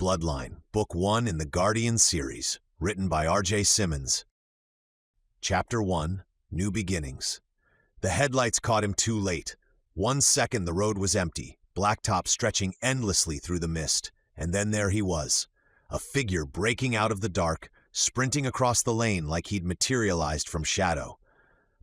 curse.BLOODLINE, Book 1 in the Guardian series, written by R.J. Simmons. Chapter 1, New Beginnings. The headlights caught him too late. 1 second the road was empty, blacktop stretching endlessly through the mist, and then there he was, a figure breaking out of the dark, sprinting across the lane like he'd materialized from shadow.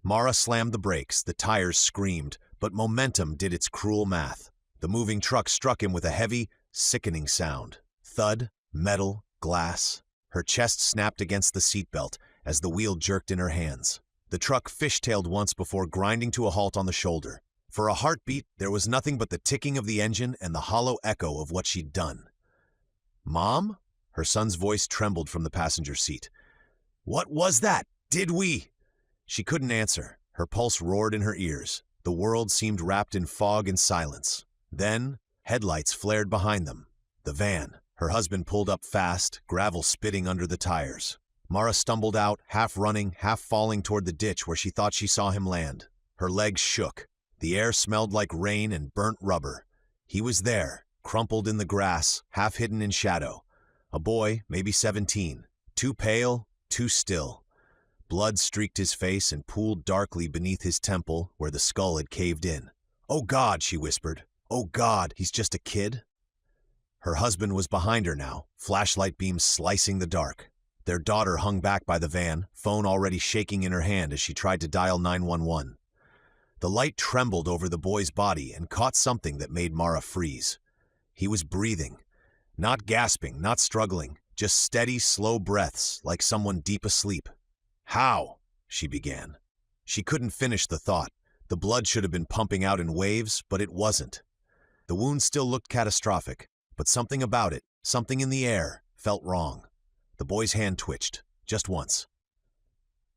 Mara slammed the brakes, the tires screamed, but momentum did its cruel math. The moving truck struck him with a heavy, sickening sound. Thud, metal, glass. Her chest snapped against the seatbelt as the wheel jerked in her hands. The truck fishtailed once before grinding to a halt on the shoulder. For a heartbeat, there was nothing but the ticking of the engine and the hollow echo of what she'd done. "Mom?" Her son's voice trembled from the passenger seat. "What was that? Did we?" She couldn't answer. Her pulse roared in her ears. The world seemed wrapped in fog and silence. Then, headlights flared behind them. The van. Her husband pulled up fast, gravel spitting under the tires. Mara stumbled out, half running, half falling toward the ditch where she thought she saw him land. Her legs shook. The air smelled like rain and burnt rubber. He was there, crumpled in the grass, half hidden in shadow. A boy, maybe 17. Too pale, too still. Blood streaked his face and pooled darkly beneath his temple where the skull had caved in. "Oh God," she whispered. "Oh God, he's just a kid?" Her husband was behind her now, flashlight beams slicing the dark. Their daughter hung back by the van, phone already shaking in her hand as she tried to dial 911. The light trembled over the boy's body and caught something that made Mara freeze. He was breathing. Not gasping, not struggling, just steady, slow breaths like someone deep asleep. "How?" she began. She couldn't finish the thought. The blood should have been pumping out in waves, but it wasn't. The wound still looked catastrophic, but something about it, something in the air, felt wrong. The boy's hand twitched, just once.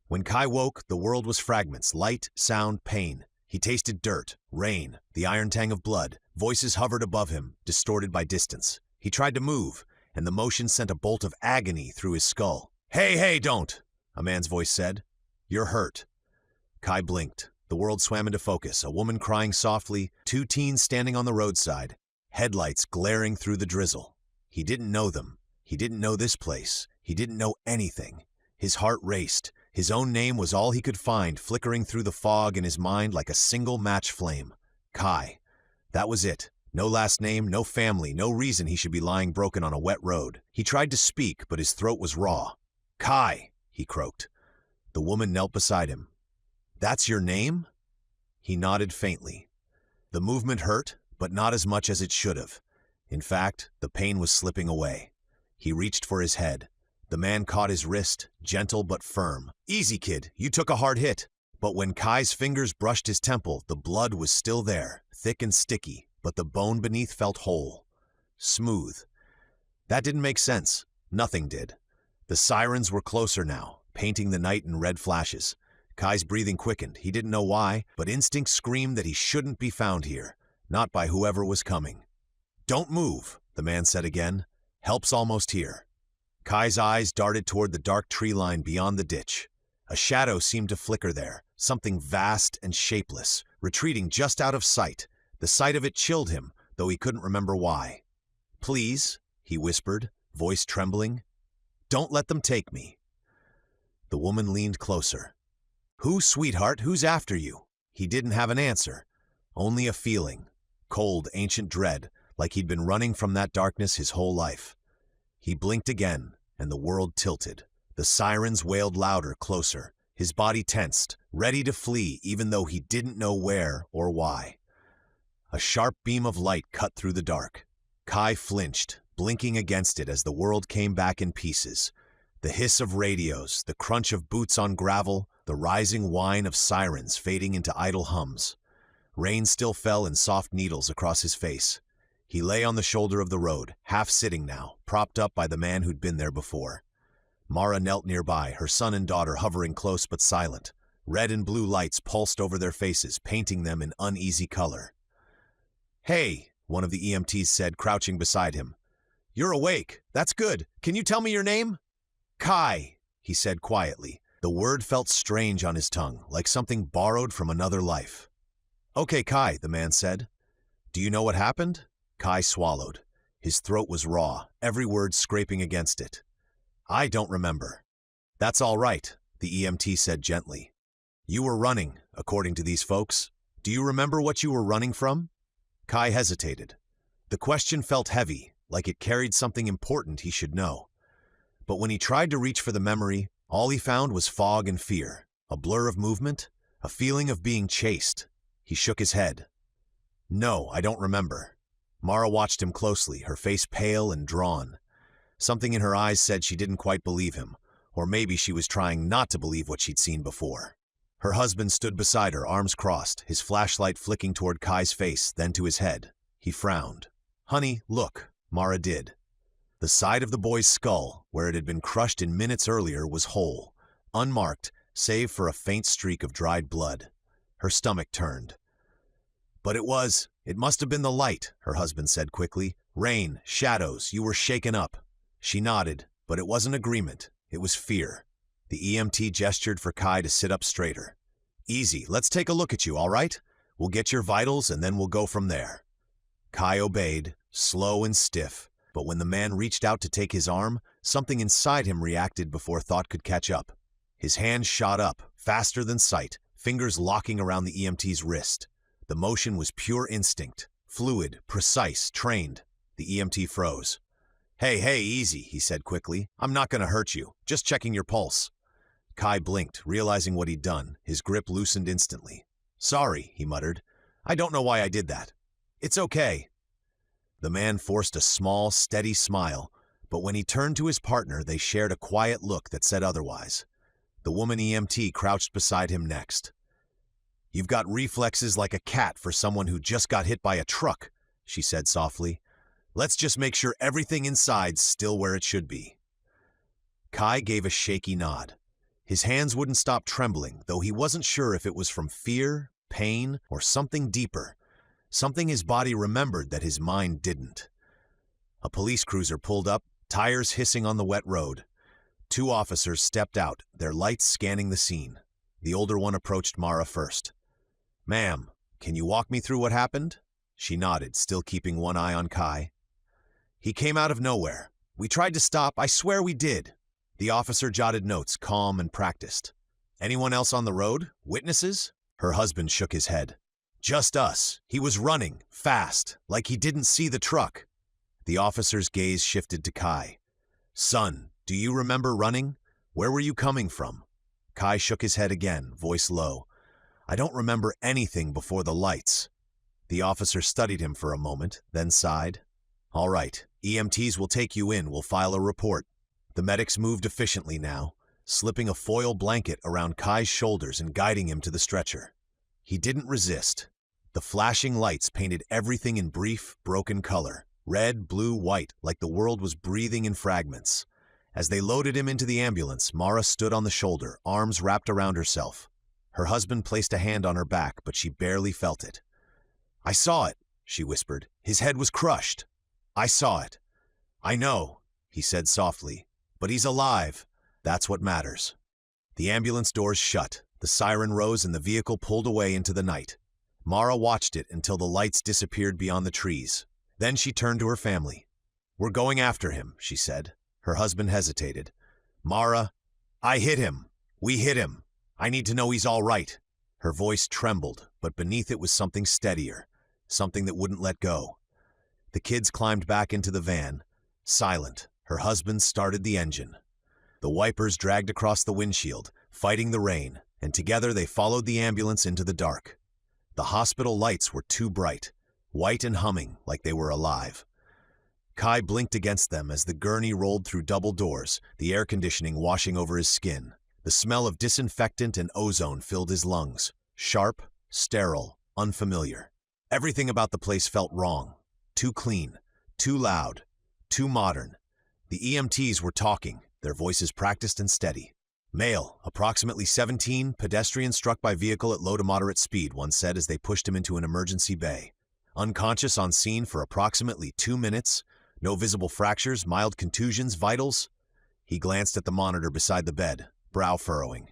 When Kai woke, the world was fragments, light, sound, pain. He tasted dirt, rain, the iron tang of blood. Voices hovered above him, distorted by distance. He tried to move, and the motion sent a bolt of agony through his skull. Hey, don't!" a man's voice said. "You're hurt." Kai blinked. The world swam into focus, a woman crying softly, 2 teens standing on the roadside, headlights glaring through the drizzle. He didn't know them. He didn't know this place. He didn't know anything. His heart raced. His own name was all he could find, flickering through the fog in his mind like a single match flame. Kai. That was it. No last name, no family, no reason he should be lying broken on a wet road. He tried to speak, but his throat was raw. "Kai," he croaked. The woman knelt beside him. "That's your name?" He nodded faintly. The movement hurt, but not as much as it should have. In fact, the pain was slipping away. He reached for his head. The man caught his wrist, gentle but firm. "Easy, kid, you took a hard hit." But when Kai's fingers brushed his temple, the blood was still there, thick and sticky, but the bone beneath felt whole. Smooth. That didn't make sense. Nothing did. The sirens were closer now, painting the night in red flashes. Kai's breathing quickened. He didn't know why, but instinct screamed that he shouldn't be found here, not by whoever was coming. "Don't move," the man said again. "Help's almost here." Kai's eyes darted toward the dark tree line beyond the ditch. A shadow seemed to flicker there, something vast and shapeless, retreating just out of sight. The sight of it chilled him, though he couldn't remember why. "Please," he whispered, voice trembling. "Don't let them take me." The woman leaned closer. "Who, sweetheart, who's after you?" He didn't have an answer, only a feeling. Cold, ancient dread, like he'd been running from that darkness his whole life. He blinked again, and the world tilted. The sirens wailed louder, closer. His body tensed, ready to flee even though he didn't know where or why. A sharp beam of light cut through the dark. Kai flinched, blinking against it as the world came back in pieces. The hiss of radios, the crunch of boots on gravel, the rising whine of sirens fading into idle hums. Rain still fell in soft needles across his face. He lay on the shoulder of the road, half sitting now, propped up by the man who'd been there before. Mara knelt nearby, her son and daughter hovering close but silent. Red and blue lights pulsed over their faces, painting them in uneasy color. "Hey," one of the EMTs said, crouching beside him. "You're awake. That's good. Can you tell me your name?" "Kai," he said quietly. The word felt strange on his tongue, like something borrowed from another life. "Okay, Kai," the man said. "Do you know what happened?" Kai swallowed. His throat was raw, every word scraping against it. I don't remember. That's all right, the EMT said gently. You were running, according to these folks. Do you remember what you were running from? Kai hesitated. The question felt heavy, like it carried something important he should know. But when he tried to reach for the memory, all he found was fog and fear, a blur of movement, a feeling of being chased. He shook his head. No, I don't remember. Mara watched him closely, her face pale and drawn. Something in her eyes said she didn't quite believe him, or maybe she was trying not to believe what she'd seen before. Her husband stood beside her, arms crossed, his flashlight flicking toward Kai's face, then to his head. He frowned. Honey, look, Mara did. The side of the boy's skull, where it had been crushed in minutes earlier, was whole, unmarked, save for a faint streak of dried blood. Her stomach turned. But it must have been the light, her husband said quickly. Rain, shadows, you were shaken up. She nodded, but it wasn't agreement, it was fear. The EMT gestured for Kai to sit up straighter. Easy, let's take a look at you, all right? We'll get your vitals and then we'll go from there. Kai obeyed, slow and stiff, but when the man reached out to take his arm, something inside him reacted before thought could catch up. His hand shot up, faster than sight, fingers locking around the EMT's wrist. The motion was pure instinct, fluid, precise, trained. The EMT froze. Hey, easy, he said quickly. I'm not going to hurt you, just checking your pulse. Kai blinked, realizing what he'd done. His grip loosened instantly. Sorry, he muttered. I don't know why I did that. It's okay. The man forced a small, steady smile, but when he turned to his partner, they shared a quiet look that said otherwise. The woman EMT crouched beside him next. You've got reflexes like a cat for someone who just got hit by a truck, she said softly. Let's just make sure everything inside's still where it should be. Kai gave a shaky nod. His hands wouldn't stop trembling, though he wasn't sure if it was from fear, pain, or something deeper. Something his body remembered that his mind didn't. A police cruiser pulled up, tires hissing on the wet road. 2 officers stepped out, their lights scanning the scene. The older one approached Mara first. Ma'am, can you walk me through what happened? She nodded, still keeping one eye on Kai. He came out of nowhere. We tried to stop, I swear we did. The officer jotted notes, calm and practiced. Anyone else on the road? Witnesses? Her husband shook his head. Just us. He was running, fast, like he didn't see the truck. The officer's gaze shifted to Kai. Son, do you remember running? Where were you coming from? Kai shook his head again, voice low. I don't remember anything before the lights. The officer studied him for a moment, then sighed. All right, EMTs will take you in, we'll file a report. The medics moved efficiently now, slipping a foil blanket around Kai's shoulders and guiding him to the stretcher. He didn't resist. The flashing lights painted everything in brief, broken color, red, blue, white, like the world was breathing in fragments. As they loaded him into the ambulance, Mara stood on the shoulder, arms wrapped around herself. Her husband placed a hand on her back, but she barely felt it. I saw it, she whispered. His head was crushed. I saw it. I know, he said softly, but he's alive. That's what matters. The ambulance doors shut, the siren rose and the vehicle pulled away into the night. Mara watched it until the lights disappeared beyond the trees. Then she turned to her family. We're going after him, she said. Her husband hesitated. Mara, I hit him. We hit him. I need to know he's all right. Her voice trembled, but beneath it was something steadier, something that wouldn't let go. The kids climbed back into the van. Silent, her husband started the engine. The wipers dragged across the windshield, fighting the rain, and together they followed the ambulance into the dark. The hospital lights were too bright, white and humming like they were alive. Kai blinked against them as the gurney rolled through double doors, the air conditioning washing over his skin. The smell of disinfectant and ozone filled his lungs, sharp, sterile, unfamiliar. Everything about the place felt wrong. Too clean, too loud, too modern. The EMTs were talking, their voices practiced and steady. Male, approximately 17, pedestrian struck by vehicle at low to moderate speed, one said as they pushed him into an emergency bay. Unconscious on scene for approximately 2 minutes, no visible fractures, mild contusions, vitals. He glanced at the monitor beside the bed, brow furrowing.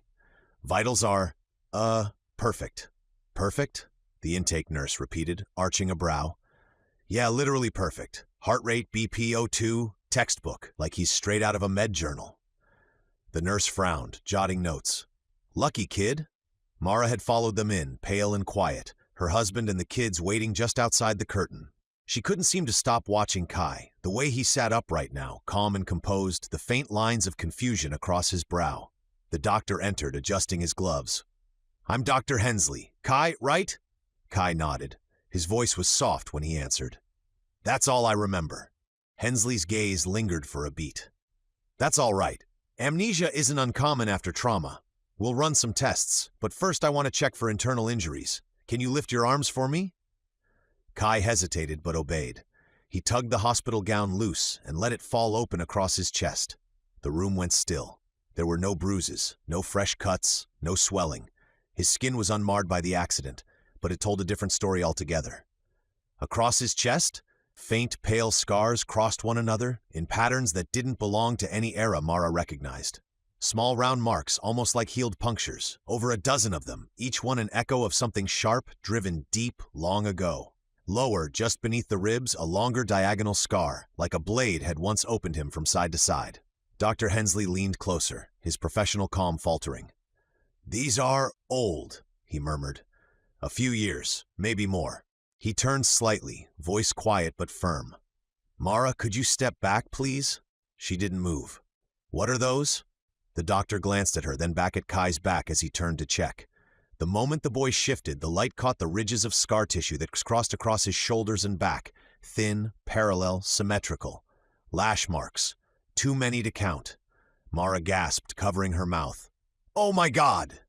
Vitals are, perfect. Perfect? The intake nurse repeated, arching a brow. Yeah, literally perfect. Heart rate BP02, textbook, like he's straight out of a med journal. The nurse frowned, jotting notes. Lucky kid. Mara had followed them in, pale and quiet, her husband and the kids waiting just outside the curtain. She couldn't seem to stop watching Kai, the way he sat upright now, calm and composed, the faint lines of confusion across his brow. The doctor entered, adjusting his gloves. I'm Dr. Hensley. Kai, right? Kai nodded. His voice was soft when he answered. That's all I remember. Hensley's gaze lingered for a beat. That's all right. Amnesia isn't uncommon after trauma. We'll run some tests, but first I want to check for internal injuries. Can you lift your arms for me? Kai hesitated but obeyed. He tugged the hospital gown loose and let it fall open across his chest. The room went still. There were no bruises, no fresh cuts, no swelling. His skin was unmarred by the accident, but it told a different story altogether. Across his chest, faint, pale scars crossed one another in patterns that didn't belong to any era Mara recognized. Small round marks, almost like healed punctures, over a dozen of them, each one an echo of something sharp, driven deep, long ago. Lower, just beneath the ribs, a longer diagonal scar, like a blade had once opened him from side to side. Dr. Hensley leaned closer, his professional calm faltering. These are old, he murmured. A few years, maybe more. He turned slightly, voice quiet but firm. Mara, could you step back, please? She didn't move. What are those? The doctor glanced at her, then back at Kai's back as he turned to check. The moment the boy shifted, the light caught the ridges of scar tissue that crossed across his shoulders and back, thin, parallel, symmetrical. Lash marks. Too many to count. Mara gasped, covering her mouth. Oh my God!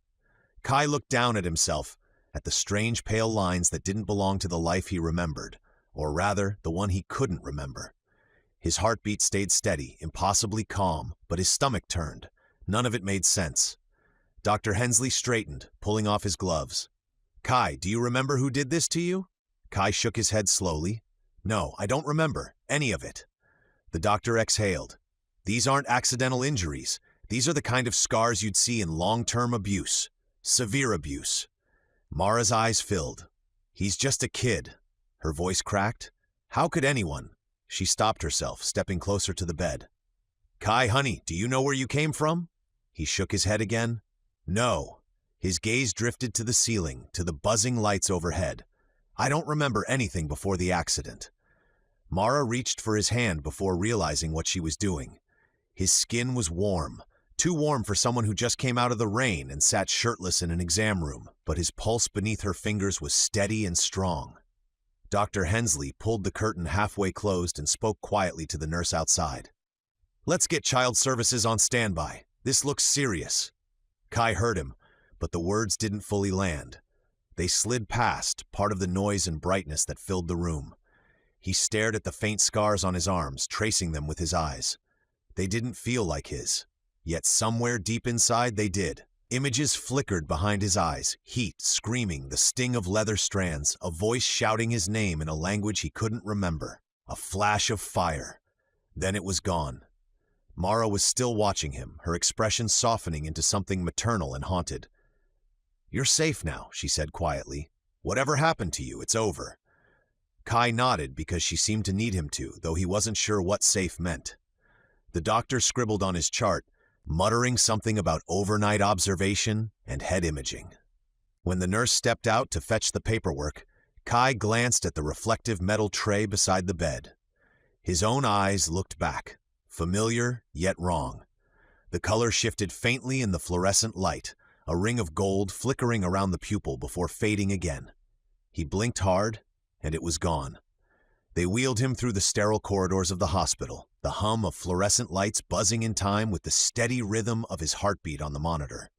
Kai looked down at himself, at the strange pale lines that didn't belong to the life he remembered, or rather, the one he couldn't remember. His heartbeat stayed steady, impossibly calm, but his stomach turned. None of it made sense. Dr. Hensley straightened, pulling off his gloves. Kai, do you remember who did this to you? Kai shook his head slowly. No, I don't remember any of it. The doctor exhaled. These aren't accidental injuries. These are the kind of scars you'd see in long-term abuse. Severe abuse. Mara's eyes filled. He's just a kid. Her voice cracked. How could anyone? She stopped herself, stepping closer to the bed. Kai, honey, do you know where you came from? He shook his head again. No. His gaze drifted to the ceiling, to the buzzing lights overhead. I don't remember anything before the accident. Mara reached for his hand before realizing what she was doing. His skin was warm, too warm for someone who just came out of the rain and sat shirtless in an exam room, but his pulse beneath her fingers was steady and strong. Dr. Hensley pulled the curtain halfway closed and spoke quietly to the nurse outside. Let's get child services on standby. This looks serious. Kai heard him, but the words didn't fully land. They slid past, part of the noise and brightness that filled the room. He stared at the faint scars on his arms, tracing them with his eyes. They didn't feel like his, yet somewhere deep inside they did. Images flickered behind his eyes, heat screaming, the sting of leather strands, a voice shouting his name in a language he couldn't remember. A flash of fire. Then it was gone. Mara was still watching him, her expression softening into something maternal and haunted. You're safe now, she said quietly. Whatever happened to you, it's over. Kai nodded because she seemed to need him to, though he wasn't sure what safe meant. The doctor scribbled on his chart, muttering something about overnight observation and head imaging. When the nurse stepped out to fetch the paperwork, Kai glanced at the reflective metal tray beside the bed. His own eyes looked back, familiar yet wrong. The color shifted faintly in the fluorescent light, a ring of gold flickering around the pupil before fading again. He blinked hard, and it was gone. They wheeled him through the sterile corridors of the hospital, the hum of fluorescent lights buzzing in time with the steady rhythm of his heartbeat on the monitor.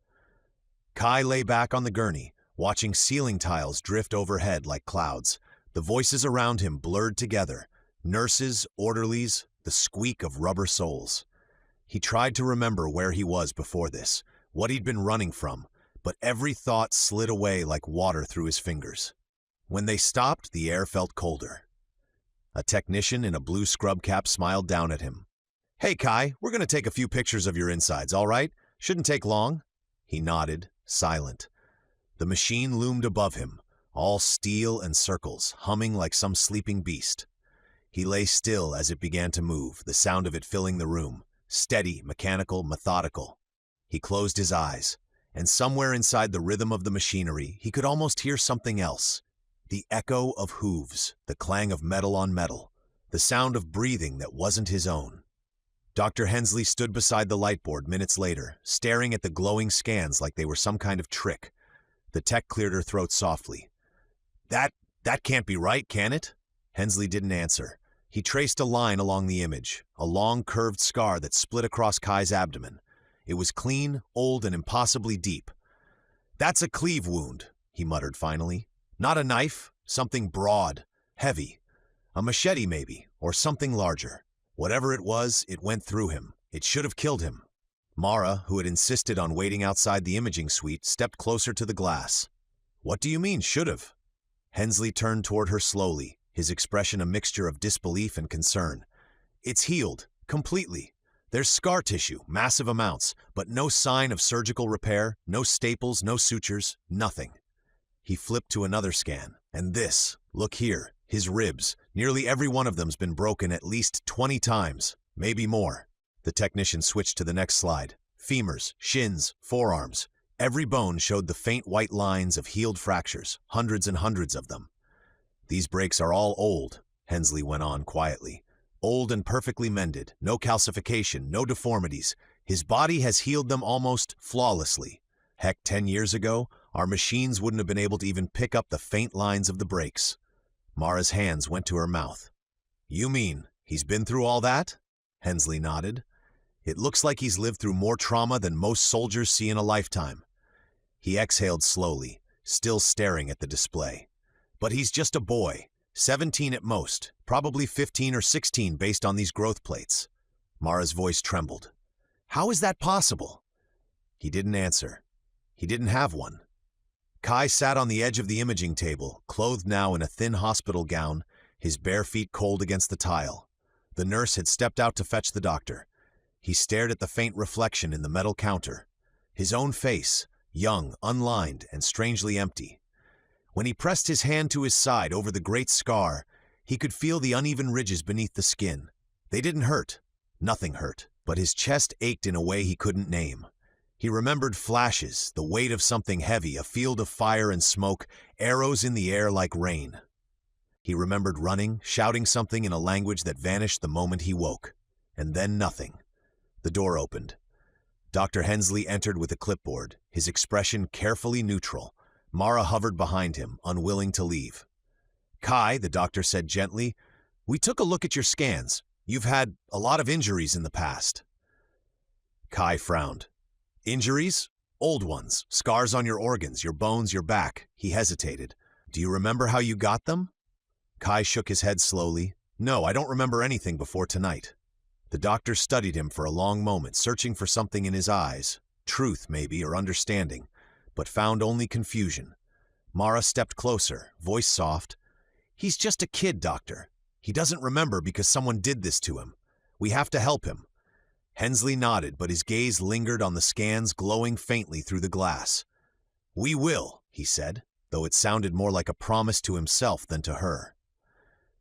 Kai lay back on the gurney, watching ceiling tiles drift overhead like clouds. The voices around him blurred together, nurses, orderlies, the squeak of rubber soles. He tried to remember where he was before this, what he'd been running from, but every thought slid away like water through his fingers. When they stopped, the air felt colder. A technician in a blue scrub cap smiled down at him. Hey, Kai, we're going to take a few pictures of your insides, all right? Shouldn't take long. He nodded, silent. The machine loomed above him, all steel and circles, humming like some sleeping beast. He lay still as it began to move, the sound of it filling the room, steady, mechanical, methodical. He closed his eyes, and somewhere inside the rhythm of the machinery, he could almost hear something else. The echo of hooves, the clang of metal on metal, the sound of breathing that wasn't his own. Dr. Hensley stood beside the lightboard minutes later, staring at the glowing scans like they were some kind of trick. The tech cleared her throat softly. That can't be right, can it? Hensley didn't answer. He traced a line along the image, a long curved scar that split across Kai's abdomen. It was clean, old, and impossibly deep. That's a cleave wound, he muttered finally. Not a knife, something broad, heavy. A machete maybe, or something larger. Whatever it was, it went through him. It should have killed him. Mara, who had insisted on waiting outside the imaging suite, stepped closer to the glass. What do you mean, should have? Hensley turned toward her slowly, his expression a mixture of disbelief and concern. It's healed, completely. There's scar tissue, massive amounts, but no sign of surgical repair, no staples, no sutures, nothing. He flipped to another scan, and this, look here, his ribs, nearly every one of them's been broken at least 20 times, maybe more. The technician switched to the next slide. Femurs, shins, forearms. Every bone showed the faint white lines of healed fractures, hundreds and hundreds of them. These breaks are all old, Hensley went on quietly. Old and perfectly mended, no calcification, no deformities. His body has healed them almost flawlessly. Heck, 10 years ago, our machines wouldn't have been able to even pick up the faint lines of the breaks. Mara's hands went to her mouth. You mean, he's been through all that? Hensley nodded. It looks like he's lived through more trauma than most soldiers see in a lifetime. He exhaled slowly, still staring at the display. But he's just a boy, 17 at most, probably 15 or 16 based on these growth plates. Mara's voice trembled. How is that possible? He didn't answer. He didn't have one. Kai sat on the edge of the imaging table, clothed now in a thin hospital gown, his bare feet cold against the tile. The nurse had stepped out to fetch the doctor. He stared at the faint reflection in the metal counter. His own face, young, unlined, and strangely empty. When he pressed his hand to his side over the great scar, he could feel the uneven ridges beneath the skin. They didn't hurt. Nothing hurt, but his chest ached in a way he couldn't name. He remembered flashes, the weight of something heavy, a field of fire and smoke, arrows in the air like rain. He remembered running, shouting something in a language that vanished the moment he woke. And then nothing. The door opened. Dr. Hensley entered with a clipboard, his expression carefully neutral. Mara hovered behind him, unwilling to leave. Kai, the doctor said gently, we took a look at your scans. You've had a lot of injuries in the past. Kai frowned. Injuries? Old ones. Scars on your organs, your bones, your back. He hesitated. Do you remember how you got them? Kai shook his head slowly. No, I don't remember anything before tonight. The doctor studied him for a long moment, searching for something in his eyes. Truth, maybe, or understanding, but found only confusion. Mara stepped closer, voice soft. He's just a kid, doctor. He doesn't remember because someone did this to him. We have to help him. Hensley nodded, but his gaze lingered on the scans glowing faintly through the glass. We will, he said, though it sounded more like a promise to himself than to her.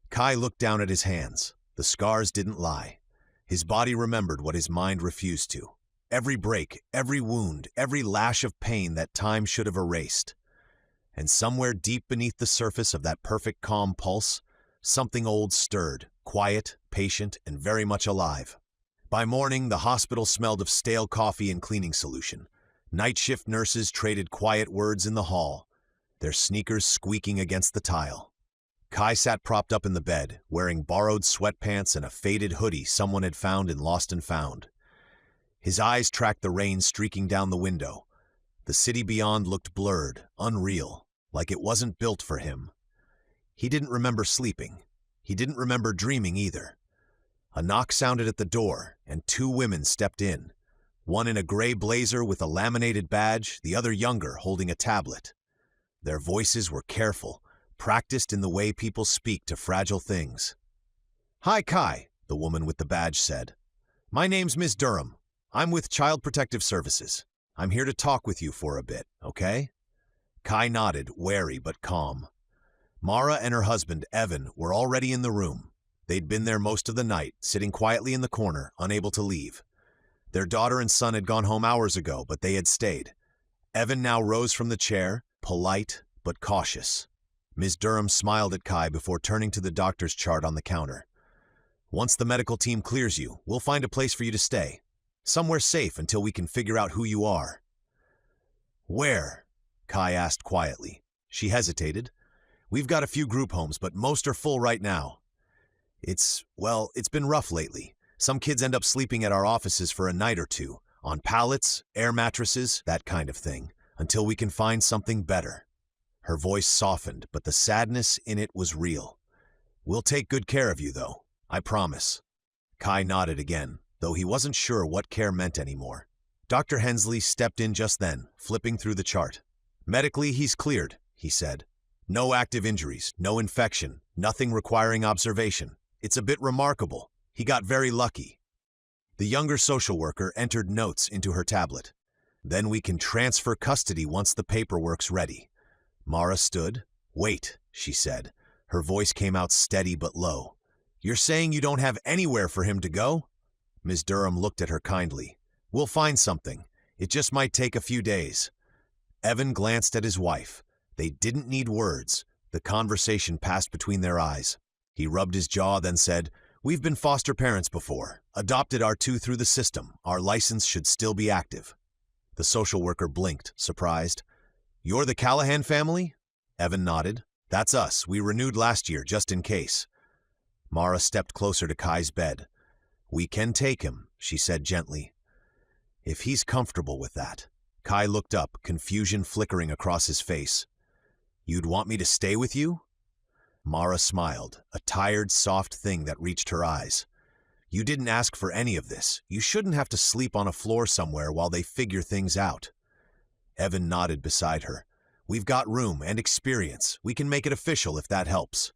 Kai looked down at his hands. The scars didn't lie. His body remembered what his mind refused to. Every break, every wound, every lash of pain that time should have erased. And somewhere deep beneath the surface of that perfect calm pulse, something old stirred, quiet, patient, and very much alive. By morning, the hospital smelled of stale coffee and cleaning solution. Night shift nurses traded quiet words in the hall, their sneakers squeaking against the tile. Kai sat propped up in the bed, wearing borrowed sweatpants and a faded hoodie someone had found in Lost and Found. His eyes tracked the rain streaking down the window. The city beyond looked blurred, unreal, like it wasn't built for him. He didn't remember sleeping. He didn't remember dreaming either. A knock sounded at the door, and two women stepped in. One in a gray blazer with a laminated badge, the other younger, holding a tablet. Their voices were careful, practiced in the way people speak to fragile things. Hi, Kai, the woman with the badge said. My name's Miss Durham. I'm with Child Protective Services. I'm here to talk with you for a bit, okay? Kai nodded, wary but calm. Mara and her husband, Evan, were already in the room. They'd been there most of the night, sitting quietly in the corner, unable to leave. Their daughter and son had gone home hours ago, but they had stayed. Evan now rose from the chair, polite but cautious. Ms. Durham smiled at Kai before turning to the doctor's chart on the counter. Once the medical team clears you, we'll find a place for you to stay. Somewhere safe until we can figure out who you are. Where? Kai asked quietly. She hesitated. We've got a few group homes, but most are full right now. It's been rough lately. Some kids end up sleeping at our offices for a night or two, on pallets, air mattresses, that kind of thing, until we can find something better. Her voice softened, but the sadness in it was real. We'll take good care of you, though. I promise. Kai nodded again, though he wasn't sure what care meant anymore. Dr. Hensley stepped in just then, flipping through the chart. Medically, he's cleared, he said. No active injuries, no infection, nothing requiring observation. It's a bit remarkable. He got very lucky. The younger social worker entered notes into her tablet. Then we can transfer custody once the paperwork's ready. Mara stood. Wait, she said. Her voice came out steady but low. You're saying you don't have anywhere for him to go? Ms. Durham looked at her kindly. We'll find something. It just might take a few days. Evan glanced at his wife. They didn't need words. The conversation passed between their eyes. He rubbed his jaw, then said, We've been foster parents before. Adopted our two through the system. Our license should still be active. The social worker blinked, surprised. You're the Callahan family? Evan nodded. That's us. We renewed last year, just in case. Mara stepped closer to Kai's bed. We can take him, she said gently. If he's comfortable with that. Kai looked up, confusion flickering across his face. You'd want me to stay with you? Mara smiled, a tired, soft thing that reached her eyes. You didn't ask for any of this. You shouldn't have to sleep on a floor somewhere while they figure things out. Evan nodded beside her. We've got room and experience. We can make it official if that helps.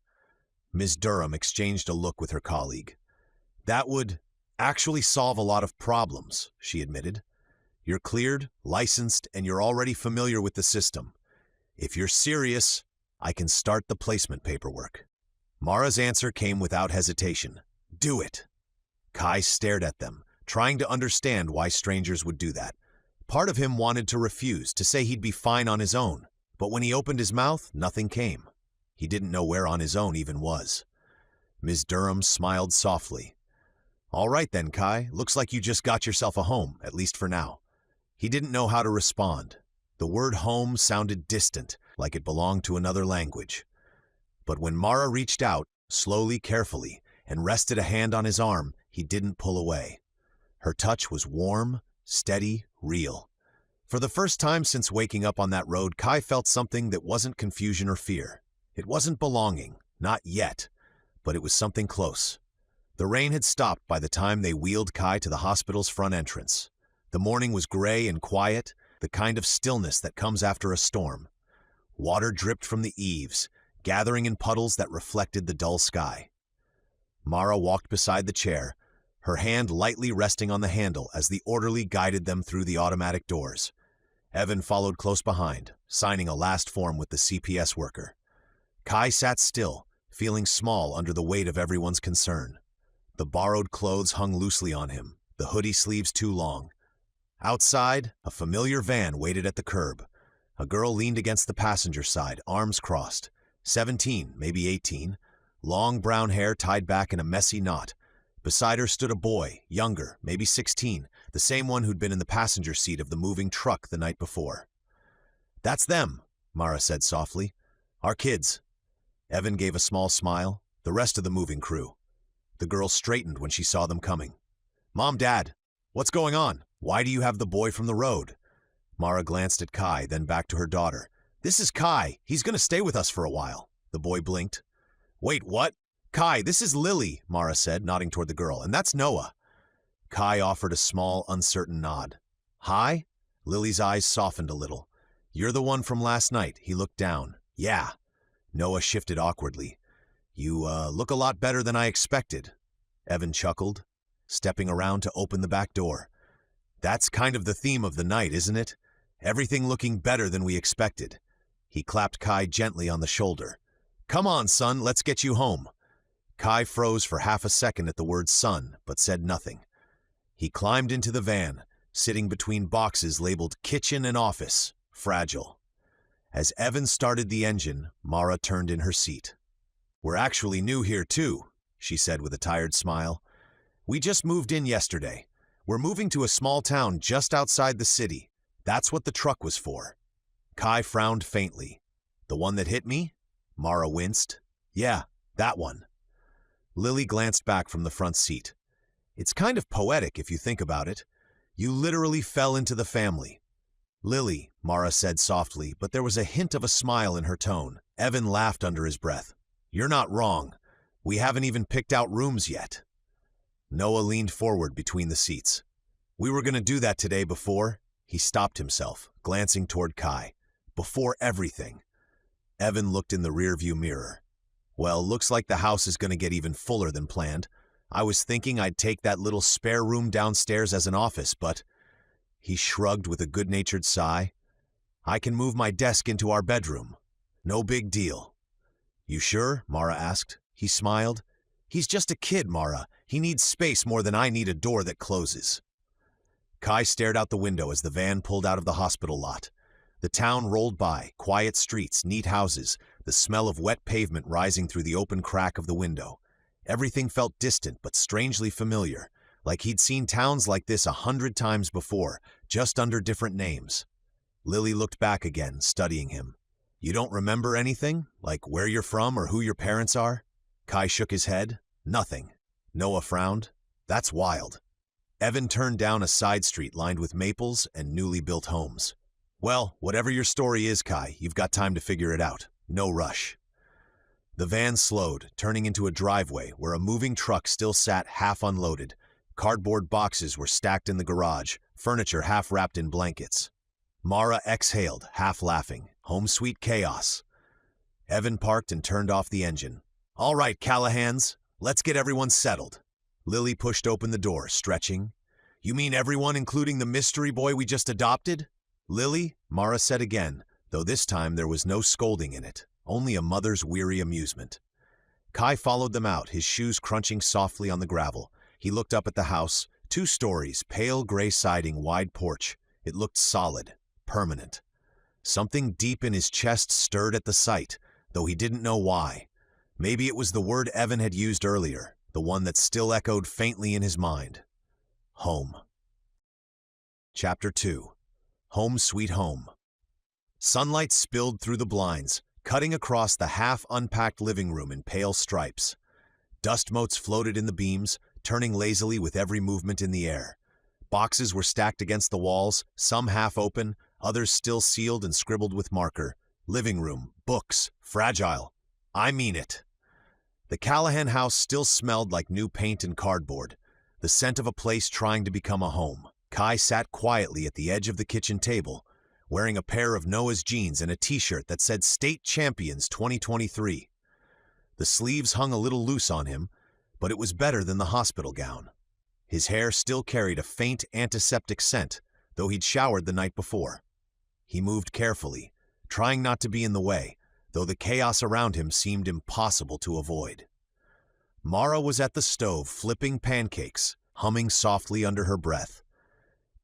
Ms. Durham exchanged a look with her colleague. That would actually solve a lot of problems, she admitted. You're cleared, licensed, and you're already familiar with the system. If you're serious, I can start the placement paperwork. Mara's answer came without hesitation. Do it. Kai stared at them, trying to understand why strangers would do that. Part of him wanted to refuse, to say he'd be fine on his own, but when he opened his mouth, nothing came. He didn't know where on his own even was. Ms. Durham smiled softly. All right then, Kai, looks like you just got yourself a home, at least for now. He didn't know how to respond. The word home sounded distant, like it belonged to another language. But when Mara reached out, slowly, carefully, and rested a hand on his arm, he didn't pull away. Her touch was warm, steady, real. For the first time since waking up on that road, Kai felt something that wasn't confusion or fear. It wasn't belonging, not yet, but it was something close. The rain had stopped by the time they wheeled Kai to the hospital's front entrance. The morning was gray and quiet, the kind of stillness that comes after a storm. Water dripped from the eaves, gathering in puddles that reflected the dull sky. Mara walked beside the chair, her hand lightly resting on the handle as the orderly guided them through the automatic doors. Evan followed close behind, signing a last form with the CPS worker. Kai sat still, feeling small under the weight of everyone's concern. The borrowed clothes hung loosely on him, the hoodie sleeves too long. Outside, a familiar van waited at the curb. A girl leaned against the passenger side, arms crossed. 17, maybe 18. Long brown hair tied back in a messy knot. Beside her stood a boy, younger, maybe 16, the same one who'd been in the passenger seat of the moving truck the night before. That's them, Mara said softly. Our kids. Evan gave a small smile, the rest of the moving crew. The girl straightened when she saw them coming. Mom, Dad, what's going on? Why do you have the boy from the road? Mara glanced at Kai, then back to her daughter. This is Kai. He's going to stay with us for a while. The boy blinked. Wait, what? Kai, this is Lily, Mara said, nodding toward the girl, and that's Noah. Kai offered a small, uncertain nod. Hi? Lily's eyes softened a little. You're the one from last night. He looked down. Yeah. Noah shifted awkwardly. You look a lot better than I expected. Evan chuckled, stepping around to open the back door. That's kind of the theme of the night, isn't it? Everything looking better than we expected. He clapped Kai gently on the shoulder. Come on, son, let's get you home. Kai froze for half a second at the word son, but said nothing. He climbed into the van, sitting between boxes labeled kitchen and office, fragile. As Evan started the engine, Mara turned in her seat. "We're actually new here too," she said with a tired smile. "We just moved in yesterday. We're moving to a small town just outside the city. That's what the truck was for." Kai frowned faintly. "The one that hit me?" Mara winced. "Yeah, that one." Lily glanced back from the front seat. "It's kind of poetic if you think about it. You literally fell into the family." "Lily," Mara said softly, but there was a hint of a smile in her tone. Evan laughed under his breath. "You're not wrong. We haven't even picked out rooms yet." Noah leaned forward between the seats. "We were going to do that today before." He stopped himself, glancing toward Kai. "Before everything." Evan looked in the rearview mirror. "Well, looks like the house is going to get even fuller than planned. I was thinking I'd take that little spare room downstairs as an office, but..." He shrugged with a good-natured sigh. "I can move my desk into our bedroom. No big deal." "You sure?" Mara asked. He smiled. "He's just a kid, Mara. He needs space more than I need a door that closes." Kai stared out the window as the van pulled out of the hospital lot. The town rolled by, quiet streets, neat houses, the smell of wet pavement rising through the open crack of the window. Everything felt distant but strangely familiar, like he'd seen towns like this 100 times before, just under different names. Lily looked back again, studying him. "You don't remember anything? Like where you're from or who your parents are?" Kai shook his head. "Nothing." Noah frowned. "That's wild." Evan turned down a side street lined with maples and newly built homes. "Well, whatever your story is, Kai, you've got time to figure it out. No rush." The van slowed, turning into a driveway where a moving truck still sat half unloaded. Cardboard boxes were stacked in the garage, furniture half wrapped in blankets. Mara exhaled, half laughing. Home sweet chaos. Evan parked and turned off the engine. "All right, Callahans, let's get everyone settled." Lily pushed open the door, stretching. "You mean everyone, including the mystery boy we just adopted?" "Lily," Mara said again, though this time there was no scolding in it, only a mother's weary amusement. Kai followed them out, his shoes crunching softly on the gravel. He looked up at the house, 2 stories, pale gray siding, wide porch. It looked solid, permanent. Something deep in his chest stirred at the sight, though he didn't know why. Maybe it was the word Evan had used earlier, the one that still echoed faintly in his mind. Home. Chapter 2. Home Sweet Home. Sunlight spilled through the blinds, cutting across the half-unpacked living room in pale stripes. Dust motes floated in the beams, turning lazily with every movement in the air. Boxes were stacked against the walls, some half open, others still sealed and scribbled with marker. Living room, books, fragile. I mean it. The Callahan house still smelled like new paint and cardboard, the scent of a place trying to become a home. Kai sat quietly at the edge of the kitchen table, wearing a pair of Noah's jeans and a t-shirt that said State Champions 2023. The sleeves hung a little loose on him, but it was better than the hospital gown. His hair still carried a faint antiseptic scent, though he'd showered the night before. He moved carefully, trying not to be in the way, though the chaos around him seemed impossible to avoid. Mara was at the stove flipping pancakes, humming softly under her breath.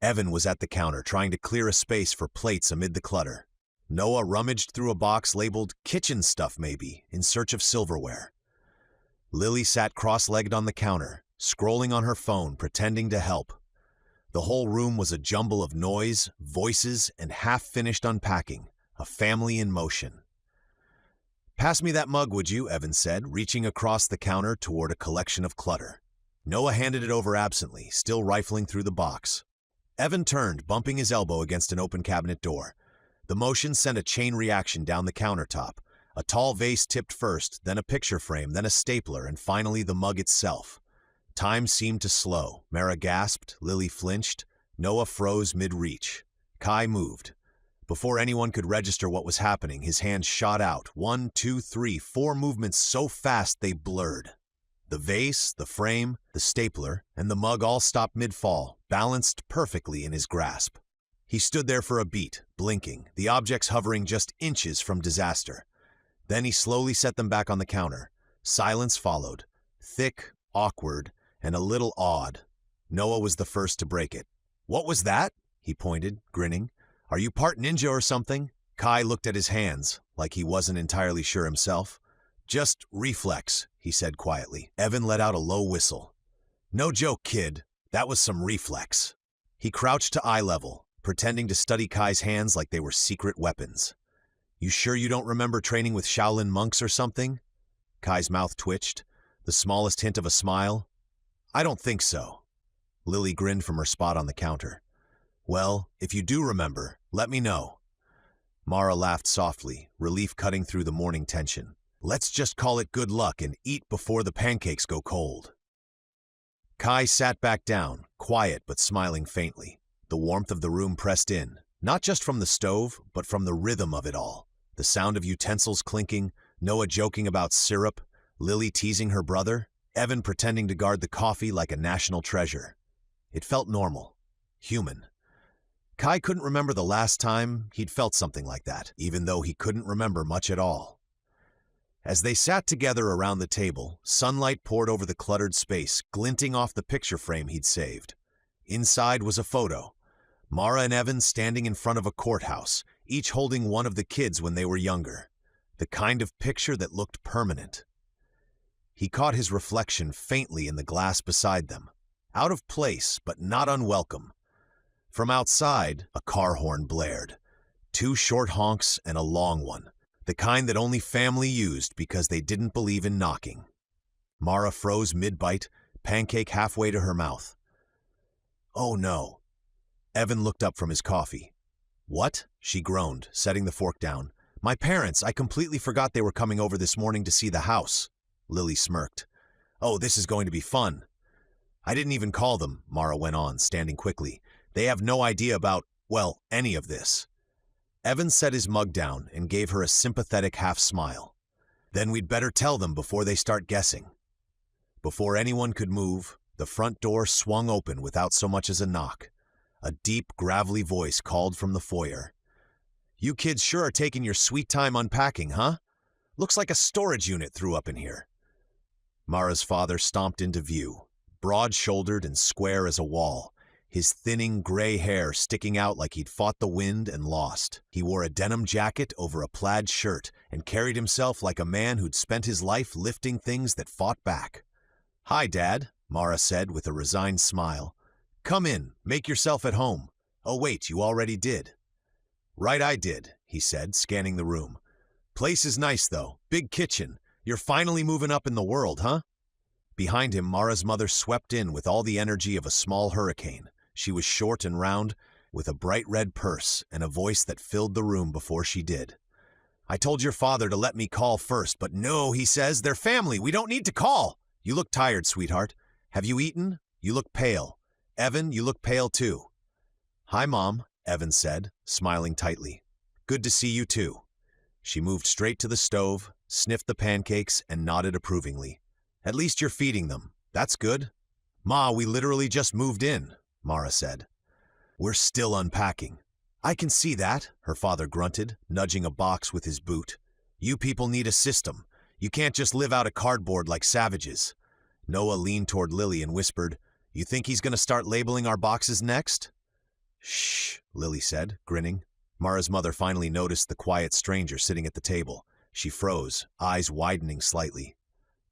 Evan was at the counter trying to clear a space for plates amid the clutter. Noah rummaged through a box labeled kitchen stuff maybe, in search of silverware. Lily sat cross-legged on the counter, scrolling on her phone, pretending to help. The whole room was a jumble of noise, voices, and half-finished unpacking, a family in motion. "Pass me that mug, would you?" Evan said, reaching across the counter toward a collection of clutter. Noah handed it over absently, still rifling through the box. Evan turned, bumping his elbow against an open cabinet door. The motion sent a chain reaction down the countertop. A tall vase tipped first, then a picture frame, then a stapler, and finally the mug itself. Time seemed to slow. Mara gasped, Lily flinched, Noah froze mid-reach. Kai moved. Before anyone could register what was happening, his hands shot out. 1, 2, 3, 4 movements so fast they blurred. The vase, the frame, the stapler, and the mug all stopped mid-fall, balanced perfectly in his grasp. He stood there for a beat, blinking, the objects hovering just inches from disaster. Then he slowly set them back on the counter. Silence followed. thick, awkward, and a little odd. Noah was the first to break it. "What was that?" he pointed, grinning. "Are you part ninja or something?" Kai looked at his hands, like he wasn't entirely sure himself. "Just reflex," he said quietly. Evan let out a low whistle. "No joke, kid. That was some reflex." He crouched to eye level, pretending to study Kai's hands like they were secret weapons. "You sure you don't remember training with Shaolin monks or something?" Kai's mouth twitched, the smallest hint of a smile. "I don't think so." Lily grinned from her spot on the counter. "Well, if you do remember, let me know." Mara laughed softly, relief cutting through the morning tension. "Let's just call it good luck and eat before the pancakes go cold." Kai sat back down, quiet but smiling faintly. The warmth of the room pressed in, not just from the stove, but from the rhythm of it all. The sound of utensils clinking, Noah joking about syrup, Lily teasing her brother, Evan pretending to guard the coffee like a national treasure. It felt normal, human. Kai couldn't remember the last time he'd felt something like that, even though he couldn't remember much at all. As they sat together around the table, sunlight poured over the cluttered space, glinting off the picture frame he'd saved. Inside was a photo. Mara and Evan standing in front of a courthouse, each holding one of the kids when they were younger. The kind of picture that looked permanent. He caught his reflection faintly in the glass beside them. Out of place, but not unwelcome. From outside, a car horn blared. 2 short honks and a long one. The kind that only family used because they didn't believe in knocking. Mara froze mid-bite, pancake halfway to her mouth. "Oh no." Evan looked up from his coffee. "What?" she groaned, setting the fork down. "My parents, I completely forgot they were coming over this morning to see the house." Lily smirked. "Oh, this is going to be fun." "I didn't even call them," Mara went on, standing quickly. "They have no idea about, well, any of this." Evan set his mug down and gave her a sympathetic half-smile. "Then we'd better tell them before they start guessing." Before anyone could move, the front door swung open without so much as a knock. A deep, gravelly voice called from the foyer. "You kids sure are taking your sweet time unpacking, huh? Looks like a storage unit threw up in here." Mara's father stomped into view, broad-shouldered and square as a wall, his thinning gray hair sticking out like he'd fought the wind and lost. He wore a denim jacket over a plaid shirt and carried himself like a man who'd spent his life lifting things that fought back. "Hi, Dad," Mara said with a resigned smile. "Come in, make yourself at home. Oh wait, you already did." "Right, I did," he said, scanning the room. "Place is nice though, big kitchen. You're finally moving up in the world, huh?" Behind him, Mara's mother swept in with all the energy of a small hurricane. She was short and round, with a bright red purse and a voice that filled the room before she did. "I told your father to let me call first, but no, he says, they're family, we don't need to call. You look tired, sweetheart. Have you eaten? You look pale. Evan, you look pale too." "Hi, Mom," Evan said, smiling tightly. "Good to see you too." She moved straight to the stove, sniffed the pancakes, and nodded approvingly. "At least you're feeding them. That's good." "Ma, we literally just moved in," Mara said. "We're still unpacking." "I can see that," her father grunted, nudging a box with his boot. "You people need a system. You can't just live out of cardboard like savages." Noah leaned toward Lily and whispered, "You think he's going to start labeling our boxes next?" "Shh," Lily said, grinning. Mara's mother finally noticed the quiet stranger sitting at the table. She froze, eyes widening slightly.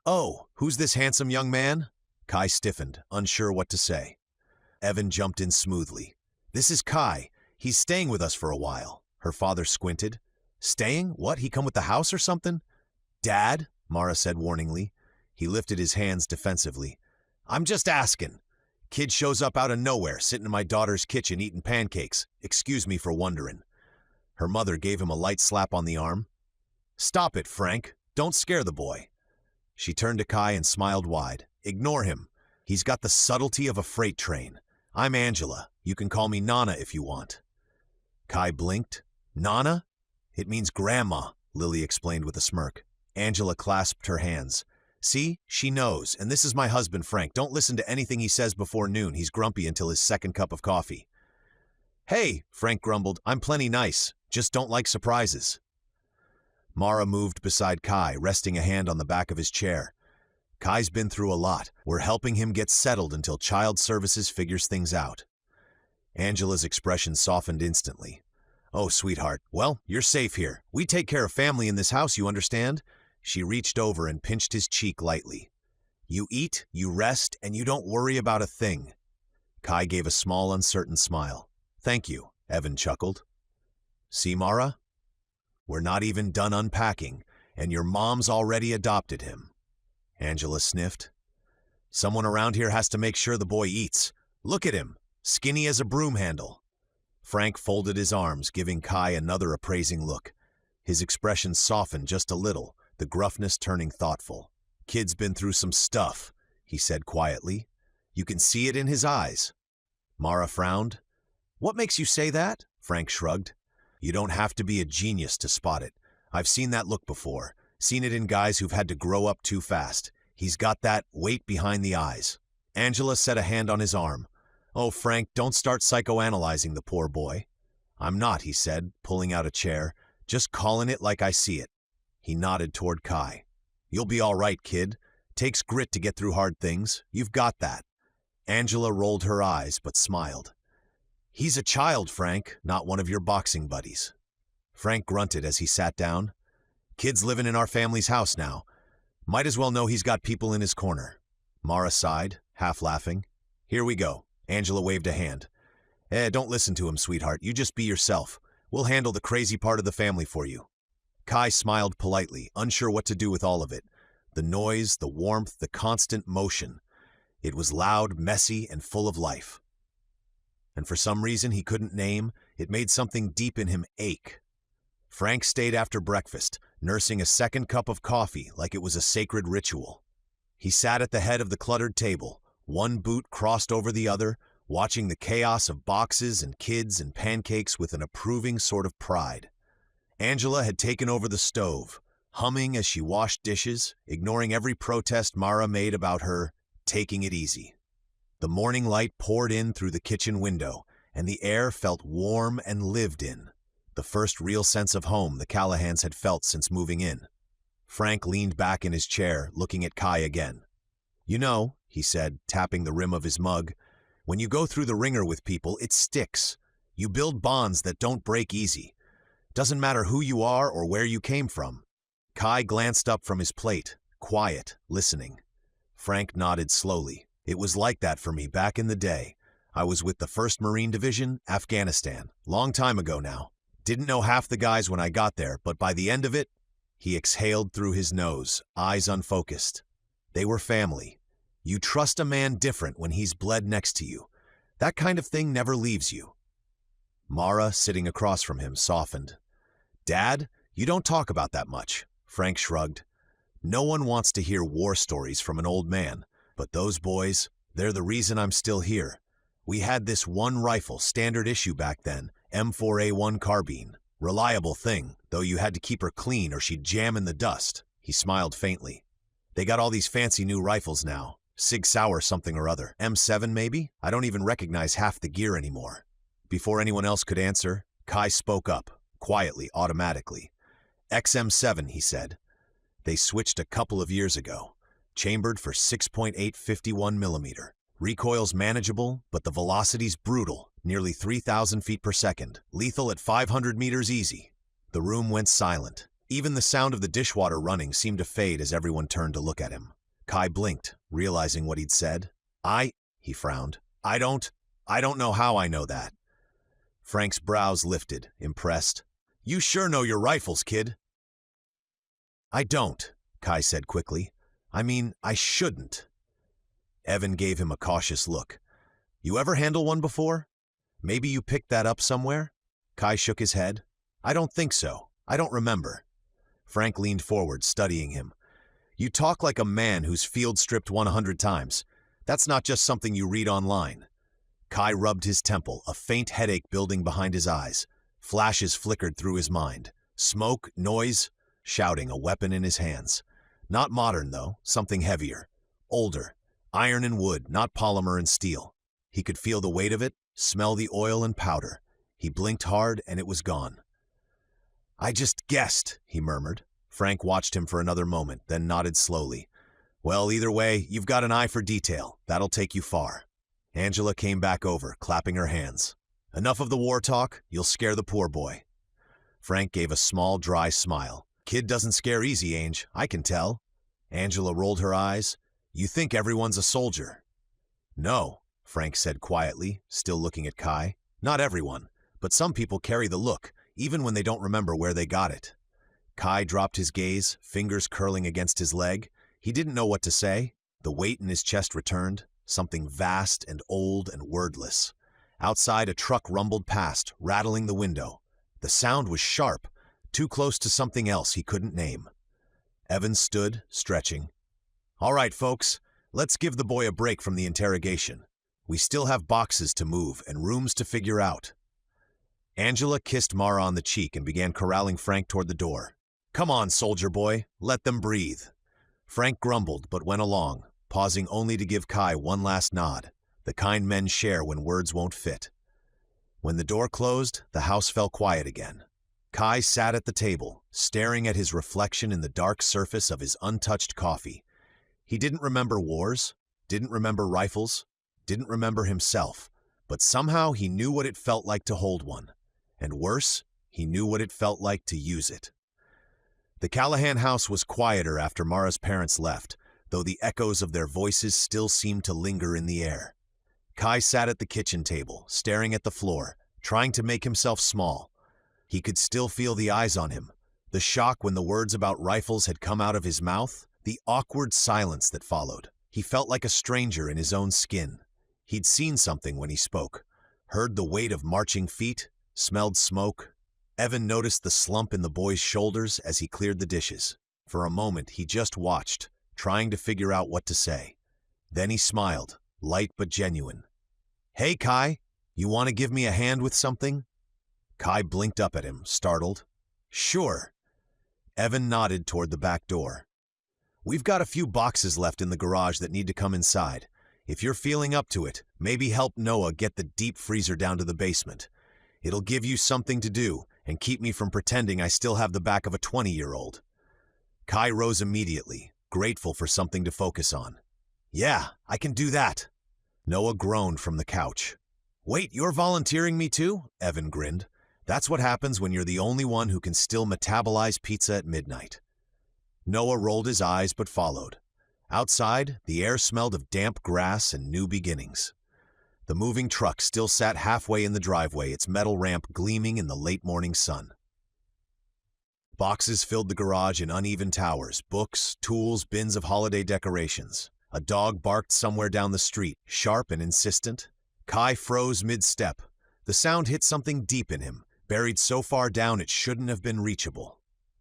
"Oh, who's this handsome young man?" Kai stiffened, unsure what to say. Evan jumped in smoothly. "This is Kai. He's staying with us for a while." Her father squinted. "Staying? What, he come with the house or something?" "Dad," Mara said warningly. He lifted his hands defensively. "I'm just asking. Kid shows up out of nowhere, sitting in my daughter's kitchen eating pancakes. Excuse me for wondering." Her mother gave him a light slap on the arm. "Stop it, Frank. Don't scare the boy." She turned to Kai and smiled wide. "Ignore him. He's got the subtlety of a freight train. I'm Angela. You can call me Nana if you want." Kai blinked. "Nana? It means grandma," Lily explained with a smirk. Angela clasped her hands. "See? She knows. And this is my husband, Frank. Don't listen to anything he says before noon. He's grumpy until his second cup of coffee." "Hey," Frank grumbled. "I'm plenty nice. Just don't like surprises." Mara moved beside Kai, resting a hand on the back of his chair. Kai's been through a lot. We're helping him get settled until child services figures things out. Angela's expression softened instantly. Oh, sweetheart. Well, you're safe here. We take care of family in this house, you understand? She reached over and pinched his cheek lightly. You eat, you rest, and you don't worry about a thing. Kai gave a small, uncertain smile. Thank you, Evan chuckled. See, Mara? We're not even done unpacking, and your mom's already adopted him. Angela sniffed. Someone around here has to make sure the boy eats. Look at him, skinny as a broom handle. Frank folded his arms, giving Kai another appraising look. His expression softened just a little, the gruffness turning thoughtful. Kid's been through some stuff, he said quietly. You can see it in his eyes. Mara frowned. What makes you say that? Frank shrugged. You don't have to be a genius to spot it. I've seen that look before. Seen it in guys who've had to grow up too fast. He's got that weight behind the eyes. Angela set a hand on his arm. Oh, Frank, don't start psychoanalyzing the poor boy. I'm not, he said, pulling out a chair. Just calling it like I see it. He nodded toward Kai. You'll be all right, kid. Takes grit to get through hard things. You've got that. Angela rolled her eyes, but smiled. He's a child, Frank, not one of your boxing buddies. Frank grunted as he sat down. Kid's living in our family's house now. Might as well know he's got people in his corner. Mara sighed, half laughing. Here we go. Angela waved a hand. Don't listen to him, sweetheart. You just be yourself. We'll handle the crazy part of the family for you. Kai smiled politely, unsure what to do with all of it. The noise, the warmth, the constant motion. It was loud, messy, and full of life. And for some reason he couldn't name, it made something deep in him ache. Frank stayed after breakfast, nursing a second cup of coffee like it was a sacred ritual. He sat at the head of the cluttered table, one boot crossed over the other, watching the chaos of boxes and kids and pancakes with an approving sort of pride. Angela had taken over the stove, humming as she washed dishes, ignoring every protest Mara made about her taking it easy. The morning light poured in through the kitchen window, and the air felt warm and lived in, the first real sense of home the Callahans had felt since moving in. Frank leaned back in his chair, looking at Kai again. You know, he said, tapping the rim of his mug, when you go through the ringer with people, it sticks. You build bonds that don't break easy. Doesn't matter who you are or where you came from. Kai glanced up from his plate, quiet, listening. Frank nodded slowly. It was like that for me back in the day. I was with the 1st Marine Division, Afghanistan, long time ago now. Didn't know half the guys when I got there, but by the end of it, he exhaled through his nose, eyes unfocused. They were family. You trust a man different when he's bled next to you. That kind of thing never leaves you. Mara, sitting across from him, softened. Dad, you don't talk about that much. Frank shrugged. No one wants to hear war stories from an old man, but those boys, they're the reason I'm still here. We had this one rifle, standard issue back then, M4A1 carbine. Reliable thing, though you had to keep her clean or she'd jam in the dust. He smiled faintly. They got all these fancy new rifles now. Sig Sauer something or other. M7 maybe? I don't even recognize half the gear anymore. Before anyone else could answer, Kai spoke up, quietly, automatically. XM7, he said. They switched a couple of years ago. Chambered for 6.8 51mm. Recoil's manageable, but the velocity's brutal, nearly 3,000 feet per second. Lethal at 500 meters easy. The room went silent. Even the sound of the dishwater running seemed to fade as everyone turned to look at him. Kai blinked, realizing what he'd said. He frowned. I don't know how I know that. Frank's brows lifted, impressed. You sure know your rifles, kid. I don't, Kai said quickly. I mean, I shouldn't. Evan gave him a cautious look. You ever handle one before? Maybe you picked that up somewhere? Kai shook his head. I don't think so. I don't remember. Frank leaned forward, studying him. You talk like a man who's field stripped 100 times. That's not just something you read online. Kai rubbed his temple, a faint headache building behind his eyes. Flashes flickered through his mind. Smoke, noise, shouting, a weapon in his hands. Not modern, though, something heavier. Older. Iron and wood, not polymer and steel. He could feel the weight of it, smell the oil and powder. He blinked hard, and it was gone. I just guessed, he murmured. Frank watched him for another moment, then nodded slowly. Well, either way, you've got an eye for detail. That'll take you far. Angela came back over, clapping her hands. Enough of the war talk, you'll scare the poor boy. Frank gave a small, dry smile. Kid doesn't scare easy, Ange, I can tell. Angela rolled her eyes. You think everyone's a soldier. No, Frank said quietly, still looking at Kai. Not everyone, but some people carry the look, even when they don't remember where they got it. Kai dropped his gaze, fingers curling against his leg. He didn't know what to say. The weight in his chest returned, something vast and old and wordless. Outside, a truck rumbled past, rattling the window. The sound was sharp, too close to something else he couldn't name. Evan stood, stretching. All right, folks, let's give the boy a break from the interrogation. We still have boxes to move and rooms to figure out. Angela kissed Mara on the cheek and began corralling Frank toward the door. Come on, soldier boy, let them breathe. Frank grumbled but went along, pausing only to give Kai one last nod, the kind men share when words won't fit. When the door closed, the house fell quiet again. Kai sat at the table, staring at his reflection in the dark surface of his untouched coffee. He didn't remember wars, didn't remember rifles, didn't remember himself, but somehow he knew what it felt like to hold one. And worse, he knew what it felt like to use it. The Callahan house was quieter after Mara's parents left, though the echoes of their voices still seemed to linger in the air. Kai sat at the kitchen table, staring at the floor, trying to make himself small. He could still feel the eyes on him, the shock when the words about rifles had come out of his mouth, the awkward silence that followed. He felt like a stranger in his own skin. He'd seen something when he spoke, heard the weight of marching feet, smelled smoke. Evan noticed the slump in the boy's shoulders as he cleared the dishes. For a moment, he just watched, trying to figure out what to say. Then he smiled, light but genuine. Hey, Kai, you want to give me a hand with something? Kai blinked up at him, startled. Sure. Evan nodded toward the back door. We've got a few boxes left in the garage that need to come inside. If you're feeling up to it, maybe help Noah get the deep freezer down to the basement. It'll give you something to do and keep me from pretending I still have the back of a 20-year-old. Kai rose immediately, grateful for something to focus on. Yeah, I can do that. Noah groaned from the couch. Wait, you're volunteering me too? Evan grinned. That's what happens when you're the only one who can still metabolize pizza at midnight. Noah rolled his eyes but followed. Outside, the air smelled of damp grass and new beginnings. The moving truck still sat halfway in the driveway, its metal ramp gleaming in the late morning sun. Boxes filled the garage in uneven towers, books, tools, bins of holiday decorations. A dog barked somewhere down the street, sharp and insistent. Kai froze mid-step. The sound hit something deep in him, buried so far down it shouldn't have been reachable.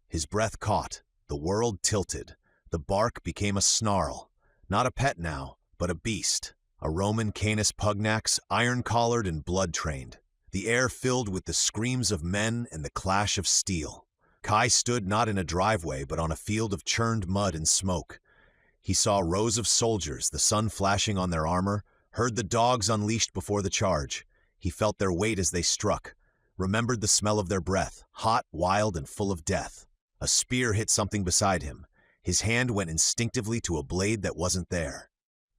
His breath caught. The world tilted. The bark became a snarl. Not a pet now, but a beast. A Roman Canis pugnax, iron-collared and blood-trained. The air filled with the screams of men and the clash of steel. Kai stood not in a driveway, but on a field of churned mud and smoke. He saw rows of soldiers, the sun flashing on their armor, heard the dogs unleashed before the charge. He felt their weight as they struck, remembered the smell of their breath, hot, wild, and full of death. A spear hit something beside him. His hand went instinctively to a blade that wasn't there.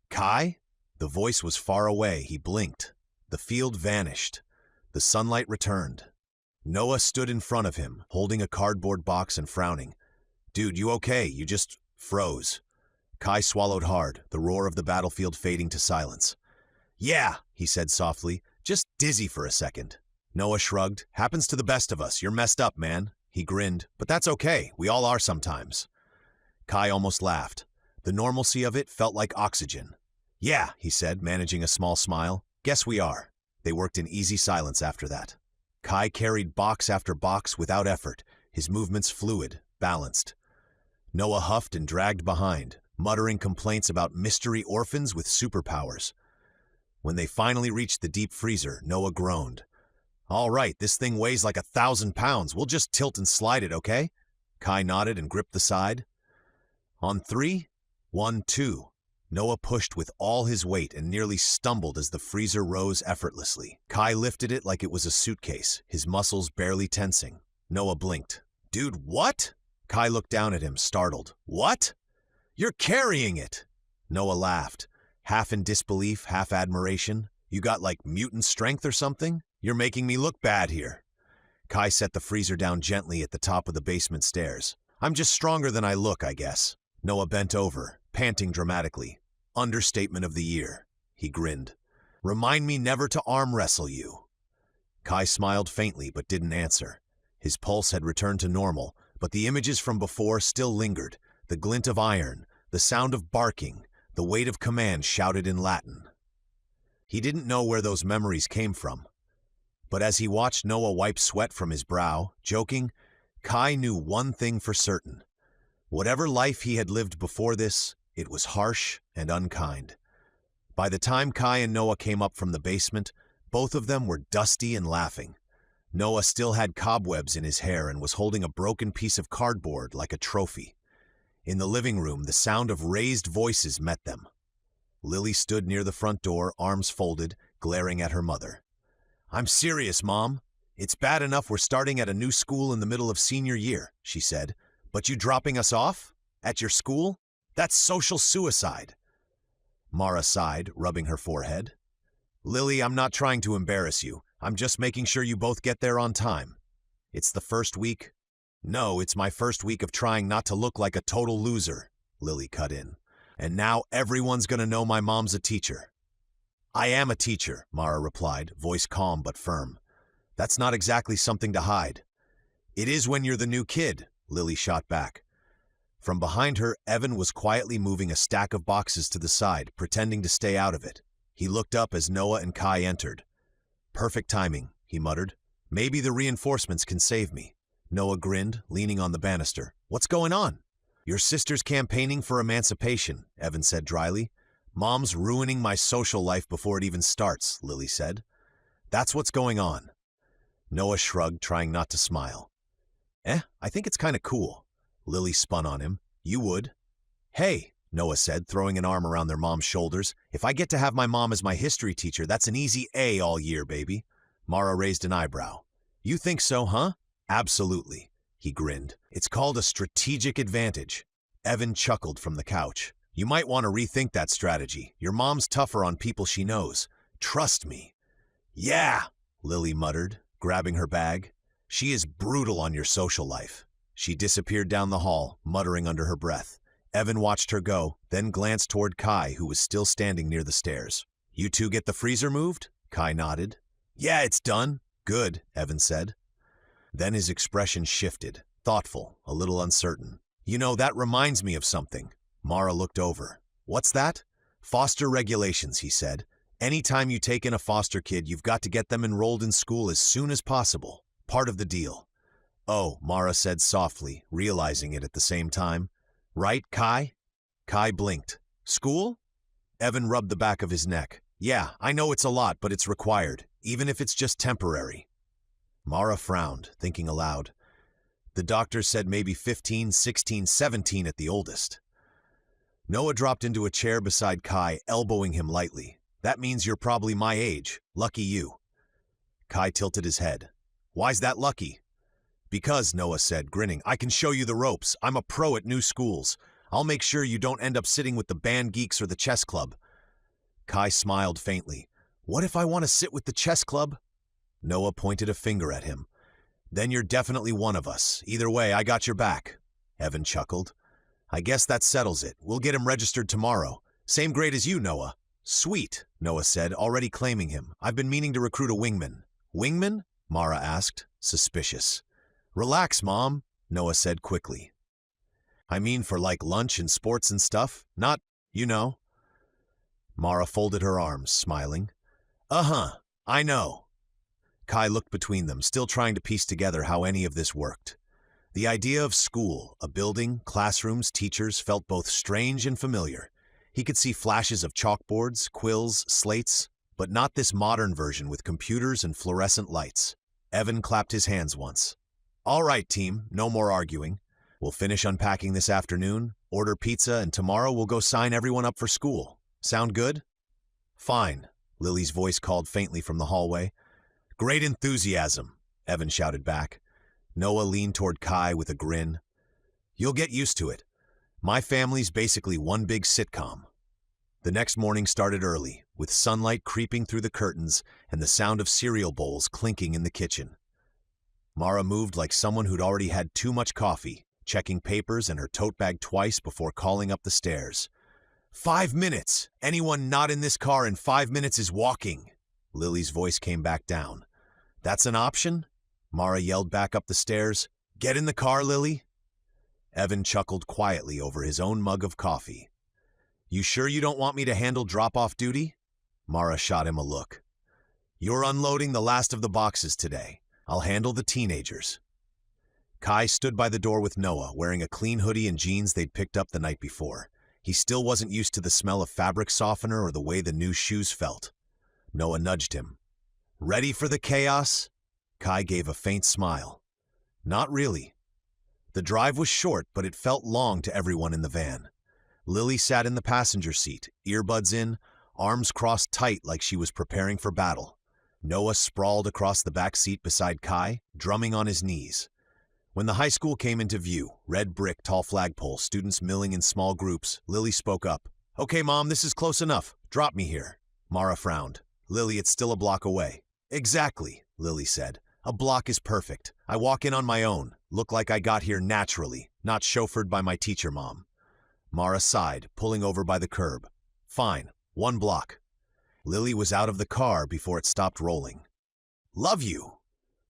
Kai? The voice was far away. He blinked. The field vanished. The sunlight returned. Noah stood in front of him, holding a cardboard box and frowning. Dude, you okay? You just froze. Kai swallowed hard, the roar of the battlefield fading to silence. Yeah, he said softly, just dizzy for a second. Noah shrugged. Happens to the best of us. You're messed up, man. He grinned. But that's okay. We all are sometimes. Kai almost laughed. The normalcy of it felt like oxygen. Yeah, he said, managing a small smile. Guess we are. They worked in easy silence after that. Kai carried box after box without effort, his movements fluid, balanced. Noah huffed and dragged behind, muttering complaints about mystery orphans with superpowers. When they finally reached the deep freezer, Noah groaned. All right, this thing weighs like 1,000 pounds. We'll just tilt and slide it, okay? Kai nodded and gripped the side. On 3, 1, 2. Noah pushed with all his weight and nearly stumbled as the freezer rose effortlessly. Kai lifted it like it was a suitcase, his muscles barely tensing. Noah blinked. Dude, what? Kai looked down at him, startled. What? You're carrying it! Noah laughed, half in disbelief, half admiration. You got like mutant strength or something? You're making me look bad here. Kai set the freezer down gently at the top of the basement stairs. I'm just stronger than I look, I guess. Noah bent over, panting dramatically. Understatement of the year. He grinned. Remind me never to arm wrestle you. Kai smiled faintly but didn't answer. His pulse had returned to normal, but the images from before still lingered. The glint of iron, the sound of barking, the weight of command shouted in Latin. He didn't know where those memories came from. But as he watched Noah wipe sweat from his brow, joking, Kai knew one thing for certain. Whatever life he had lived before this, it was harsh and unkind. By the time Kai and Noah came up from the basement, both of them were dusty and laughing. Noah still had cobwebs in his hair and was holding a broken piece of cardboard like a trophy. In the living room, the sound of raised voices met them. Lily stood near the front door, arms folded, glaring at her mother. I'm serious, Mom. It's bad enough we're starting at a new school in the middle of senior year, she said. But you dropping us off? At your school? That's social suicide. Mara sighed, rubbing her forehead. Lily, I'm not trying to embarrass you. I'm just making sure you both get there on time. It's the first week. No, it's my first week of trying not to look like a total loser, Lily cut in. And now everyone's gonna know my mom's a teacher. I am a teacher, Mara replied, voice calm but firm. That's not exactly something to hide. It is when you're the new kid, Lily shot back. From behind her, Evan was quietly moving a stack of boxes to the side, pretending to stay out of it. He looked up as Noah and Kai entered. Perfect timing, he muttered. Maybe the reinforcements can save me. Noah grinned, leaning on the banister. What's going on? Your sister's campaigning for emancipation, Evan said dryly. Mom's ruining my social life before it even starts, Lily said. That's what's going on. Noah shrugged, trying not to smile. I think it's kind of cool. Lily spun on him. You would? Hey, Noah said, throwing an arm around their mom's shoulders. If I get to have my mom as my history teacher, that's an easy A all year, baby. Mara raised an eyebrow. You think so, huh? Absolutely, he grinned. It's called a strategic advantage. Evan chuckled from the couch. You might want to rethink that strategy. Your mom's tougher on people she knows. Trust me. Yeah, Lily muttered, grabbing her bag. She is brutal on your social life. She disappeared down the hall, muttering under her breath. Evan watched her go, then glanced toward Kai, who was still standing near the stairs. You two get the freezer moved? Kai nodded. Yeah, it's done. Good, Evan said. Then his expression shifted, thoughtful, a little uncertain. You know, that reminds me of something. Mara looked over. What's that? Foster regulations, he said. Anytime you take in a foster kid, you've got to get them enrolled in school as soon as possible. Part of the deal. Oh, Mara said softly, realizing it at the same time. Right, Kai? Kai blinked. School? Evan rubbed the back of his neck. Yeah, I know it's a lot, but it's required, even if it's just temporary. Mara frowned, thinking aloud. The doctor said maybe 15, 16, 17 at the oldest. Noah dropped into a chair beside Kai, elbowing him lightly. That means you're probably my age. Lucky you. Kai tilted his head. Why's that lucky? Because, Noah said, grinning, I can show you the ropes. I'm a pro at new schools. I'll make sure you don't end up sitting with the band geeks or the chess club. Kai smiled faintly. What if I want to sit with the chess club? Noah pointed a finger at him. Then you're definitely one of us. Either way, I got your back. Evan chuckled. I guess that settles it. We'll get him registered tomorrow. Same grade as you, Noah. Sweet, Noah said, already claiming him. I've been meaning to recruit a wingman. Wingman? Mara asked, suspicious. Relax, Mom, Noah said quickly. I mean for like lunch and sports and stuff, not, you know. Mara folded her arms, smiling. Uh-huh, I know. Kai looked between them, still trying to piece together how any of this worked. The idea of school, a building, classrooms, teachers, felt both strange and familiar. He could see flashes of chalkboards, quills, slates, but not this modern version with computers and fluorescent lights. Evan clapped his hands once. All right, team, no more arguing. We'll finish unpacking this afternoon, order pizza, and tomorrow we'll go sign everyone up for school. Sound good? Fine, Lily's voice called faintly from the hallway. Great enthusiasm, Evan shouted back. Noah leaned toward Kai with a grin. You'll get used to it. My family's basically one big sitcom. The next morning started early, with sunlight creeping through the curtains and the sound of cereal bowls clinking in the kitchen. Mara moved like someone who'd already had too much coffee, checking papers and her tote bag twice before calling up the stairs. 5 minutes! Anyone not in this car in 5 minutes is walking! Lily's voice came back down. That's an option? Mara yelled back up the stairs. Get in the car, Lily. Evan chuckled quietly over his own mug of coffee. You sure you don't want me to handle drop-off duty? Mara shot him a look. You're unloading the last of the boxes today. I'll handle the teenagers. Kai stood by the door with Noah, wearing a clean hoodie and jeans they'd picked up the night before. He still wasn't used to the smell of fabric softener or the way the new shoes felt. Noah nudged him. Ready for the chaos? Kai gave a faint smile. Not really. The drive was short, but it felt long to everyone in the van. Lily sat in the passenger seat, earbuds in, arms crossed tight like she was preparing for battle. Noah sprawled across the back seat beside Kai, drumming on his knees. When the high school came into view, red brick, tall flagpole, students milling in small groups, Lily spoke up. Okay, Mom, this is close enough. Drop me here. Mara frowned. Lily, it's still a block away. Exactly, Lily said. A block is perfect. I walk in on my own. Look like I got here naturally, not chauffeured by my teacher mom. Mara sighed, pulling over by the curb. Fine, 1 block. Lily was out of the car before it stopped rolling. Love you,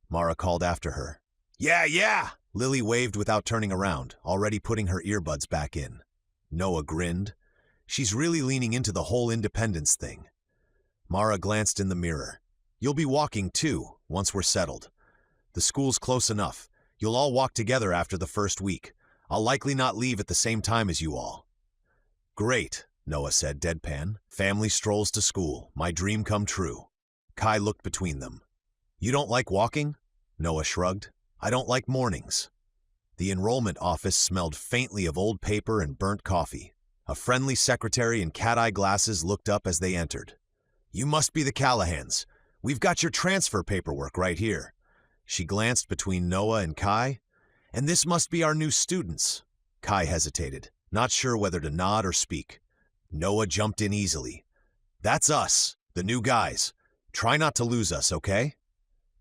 Mara called after her. Yeah. Lily waved without turning around, already putting her earbuds back in. Noah grinned. She's really leaning into the whole independence thing. Mara glanced in the mirror. You'll be walking too, once we're settled. The school's close enough. You'll all walk together after the first week. I'll likely not leave at the same time as you all. Great, Noah said, deadpan. Family strolls to school. My dream come true. Kai looked between them. You don't like walking? Noah shrugged. I don't like mornings. The enrollment office smelled faintly of old paper and burnt coffee. A friendly secretary in cat-eye glasses looked up as they entered. You must be the Callahans. We've got your transfer paperwork right here. She glanced between Noah and Kai. And this must be our new students. Kai hesitated, not sure whether to nod or speak. Noah jumped in easily. That's us, the new guys. Try not to lose us, okay?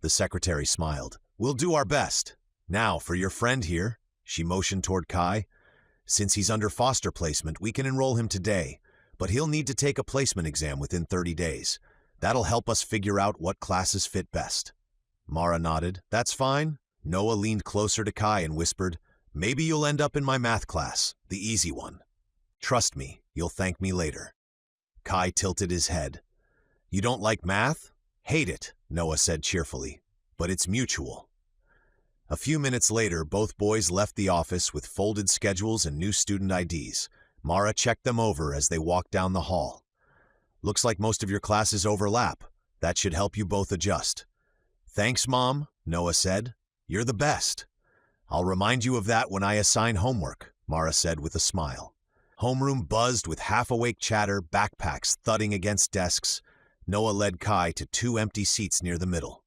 The secretary smiled. We'll do our best. Now, for your friend here, she motioned toward Kai. Since he's under foster placement, we can enroll him today, but he'll need to take a placement exam within 30 days. That'll help us figure out what classes fit best. Mara nodded. That's fine. Noah leaned closer to Kai and whispered, Maybe you'll end up in my math class, the easy one. Trust me, you'll thank me later. Kai tilted his head. You don't like math? Hate it, Noah said cheerfully. But it's mutual. A few minutes later, both boys left the office with folded schedules and new student IDs. Mara checked them over as they walked down the hall. Looks like most of your classes overlap. That should help you both adjust. Thanks, Mom, Noah said. You're the best. I'll remind you of that when I assign homework, Mara said with a smile. Homeroom buzzed with half-awake chatter, backpacks thudding against desks. Noah led Kai to 2 empty seats near the middle.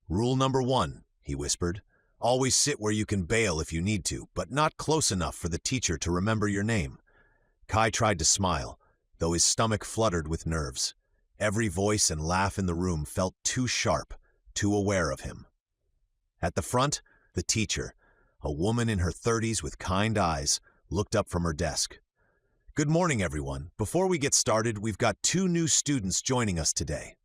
Rule number 1, he whispered. Always sit where you can bail if you need to, but not close enough for the teacher to remember your name. Kai tried to smile, though his stomach fluttered with nerves. Every voice and laugh in the room felt too sharp, too aware of him. At the front, the teacher, a woman in her 30s with kind eyes, looked up from her desk. Good morning, everyone. Before we get started, we've got 2 new students joining us today.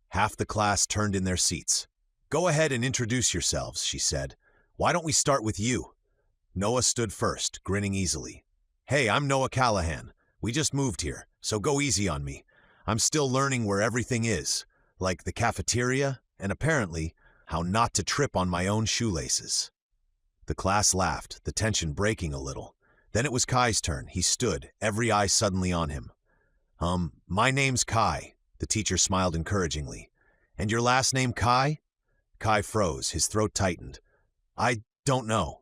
Half the class turned in their seats. Go ahead and introduce yourselves, she said. Why don't we start with you? Noah stood first, grinning easily. Hey, I'm Noah Callahan. We just moved here, so go easy on me. I'm still learning where everything is, like the cafeteria, and apparently, how not to trip on my own shoelaces. The class laughed, the tension breaking a little. Then it was Kai's turn. He stood, every eye suddenly on him. My name's Kai, the teacher smiled encouragingly. And your last name Kai? Kai froze, his throat tightened. I don't know.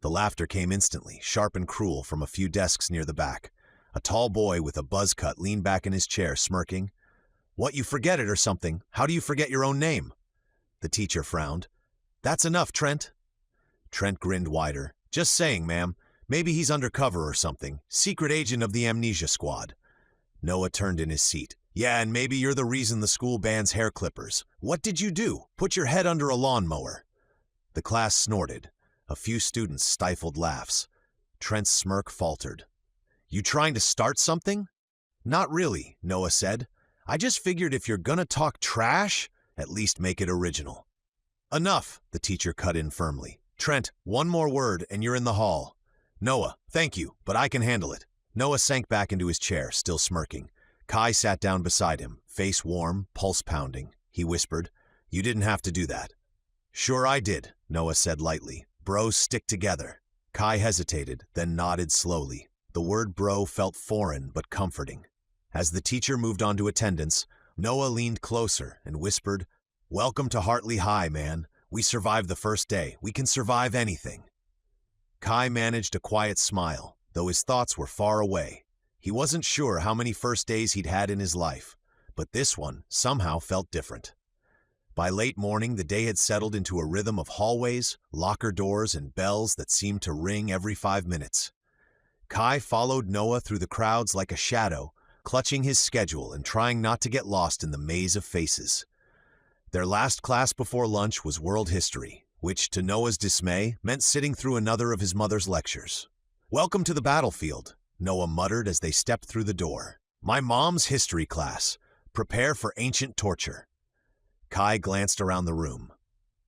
The laughter came instantly, sharp and cruel, from a few desks near the back. A tall boy with a buzz cut leaned back in his chair, smirking. What, you forget it or something? How do you forget your own name? The teacher frowned. That's enough, Trent. Trent grinned wider. Just saying, ma'am. Maybe he's undercover or something, secret agent of the Amnesia Squad. Noah turned in his seat. Yeah, and maybe you're the reason the school bans hair clippers. What did you do? Put your head under a lawnmower. The class snorted. A few students stifled laughs. Trent's smirk faltered. You trying to start something? Not really, Noah said. I just figured if you're gonna talk trash, at least make it original. Enough, the teacher cut in firmly. Trent, one more word and you're in the hall. Noah, thank you, but I can handle it. Noah sank back into his chair, still smirking. Kai sat down beside him, face warm, pulse pounding. He whispered, You didn't have to do that. Sure I did, Noah said lightly. Bros stick together. Kai hesitated, then nodded slowly. The word bro felt foreign but comforting. As the teacher moved on to attendance, Noah leaned closer and whispered, Welcome to Hartley High, man. We survived the first day. We can survive anything. Kai managed a quiet smile, though his thoughts were far away. He wasn't sure how many first days he'd had in his life, but this one somehow felt different. By late morning, the day had settled into a rhythm of hallways, locker doors, and bells that seemed to ring every 5 minutes. Kai followed Noah through the crowds like a shadow, clutching his schedule and trying not to get lost in the maze of faces. Their last class before lunch was world history, which, to Noah's dismay, meant sitting through another of his mother's lectures. Welcome to the battlefield, Noah muttered as they stepped through the door. My mom's history class. Prepare for ancient torture. Kai glanced around the room.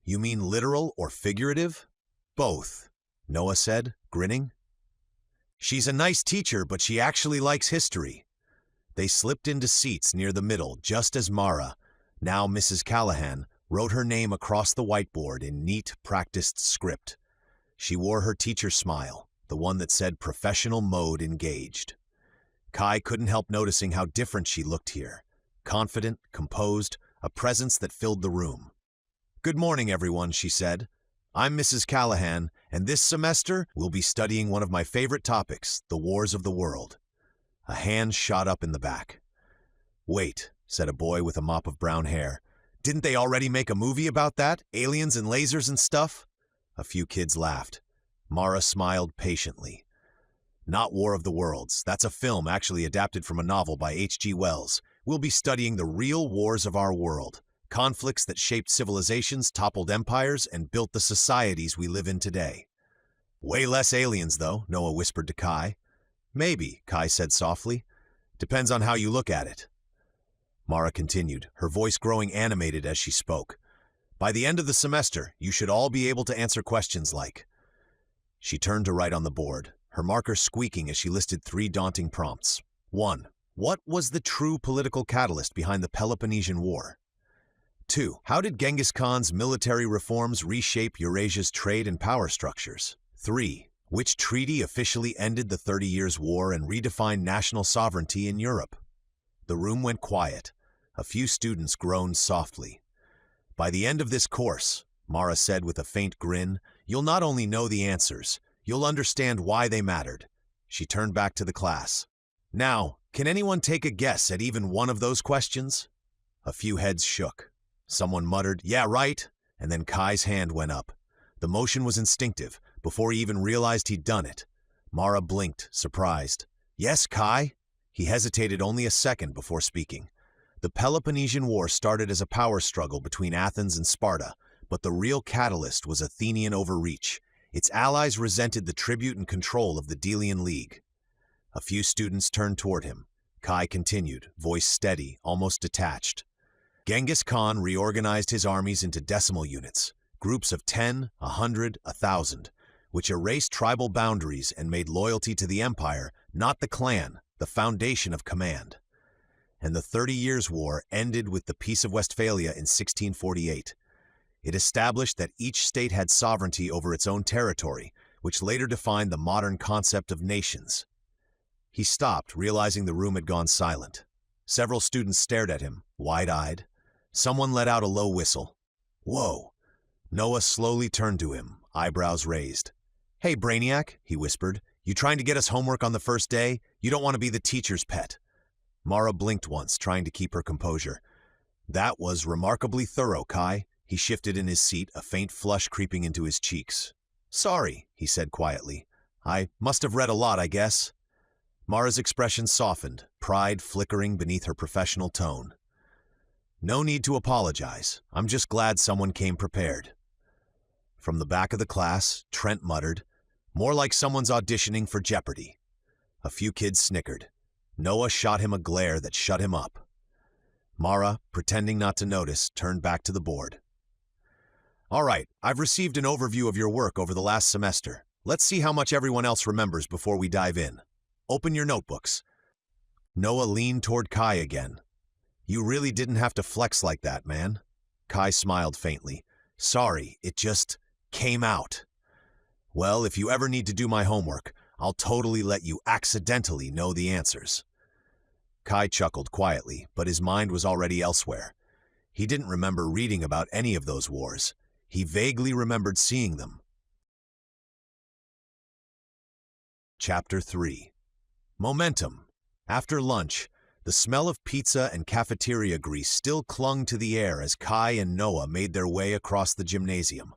You mean literal or figurative? Both, Noah said, grinning. She's a nice teacher, but she actually likes history. They slipped into seats near the middle just as Mara, now Mrs. Callahan, wrote her name across the whiteboard in neat, practiced script. She wore her teacher's smile, the one that said professional mode engaged. Kai couldn't help noticing how different she looked here. Confident, composed, a presence that filled the room. Good morning, everyone, she said. I'm Mrs. Callahan, and this semester we'll be studying one of my favorite topics, the wars of the world. A hand shot up in the back. Wait, said a boy with a mop of brown hair. Didn't they already make a movie about that? Aliens and lasers and stuff? A few kids laughed. Mara smiled patiently. Not War of the Worlds. That's a film actually adapted from a novel by H.G. Wells. We'll be studying the real wars of our world. Conflicts that shaped civilizations, toppled empires, and built the societies we live in today. Way less aliens, though, Noah whispered to Kai. Maybe, Kai said softly. Depends on how you look at it. Mara continued, her voice growing animated as she spoke. By the end of the semester, you should all be able to answer questions like... She turned to write on the board, her marker squeaking as she listed 3 daunting prompts. 1. What was the true political catalyst behind the Peloponnesian War? 2. How did Genghis Khan's military reforms reshape Eurasia's trade and power structures? 3. Which treaty officially ended the 30 Years' War and redefined national sovereignty in Europe? The room went quiet. A few students groaned softly. By the end of this course, Mara said with a faint grin, you'll not only know the answers, you'll understand why they mattered. She turned back to the class. Now, can anyone take a guess at even one of those questions? A few heads shook. Someone muttered, yeah, right, and then Kai's hand went up. The motion was instinctive, before he even realized he'd done it. Mara blinked, surprised. Yes, Kai? He hesitated only a second before speaking. The Peloponnesian War started as a power struggle between Athens and Sparta, but the real catalyst was Athenian overreach. Its allies resented the tribute and control of the Delian League. A few students turned toward him. Kai continued, voice steady, almost detached. Genghis Khan reorganized his armies into decimal units, groups of 10, 100, 1,000, which erased tribal boundaries and made loyalty to the empire, not the clan, the foundation of command. And the 30 Years' War ended with the Peace of Westphalia in 1648. It established that each state had sovereignty over its own territory, which later defined the modern concept of nations. He stopped, realizing the room had gone silent. Several students stared at him, wide-eyed. Someone let out a low whistle. Whoa! Noah slowly turned to him, eyebrows raised. Hey, Brainiac, he whispered. You trying to get us homework on the first day? You don't want to be the teacher's pet. Mara blinked once, trying to keep her composure. That was remarkably thorough, Kai. He shifted in his seat, a faint flush creeping into his cheeks. Sorry, he said quietly. I must have read a lot, I guess. Mara's expression softened, pride flickering beneath her professional tone. No need to apologize. I'm just glad someone came prepared. From the back of the class, Trent muttered, "More like someone's auditioning for Jeopardy!" A few kids snickered. Noah shot him a glare that shut him up. Mara, pretending not to notice, turned back to the board. "All right, I've received an overview of your work over the last semester. Let's see how much everyone else remembers before we dive in. Open your notebooks." Noah leaned toward Kai again. "You really didn't have to flex like that, man." Kai smiled faintly. "Sorry, it just came out." "Well, if you ever need to do my homework, I'll totally let you accidentally know the answers." Kai chuckled quietly, but his mind was already elsewhere. He didn't remember reading about any of those wars. He vaguely remembered seeing them. Chapter 3. Momentum. After lunch, the smell of pizza and cafeteria grease still clung to the air as Kai and Noah made their way across the gymnasium.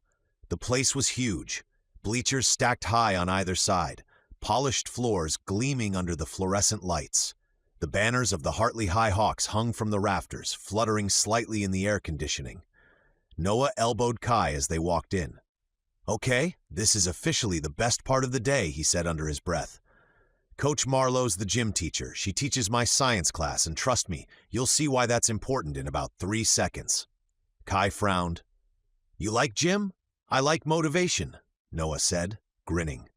The place was huge, bleachers stacked high on either side, polished floors gleaming under the fluorescent lights. The banners of the Hartley High Hawks hung from the rafters, fluttering slightly in the air conditioning. Noah elbowed Kai as they walked in. "Okay, this is officially the best part of the day," he said under his breath. "Coach Marlowe's the gym teacher. She teaches my science class, and trust me, you'll see why that's important in about 3 seconds. Kai frowned. "You like gym? I like motivation," Noah said, grinning.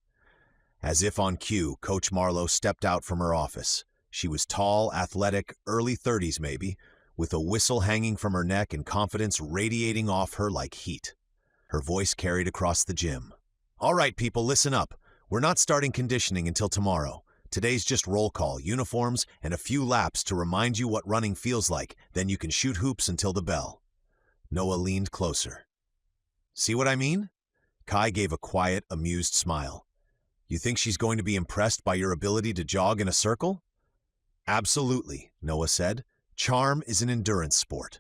As if on cue, Coach Marlowe stepped out from her office. She was tall, athletic, early 30s maybe, with a whistle hanging from her neck and confidence radiating off her like heat. Her voice carried across the gym. "All right, people, listen up. We're not starting conditioning until tomorrow. Today's just roll call, uniforms, and a few laps to remind you what running feels like. Then you can shoot hoops until the bell." Noah leaned closer. "See what I mean?" Kai gave a quiet, amused smile. "You think she's going to be impressed by your ability to jog in a circle?" "Absolutely," Noah said. "Charm is an endurance sport."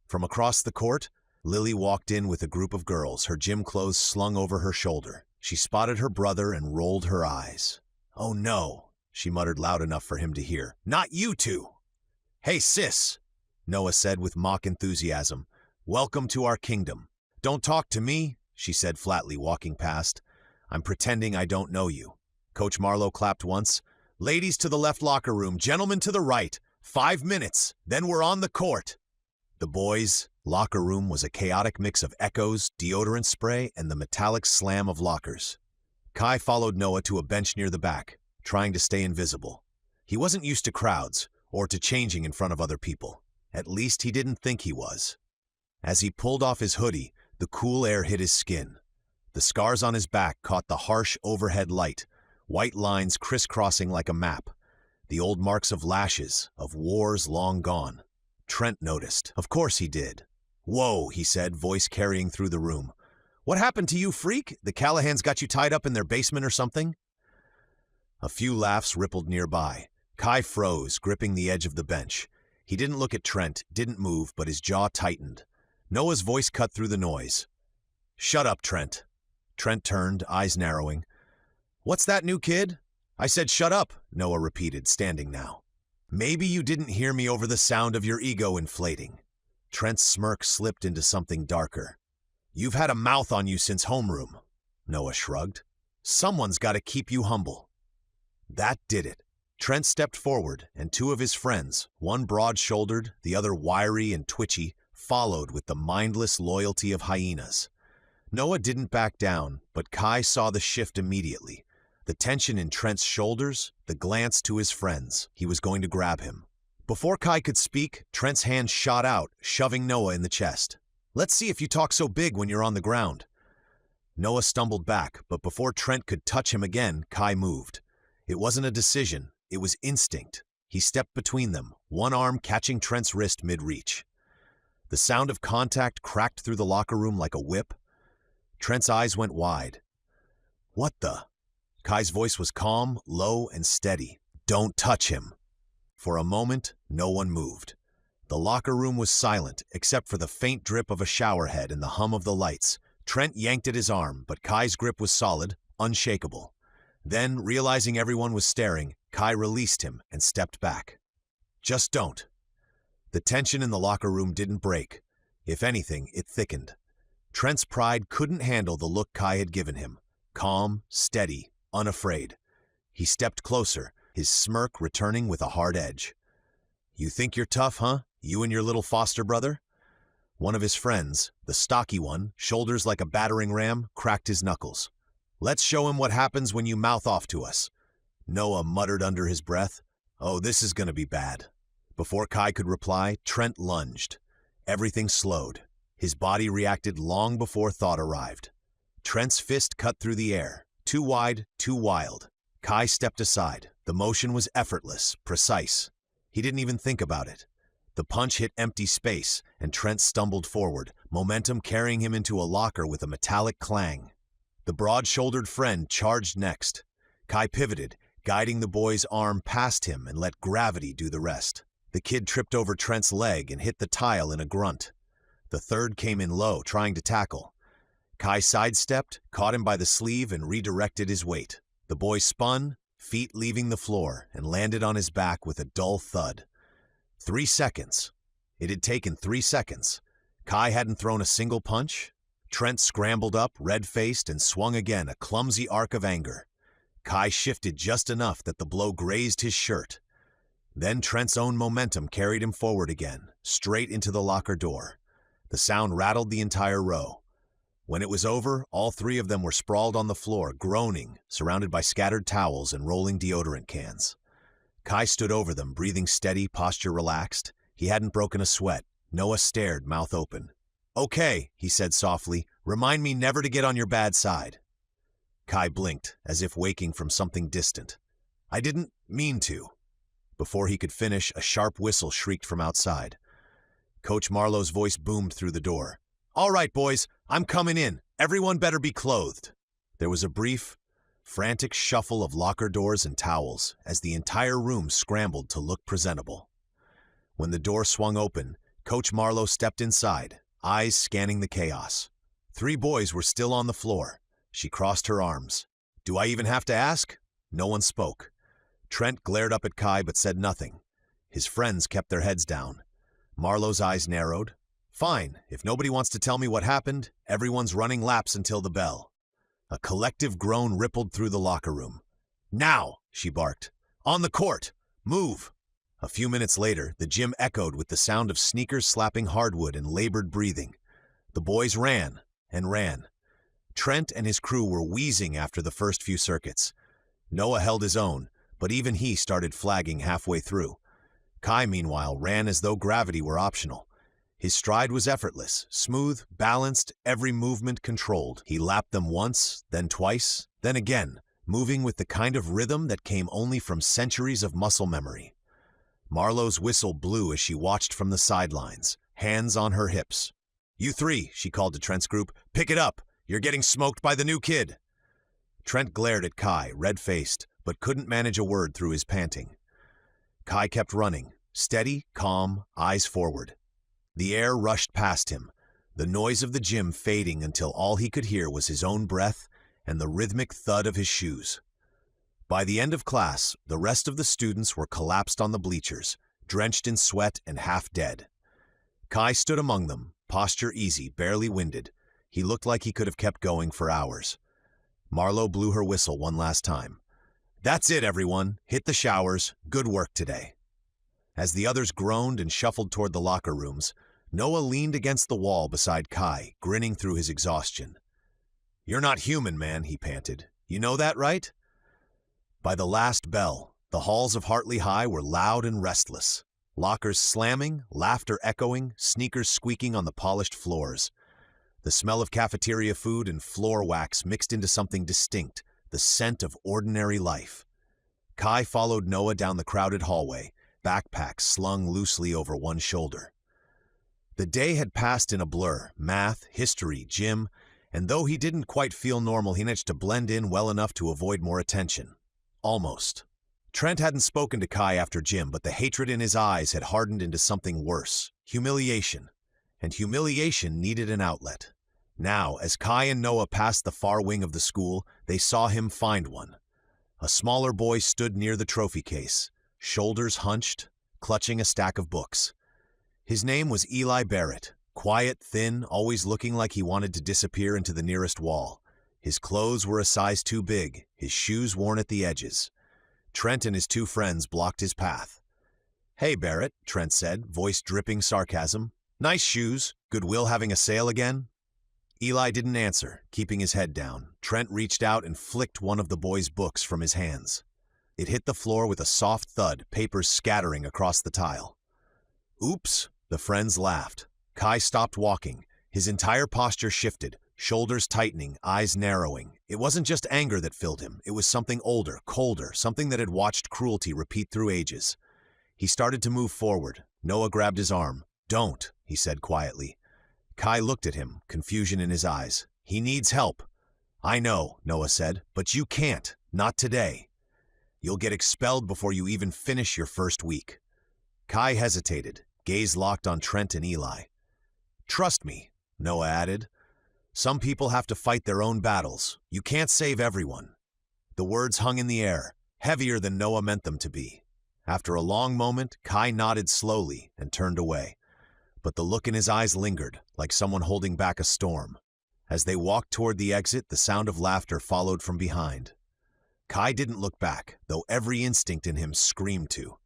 From across the court, Lily walked in with a group of girls, her gym clothes slung over her shoulder. She spotted her brother and rolled her eyes. "Oh no," she muttered loud enough for him to hear. "Not you two!" "Hey, sis," Noah said with mock enthusiasm. "Welcome to our kingdom." "Don't talk to me," she said flatly, walking past. "I'm pretending I don't know you." Coach Marlowe clapped once. "Ladies to the left locker room, gentlemen to the right. 5 minutes, then we're on the court." The boys' locker room was a chaotic mix of echoes, deodorant spray, and the metallic slam of lockers. Kai followed Noah to a bench near the back, trying to stay invisible. He wasn't used to crowds, or to changing in front of other people. At least he didn't think he was. As he pulled off his hoodie, the cool air hit his skin. The scars on his back caught the harsh overhead light, white lines crisscrossing like a map. The old marks of lashes, of wars long gone. Trent noticed. Of course he did. "Whoa," he said, voice carrying through the room. "What happened to you, freak? The Callahans got you tied up in their basement or something?" A few laughs rippled nearby. Kai froze, gripping the edge of the bench. He didn't look at Trent, didn't move, but his jaw tightened. Noah's voice cut through the noise. "Shut up, Trent." Trent turned, eyes narrowing. "What's that, new kid?" "I said shut up," Noah repeated, standing now. "Maybe you didn't hear me over the sound of your ego inflating." Trent's smirk slipped into something darker. "You've had a mouth on you since homeroom," Noah shrugged. "Someone's got to keep you humble." That did it. Trent stepped forward, and 2 of his friends, one broad-shouldered, the other wiry and twitchy, followed with the mindless loyalty of hyenas. Noah didn't back down, but Kai saw the shift immediately. The tension in Trent's shoulders, the glance to his friends. He was going to grab him. Before Kai could speak, Trent's hand shot out, shoving Noah in the chest. "Let's see if you talk so big when you're on the ground." Noah stumbled back, but before Trent could touch him again, Kai moved. It wasn't a decision, it was instinct. He stepped between them, one arm catching Trent's wrist mid-reach. The sound of contact cracked through the locker room like a whip. Trent's eyes went wide. "What the?" Kai's voice was calm, low, and steady. "Don't touch him." For a moment, no one moved. The locker room was silent, except for the faint drip of a shower head and the hum of the lights. Trent yanked at his arm, but Kai's grip was solid, unshakable. Then, realizing everyone was staring, Kai released him and stepped back. Just don't. The tension in the locker room didn't break. If anything, it thickened. Trent's pride couldn't handle the look Kai had given him. Calm, steady, unafraid. He stepped closer, his smirk returning with a hard edge. You think you're tough, huh? You and your little foster brother? One of his friends, the stocky one, shoulders like a battering ram, cracked his knuckles. Let's show him what happens when you mouth off to us. Noah muttered under his breath. Oh, this is gonna be bad. Before Kai could reply, Trent lunged. Everything slowed. His body reacted long before thought arrived. Trent's fist cut through the air. Too wide, too wild. Kai stepped aside. The motion was effortless, precise. He didn't even think about it. The punch hit empty space, and Trent stumbled forward, momentum carrying him into a locker with a metallic clang. The broad-shouldered friend charged next. Kai pivoted, guiding the boy's arm past him and let gravity do the rest. The kid tripped over Trent's leg and hit the tile in a grunt. The third came in low, trying to tackle. Kai sidestepped, caught him by the sleeve, and redirected his weight. The boy spun, feet leaving the floor, and landed on his back with a dull thud. 3 seconds. It had taken 3 seconds. Kai hadn't thrown a single punch. Trent scrambled up, red-faced, and swung again, a clumsy arc of anger. Kai shifted just enough that the blow grazed his shirt. Then Trent's own momentum carried him forward again, straight into the locker door. The sound rattled the entire row. When it was over, all three of them were sprawled on the floor, groaning, surrounded by scattered towels and rolling deodorant cans. Kai stood over them, breathing steady, posture relaxed. He hadn't broken a sweat. Noah stared, mouth open. Okay, he said softly, remind me never to get on your bad side. Kai blinked, as if waking from something distant. I didn't mean to. Before he could finish, a sharp whistle shrieked from outside. Coach Marlowe's voice boomed through the door. All right, boys, I'm coming in. Everyone better be clothed. There was a brief, frantic shuffle of locker doors and towels as the entire room scrambled to look presentable. When the door swung open, Coach Marlowe stepped inside, eyes scanning the chaos. 3 boys were still on the floor. She crossed her arms. Do I even have to ask? No one spoke. Trent glared up at Kai but said nothing. His friends kept their heads down. Marlowe's eyes narrowed. Fine, if nobody wants to tell me what happened, everyone's running laps until the bell. A collective groan rippled through the locker room. Now, she barked. On the court! Move! A few minutes later, the gym echoed with the sound of sneakers slapping hardwood and labored breathing. The boys ran and ran. Trent and his crew were wheezing after the first few circuits. Noah held his own, but even he started flagging halfway through. Kai, meanwhile, ran as though gravity were optional. His stride was effortless, smooth, balanced, every movement controlled. He lapped them once, then twice, then again, moving with the kind of rhythm that came only from centuries of muscle memory. Marlowe's whistle blew as she watched from the sidelines, hands on her hips. You 3, she called to Trent's group, pick it up. You're getting smoked by the new kid. Trent glared at Kai, red-faced, but couldn't manage a word through his panting. Kai kept running, steady, calm, eyes forward. The air rushed past him, the noise of the gym fading until all he could hear was his own breath and the rhythmic thud of his shoes. By the end of class, the rest of the students were collapsed on the bleachers, drenched in sweat and half dead. Kai stood among them, posture easy, barely winded. He looked like he could have kept going for hours. Marlowe blew her whistle one last time. That's it, everyone. Hit the showers. Good work today. As the others groaned and shuffled toward the locker rooms, Noah leaned against the wall beside Kai, grinning through his exhaustion. You're not human, man, he panted. You know that, right? By the last bell, the halls of Hartley High were loud and restless. Lockers slamming, laughter echoing, sneakers squeaking on the polished floors. The smell of cafeteria food and floor wax mixed into something distinct, the scent of ordinary life. Kai followed Noah down the crowded hallway, backpack slung loosely over one shoulder. The day had passed in a blur, math, history, gym, and though he didn't quite feel normal, he managed to blend in well enough to avoid more attention. Almost. Trent hadn't spoken to Kai after gym, but the hatred in his eyes had hardened into something worse, humiliation. And humiliation needed an outlet. Now, as Kai and Noah passed the far wing of the school, they saw him find one. A smaller boy stood near the trophy case, shoulders hunched, clutching a stack of books. His name was Eli Barrett, quiet, thin, always looking like he wanted to disappear into the nearest wall. His clothes were a size too big, his shoes worn at the edges. Trent and his two friends blocked his path. "Hey, Barrett," Trent said, voice dripping sarcasm. "Nice shoes. Goodwill having a sale again?" Eli didn't answer, keeping his head down. Trent reached out and flicked one of the boy's books from his hands. It hit the floor with a soft thud, papers scattering across the tile. "Oops," the friends laughed. Kai stopped walking. His entire posture shifted, shoulders tightening, eyes narrowing. It wasn't just anger that filled him. It was something older, colder, something that had watched cruelty repeat through ages. He started to move forward. Noah grabbed his arm. "Don't," he said quietly. Kai looked at him, confusion in his eyes. "He needs help." "I know," Noah said, "but you can't. Not today. You'll get expelled before you even finish your first week." Kai hesitated, gaze locked on Trent and Eli. "Trust me," Noah added. "Some people have to fight their own battles. You can't save everyone." The words hung in the air, heavier than Noah meant them to be. After a long moment, Kai nodded slowly and turned away. But the look in his eyes lingered, like someone holding back a storm. As they walked toward the exit, the sound of laughter followed from behind. Kai didn't look back, though every instinct in him screamed to.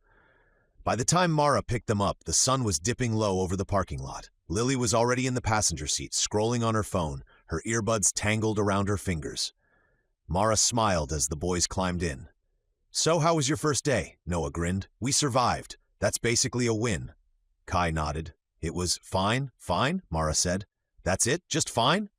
By the time Mara picked them up, the sun was dipping low over the parking lot. Lily was already in the passenger seat, scrolling on her phone, her earbuds tangled around her fingers. Mara smiled as the boys climbed in. "So how was your first day?" Noah grinned. "We survived. That's basically a win." Kai nodded. "It was fine, Mara said. "That's it? Just fine?"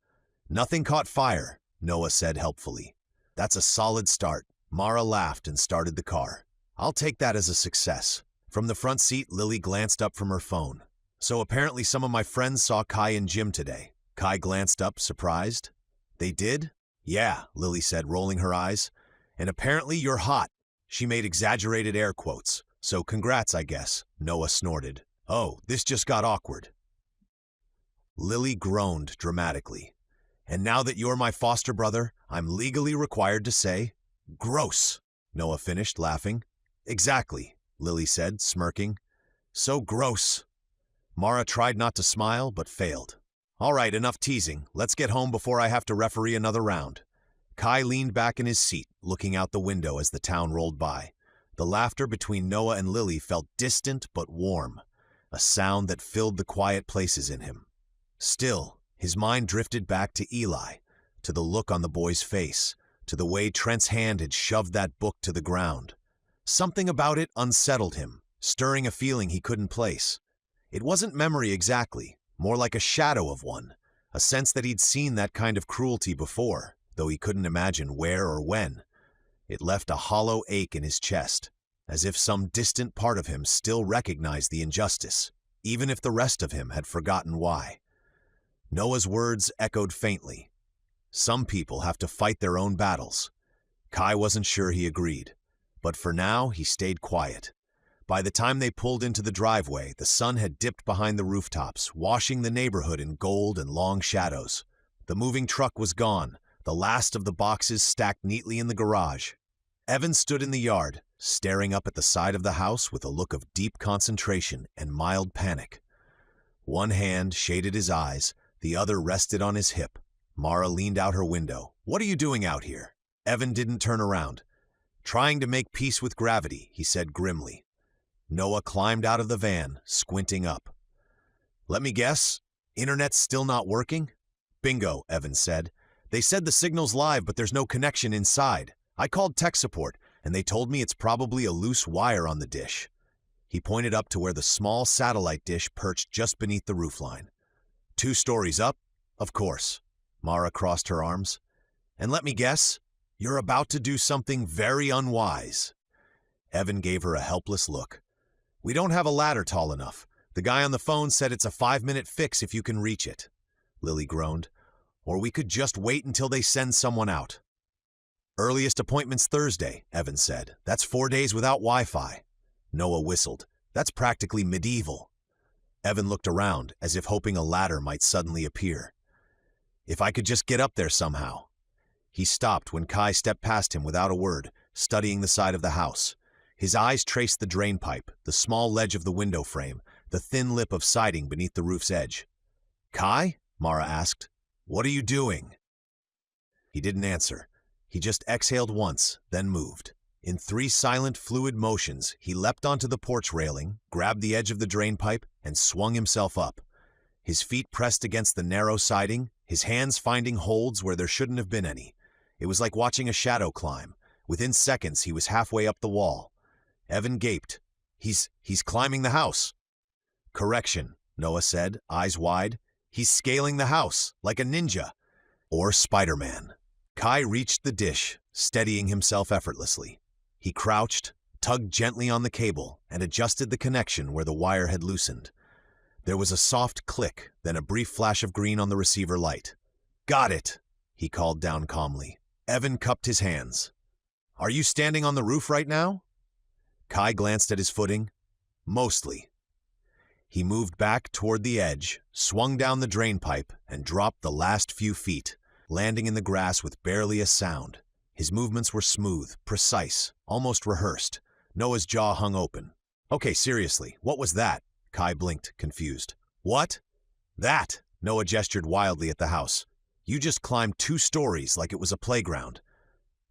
"Nothing caught fire," Noah said helpfully. "That's a solid start." Mara laughed and started the car. "I'll take that as a success." From the front seat, Lily glanced up from her phone. "So apparently some of my friends saw Kai and Jim today." Kai glanced up, surprised. "They did?" "Yeah," Lily said, rolling her eyes. "And apparently you're hot." She made exaggerated air quotes. "So congrats, I guess," Noah snorted. "Oh, this just got awkward." Lily groaned dramatically. "And now that you're my foster brother, I'm legally required to say, 'Gross,'" Noah finished, laughing. "Exactly," Lily said, smirking. "So gross." Mara tried not to smile, but failed. "All right, enough teasing. Let's get home before I have to referee another round." Kai leaned back in his seat, looking out the window as the town rolled by. The laughter between Noah and Lily felt distant but warm, a sound that filled the quiet places in him. Still, his mind drifted back to Eli, to the look on the boy's face, to the way Trent's hand had shoved that book to the ground. Something about it unsettled him, stirring a feeling he couldn't place. It wasn't memory exactly, more like a shadow of one, a sense that he'd seen that kind of cruelty before, though he couldn't imagine where or when. It left a hollow ache in his chest, as if some distant part of him still recognized the injustice, even if the rest of him had forgotten why. Noah's words echoed faintly. Some people have to fight their own battles. Kai wasn't sure he agreed, but for now he stayed quiet. By the time they pulled into the driveway, the sun had dipped behind the rooftops, washing the neighborhood in gold and long shadows. The moving truck was gone, the last of the boxes stacked neatly in the garage. Evan stood in the yard, staring up at the side of the house with a look of deep concentration and mild panic. One hand shaded his eyes, the other rested on his hip. Mara leaned out her window. "What are you doing out here?" Evan didn't turn around. "Trying to make peace with gravity," he said grimly. Noah climbed out of the van, squinting up. "Let me guess, internet's still not working?" "Bingo," Evan said. "They said the signal's live, but there's no connection inside. I called tech support, and they told me it's probably a loose wire on the dish." He pointed up to where the small satellite dish perched just beneath the roofline. "2 stories up?" "Of course." Mara crossed her arms. "And let me guess, you're about to do something very unwise." Evan gave her a helpless look. "We don't have a ladder tall enough. The guy on the phone said it's a 5-minute fix if you can reach it." Lily groaned. "Or we could just wait until they send someone out." "Earliest appointment's Thursday," Evan said. "That's 4 days without Wi-Fi." Noah whistled. "That's practically medieval." Evan looked around, as if hoping a ladder might suddenly appear. "If I could just get up there somehow." He stopped when Kai stepped past him without a word, studying the side of the house. His eyes traced the drain pipe, the small ledge of the window frame, the thin lip of siding beneath the roof's edge. "Kai?" Mara asked. "What are you doing?" He didn't answer. He just exhaled once, then moved. In 3 silent, fluid motions, he leapt onto the porch railing, grabbed the edge of the drain pipe, and swung himself up. His feet pressed against the narrow siding, his hands finding holds where there shouldn't have been any. It was like watching a shadow climb. Within seconds, he was halfway up the wall. Evan gaped. He's climbing the house." "Correction," Noah said, eyes wide. "He's scaling the house, like a ninja. Or Spider-Man." Kai reached the dish, steadying himself effortlessly. He crouched, tugged gently on the cable, and adjusted the connection where the wire had loosened. There was a soft click, then a brief flash of green on the receiver light. "Got it," he called down calmly. Evan cupped his hands. "Are you standing on the roof right now?" Kai glanced at his footing. "Mostly." He moved back toward the edge, swung down the drain pipe, and dropped the last few feet, landing in the grass with barely a sound. His movements were smooth, precise, almost rehearsed. Noah's jaw hung open. "Okay, seriously, what was that?" Kai blinked, confused. "What?" "That!" Noah gestured wildly at the house. "You just climbed 2 stories like it was a playground."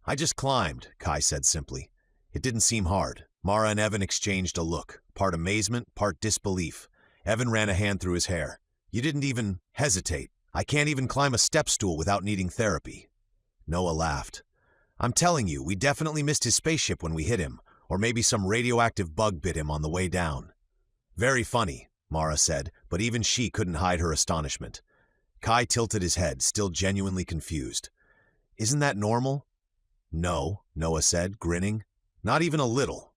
"I just climbed," Kai said simply. It didn't seem hard. Mara and Evan exchanged a look, part amazement, part disbelief. Evan ran a hand through his hair. "You didn't even hesitate. I can't even climb a step stool without needing therapy." Noah laughed. "I'm telling you, we definitely missed his spaceship when we hit him, or maybe some radioactive bug bit him on the way down." "Very funny," Mara said, but even she couldn't hide her astonishment. Kai tilted his head, still genuinely confused. "Isn't that normal?" "No," Noah said, grinning. "Not even a little."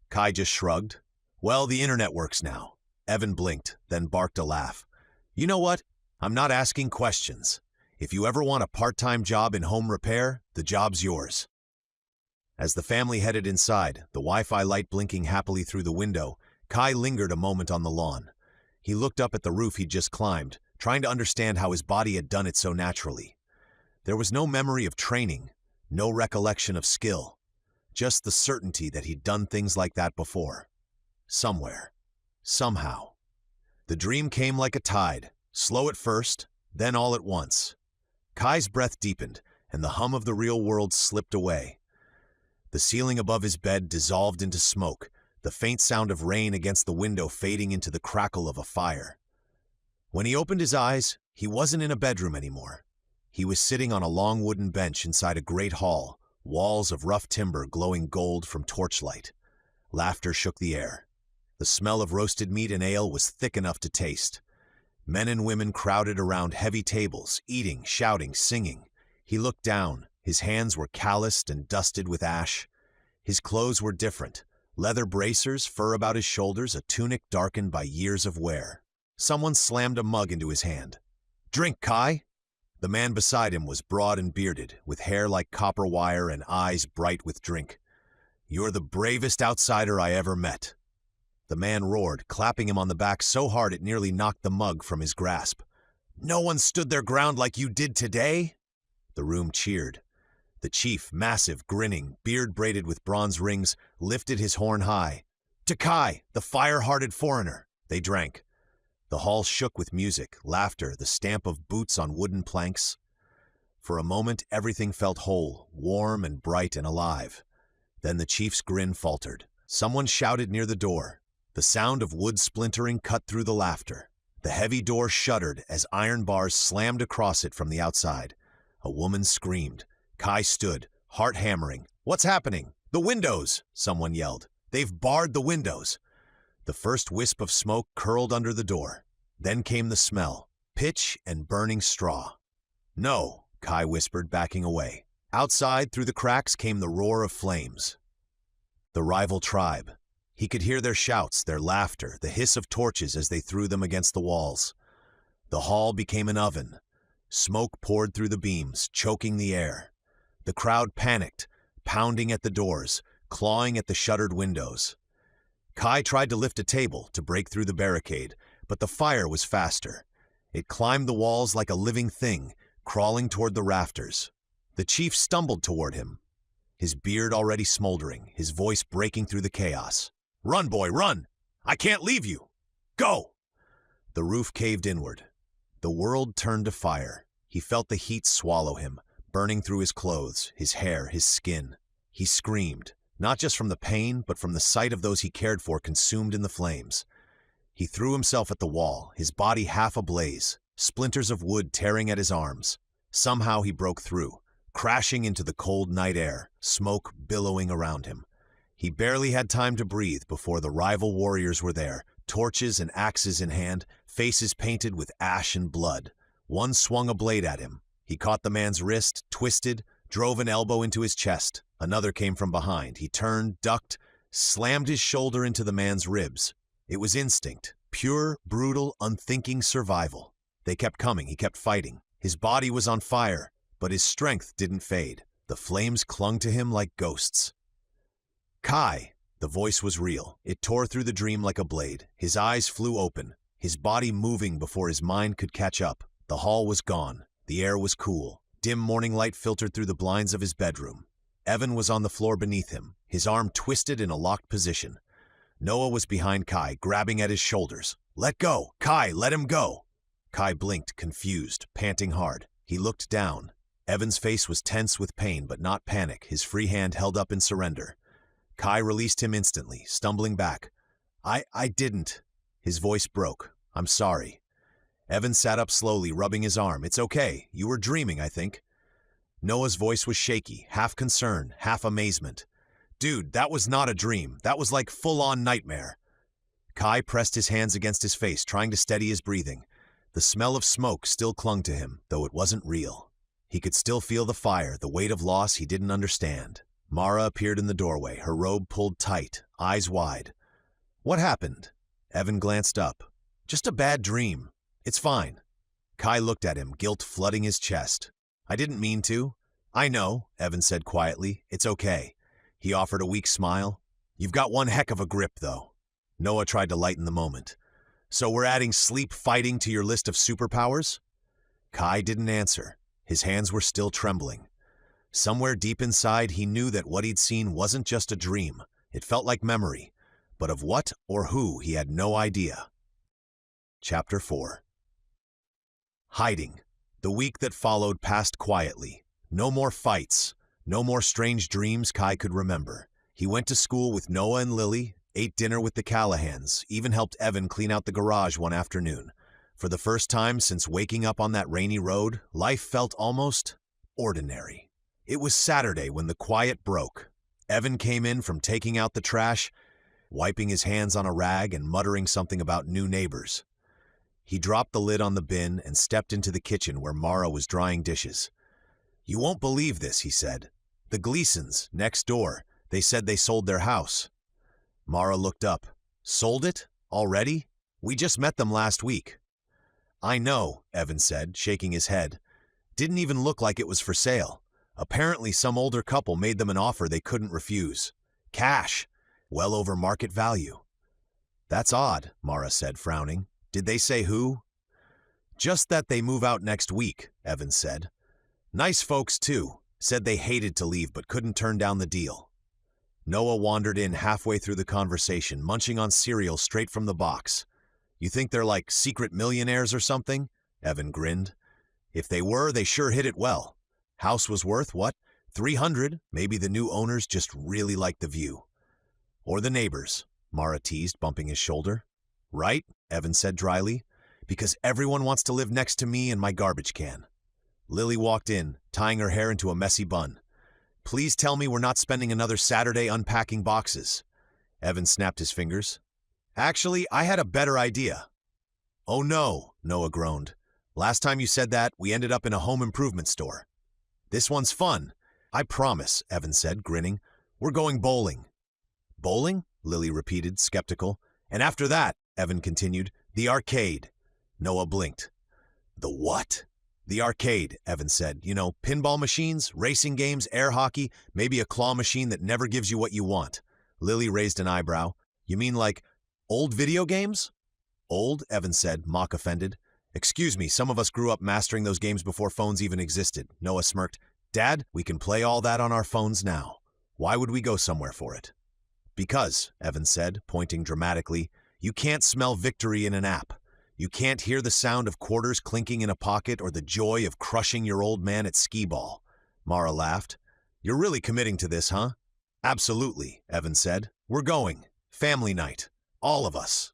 Kai just shrugged. "Well, the internet works now." Evan blinked, then barked a laugh. "You know what? I'm not asking questions. If you ever want a part-time job in home repair, the job's yours." As the family headed inside, the Wi-Fi light blinking happily through the window, Kai lingered a moment on the lawn. He looked up at the roof he'd just climbed, trying to understand how his body had done it so naturally. There was no memory of training, no recollection of skill, just the certainty that he'd done things like that before. Somewhere. Somehow. The dream came like a tide, slow at first, then all at once. Kai's breath deepened, and the hum of the real world slipped away. The ceiling above his bed dissolved into smoke, the faint sound of rain against the window fading into the crackle of a fire. When he opened his eyes, he wasn't in a bedroom anymore. He was sitting on a long wooden bench inside a great hall, walls of rough timber glowing gold from torchlight. Laughter shook the air. The smell of roasted meat and ale was thick enough to taste. Men and women crowded around heavy tables, eating, shouting, singing. He looked down. His hands were calloused and dusted with ash. His clothes were different. Leather bracers, fur about his shoulders, a tunic darkened by years of wear. Someone slammed a mug into his hand. "Drink, Kai!" The man beside him was broad and bearded, with hair like copper wire and eyes bright with drink. "You're the bravest outsider I ever met." The man roared, clapping him on the back so hard it nearly knocked the mug from his grasp. "No one stood their ground like you did today!" The room cheered. The chief, massive, grinning, beard braided with bronze rings, lifted his horn high. "To Kai, the fire-hearted foreigner!" They drank. The hall shook with music, laughter, the stamp of boots on wooden planks. For a moment, everything felt whole, warm and bright and alive. Then the chief's grin faltered. Someone shouted near the door. The sound of wood splintering cut through the laughter. The heavy door shuddered as iron bars slammed across it from the outside. A woman screamed. Kai stood, heart hammering. "What's happening?" "The windows!" someone yelled. "They've barred the windows!" The first wisp of smoke curled under the door. Then came the smell, pitch and burning straw. "No," Kai whispered, backing away. Outside, through the cracks, came the roar of flames. The rival tribe. He could hear their shouts, their laughter, the hiss of torches as they threw them against the walls. The hall became an oven. Smoke poured through the beams, choking the air. The crowd panicked, pounding at the doors, clawing at the shuttered windows. Kai tried to lift a table to break through the barricade, but the fire was faster. It climbed the walls like a living thing, crawling toward the rafters. The chief stumbled toward him. his beard already smoldering, his voice breaking through the chaos. "Run, boy, run! I can't leave you! Go!" The roof caved inward. The world turned to fire. He felt the heat swallow him, burning through his clothes, his hair, his skin. He screamed, not just from the pain, but from the sight of those he cared for consumed in the flames. He threw himself at the wall, his body half ablaze, splinters of wood tearing at his arms. Somehow he broke through, crashing into the cold night air, smoke billowing around him. He barely had time to breathe before the rival warriors were there, torches and axes in hand, faces painted with ash and blood. One swung a blade at him. He caught the man's wrist, twisted, drove an elbow into his chest. Another came from behind. He turned, ducked, slammed his shoulder into the man's ribs. It was instinct, pure, brutal, unthinking survival. They kept coming, he kept fighting. His body was on fire, but his strength didn't fade. The flames clung to him like ghosts. "Kai!" The voice was real. It tore through the dream like a blade. His eyes flew open, his body moving before his mind could catch up. The hall was gone. The air was cool. Dim morning light filtered through the blinds of his bedroom. Evan was on the floor beneath him, his arm twisted in a locked position. Noah was behind Kai, grabbing at his shoulders. "Let go! Kai, let him go!" Kai blinked, confused, panting hard. He looked down. Evan's face was tense with pain, but not panic, his free hand held up in surrender. Kai released him instantly, stumbling back. I didn't." His voice broke. "I'm sorry." Evan sat up slowly, rubbing his arm. "It's okay. You were dreaming, I think." Noah's voice was shaky, half concern, half amazement. "Dude, that was not a dream. That was like full-on nightmare." Kai pressed his hands against his face, trying to steady his breathing. The smell of smoke still clung to him, though it wasn't real. He could still feel the fire, the weight of loss he didn't understand. Mara appeared in the doorway, her robe pulled tight, eyes wide. "What happened?" Evan glanced up. "Just a bad dream. It's fine." Kai looked at him, guilt flooding his chest. "I didn't mean to." "I know," Evan said quietly. "It's okay." He offered a weak smile. "You've got one heck of a grip, though." Noah tried to lighten the moment. "So we're adding sleep fighting to your list of superpowers?" Kai didn't answer. His hands were still trembling. Somewhere deep inside, he knew that what he'd seen wasn't just a dream. It felt like memory, but of what or who he had no idea. Chapter 4. Hiding. The week that followed passed quietly. No more fights, no more strange dreams Kai could remember. He went to school with Noah and Lily, ate dinner with the Callahans, even helped Evan clean out the garage one afternoon. For the first time since waking up on that rainy road, life felt almost ordinary. It was Saturday when the quiet broke. Evan came in from taking out the trash, wiping his hands on a rag and muttering something about new neighbors. He dropped the lid on the bin and stepped into the kitchen where Mara was drying dishes. "You won't believe this," he said. "The Gleasons, next door, they said they sold their house." Mara looked up. "Sold it? Already? We just met them last week." "I know," Evan said, shaking his head. "Didn't even look like it was for sale. Apparently some older couple made them an offer they couldn't refuse. Cash, well over market value." "That's odd," Mara said, frowning. "Did they say who?" "Just that they move out next week," Evan said. "Nice folks, too. Said they hated to leave but couldn't turn down the deal." Noah wandered in halfway through the conversation, munching on cereal straight from the box. "You think they're like secret millionaires or something?" Evan grinned. "If they were, they sure hit it well. House was worth, what, 300? Maybe the new owners just really liked the view." "Or the neighbors," Mara teased, bumping his shoulder. "Right," Evan said dryly, "because everyone wants to live next to me and my garbage can." Lily walked in, tying her hair into a messy bun. "Please tell me we're not spending another Saturday unpacking boxes." Evan snapped his fingers. "Actually, I had a better idea." "Oh no," Noah groaned. "Last time you said that, we ended up in a home improvement store." "This one's fun. I promise," Evan said, grinning. "We're going bowling." "Bowling?" Lily repeated, skeptical. "And after that," Evan continued, "the arcade." Noah blinked. "The what?" "The arcade," Evan said. "You know, pinball machines, racing games, air hockey, maybe a claw machine that never gives you what you want." Lily raised an eyebrow. "You mean like old video games?" "Old?" Evan said, mock-offended. "Excuse me, some of us grew up mastering those games before phones even existed." Noah smirked. "Dad, we can play all that on our phones now." Why would we go somewhere for it? Because, Evan said, pointing dramatically, you can't smell victory in an app. You can't hear the sound of quarters clinking in a pocket or the joy of crushing your old man at skee-ball. Mara laughed. You're really committing to this, huh? Absolutely, Evan said. We're going. Family night. All of us.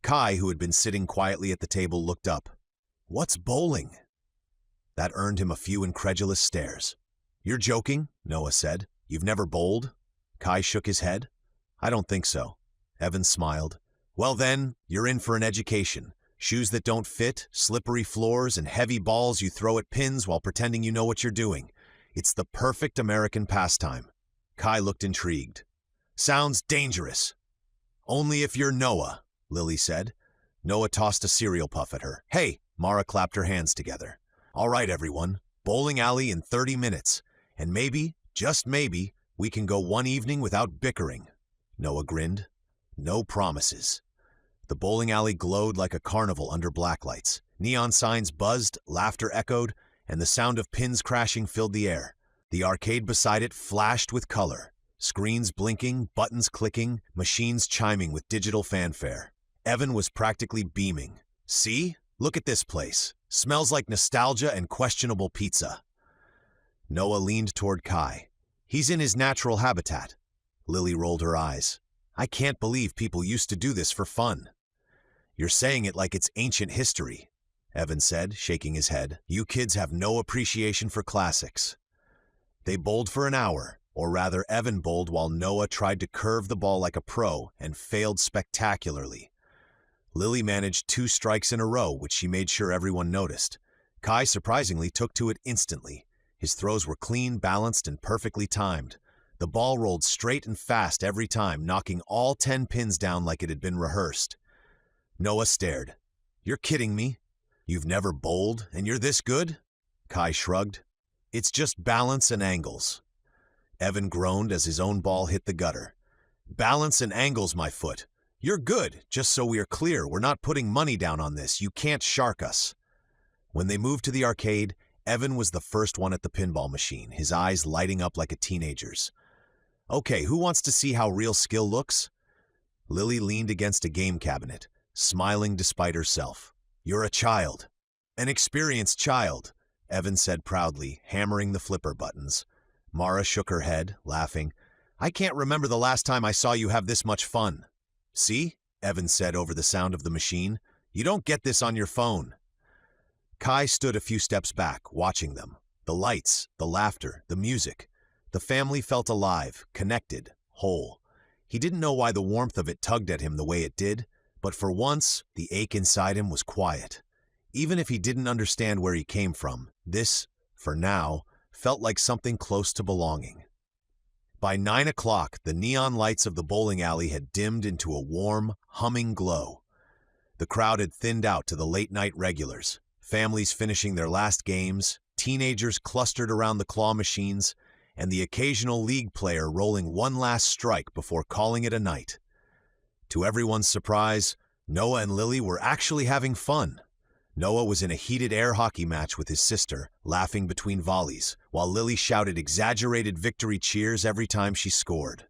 Kai, who had been sitting quietly at the table, looked up. What's bowling? That earned him a few incredulous stares. You're joking, Noah said. You've never bowled? Kai shook his head. I don't think so. Evan smiled. Well then, you're in for an education. Shoes that don't fit, slippery floors, and heavy balls you throw at pins while pretending you know what you're doing. It's the perfect American pastime. Kai looked intrigued. Sounds dangerous. Only if you're Noah, Lily said. Noah tossed a cereal puff at her. Hey, Mara clapped her hands together. All right, everyone. Bowling alley in 30 minutes. And maybe, just maybe, we can go one evening without bickering. Noah grinned. No promises. The bowling alley glowed like a carnival under blacklights. Neon signs buzzed, laughter echoed, and the sound of pins crashing filled the air. The arcade beside it flashed with color. Screens blinking, buttons clicking, machines chiming with digital fanfare. Evan was practically beaming. See? Look at this place. Smells like nostalgia and questionable pizza. Noah leaned toward Kai. He's in his natural habitat. Lily rolled her eyes. I can't believe people used to do this for fun. You're saying it like it's ancient history, Evan said, shaking his head. You kids have no appreciation for classics. They bowled for an hour, or rather Evan bowled while Noah tried to curve the ball like a pro and failed spectacularly. Lily managed 2 strikes in a row, which she made sure everyone noticed. Kai surprisingly took to it instantly. His throws were clean, balanced, and perfectly timed. The ball rolled straight and fast every time, knocking all 10 pins down like it had been rehearsed. Noah stared. You're kidding me? You've never bowled, and you're this good? Kai shrugged. It's just balance and angles. Evan groaned as his own ball hit the gutter. Balance and angles, my foot. You're good, just so we are clear. We're not putting money down on this. You can't shark us. When they moved to the arcade, Evan was the first one at the pinball machine, his eyes lighting up like a teenager's. Okay, who wants to see how real skill looks? Lily leaned against a game cabinet, smiling despite herself. You're a child. An experienced child, Evan said proudly, hammering the flipper buttons. Mara shook her head, laughing. I can't remember the last time I saw you have this much fun. See? Evan said over the sound of the machine. You don't get this on your phone. Kai stood a few steps back, watching them. The lights, the laughter, the music. The family felt alive, connected, whole. He didn't know why the warmth of it tugged at him the way it did, but for once, the ache inside him was quiet. Even if he didn't understand where he came from, this, for now, felt like something close to belonging. By 9 o'clock, the neon lights of the bowling alley had dimmed into a warm, humming glow. The crowd had thinned out to the late-night regulars, families finishing their last games, teenagers clustered around the claw machines, and the occasional league player rolling one last strike before calling it a night. To everyone's surprise, Noah and Lily were actually having fun. Noah was in a heated air hockey match with his sister, laughing between volleys, while Lily shouted exaggerated victory cheers every time she scored.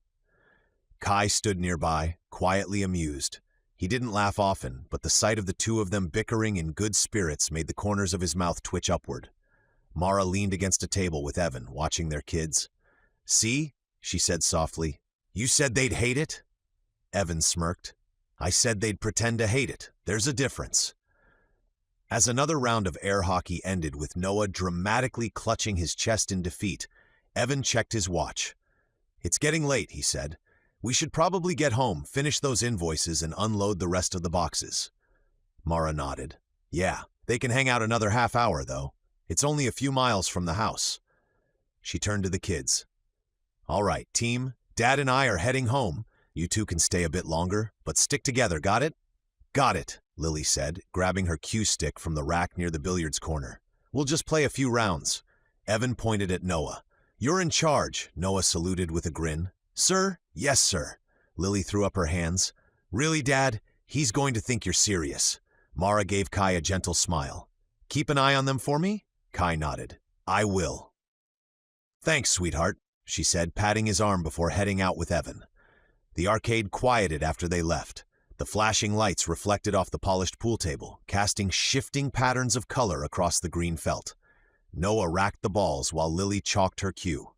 Kai stood nearby, quietly amused. He didn't laugh often, but the sight of the two of them bickering in good spirits made the corners of his mouth twitch upward. Mara leaned against a table with Evan, watching their kids. See, she said softly, you said they'd hate it? Evan smirked. I said they'd pretend to hate it. There's a difference. As another round of air hockey ended with Noah dramatically clutching his chest in defeat, Evan checked his watch. It's getting late, he said. We should probably get home, finish those invoices, and unload the rest of the boxes. Mara nodded. Yeah, they can hang out another half hour, though. It's only a few miles from the house. She turned to the kids. All right, team, Dad and I are heading home. You two can stay a bit longer, but stick together, got it? Got it, Lily said, grabbing her cue stick from the rack near the billiards corner. We'll just play a few rounds. Evan pointed at Noah. You're in charge, Noah saluted with a grin. Sir? Yes, sir. Lily threw up her hands. Really, Dad? He's going to think you're serious. Mara gave Kai a gentle smile. Keep an eye on them for me? Kai nodded. I will. Thanks, sweetheart. she said, patting his arm before heading out with Evan. The arcade quieted after they left. The flashing lights reflected off the polished pool table, casting shifting patterns of color across the green felt. Noah racked the balls while Lily chalked her cue.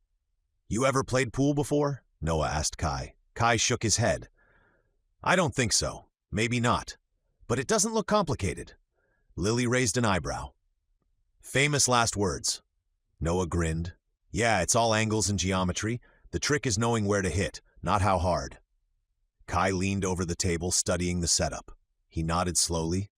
"You ever played pool before?" Noah asked Kai. Kai shook his head. "I don't think so. Maybe not. But it doesn't look complicated." Lily raised an eyebrow. "Famous last words." Noah grinned. "Yeah, it's all angles and geometry. The trick is knowing where to hit, not how hard." Kai leaned over the table, studying the setup. He nodded slowly.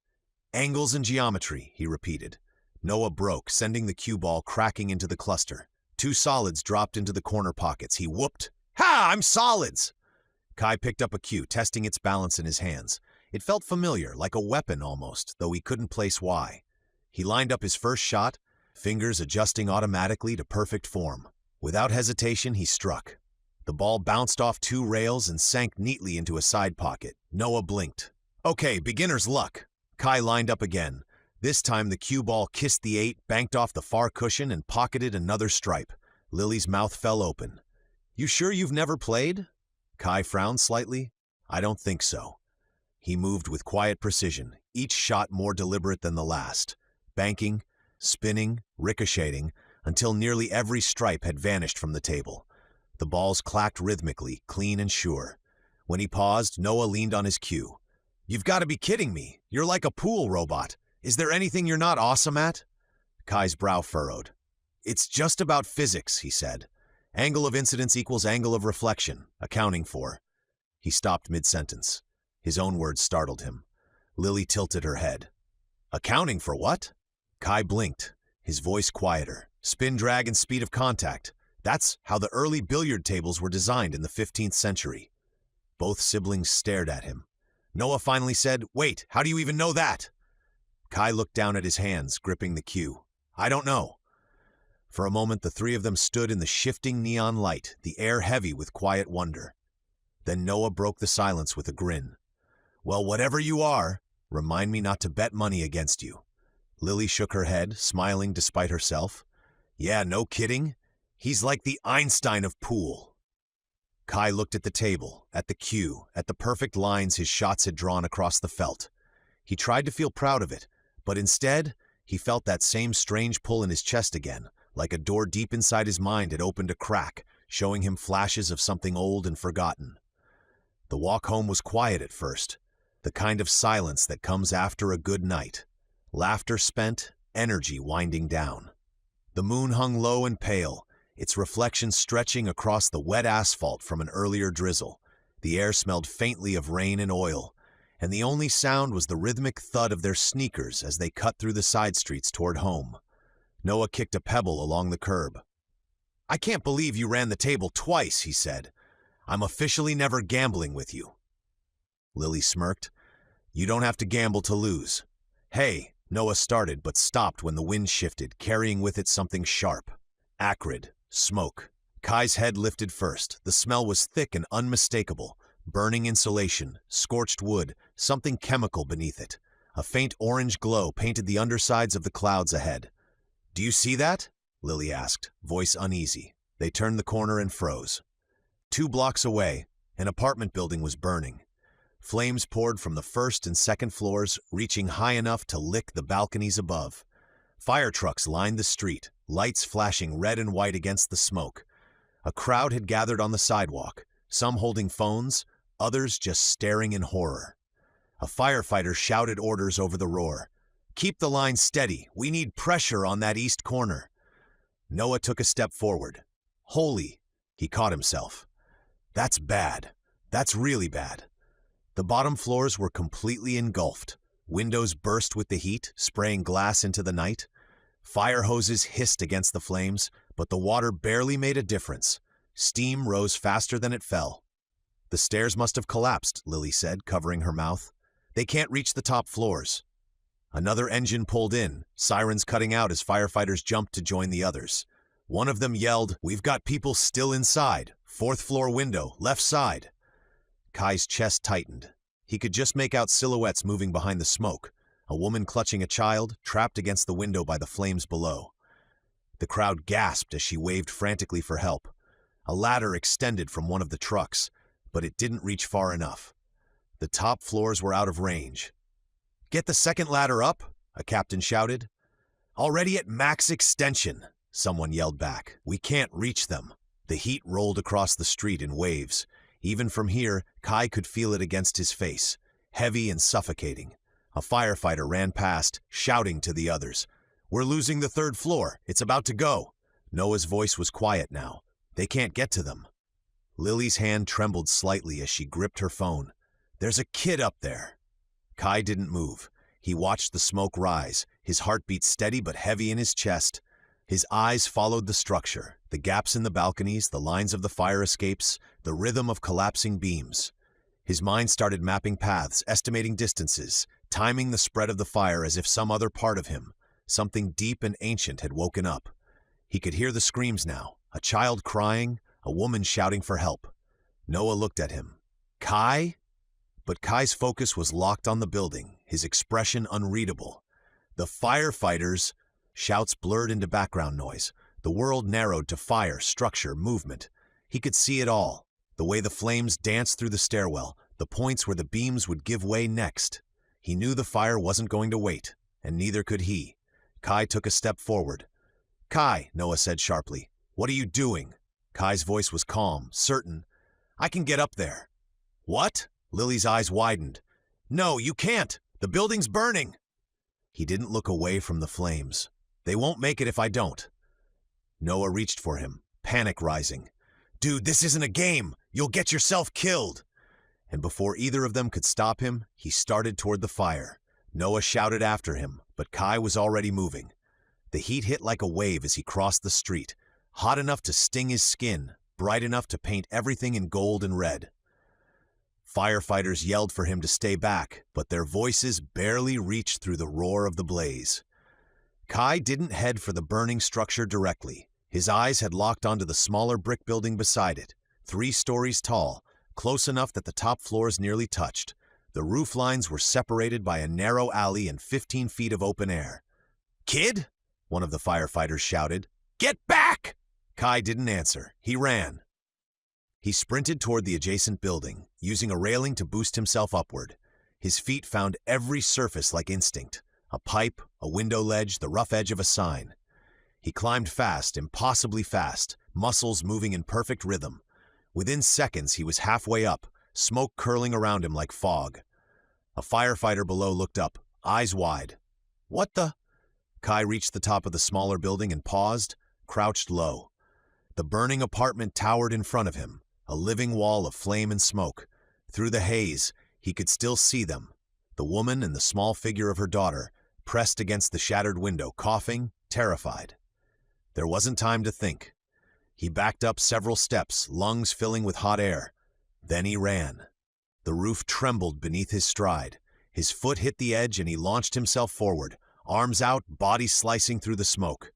"Angles and geometry," he repeated. Noah broke, sending the cue ball cracking into the cluster. 2 solids dropped into the corner pockets. He whooped. "Ha! I'm solids!" Kai picked up a cue, testing its balance in his hands. It felt familiar, like a weapon almost, though he couldn't place why. He lined up his first shot, fingers adjusting automatically to perfect form. Without hesitation, he struck. The ball bounced off 2 rails and sank neatly into a side pocket. Noah blinked. "Okay, beginner's luck." Kai lined up again. This time the cue ball kissed the 8, banked off the far cushion, and pocketed another stripe. Lily's mouth fell open. "You sure you've never played?" Kai frowned slightly. "I don't think so." He moved with quiet precision, each shot more deliberate than the last, banking, spinning, ricocheting, until nearly every stripe had vanished from the table. The balls clacked rhythmically, clean and sure. When he paused, Noah leaned on his cue. "You've got to be kidding me. You're like a pool robot. Is there anything you're not awesome at?" Kai's brow furrowed. "It's just about physics," he said. "Angle of incidence equals angle of reflection, accounting for." He stopped mid-sentence. His own words startled him. Lily tilted her head. "Accounting for what?" Kai blinked, his voice quieter. "Spin, drag, and speed of contact. That's how the early billiard tables were designed in the 15th century. Both siblings stared at him. Noah finally said, "Wait, how do you even know that?" Kai looked down at his hands, gripping the cue. "I don't know." For a moment, the 3 of them stood in the shifting neon light, the air heavy with quiet wonder. Then Noah broke the silence with a grin. "Well, whatever you are, remind me not to bet money against you." Lily shook her head, smiling despite herself. "Yeah, no kidding. He's like the Einstein of pool." Kai looked at the table, at the cue, at the perfect lines his shots had drawn across the felt. He tried to feel proud of it, but instead, he felt that same strange pull in his chest again, like a door deep inside his mind had opened a crack, showing him flashes of something old and forgotten. The walk home was quiet at first, the kind of silence that comes after a good night. Laughter spent, energy winding down. The moon hung low and pale, its reflection stretching across the wet asphalt from an earlier drizzle. The air smelled faintly of rain and oil, and the only sound was the rhythmic thud of their sneakers as they cut through the side streets toward home. Noah kicked a pebble along the curb. "I can't believe you ran the table twice," he said. "I'm officially never gambling with you." Lily smirked. "You don't have to gamble to lose." "Hey," Noah started but stopped when the wind shifted, carrying with it something sharp. Acrid. Smoke. Kai's head lifted first. The smell was thick and unmistakable. Burning insulation, scorched wood, something chemical beneath it. A faint orange glow painted the undersides of the clouds ahead. "Do you see that?" Lily asked, voice uneasy. They turned the corner and froze. 2 blocks away, an apartment building was burning. Flames poured from the 1st and 2nd floors, reaching high enough to lick the balconies above. Fire trucks lined the street, lights flashing red and white against the smoke. A crowd had gathered on the sidewalk, some holding phones, others just staring in horror. A firefighter shouted orders over the roar. "Keep the line steady. We need pressure on that east corner." Noah took a step forward. "Holy," he caught himself. "That's bad. That's really bad." The bottom floors were completely engulfed. Windows burst with the heat, spraying glass into the night. Fire hoses hissed against the flames, but the water barely made a difference. Steam rose faster than it fell. "The stairs must have collapsed," Lily said, covering her mouth. "They can't reach the top floors." Another engine pulled in, sirens cutting out as firefighters jumped to join the others. One of them yelled, "We've got people still inside. 4th floor window, left side." Kai's chest tightened. He could just make out silhouettes moving behind the smoke, a woman clutching a child, trapped against the window by the flames below. The crowd gasped as she waved frantically for help. A ladder extended from one of the trucks, but it didn't reach far enough. The top floors were out of range. "Get the second ladder up," a captain shouted. "Already at max extension," someone yelled back. "We can't reach them." The heat rolled across the street in waves. Even from here, Kai could feel it against his face, heavy and suffocating. A firefighter ran past, shouting to the others, "We're losing the third floor. It's about to go." Noah's voice was quiet now. "They can't get to them." Lily's hand trembled slightly as she gripped her phone. "There's a kid up there." Kai didn't move. He watched the smoke rise, his heartbeat steady but heavy in his chest. His eyes followed the structure, the gaps in the balconies, the lines of the fire escapes, the rhythm of collapsing beams. His mind started mapping paths, estimating distances, timing the spread of the fire as if some other part of him, something deep and ancient, had woken up. He could hear the screams now, a child crying, a woman shouting for help. Noah looked at him. "Kai?" But Kai's focus was locked on the building, his expression unreadable. The firefighters... Shouts blurred into background noise. The world narrowed to fire, structure, movement. He could see it all. The way the flames danced through the stairwell, the points where the beams would give way next. He knew the fire wasn't going to wait, and neither could he. Kai took a step forward. "Kai," Noah said sharply, "what are you doing?" Kai's voice was calm, certain. "I can get up there." "What?" Lily's eyes widened. "No, you can't! The building's burning!" He didn't look away from the flames. "They won't make it if I don't." Noah reached for him, panic rising. "Dude, this isn't a game! You'll get yourself killed!" And before either of them could stop him, he started toward the fire. Noah shouted after him, but Kai was already moving. The heat hit like a wave as he crossed the street, hot enough to sting his skin, bright enough to paint everything in gold and red. Firefighters yelled for him to stay back, but their voices barely reached through the roar of the blaze. Kai didn't head for the burning structure directly. His eyes had locked onto the smaller brick building beside it, 3 stories tall, close enough that the top floors nearly touched. The roof lines were separated by a narrow alley and 15 feet of open air. "Kid?" one of the firefighters shouted. "Get back!" Kai didn't answer. He ran. He sprinted toward the adjacent building, using a railing to boost himself upward. His feet found every surface like instinct. A pipe, a window ledge, the rough edge of a sign. He climbed fast, impossibly fast, muscles moving in perfect rhythm. Within seconds, he was halfway up, smoke curling around him like fog. A firefighter below looked up, eyes wide. "What the?" Kai reached the top of the smaller building and paused, crouched low. The burning apartment towered in front of him, a living wall of flame and smoke. Through the haze, he could still see them, the woman and the small figure of her daughter, pressed against the shattered window, coughing, terrified. There wasn't time to think. He backed up several steps, lungs filling with hot air. Then he ran. The roof trembled beneath his stride. His foot hit the edge and he launched himself forward, arms out, body slicing through the smoke.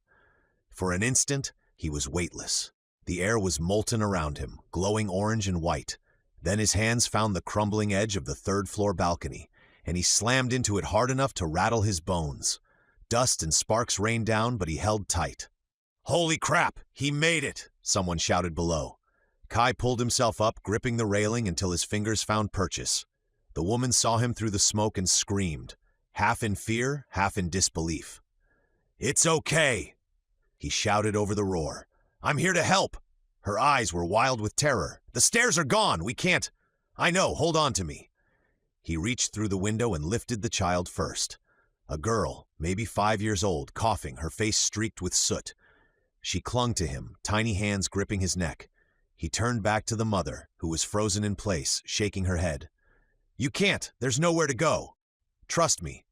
For an instant, he was weightless. The air was molten around him, glowing orange and white. Then his hands found the crumbling edge of the third-floor balcony, and he slammed into it hard enough to rattle his bones. Dust and sparks rained down, but he held tight. "Holy crap! He made it!" someone shouted below. Kai pulled himself up, gripping the railing until his fingers found purchase. The woman saw him through the smoke and screamed, half in fear, half in disbelief. "It's okay!" He shouted over the roar. "I'm here to help!" Her eyes were wild with terror. "The stairs are gone! We can't—" "I know, hold on to me." He reached through the window and lifted the child first. A girl, maybe 5 years old, coughing, her face streaked with soot. She clung to him, tiny hands gripping his neck. He turned back to the mother, who was frozen in place, shaking her head. "You can't! There's nowhere to go! Trust me."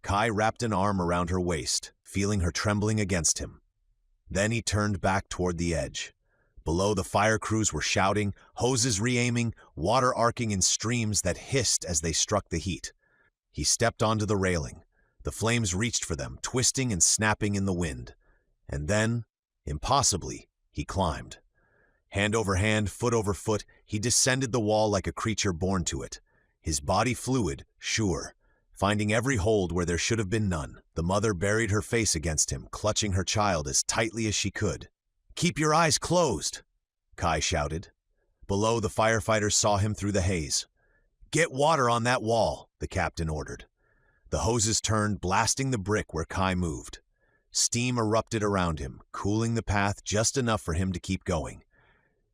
Kai wrapped an arm around her waist, feeling her trembling against him. Then he turned back toward the edge. Below, the fire crews were shouting, hoses re-aiming, water arcing in streams that hissed as they struck the heat. He stepped onto the railing. The flames reached for them, twisting and snapping in the wind. And then, impossibly, he climbed. Hand over hand, foot over foot, he descended the wall like a creature born to it. His body fluid, sure, finding every hold where there should have been none. The mother buried her face against him, clutching her child as tightly as she could. "Keep your eyes closed." Kai shouted. Below, the firefighters saw him through the haze. "Get water on that wall," the captain ordered. The hoses turned, blasting the brick where Kai moved. Steam erupted around him, cooling the path just enough for him to keep going.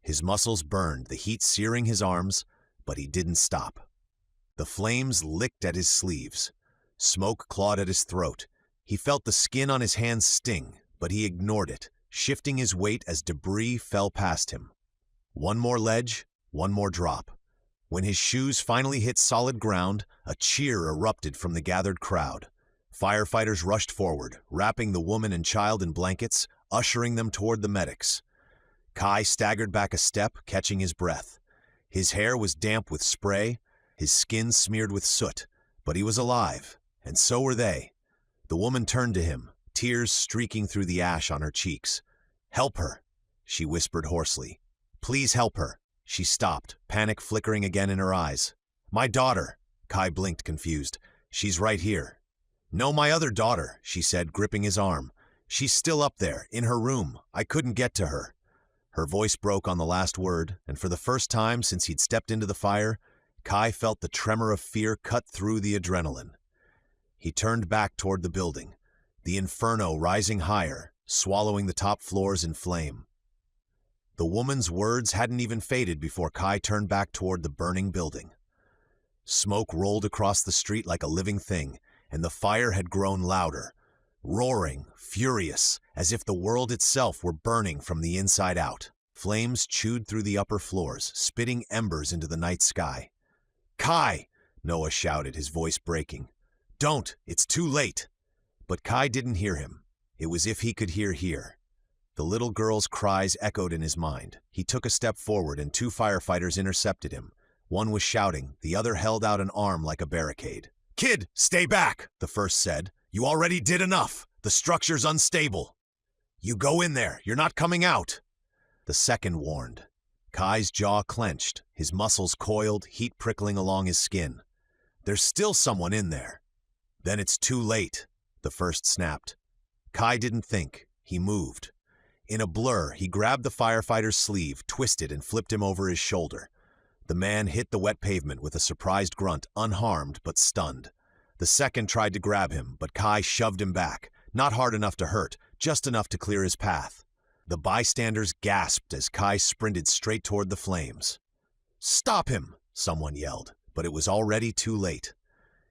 His muscles burned, the heat searing his arms, but he didn't stop. The flames licked at his sleeves. Smoke clawed at his throat. He felt the skin on his hands sting, but he ignored it, shifting his weight as debris fell past him. One more ledge, one more drop. When his shoes finally hit solid ground, a cheer erupted from the gathered crowd. Firefighters rushed forward, wrapping the woman and child in blankets, ushering them toward the medics. Kai staggered back a step, catching his breath. His hair was damp with spray, his skin smeared with soot, but he was alive, and so were they. The woman turned to him, tears streaking through the ash on her cheeks. "Help her," she whispered hoarsely. "Please help her." She stopped, panic flickering again in her eyes. "My daughter," Kai blinked confused. "She's right here." "No, my other daughter," she said, gripping his arm. "She's still up there, in her room. I couldn't get to her." Her voice broke on the last word, and for the first time since he'd stepped into the fire, Kai felt the tremor of fear cut through the adrenaline. He turned back toward the building, the inferno rising higher, swallowing the top floors in flame. The woman's words hadn't even faded before Kai turned back toward the burning building. Smoke rolled across the street like a living thing, and the fire had grown louder, roaring, furious, as if the world itself were burning from the inside out. Flames chewed through the upper floors, spitting embers into the night sky. "Kai!" Noah shouted, his voice breaking. "Don't! It's too late!" But Kai didn't hear him. It was if he could hear here. The little girl's cries echoed in his mind. He took a step forward and two firefighters intercepted him. One was shouting, the other held out an arm like a barricade. "Kid, stay back," the first said. "You already did enough. The structure's unstable." "You go in there. You're not coming out," the second warned. Kai's jaw clenched, his muscles coiled, heat prickling along his skin. "There's still someone in there." "Then it's too late," the first snapped. Kai didn't think. He moved. In a blur, he grabbed the firefighter's sleeve, twisted, and flipped him over his shoulder. The man hit the wet pavement with a surprised grunt, unharmed but stunned. The second tried to grab him, but Kai shoved him back, not hard enough to hurt, just enough to clear his path. The bystanders gasped as Kai sprinted straight toward the flames. "Stop him!" someone yelled, but it was already too late.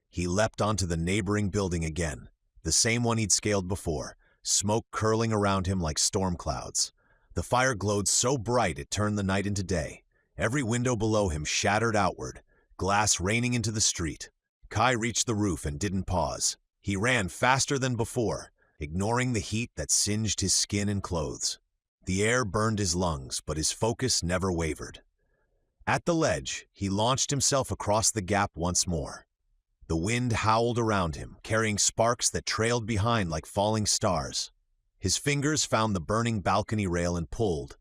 He leapt onto the neighboring building again, the same one he'd scaled before, smoke curling around him like storm clouds. The fire glowed so bright it turned the night into day. Every window below him shattered outward, glass raining into the street. Kai reached the roof and didn't pause. He ran faster than before, ignoring the heat that singed his skin and clothes. The air burned his lungs, but his focus never wavered. At the ledge, he launched himself across the gap once more. The wind howled around him, carrying sparks that trailed behind like falling stars. His fingers found the burning balcony rail and pulled.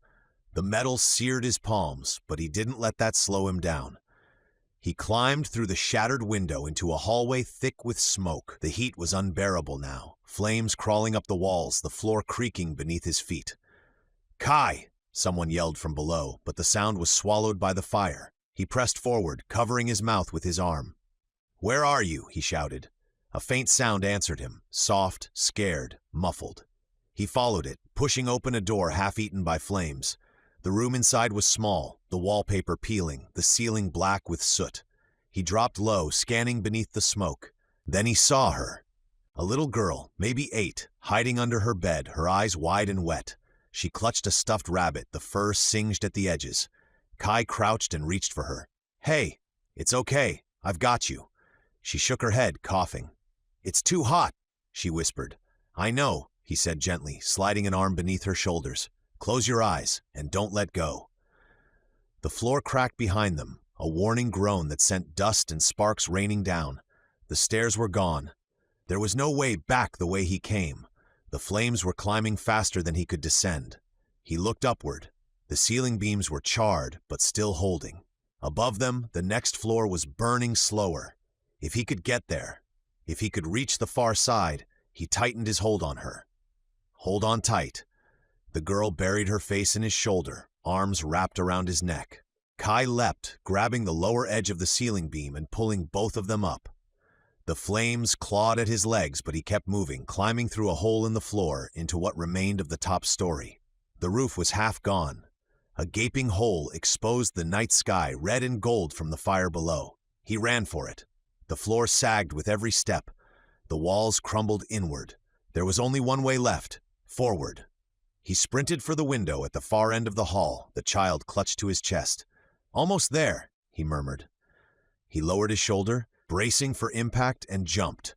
The metal seared his palms, but he didn't let that slow him down. He climbed through the shattered window into a hallway thick with smoke. The heat was unbearable now, flames crawling up the walls, the floor creaking beneath his feet. "Kai!" someone yelled from below, but the sound was swallowed by the fire. He pressed forward, covering his mouth with his arm. "Where are you?" he shouted. A faint sound answered him, soft, scared, muffled. He followed it, pushing open a door half-eaten by flames. The room inside was small, the wallpaper peeling, the ceiling black with soot. He dropped low, scanning beneath the smoke. Then he saw her. A little girl, maybe 8, hiding under her bed, her eyes wide and wet. She clutched a stuffed rabbit, the fur singed at the edges. Kai crouched and reached for her. "Hey, it's okay. I've got you." She shook her head, coughing. "It's too hot," she whispered. "I know," he said gently, sliding an arm beneath her shoulders. "Close your eyes and don't let go." The floor cracked behind them, a warning groan that sent dust and sparks raining down. The stairs were gone. There was no way back the way he came. The flames were climbing faster than he could descend. He looked upward. The ceiling beams were charred, but still holding. Above them, the next floor was burning slower. If he could get there, if he could reach the far side, he tightened his hold on her. "Hold on tight." The girl buried her face in his shoulder, arms wrapped around his neck. Kai leapt, grabbing the lower edge of the ceiling beam and pulling both of them up. The flames clawed at his legs, but he kept moving, climbing through a hole in the floor into what remained of the top story. The roof was half gone. A gaping hole exposed the night sky, red and gold from the fire below. He ran for it. The floor sagged with every step. The walls crumbled inward. There was only one way left, forward. He sprinted for the window at the far end of the hall, the child clutched to his chest. "Almost there," he murmured. He lowered his shoulder, bracing for impact, and jumped.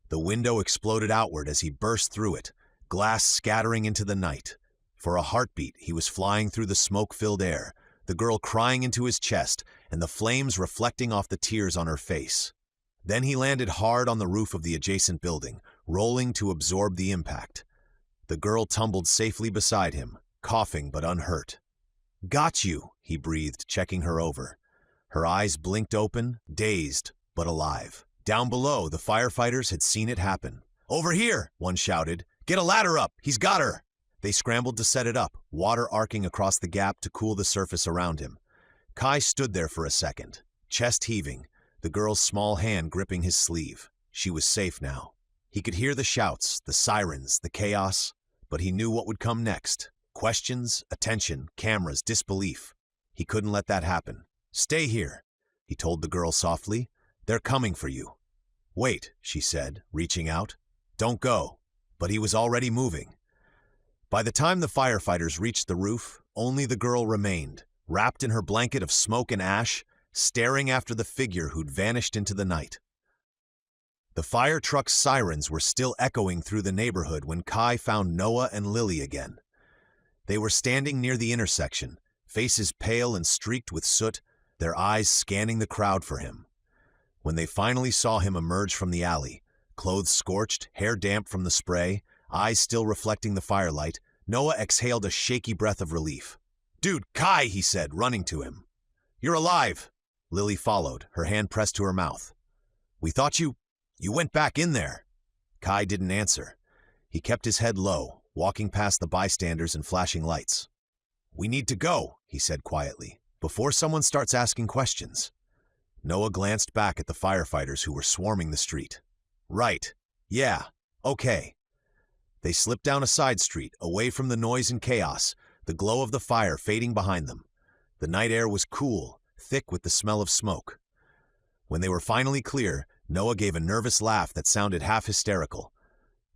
The window exploded outward as he burst through it, glass scattering into the night. For a heartbeat, he was flying through the smoke-filled air, the girl crying into his chest and the flames reflecting off the tears on her face. Then he landed hard on the roof of the adjacent building, rolling to absorb the impact. The girl tumbled safely beside him, coughing but unhurt. "Got you," he breathed, checking her over. Her eyes blinked open, dazed but alive. Down below, the firefighters had seen it happen. "Over here," one shouted. "Get a ladder up, he's got her." They scrambled to set it up, water arcing across the gap to cool the surface around him. Kai stood there for a second, chest heaving, the girl's small hand gripping his sleeve. She was safe now. He could hear the shouts, the sirens, the chaos, but he knew what would come next. Questions, attention, cameras, disbelief. He couldn't let that happen. "Stay here," he told the girl softly. "They're coming for you." "Wait," she said, reaching out. "Don't go." But he was already moving. By the time the firefighters reached the roof, only the girl remained, wrapped in her blanket of smoke and ash, staring after the figure who'd vanished into the night. The fire truck's sirens were still echoing through the neighborhood when Kai found Noah and Lily again. They were standing near the intersection, faces pale and streaked with soot, their eyes scanning the crowd for him. When they finally saw him emerge from the alley, clothes scorched, hair damp from the spray, eyes still reflecting the firelight, Noah exhaled a shaky breath of relief. "Dude, Kai," he said, running to him. "You're alive." Lily followed, her hand pressed to her mouth. "We thought you went back in there." Kai didn't answer. He kept his head low, walking past the bystanders and flashing lights. "We need to go," he said quietly, "before someone starts asking questions." Noah glanced back at the firefighters who were swarming the street. "Right. Yeah. Okay." They slipped down a side street, away from the noise and chaos, the glow of the fire fading behind them. The night air was cool, thick with the smell of smoke. When they were finally clear, Noah gave a nervous laugh that sounded half hysterical.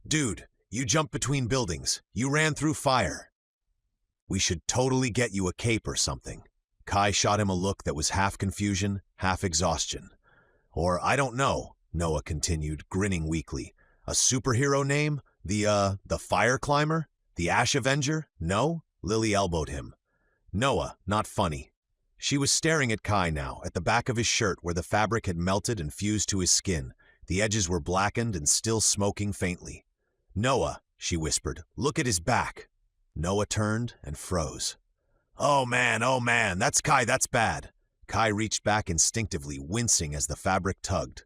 "Dude, you jumped between buildings. You ran through fire. We should totally get you a cape or something." Kai shot him a look that was half confusion, half exhaustion. "Or I don't know," Noah continued, grinning weakly. "A superhero name? The Fire Climber? The Ash Avenger? No?" Lily elbowed him. "Noah, not funny." She was staring at Kai now, at the back of his shirt where the fabric had melted and fused to his skin. The edges were blackened and still smoking faintly. "Noah," she whispered, "look at his back." Noah turned and froze. Oh man, that's Kai, that's bad." Kai reached back instinctively, wincing as the fabric tugged.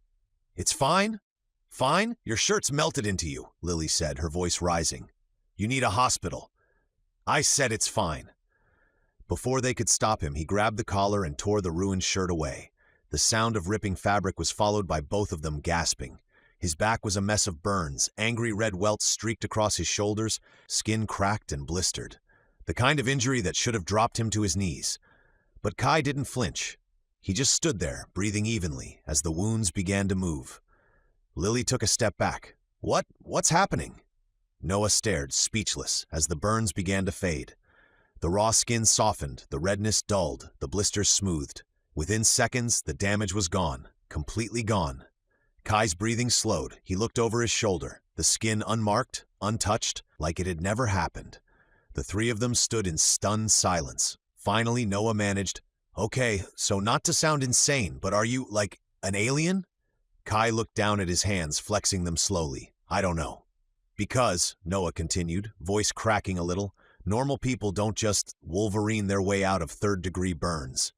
"It's fine? Fine? Your shirt's melted into you," Lily said, her voice rising. "You need a hospital." "I said it's fine." Before they could stop him, he grabbed the collar and tore the ruined shirt away. The sound of ripping fabric was followed by both of them gasping. His back was a mess of burns, angry red welts streaked across his shoulders, skin cracked and blistered. The kind of injury that should have dropped him to his knees. But Kai didn't flinch. He just stood there, breathing evenly, as the wounds began to move. Lily took a step back. What's happening?" Noah stared, speechless, as the burns began to fade. The raw skin softened, the redness dulled, the blisters smoothed. Within seconds, the damage was gone, completely gone. Kai's breathing slowed. He looked over his shoulder, the skin unmarked, untouched, like it had never happened. The three of them stood in stunned silence. Finally, Noah managed, "Okay, so not to sound insane, but are you, like, an alien?" Kai looked down at his hands, flexing them slowly. "I don't know." "Because," Noah continued, voice cracking a little, "normal people don't just Wolverine their way out of third-degree burns."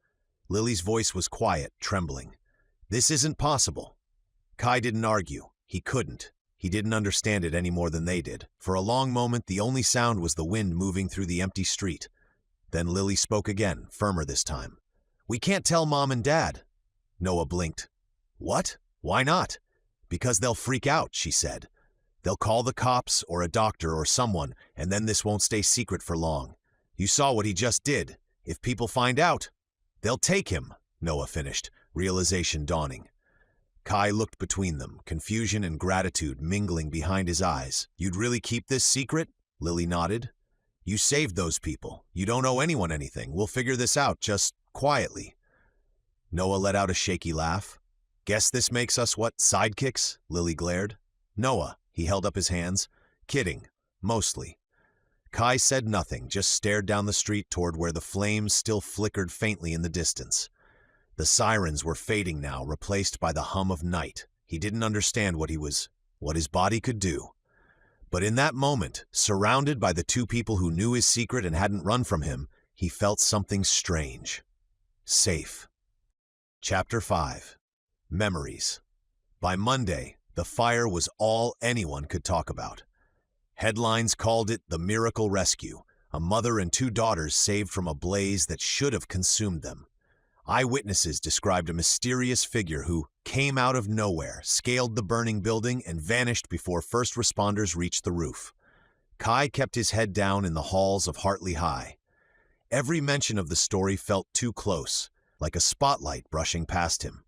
Lily's voice was quiet, trembling. "This isn't possible." Kai didn't argue. He couldn't. He didn't understand it any more than they did. For a long moment, the only sound was the wind moving through the empty street. Then Lily spoke again, firmer this time. "We can't tell Mom and Dad." Noah blinked. "What? Why not?" "Because they'll freak out," she said. "They'll call the cops or a doctor or someone, and then this won't stay secret for long. You saw what he just did. If people find out, they'll take him," Noah finished, realization dawning. Kai looked between them, confusion and gratitude mingling behind his eyes. "You'd really keep this secret?" Lily nodded. "You saved those people. You don't owe anyone anything. We'll figure this out, just quietly." Noah let out a shaky laugh. "Guess this makes us what, sidekicks?" Lily glared. "Noah," he held up his hands. "Kidding. Mostly." Kai said nothing, just stared down the street toward where the flames still flickered faintly in the distance. The sirens were fading now, replaced by the hum of night. He didn't understand what his body could do. But in that moment, surrounded by the two people who knew his secret and hadn't run from him, he felt something strange. Safe. Chapter 5. Memories. By Monday, the fire was all anyone could talk about. Headlines called it the miracle rescue, a mother and two daughters saved from a blaze that should have consumed them. Eyewitnesses described a mysterious figure who came out of nowhere, scaled the burning building, and vanished before first responders reached the roof. Kai kept his head down in the halls of Hartley High. Every mention of the story felt too close, like a spotlight brushing past him.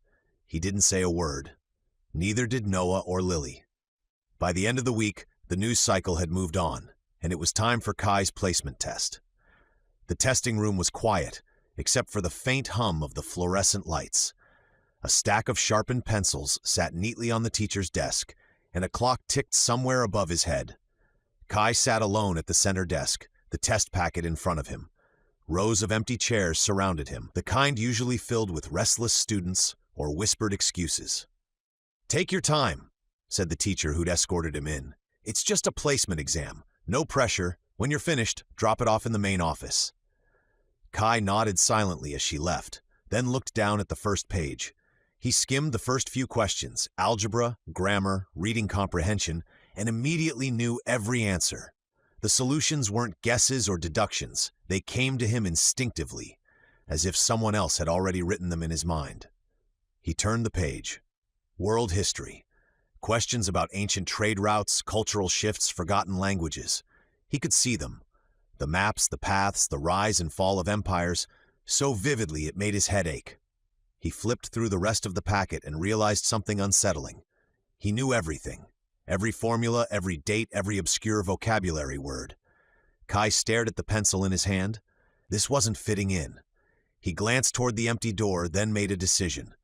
He didn't say a word. Neither did Noah or Lily. By the end of the week, the news cycle had moved on, and it was time for Kai's placement test. The testing room was quiet, except for the faint hum of the fluorescent lights. A stack of sharpened pencils sat neatly on the teacher's desk, and a clock ticked somewhere above his head. Kai sat alone at the center desk, the test packet in front of him. Rows of empty chairs surrounded him, the kind usually filled with restless students or whispered excuses. "Take your time," said the teacher who'd escorted him in. "It's just a placement exam. No pressure. When you're finished, drop it off in the main office." Kai nodded silently as she left, then looked down at the first page. He skimmed the first few questions, algebra, grammar, reading comprehension, and immediately knew every answer. The solutions weren't guesses or deductions. They came to him instinctively, as if someone else had already written them in his mind. He turned the page. World history. Questions about ancient trade routes, cultural shifts, forgotten languages. He could see them. The maps, the paths, the rise and fall of empires, so vividly it made his head ache. He flipped through the rest of the packet and realized something unsettling. He knew everything. Every formula, every date, every obscure vocabulary word. Kai stared at the pencil in his hand. This wasn't fitting in. He glanced toward the empty door, then made a decision.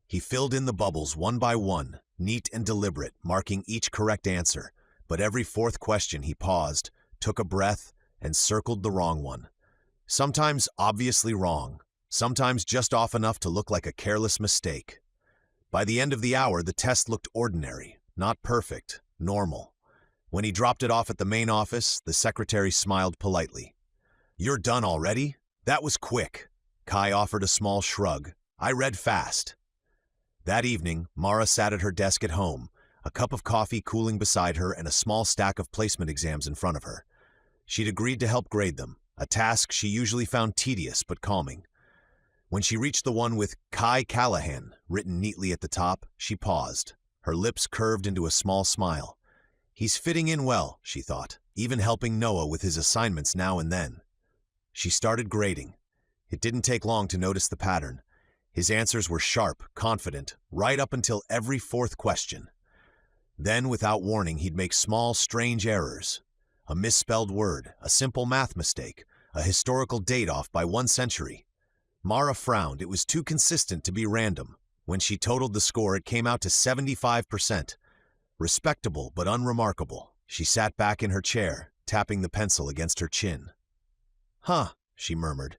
He filled in the bubbles one by one, neat and deliberate, marking each correct answer. But every fourth question he paused, took a breath, and circled the wrong one. Sometimes obviously wrong, sometimes just off enough to look like a careless mistake. By the end of the hour, the test looked ordinary, not perfect, normal. When he dropped it off at the main office, the secretary smiled politely. "You're done already? That was quick." Kai offered a small shrug. "I read fast." That evening, Mara sat at her desk at home, a cup of coffee cooling beside her and a small stack of placement exams in front of her. She'd agreed to help grade them, a task she usually found tedious but calming. When she reached the one with Kai Callahan written neatly at the top, she paused. Her lips curved into a small smile. He's fitting in well, she thought, even helping Noah with his assignments now and then. She started grading. It didn't take long to notice the pattern. His answers were sharp, confident, right up until every fourth question. Then, without warning, he'd make small, strange errors. A misspelled word, a simple math mistake, a historical date off by 1 century. Mara frowned. It was too consistent to be random. When she totaled the score, it came out to 75%. Respectable but unremarkable. She sat back in her chair, tapping the pencil against her chin. "Huh," she murmured.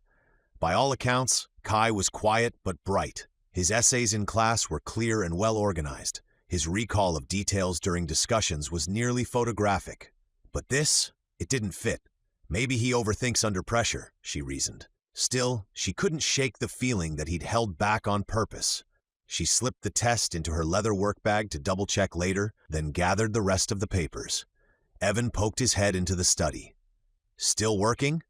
By all accounts, Kai was quiet but bright. His essays in class were clear and well organized. His recall of details during discussions was nearly photographic. But this, it didn't fit. Maybe he overthinks under pressure, she reasoned. Still, she couldn't shake the feeling that he'd held back on purpose. She slipped the test into her leather work bag to double-check later, then gathered the rest of the papers. Evan poked his head into the study. "Still working?"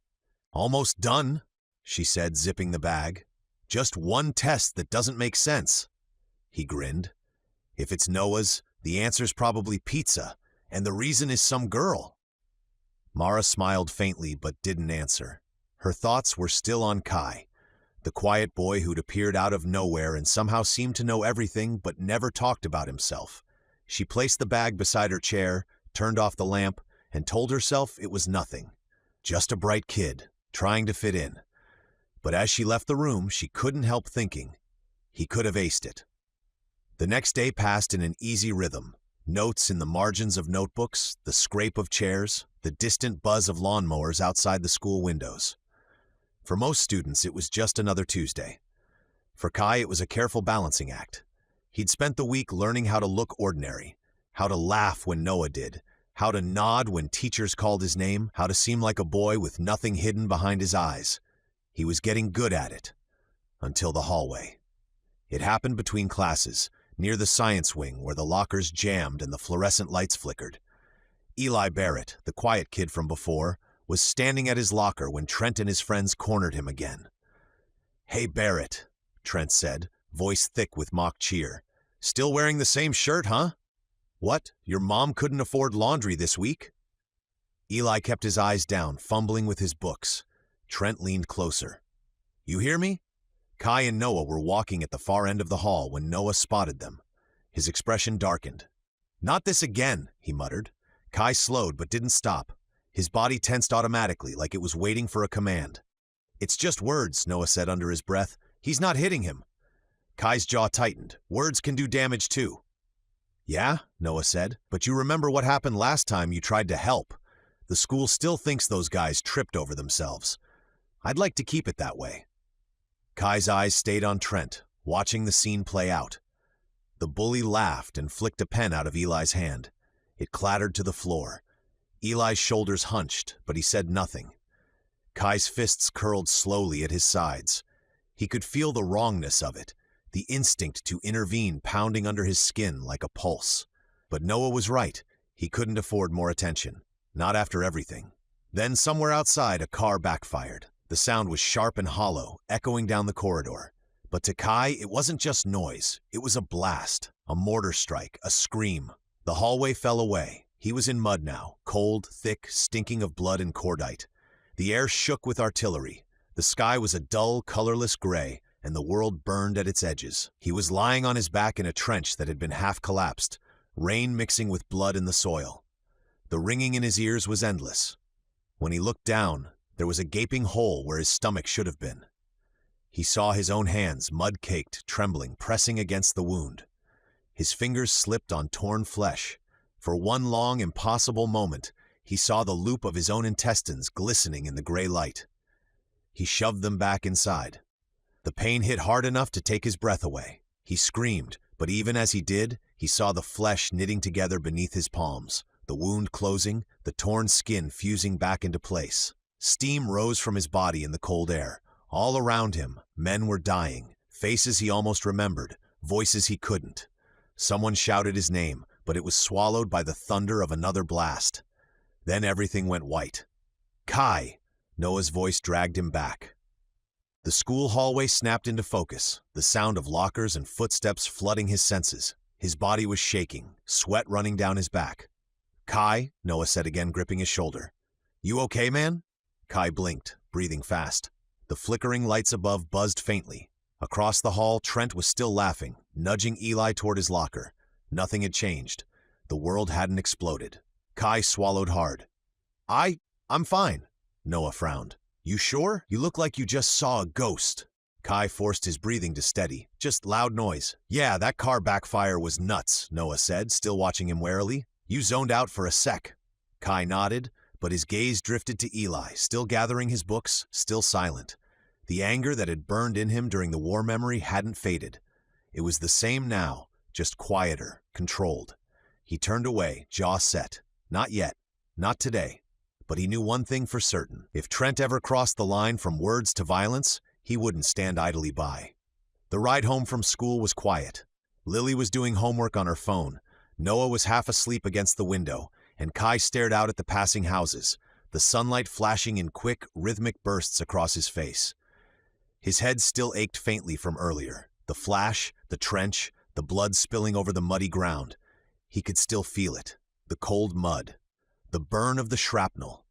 Almost done, she said, zipping the bag. Just one test that doesn't make sense. He grinned. If it's Noah's, the answer's probably pizza, and the reason is some girl. Mara smiled faintly but didn't answer. Her thoughts were still on Kai, the quiet boy who'd appeared out of nowhere and somehow seemed to know everything but never talked about himself. She placed the bag beside her chair, turned off the lamp, and told herself it was nothing. Just a bright kid, trying to fit in. But as she left the room, she couldn't help thinking, he could have aced it. The next day passed in an easy rhythm. Notes in the margins of notebooks, the scrape of chairs, the distant buzz of lawnmowers outside the school windows. For most students, it was just another Tuesday. For Kai, it was a careful balancing act. He'd spent the week learning how to look ordinary, how to laugh when Noah did, how to nod when teachers called his name, how to seem like a boy with nothing hidden behind his eyes. He was getting good at it. Until the hallway. It happened between classes, near the science wing where the lockers jammed and the fluorescent lights flickered. Eli Barrett, the quiet kid from before, was standing at his locker when Trent and his friends cornered him again. "Hey, Barrett," Trent said, voice thick with mock cheer. "Still wearing the same shirt, huh? What, your mom couldn't afford laundry this week?" Eli kept his eyes down, fumbling with his books. Trent leaned closer. "You hear me?" Kai and Noah were walking at the far end of the hall when Noah spotted them. His expression darkened. "Not this again," he muttered. Kai slowed but didn't stop. His body tensed automatically, like it was waiting for a command. "It's just words," Noah said under his breath. "He's not hitting him." Kai's jaw tightened. "Words can do damage too." "Yeah," Noah said, "but you remember what happened last time you tried to help. The school still thinks those guys tripped over themselves. I'd like to keep it that way." Kai's eyes stayed on Trent, watching the scene play out. The bully laughed and flicked a pen out of Eli's hand. It clattered to the floor. Eli's shoulders hunched, but he said nothing. Kai's fists curled slowly at his sides. He could feel the wrongness of it, the instinct to intervene pounding under his skin like a pulse. But Noah was right. He couldn't afford more attention. Not after everything. Then somewhere outside, a car backfired. The sound was sharp and hollow, echoing down the corridor. But to Kai, it wasn't just noise. It was a blast, a mortar strike, a scream. The hallway fell away. He was in mud now, cold, thick, stinking of blood and cordite. The air shook with artillery. The sky was a dull, colorless gray, and the world burned at its edges. He was lying on his back in a trench that had been half collapsed, rain mixing with blood in the soil. The ringing in his ears was endless. When he looked down, there was a gaping hole where his stomach should have been. He saw his own hands, mud-caked, trembling, pressing against the wound. His fingers slipped on torn flesh. For one long, impossible moment, he saw the loop of his own intestines glistening in the gray light. He shoved them back inside. The pain hit hard enough to take his breath away. He screamed, but even as he did, he saw the flesh knitting together beneath his palms, the wound closing, the torn skin fusing back into place. Steam rose from his body in the cold air. All around him, men were dying, faces he almost remembered, voices he couldn't. Someone shouted his name, but it was swallowed by the thunder of another blast. Then everything went white. "Kai!" Noah's voice dragged him back. The school hallway snapped into focus, the sound of lockers and footsteps flooding his senses. His body was shaking, sweat running down his back. "Kai," Noah said again, gripping his shoulder. "You okay, man?" Kai blinked, breathing fast. The flickering lights above buzzed faintly. Across the hall, Trent was still laughing, nudging Eli toward his locker. Nothing had changed. The world hadn't exploded. Kai swallowed hard. I'm fine." Noah frowned. "You sure? You look like you just saw a ghost." Kai forced his breathing to steady. "Just loud noise." "Yeah, that car backfire was nuts," Noah said, still watching him warily. "You zoned out for a sec." Kai nodded, but his gaze drifted to Eli, still gathering his books, still silent. The anger that had burned in him during the war memory hadn't faded. It was the same now, just quieter, controlled. He turned away, jaw set. Not yet. Not today. But he knew one thing for certain. If Trent ever crossed the line from words to violence, he wouldn't stand idly by. The ride home from school was quiet. Lily was doing homework on her phone. Noah was half asleep against the window, and Kai stared out at the passing houses, the sunlight flashing in quick, rhythmic bursts across his face. His head still ached faintly from earlier. The flash, the trench, the blood spilling over the muddy ground. He could still feel it. The cold mud. The burn of the shrapnel.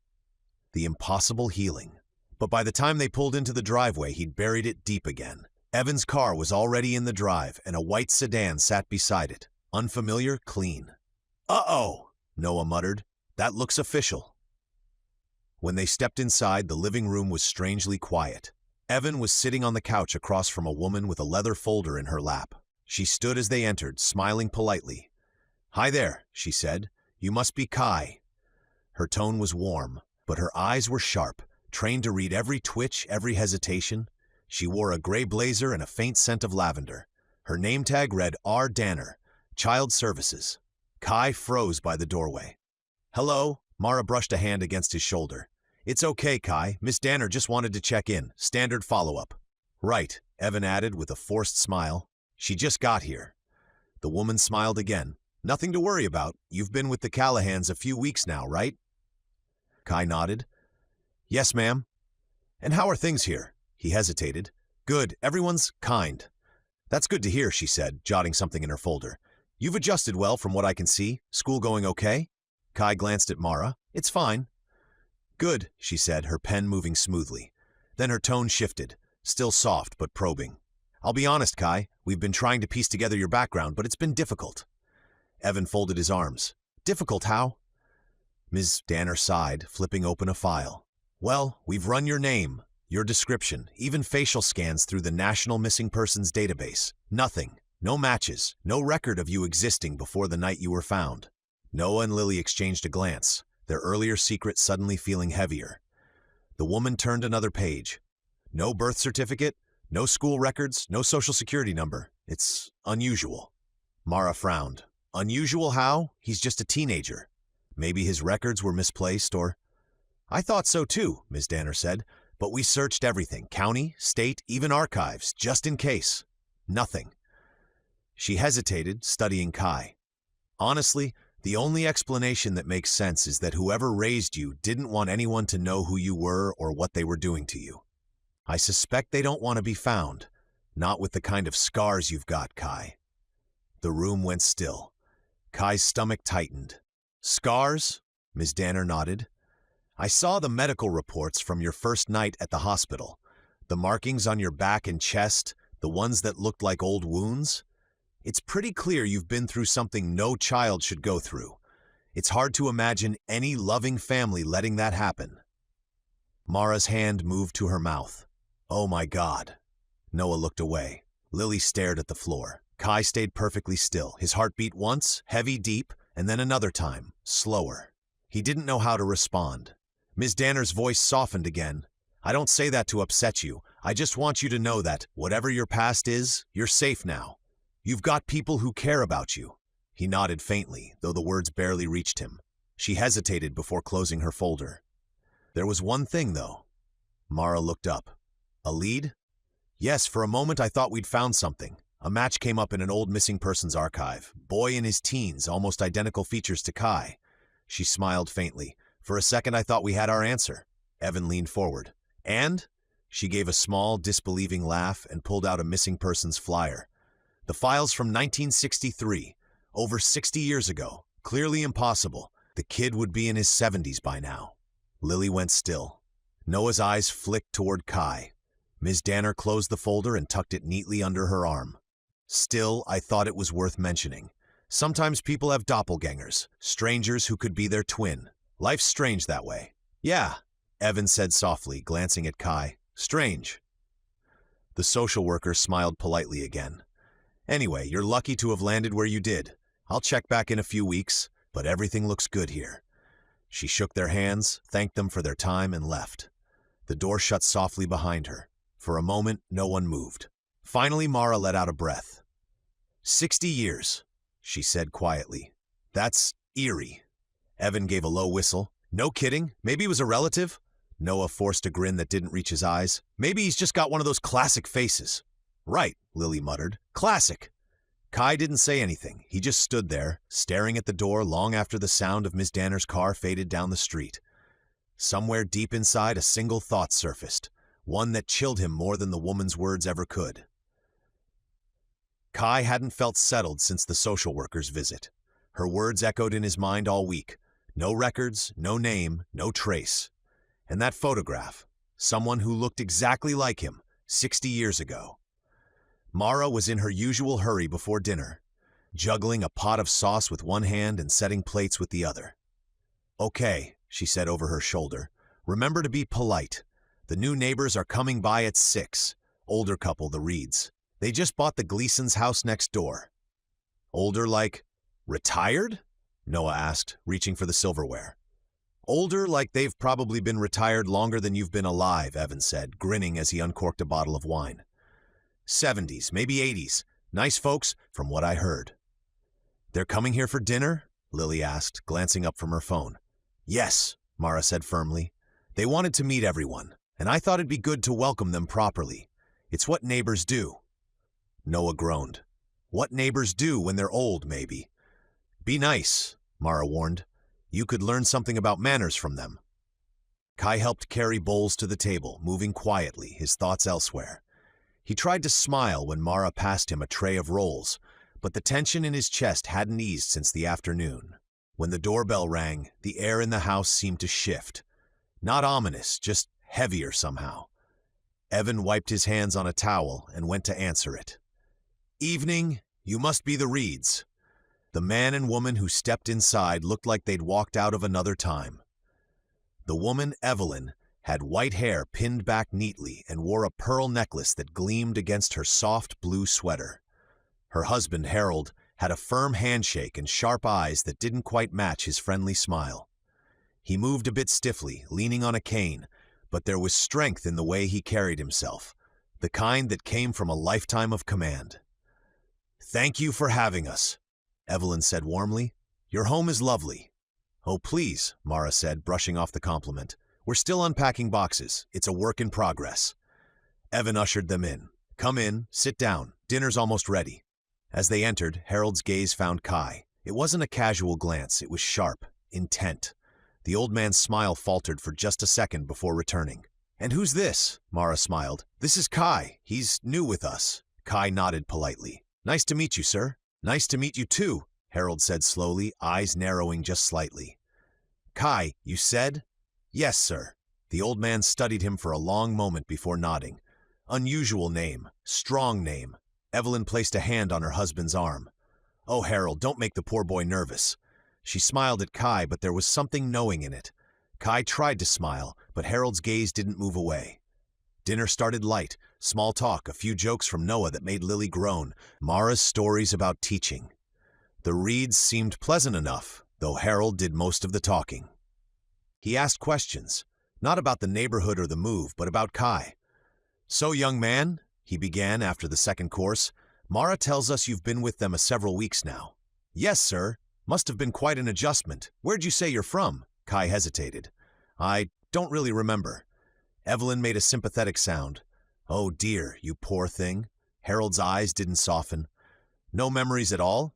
The impossible healing. But by the time they pulled into the driveway, he'd buried it deep again. Evan's car was already in the drive, and a white sedan sat beside it. Unfamiliar, clean. "Uh-oh," Noah muttered. "That looks official." When they stepped inside, the living room was strangely quiet. Evan was sitting on the couch across from a woman with a leather folder in her lap. She stood as they entered, smiling politely. "Hi there," she said. "You must be Kai." Her tone was warm, but her eyes were sharp, trained to read every twitch, every hesitation. She wore a gray blazer and a faint scent of lavender. Her name tag read R. Danner, Child Services. Kai froze by the doorway. "Hello," Mara brushed a hand against his shoulder. "It's okay, Kai. Miss Danner just wanted to check in. Standard follow-up." "Right," Evan added with a forced smile. "She just got here." The woman smiled again. "Nothing to worry about. You've been with the Callahans a few weeks now, right?" Kai nodded. "Yes, ma'am." "And how are things here?" He hesitated. "Good. Everyone's kind." "That's good to hear," she said, jotting something in her folder. "You've adjusted well from what I can see. School going okay?" Kai glanced at Mara. "It's fine." "Good," she said, her pen moving smoothly. Then her tone shifted, still soft but probing. "I'll be honest, Kai. We've been trying to piece together your background, but it's been difficult." Evan folded his arms. "Difficult how?" Ms. Danner sighed, flipping open a file. "Well, we've run your name, your description, even facial scans through the National Missing Persons Database. Nothing. No matches. No record of you existing before the night you were found." Noah and Lily exchanged a glance, their earlier secret suddenly feeling heavier. The woman turned another page. "No birth certificate, no school records, no social security number. It's unusual." Mara frowned. "Unusual how? He's just a teenager. Maybe his records were misplaced or—" "I thought so too," Ms. Danner said, "but we searched everything, county, state, even archives, just in case. Nothing." She hesitated, studying Kai. "Honestly, the only explanation that makes sense is that whoever raised you didn't want anyone to know who you were or what they were doing to you. I suspect they don't want to be found, not with the kind of scars you've got, Kai." The room went still. Kai's stomach tightened. "Scars?" Ms. Danner nodded. "I saw the medical reports from your first night at the hospital. The markings on your back and chest, the ones that looked like old wounds. It's pretty clear you've been through something no child should go through. It's hard to imagine any loving family letting that happen." Mara's hand moved to her mouth. "Oh my God." Noah looked away. Lily stared at the floor. Kai stayed perfectly still. His heart beat once, heavy, deep, and then another time, slower. He didn't know how to respond. Ms. Danner's voice softened again. "I don't say that to upset you. I just want you to know that, whatever your past is, you're safe now. You've got people who care about you." He nodded faintly, though the words barely reached him. She hesitated before closing her folder. "There was one thing, though." Mara looked up. "A lead?" "Yes, for a moment I thought we'd found something. A match came up in an old missing persons archive. Boy in his teens, almost identical features to Kai." She smiled faintly. "For a second I thought we had our answer." Evan leaned forward. "And?" She gave a small, disbelieving laugh and pulled out a missing persons flyer. "The file's from 1963, over 60 years ago. Clearly impossible. The kid would be in his 70s by now." Lily went still. Noah's eyes flicked toward Kai. Ms. Danner closed the folder and tucked it neatly under her arm. "Still, I thought it was worth mentioning. Sometimes people have doppelgangers, strangers who could be their twin. Life's strange that way." "Yeah," Evan said softly, glancing at Kai. "Strange." The social worker smiled politely again. "Anyway, you're lucky to have landed where you did. I'll check back in a few weeks, but everything looks good here." She shook their hands, thanked them for their time, and left. The door shut softly behind her. For a moment, no one moved. Finally, Mara let out a breath. 60 years, she said quietly. "That's eerie." Evan gave a low whistle. "No kidding? Maybe he was a relative?" Noah forced a grin that didn't reach his eyes. "Maybe he's just got one of those classic faces." "Right," Lily muttered. "Classic." Kai didn't say anything. He just stood there, staring at the door long after the sound of Miss Danner's car faded down the street. Somewhere deep inside, a single thought surfaced, one that chilled him more than the woman's words ever could. Kai hadn't felt settled since the social worker's visit. Her words echoed in his mind all week. No records, no name, no trace. And that photograph, someone who looked exactly like him 60 years ago. Mara was in her usual hurry before dinner, juggling a pot of sauce with one hand and setting plates with the other. "Okay," she said over her shoulder. "Remember to be polite. The new neighbors are coming by at 6. Older couple, the Reeds. They just bought the Gleason's house next door." "Older like retired?" Noah asked, reaching for the silverware. "Older like they've probably been retired longer than you've been alive," Evan said, grinning as he uncorked a bottle of wine. "70s, maybe 80s. Nice folks, from what I heard." "They're coming here for dinner?" Lily asked, glancing up from her phone. "Yes," Mara said firmly. "They wanted to meet everyone, and I thought it'd be good to welcome them properly. It's what neighbors do." Noah groaned. "What neighbors do when they're old, maybe." "Be nice," Mara warned. "You could learn something about manners from them." Kai helped carry bowls to the table, moving quietly, his thoughts elsewhere. He tried to smile when Mara passed him a tray of rolls, but the tension in his chest hadn't eased since the afternoon. When the doorbell rang, the air in the house seemed to shift. Not ominous, just heavier somehow. Evan wiped his hands on a towel and went to answer it. "Evening, you must be the Reeds." The man and woman who stepped inside looked like they'd walked out of another time. The woman, Evelyn, had white hair pinned back neatly and wore a pearl necklace that gleamed against her soft blue sweater. Her husband, Harold, had a firm handshake and sharp eyes that didn't quite match his friendly smile. He moved a bit stiffly, leaning on a cane, but there was strength in the way he carried himself, the kind that came from a lifetime of command. "Thank you for having us," Evelyn said warmly. "Your home is lovely." "Oh, please," Mara said, brushing off the compliment. "We're still unpacking boxes. It's a work in progress." Evan ushered them in. "Come in, sit down. Dinner's almost ready." As they entered, Harold's gaze found Kai. It wasn't a casual glance. It was sharp, intent. The old man's smile faltered for just a second before returning. "And who's this?" Mara smiled. "This is Kai. He's new with us." Kai nodded politely. "Nice to meet you, sir." "Nice to meet you too," Harold said slowly, eyes narrowing just slightly. "Kai, you said?" "Yes, sir." The old man studied him for a long moment before nodding. "Unusual name, strong name." Evelyn placed a hand on her husband's arm. "Oh, Harold, don't make the poor boy nervous." She smiled at Kai, but there was something knowing in it. Kai tried to smile, but Harold's gaze didn't move away. Dinner started light, small talk, a few jokes from Noah that made Lily groan, Mara's stories about teaching. The Reeds seemed pleasant enough, though Harold did most of the talking. He asked questions, not about the neighborhood or the move, but about Kai. "So, young man," he began after the second course, "Mara tells us you've been with them several weeks now." "Yes, sir. Must have been quite an adjustment. Where'd you say you're from?" Kai hesitated. "I don't really remember." Evelyn made a sympathetic sound. "Oh dear, you poor thing." Harold's eyes didn't soften. "No memories at all?"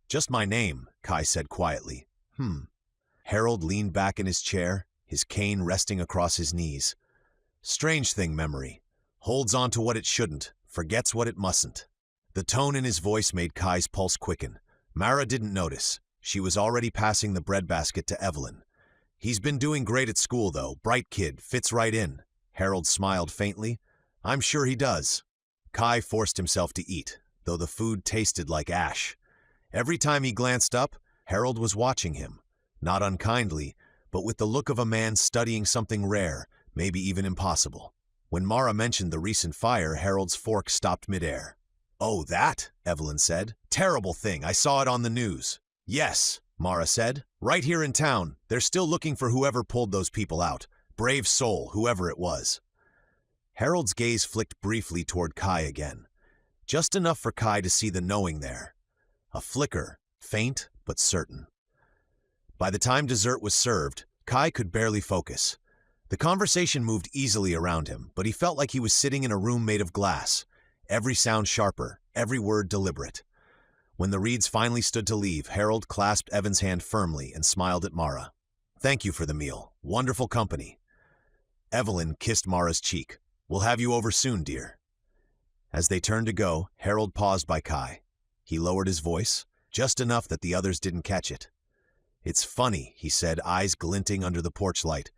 "Just my name," Kai said quietly. Harold leaned back in his chair, his cane resting across his knees. "Strange thing, memory. Holds on to what it shouldn't, forgets what it mustn't." The tone in his voice made Kai's pulse quicken. Mara didn't notice. She was already passing the breadbasket to Evelyn. "He's been doing great at school, though. Bright kid, fits right in." Harold smiled faintly. "I'm sure he does." Kai forced himself to eat, though the food tasted like ash. Every time he glanced up, Harold was watching him. Not unkindly, but with the look of a man studying something rare, maybe even impossible. When Mara mentioned the recent fire, Harold's fork stopped midair. "Oh, that?" Evelyn said. "Terrible thing. I saw it on the news." "Yes," Mara said. "Right here in town. They're still looking for whoever pulled those people out. Brave soul, whoever it was." Harold's gaze flicked briefly toward Kai again. Just enough for Kai to see the knowing there. A flicker, faint but certain. By the time dessert was served, Kai could barely focus. The conversation moved easily around him, but he felt like he was sitting in a room made of glass, every sound sharper, every word deliberate. When the Reeds finally stood to leave, Harold clasped Evan's hand firmly and smiled at Mara. Thank you for the meal. Wonderful company. Evelyn kissed Mara's cheek. We'll have you over soon, dear. As they turned to go, Harold paused by Kai. He lowered his voice, just enough that the others didn't catch it. It's funny, he said, eyes glinting under the porch light.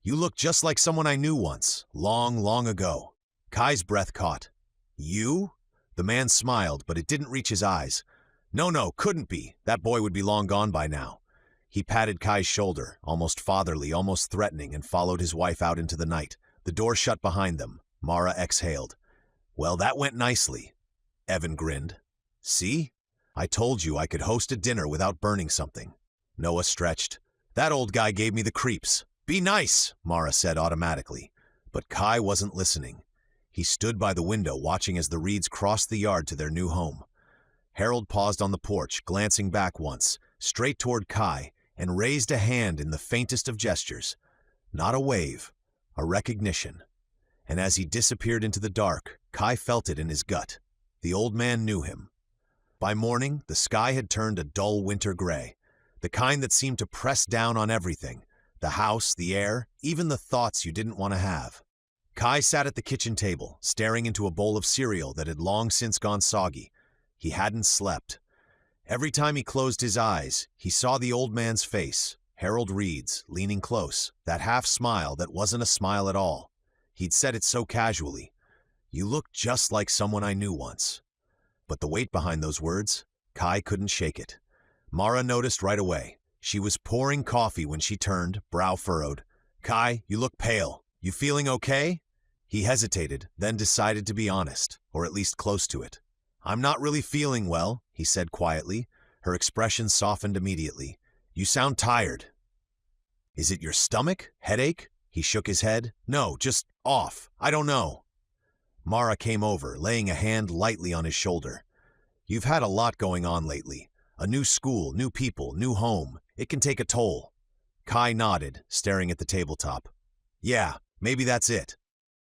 You look just like someone I knew once, long, long ago. Kai's breath caught. You? The man smiled, but it didn't reach his eyes. No, couldn't be. That boy would be long gone by now. He patted Kai's shoulder, almost fatherly, almost threatening, and followed his wife out into the night. The door shut behind them. Mara exhaled. Well, that went nicely. Evan grinned. See? I told you I could host a dinner without burning something. Noah stretched. That old guy gave me the creeps. Be nice, Mara said automatically. But Kai wasn't listening. He stood by the window watching as the Reeds crossed the yard to their new home. Harold paused on the porch, glancing back once, straight toward Kai, and raised a hand in the faintest of gestures. Not a wave, a recognition. And as he disappeared into the dark, Kai felt it in his gut. The old man knew him. By morning, the sky had turned a dull winter gray, the kind that seemed to press down on everything, the house, the air, even the thoughts you didn't want to have. Kai sat at the kitchen table, staring into a bowl of cereal that had long since gone soggy. He hadn't slept. Every time he closed his eyes, he saw the old man's face, Harold Reed's, leaning close, that half smile that wasn't a smile at all. He'd said it so casually. You look just like someone I knew once. But the weight behind those words, Kai couldn't shake it. Mara noticed right away. She was pouring coffee when she turned, brow furrowed. Kai, you look pale. You feeling okay? He hesitated, then decided to be honest, or at least close to it. I'm not really feeling well, he said quietly. Her expression softened immediately. You sound tired. Is it your stomach? Headache? He shook his head. No, just off. I don't know. Mara came over, laying a hand lightly on his shoulder. You've had a lot going on lately. A new school, new people, new home. It can take a toll. Kai nodded, staring at the tabletop. Yeah, maybe that's it.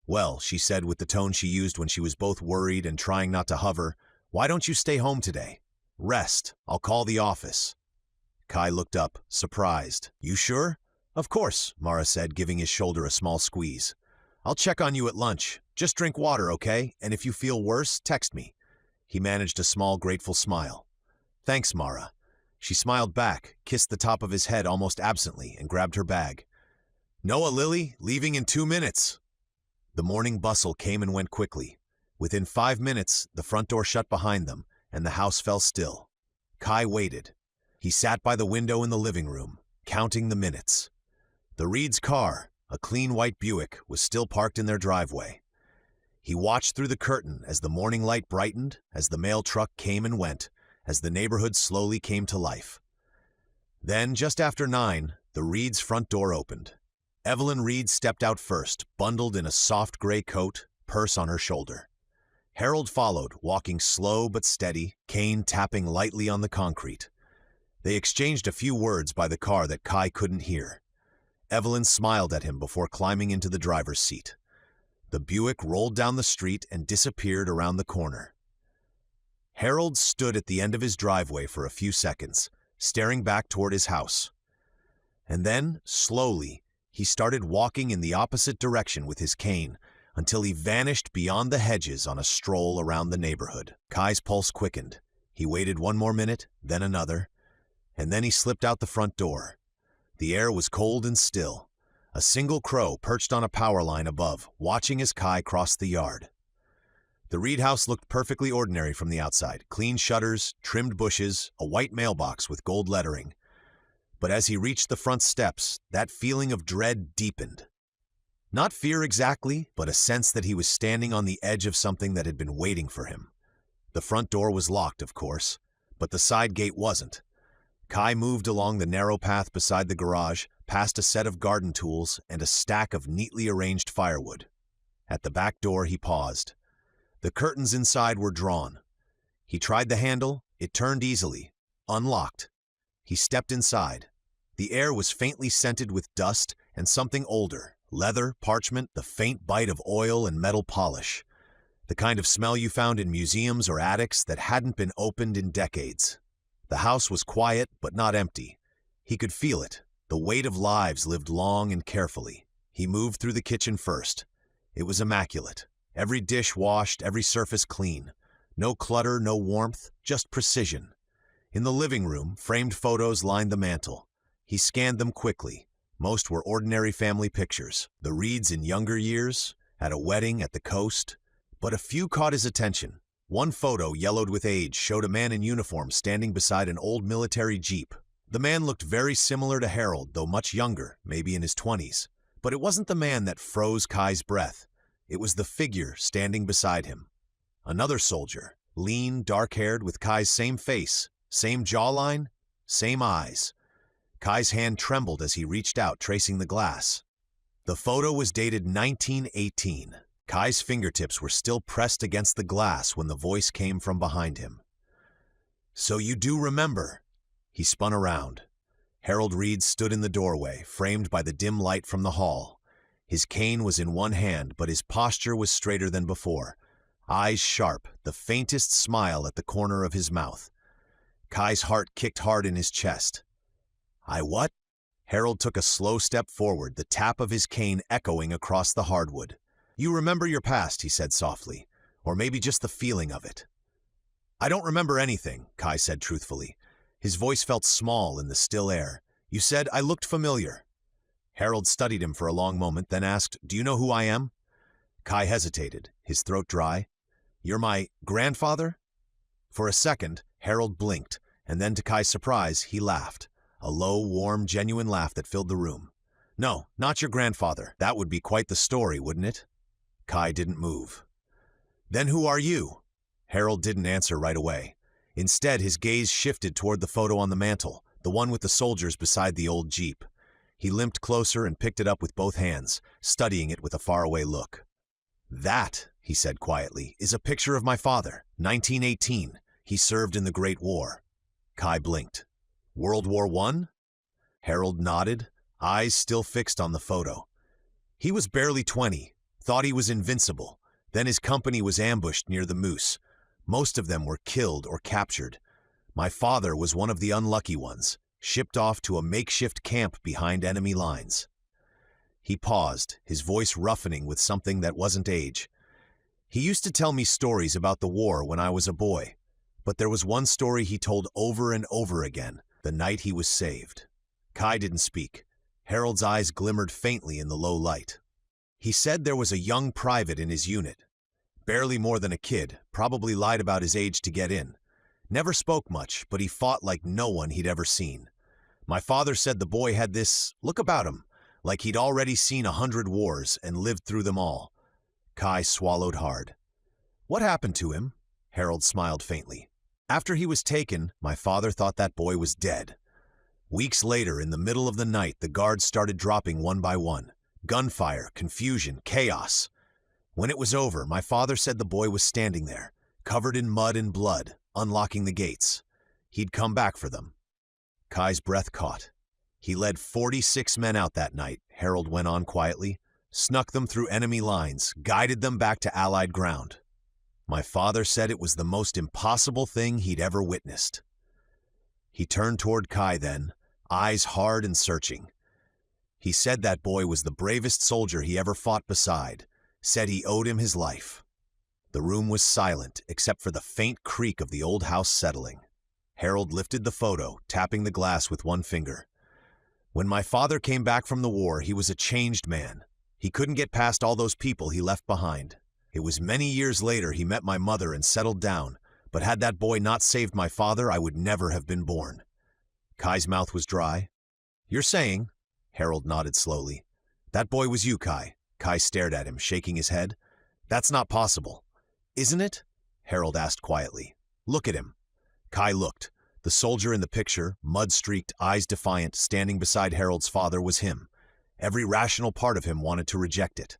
Well, she said with the tone she used when she was both worried and trying not to hover, why don't you stay home today? Rest. I'll call the office. Kai looked up, surprised. You sure? Of course, Mara said, giving his shoulder a small squeeze. I'll check on you at lunch. Just drink water, okay? And if you feel worse, text me. He managed a small, grateful smile. Thanks, Mara. She smiled back, kissed the top of his head almost absently, and grabbed her bag. Noah, Lily, leaving in 2 minutes. The morning bustle came and went quickly. Within 5 minutes, the front door shut behind them, and the house fell still. Kai waited. He sat by the window in the living room, counting the minutes. The Reeds' car, a clean white Buick, was still parked in their driveway. He watched through the curtain as the morning light brightened, as the mail truck came and went, as the neighborhood slowly came to life. Then, just after 9, the Reeds' front door opened. Evelyn Reed stepped out first, bundled in a soft gray coat, purse on her shoulder. Harold followed, walking slow but steady, cane tapping lightly on the concrete. They exchanged a few words by the car that Kai couldn't hear. Evelyn smiled at him before climbing into the driver's seat. The Buick rolled down the street and disappeared around the corner. Harold stood at the end of his driveway for a few seconds, staring back toward his house. And then, slowly, he started walking in the opposite direction with his cane until he vanished beyond the hedges on a stroll around the neighborhood. Kai's pulse quickened. He waited 1 more minute, then another, and then he slipped out the front door. The air was cold and still. A single crow perched on a power line above, watching as Kai crossed the yard. The Reed house looked perfectly ordinary from the outside. Clean shutters, trimmed bushes, a white mailbox with gold lettering. But as he reached the front steps, that feeling of dread deepened. Not fear exactly, but a sense that he was standing on the edge of something that had been waiting for him. The front door was locked, of course, but the side gate wasn't. Kai moved along the narrow path beside the garage, past a set of garden tools and a stack of neatly arranged firewood. At the back door, he paused. The curtains inside were drawn. He tried the handle. It turned easily. Unlocked. He stepped inside. The air was faintly scented with dust and something older. Leather, parchment, the faint bite of oil and metal polish. The kind of smell you found in museums or attics that hadn't been opened in decades. The house was quiet but not empty. He could feel it. The weight of lives lived long and carefully. He moved through the kitchen first. It was immaculate. Every dish washed, every surface clean. No clutter, no warmth, just precision. In the living room, framed photos lined the mantel. He scanned them quickly. Most were ordinary family pictures. The Reeds in younger years, at a wedding at the coast. But a few caught his attention. One photo, yellowed with age, showed a man in uniform standing beside an old military jeep. The man looked very similar to Harold, though much younger, maybe in his 20s. But it wasn't the man that froze Kai's breath. It was the figure standing beside him. Another soldier, lean, dark-haired, with Kai's same face, same jawline, same eyes. Kai's hand trembled as he reached out, tracing the glass. The photo was dated 1918. Kai's fingertips were still pressed against the glass when the voice came from behind him. "So you do remember?" He spun around. Harold Reed stood in the doorway, framed by the dim light from the hall. His cane was in one hand, but his posture was straighter than before. Eyes sharp, the faintest smile at the corner of his mouth. Kai's heart kicked hard in his chest. "I what?" Harold took a slow step forward, the tap of his cane echoing across the hardwood. "You remember your past," he said softly, "or maybe just the feeling of it." "I don't remember anything," Kai said truthfully. His voice felt small in the still air. "You said I looked familiar." Harold studied him for a long moment, then asked, "Do you know who I am?" Kai hesitated, his throat dry. "You're my grandfather?" For a second, Harold blinked, and then to Kai's surprise, he laughed. A low, warm, genuine laugh that filled the room. "No, not your grandfather. That would be quite the story, wouldn't it?" Kai didn't move. "Then who are you?" Harold didn't answer right away. Instead, his gaze shifted toward the photo on the mantel, the one with the soldiers beside the old jeep. He limped closer and picked it up with both hands, studying it with a faraway look. "That," he said quietly, "is a picture of my father, 1918. He served in the Great War." Kai blinked. "World War I?" Harold nodded, eyes still fixed on the photo. "He was barely 20, thought he was invincible. Then his company was ambushed near the Moose. Most of them were killed or captured. My father was one of the unlucky ones, shipped off to a makeshift camp behind enemy lines." He paused, his voice roughening with something that wasn't age. "He used to tell me stories about the war when I was a boy, but there was one story he told over and over again, the night he was saved." Kai didn't speak. Harold's eyes glimmered faintly in the low light. "He said there was a young private in his unit. Barely more than a kid, probably lied about his age to get in. Never spoke much, but he fought like no one he'd ever seen. My father said the boy had this look about him, like he'd already seen 100 wars and lived through them all." Kai swallowed hard. "What happened to him?" Harold smiled faintly. "After he was taken, my father thought that boy was dead. Weeks later, in the middle of the night, the guards started dropping one by one. Gunfire, confusion, chaos. When it was over, my father said the boy was standing there, covered in mud and blood, unlocking the gates. He'd come back for them." Kai's breath caught. "He led 46 men out that night," Harold went on quietly, "snuck them through enemy lines, guided them back to Allied ground. My father said it was the most impossible thing he'd ever witnessed." He turned toward Kai then, eyes hard and searching. "He said that boy was the bravest soldier he ever fought beside, said he owed him his life." The room was silent, except for the faint creak of the old house settling. Harold lifted the photo, tapping the glass with one finger. "When my father came back from the war, he was a changed man. He couldn't get past all those people he left behind. It was many years later he met my mother and settled down, but had that boy not saved my father, I would never have been born." Kai's mouth was dry. "You're saying," Harold nodded slowly, "that boy was you, Kai." Kai stared at him, shaking his head. "That's not possible." "Isn't it?" Harold asked quietly. "Look at him." Kai looked. The soldier in the picture, mud-streaked, eyes defiant, standing beside Harold's father, was him. Every rational part of him wanted to reject it.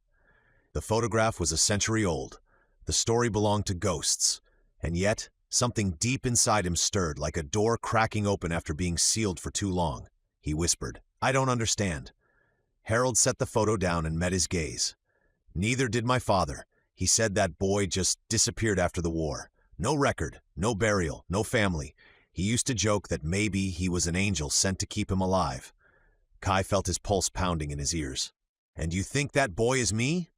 The photograph was a century old. The story belonged to ghosts. And yet, something deep inside him stirred, like a door cracking open after being sealed for too long. He whispered, "I don't understand." Harold set the photo down and met his gaze. "Neither did my father. He said that boy just disappeared after the war. No record, no burial, no family. He used to joke that maybe he was an angel sent to keep him alive." Kai felt his pulse pounding in his ears. "And you think that boy is me?"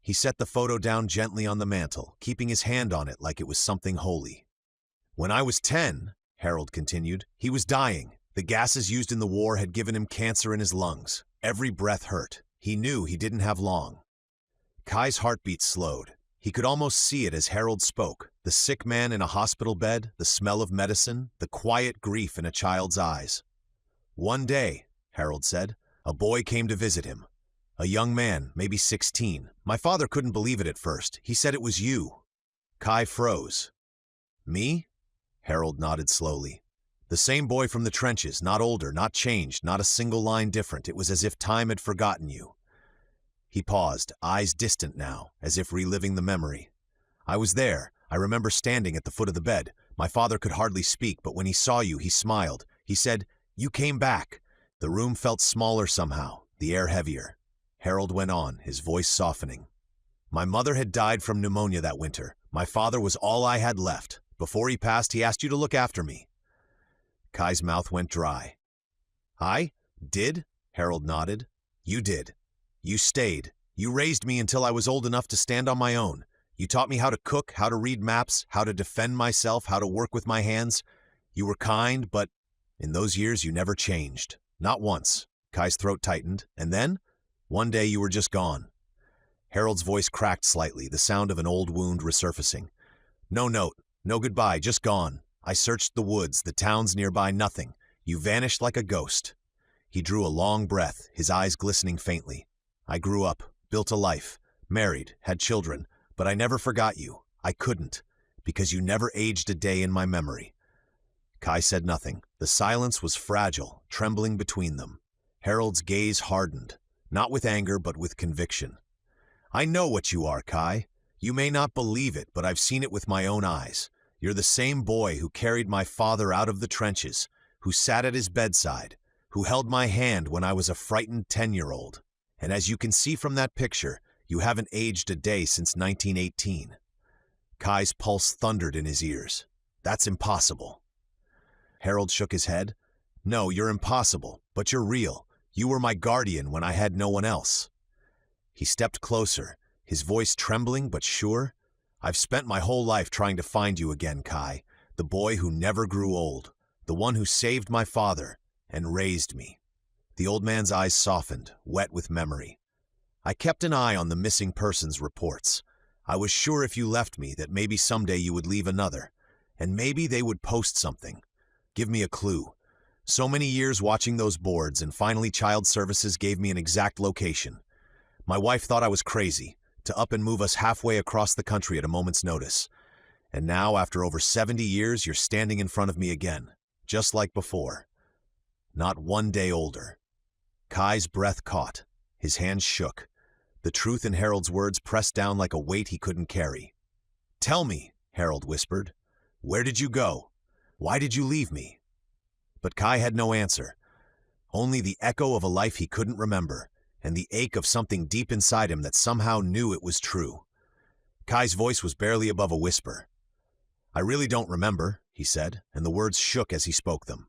He set the photo down gently on the mantel, keeping his hand on it like it was something holy. "When I was 10, Harold continued, he was dying. The gases used in the war had given him cancer in his lungs. Every breath hurt. He knew he didn't have long." Kai's heartbeat slowed. He could almost see it as Harold spoke. The sick man in a hospital bed, the smell of medicine, the quiet grief in a child's eyes. "One day," Harold said, "a boy came to visit him. A young man, maybe 16. My father couldn't believe it at first. He said it was you." Kai froze. "Me?" Harold nodded slowly. "The same boy from the trenches, not older, not changed, not a single line different. It was as if time had forgotten you." He paused, eyes distant now, as if reliving the memory. "I was there. I remember standing at the foot of the bed. My father could hardly speak, but when he saw you, he smiled. He said, 'You came back.'" The room felt smaller somehow, the air heavier. Harold went on, his voice softening. "My mother had died from pneumonia that winter. My father was all I had left. Before he passed, he asked you to look after me." Kai's mouth went dry. "I did?" Harold nodded. "You did. You stayed. You raised me until I was old enough to stand on my own. You taught me how to cook, how to read maps, how to defend myself, how to work with my hands. You were kind, but in those years you never changed. Not once." Kai's throat tightened. "And then? One day you were just gone." Harold's voice cracked slightly, the sound of an old wound resurfacing. "No note, no goodbye, just gone. I searched the woods, the towns nearby, nothing. You vanished like a ghost." He drew a long breath, his eyes glistening faintly. "I grew up, built a life, married, had children, but I never forgot you. I couldn't, because you never aged a day in my memory." Kai said nothing. The silence was fragile, trembling between them. Harold's gaze hardened, not with anger but with conviction. "I know what you are, Kai. You may not believe it, but I've seen it with my own eyes. You're the same boy who carried my father out of the trenches, who sat at his bedside, who held my hand when I was a frightened 10-year-old. And as you can see from that picture, you haven't aged a day since 1918. Kai's pulse thundered in his ears. "That's impossible." Harold shook his head. "No, you're impossible, but you're real. You were my guardian when I had no one else." He stepped closer, his voice trembling but sure. "I've spent my whole life trying to find you again, Kai, the boy who never grew old, the one who saved my father and raised me." The old man's eyes softened, wet with memory. "I kept an eye on the missing persons reports. I was sure if you left me that maybe someday you would leave another, and maybe they would post something. Give me a clue. So many years watching those boards, and finally Child Services gave me an exact location. My wife thought I was crazy, to up and move us halfway across the country at a moment's notice. And now, after over 70 years, you're standing in front of me again, just like before. Not one day older." Kai's breath caught. His hands shook. The truth in Harold's words pressed down like a weight he couldn't carry. "Tell me," Harold whispered. "Where did you go? Why did you leave me?" But Kai had no answer. Only the echo of a life he couldn't remember, and the ache of something deep inside him that somehow knew it was true. Kai's voice was barely above a whisper. "I really don't remember," he said, and the words shook as he spoke them.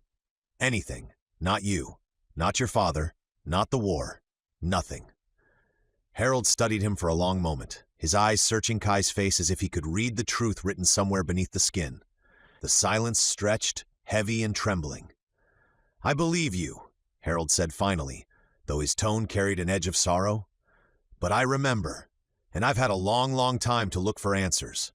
"Anything. Not you. Not your father. Not the war. Nothing." Harold studied him for a long moment, his eyes searching Kai's face as if he could read the truth written somewhere beneath the skin. The silence stretched, heavy and trembling. "I believe you," Harold said finally, though his tone carried an edge of sorrow. "But I remember, and I've had a long, long time to look for answers."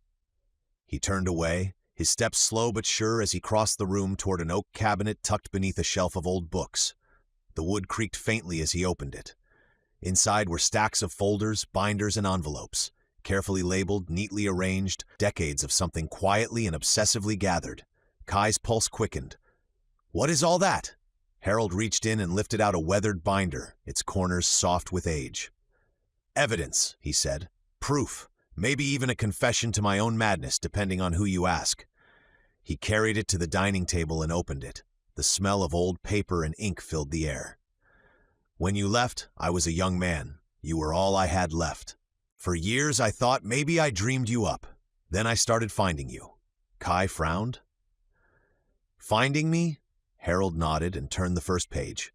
He turned away, his steps slow but sure as he crossed the room toward an oak cabinet tucked beneath a shelf of old books. The wood creaked faintly as he opened it. Inside were stacks of folders, binders, and envelopes, carefully labeled, neatly arranged, decades of something quietly and obsessively gathered. Kai's pulse quickened. "What is all that?" Harold reached in and lifted out a weathered binder, its corners soft with age. "Evidence," he said. "Proof. Maybe even a confession to my own madness, depending on who you ask." He carried it to the dining table and opened it. The smell of old paper and ink filled the air. "When you left, I was a young man. You were all I had left. For years I thought maybe I dreamed you up. Then I started finding you." Kai frowned. "Finding me?" Harold nodded and turned the first page.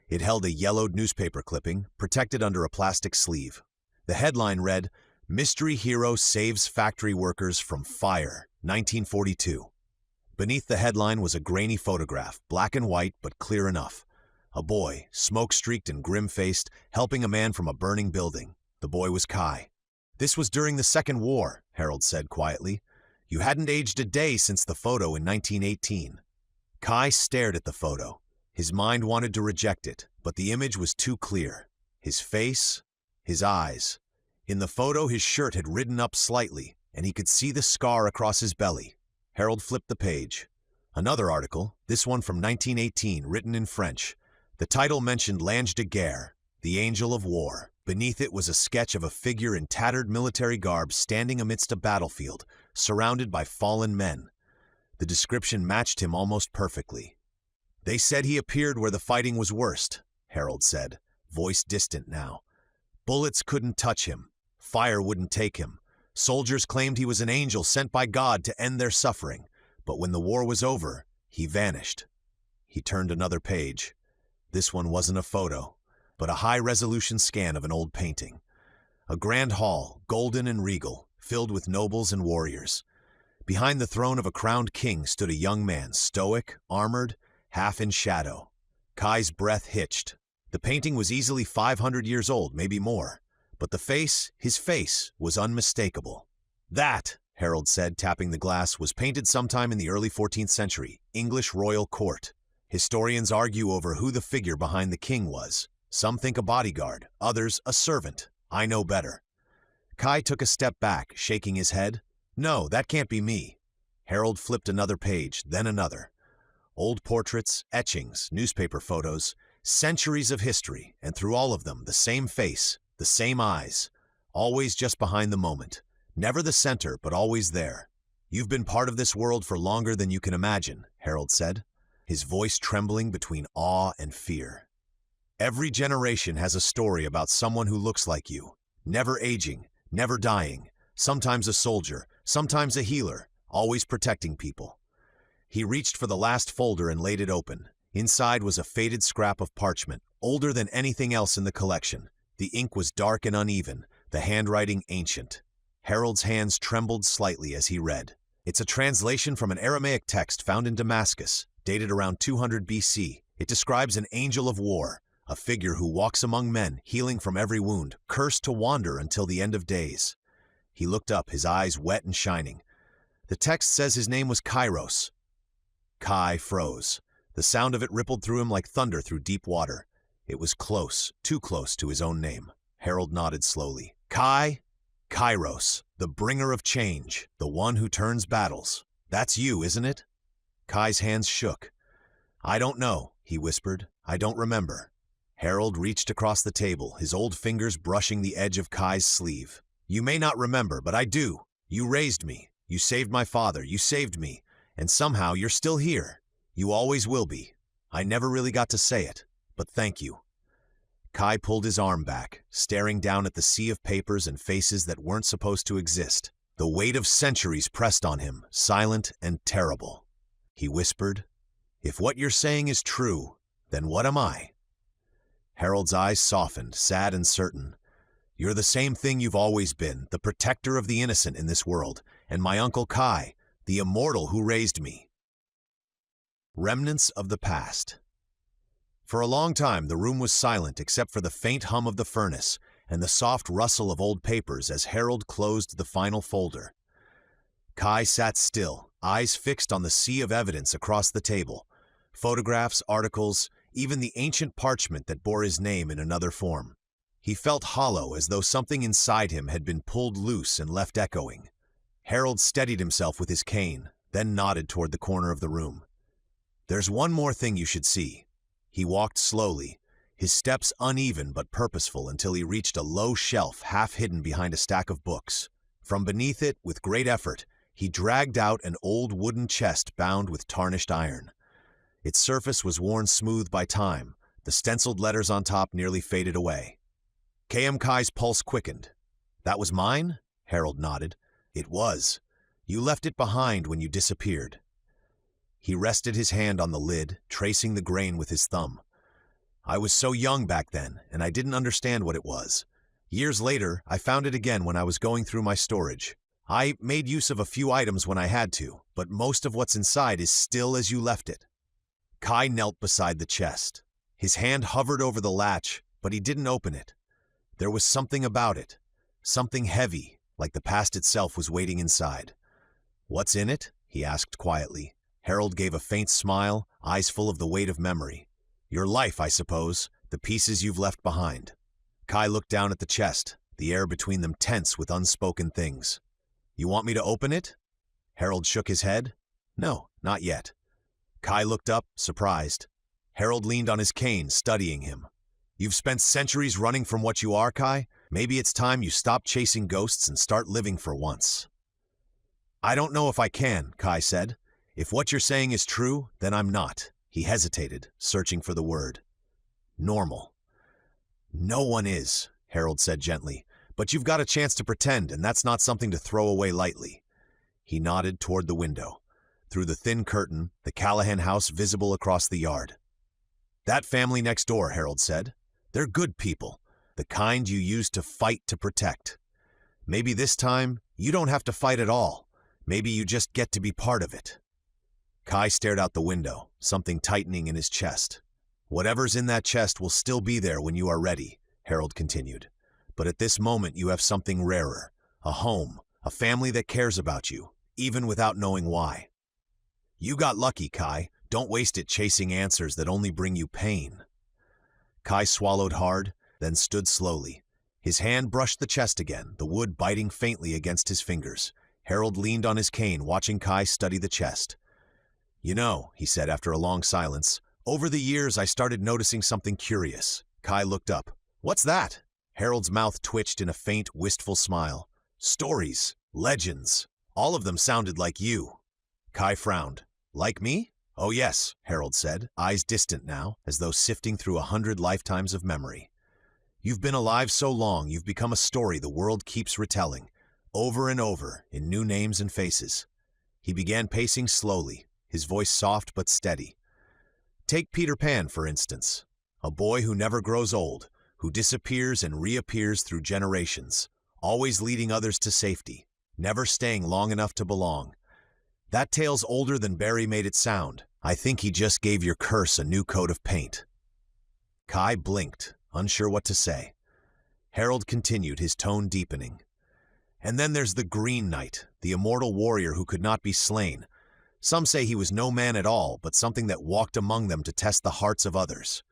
It held a yellowed newspaper clipping, protected under a plastic sleeve. The headline read, "Mystery Hero Saves Factory Workers from Fire, 1942. Beneath the headline was a grainy photograph, black and white but clear enough. A boy, smoke-streaked and grim-faced, helping a man from a burning building. The boy was Kai. "This was during the Second War," Harold said quietly. "You hadn't aged a day since the photo in 1918. Kai stared at the photo. His mind wanted to reject it, but the image was too clear. His face, his eyes. In the photo, his shirt had ridden up slightly, and he could see the scar across his belly. Harold flipped the page. Another article, this one from 1918, written in French. The title mentioned L'Ange de Guerre, the Angel of War. Beneath it was a sketch of a figure in tattered military garb standing amidst a battlefield, surrounded by fallen men. The description matched him almost perfectly. "They said he appeared where the fighting was worst," Harold said, voice distant now. "Bullets couldn't touch him. Fire wouldn't take him. Soldiers claimed he was an angel sent by God to end their suffering. But when the war was over, he vanished." He turned another page. This one wasn't a photo, but a high-resolution scan of an old painting. A grand hall, golden and regal, filled with nobles and warriors. Behind the throne of a crowned king stood a young man, stoic, armored, half in shadow. Kai's breath hitched. The painting was easily 500 years old, maybe more. But the face, his face, was unmistakable. "That," Harold said, tapping the glass, "was painted sometime in the early 14th century, English royal court. Historians argue over who the figure behind the king was. Some think a bodyguard, others a servant. I know better." Kai took a step back, shaking his head. "No, that can't be me." Harold flipped another page, then another. Old portraits, etchings, newspaper photos, centuries of history, and through all of them, the same face, the same eyes, always just behind the moment. Never the center, but always there. "You've been part of this world for longer than you can imagine," Harold said, his voice trembling between awe and fear. "Every generation has a story about someone who looks like you, never aging, never dying, sometimes a soldier, sometimes a healer, always protecting people." He reached for the last folder and laid it open. Inside was a faded scrap of parchment, older than anything else in the collection. The ink was dark and uneven, the handwriting ancient. Harold's hands trembled slightly as he read. "It's a translation from an Aramaic text found in Damascus, dated around 200 BC. It describes an angel of war, a figure who walks among men, healing from every wound, cursed to wander until the end of days." He looked up, his eyes wet and shining. "The text says his name was Kairos." Kai froze. The sound of it rippled through him like thunder through deep water. It was close, too close to his own name. Harold nodded slowly. Kairos, the bringer of change, the one who turns battles. That's you, isn't it?" Kai's hands shook. "I don't know," he whispered. "I don't remember." Harold reached across the table, his old fingers brushing the edge of Kai's sleeve. "You may not remember, but I do. You raised me. You saved my father. You saved me. And somehow you're still here. You always will be. I never really got to say it, but thank you." Kai pulled his arm back, staring down at the sea of papers and faces that weren't supposed to exist. The weight of centuries pressed on him, silent and terrible. He whispered, "If what you're saying is true, then what am I?" Harold's eyes softened, sad and certain. "You're the same thing you've always been, the protector of the innocent in this world, and my Uncle Kai, the immortal who raised me." Remnants of the past. For a long time, the room was silent except for the faint hum of the furnace and the soft rustle of old papers as Harold closed the final folder. Kai sat still, eyes fixed on the sea of evidence across the table. Photographs, articles, even the ancient parchment that bore his name in another form. He felt hollow, as though something inside him had been pulled loose and left echoing. Harold steadied himself with his cane, then nodded toward the corner of the room. "There's one more thing you should see." He walked slowly, his steps uneven but purposeful, until he reached a low shelf half hidden behind a stack of books. From beneath it, with great effort, he dragged out an old wooden chest bound with tarnished iron. Its surface was worn smooth by time, the stenciled letters on top nearly faded away. K.M. Kai's pulse quickened. "That was mine?" Harold nodded. "It was. You left it behind when you disappeared." He rested his hand on the lid, tracing the grain with his thumb. I was so young back then, and I didn't understand what it was. Years later, I found it again when I was going through my storage. I made use of a few items when I had to, but most of what's inside is still as you left it." Kai knelt beside the chest. His hand hovered over the latch, but he didn't open it. There was something about it, something heavy, like the past itself was waiting inside. "What's in it?" he asked quietly. Harold gave a faint smile, eyes full of the weight of memory. "Your life, I suppose, the pieces you've left behind." Kai looked down at the chest, the air between them tense with unspoken things. "You want me to open it?" Harold shook his head. "No, not yet." Kai looked up, surprised. Harold leaned on his cane, studying him. "You've spent centuries running from what you are, Kai. Maybe it's time you stop chasing ghosts and start living for once." "I don't know if I can," Kai said. "If what you're saying is true, then I'm not." He hesitated, searching for the word. "Normal." "No one is," Harold said gently, "but you've got a chance to pretend, and that's not something to throw away lightly." He nodded toward the window. Through the thin curtain, the Callahan house visible across the yard. "That family next door," Harold said. "They're good people, the kind you used to fight to protect. Maybe this time, you don't have to fight at all. Maybe you just get to be part of it." Kai stared out the window, something tightening in his chest. "Whatever's in that chest will still be there when you are ready," Harold continued. "But at this moment you have something rarer, a home, a family that cares about you, even without knowing why. You got lucky, Kai. Don't waste it chasing answers that only bring you pain." Kai swallowed hard, then stood slowly. His hand brushed the chest again, the wood biting faintly against his fingers. Harold leaned on his cane, watching Kai study the chest. "You know," he said after a long silence, "over the years I started noticing something curious." Kai looked up. "What's that?" Harold's mouth twitched in a faint, wistful smile. "Stories, legends, all of them sounded like you." Kai frowned. "Like me?" "Oh yes," Harold said, eyes distant now, as though sifting through 100 lifetimes of memory. "You've been alive so long, you've become a story the world keeps retelling, over and over, in new names and faces." He began pacing slowly, his voice soft but steady. "Take Peter Pan, for instance. A boy who never grows old, who disappears and reappears through generations, always leading others to safety, never staying long enough to belong. That tale's older than Barry made it sound. I think he just gave your curse a new coat of paint." Kai blinked, unsure what to say. Harold continued, his tone deepening. "And then there's the Green Knight, the immortal warrior who could not be slain. Some say he was no man at all, but something that walked among them to test the hearts of others.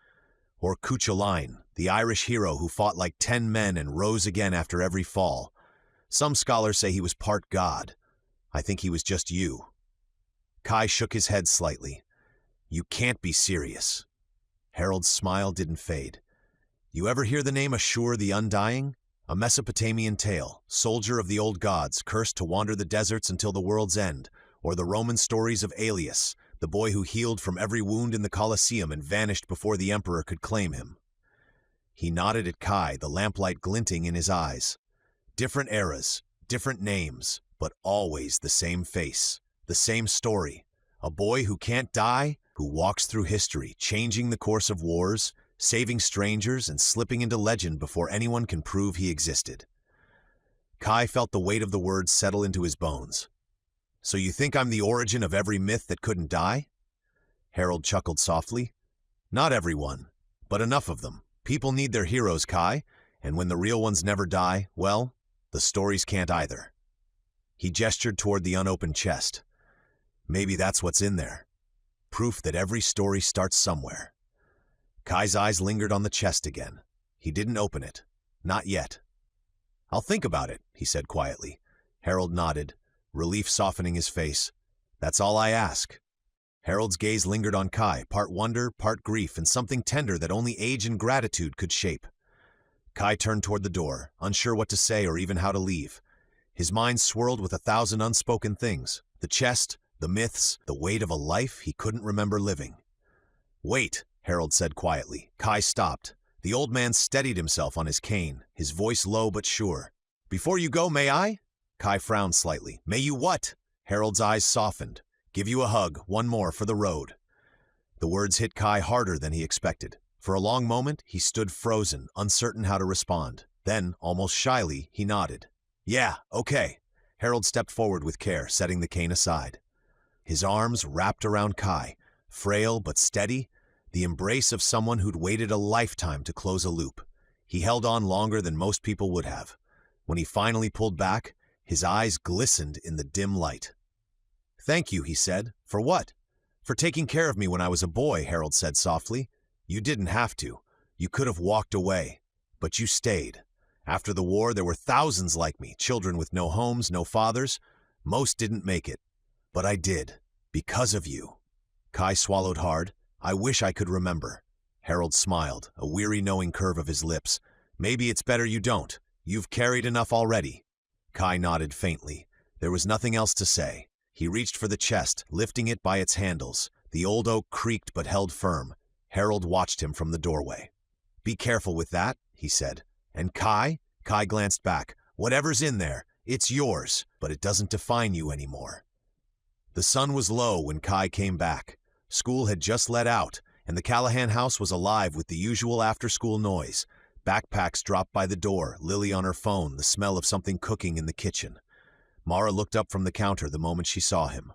Or Cuchulainn, the Irish hero who fought like 10 men and rose again after every fall. Some scholars say he was part god. I think he was just you." Kai shook his head slightly. "You can't be serious." Harold's smile didn't fade. "You ever hear the name Ashur the Undying? A Mesopotamian tale, soldier of the old gods, cursed to wander the deserts until the world's end. Or the Roman stories of Aelius, the boy who healed from every wound in the Colosseum and vanished before the emperor could claim him." He nodded at Kai, the lamplight glinting in his eyes. "Different eras, different names, but always the same face, the same story. A boy who can't die, who walks through history, changing the course of wars, saving strangers, and slipping into legend before anyone can prove he existed." Kai felt the weight of the words settle into his bones. "So you think I'm the origin of every myth that couldn't die?" Harold chuckled softly. "Not everyone, but enough of them. People need their heroes, Kai, and when the real ones never die, well, the stories can't either." He gestured toward the unopened chest. "Maybe that's what's in there. Proof that every story starts somewhere." Kai's eyes lingered on the chest again. He didn't open it. Not yet. "I'll think about it," he said quietly. Harold nodded, relief softening his face. "That's all I ask." Harold's gaze lingered on Kai, part wonder, part grief, and something tender that only age and gratitude could shape. Kai turned toward the door, unsure what to say or even how to leave. His mind swirled with 1,000 unspoken things. The chest, the myths, the weight of a life he couldn't remember living. "Wait," Harold said quietly. Kai stopped. The old man steadied himself on his cane, his voice low but sure. "Before you go, may I?" Kai frowned slightly. "May you what?" Harold's eyes softened. "Give you a hug, one more for the road." The words hit Kai harder than he expected. For a long moment, he stood frozen, uncertain how to respond. Then, almost shyly, he nodded. "Yeah, okay." Harold stepped forward with care, setting the cane aside. His arms wrapped around Kai, frail but steady, the embrace of someone who'd waited a lifetime to close a loop. He held on longer than most people would have. When he finally pulled back, his eyes glistened in the dim light. "Thank you," he said. "For what?" "For taking care of me when I was a boy," Harold said softly. "You didn't have to. You could have walked away. But you stayed. After the war, there were thousands like me, children with no homes, no fathers. Most didn't make it. But I did. Because of you." Kai swallowed hard. "I wish I could remember." Harold smiled, a weary knowing curve of his lips. "Maybe it's better you don't. You've carried enough already." Kai nodded faintly. There was nothing else to say. He reached for the chest, lifting it by its handles. The old oak creaked but held firm. Harold watched him from the doorway. "Be careful with that," he said. "And Kai?" Kai glanced back. "Whatever's in there, it's yours, but it doesn't define you anymore." The sun was low when Kai came back. School had just let out, and the Callahan house was alive with the usual after-school noise. Backpacks dropped by the door, Lily on her phone, the smell of something cooking in the kitchen. Mara looked up from the counter the moment she saw him.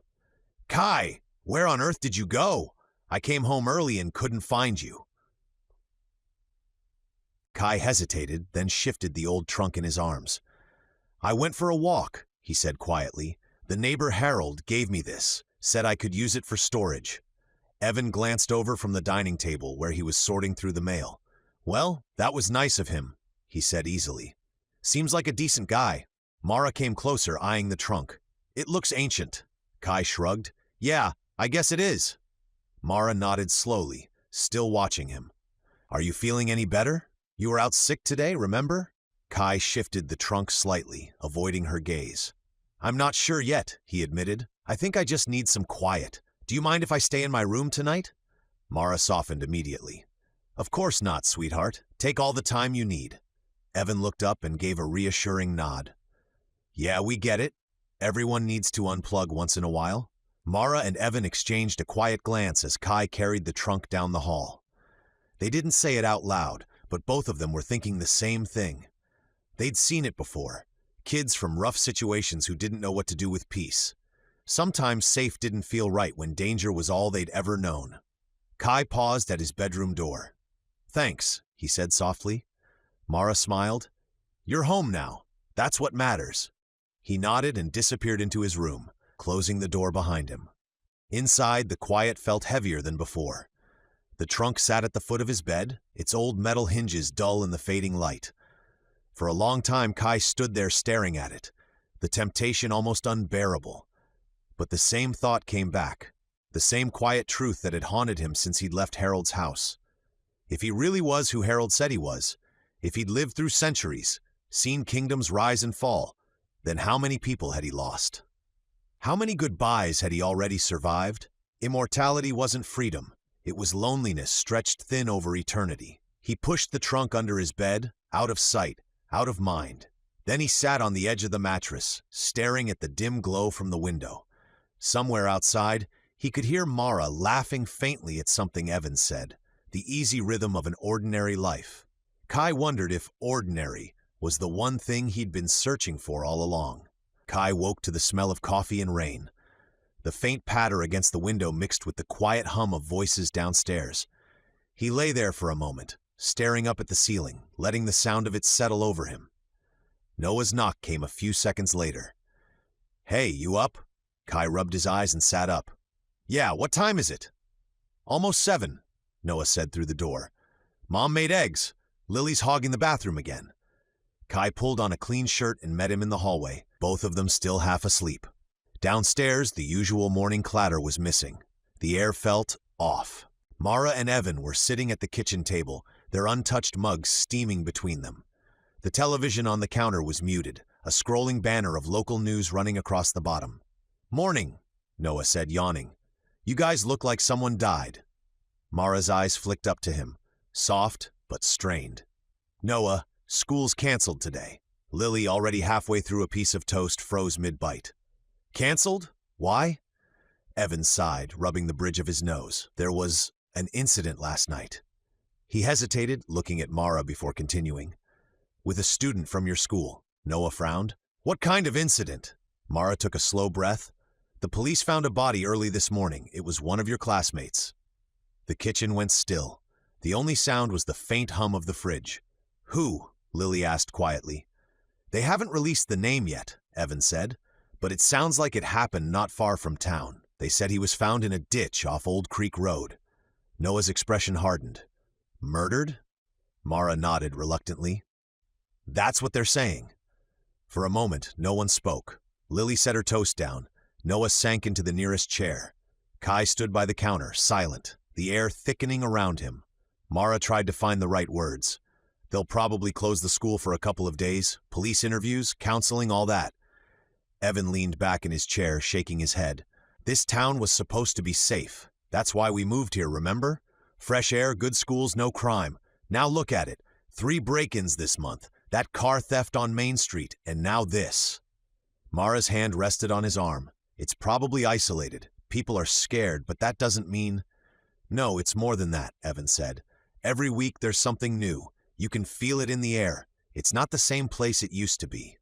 "Kai, where on earth did you go? I came home early and couldn't find you." Kai hesitated, then shifted the old trunk in his arms. "I went for a walk," he said quietly. "The neighbor Harold gave me this, said I could use it for storage." Evan glanced over from the dining table where he was sorting through the mail. "Well, that was nice of him," he said easily. "Seems like a decent guy." Mara came closer, eyeing the trunk. "It looks ancient." Kai shrugged. "Yeah, I guess it is." Mara nodded slowly, still watching him. "Are you feeling any better? You were out sick today, remember?" Kai shifted the trunk slightly, avoiding her gaze. "I'm not sure yet," he admitted. "I think I just need some quiet. Do you mind if I stay in my room tonight?" Mara softened immediately. "Of course not, sweetheart. Take all the time you need." Evan looked up and gave a reassuring nod. "Yeah, we get it. Everyone needs to unplug once in a while." Mara and Evan exchanged a quiet glance as Kai carried the trunk down the hall. They didn't say it out loud, but both of them were thinking the same thing. They'd seen it before. Kids from rough situations who didn't know what to do with peace. Sometimes safe didn't feel right when danger was all they'd ever known. Kai paused at his bedroom door. "Thanks," he said softly. Mara smiled. "You're home now. That's what matters." He nodded and disappeared into his room, closing the door behind him. Inside, the quiet felt heavier than before. The trunk sat at the foot of his bed, its old metal hinges dull in the fading light. For a long time, Kai stood there staring at it, the temptation almost unbearable. But the same thought came back, the same quiet truth that had haunted him since he'd left Harold's house. If he really was who Harold said he was, if he'd lived through centuries, seen kingdoms rise and fall, then how many people had he lost? How many goodbyes had he already survived? Immortality wasn't freedom. It was loneliness stretched thin over eternity. He pushed the trunk under his bed, out of sight, out of mind. Then he sat on the edge of the mattress, staring at the dim glow from the window. Somewhere outside, he could hear Mara laughing faintly at something Evans said, the easy rhythm of an ordinary life. Kai wondered if ordinary was the one thing he'd been searching for all along. Kai woke to the smell of coffee and rain. The faint patter against the window mixed with the quiet hum of voices downstairs. He lay there for a moment, staring up at the ceiling, letting the sound of it settle over him. Noah's knock came a few seconds later. "Hey, you up?" Kai rubbed his eyes and sat up. "Yeah, what time is it?" "Almost 7, Noah said through the door. "Mom made eggs. Lily's hogging the bathroom again." Kai pulled on a clean shirt and met him in the hallway, both of them still half asleep. Downstairs, the usual morning clatter was missing. The air felt off. Mara and Evan were sitting at the kitchen table, their untouched mugs steaming between them. The television on the counter was muted, a scrolling banner of local news running across the bottom. "Morning," Noah said, yawning. "You guys look like someone died." Mara's eyes flicked up to him, soft but strained. "Noah, school's canceled today." Lily, already halfway through a piece of toast, froze mid-bite. "Canceled? Why?" Evan sighed, rubbing the bridge of his nose. "There was an incident last night." He hesitated, looking at Mara before continuing. With a student from your school. Noah frowned. What kind of incident? Mara took a slow breath. The police found a body early this morning. It was one of your classmates. The kitchen went still. The only sound was the faint hum of the fridge. Who? Lily asked quietly. They haven't released the name yet, Evan said, but it sounds like it happened not far from town. They said he was found in a ditch off Old Creek Road. Noah's expression hardened. Murdered? Mara nodded reluctantly. That's what they're saying. For a moment, no one spoke. Lily set her toast down. Noah sank into the nearest chair. Kai stood by the counter, silent, the air thickening around him. Mara tried to find the right words. They'll probably close the school for a couple of days. Police interviews, counseling, all that. Evan leaned back in his chair, shaking his head. This town was supposed to be safe. That's why we moved here, remember? Fresh air, good schools, no crime. Now look at it. 3 break-ins this month. That car theft on Main Street, and now this. Mara's hand rested on his arm. It's probably isolated. People are scared, but that doesn't mean... No, it's more than that, Evan said. Every week there's something new. You can feel it in the air. It's not the same place it used to be.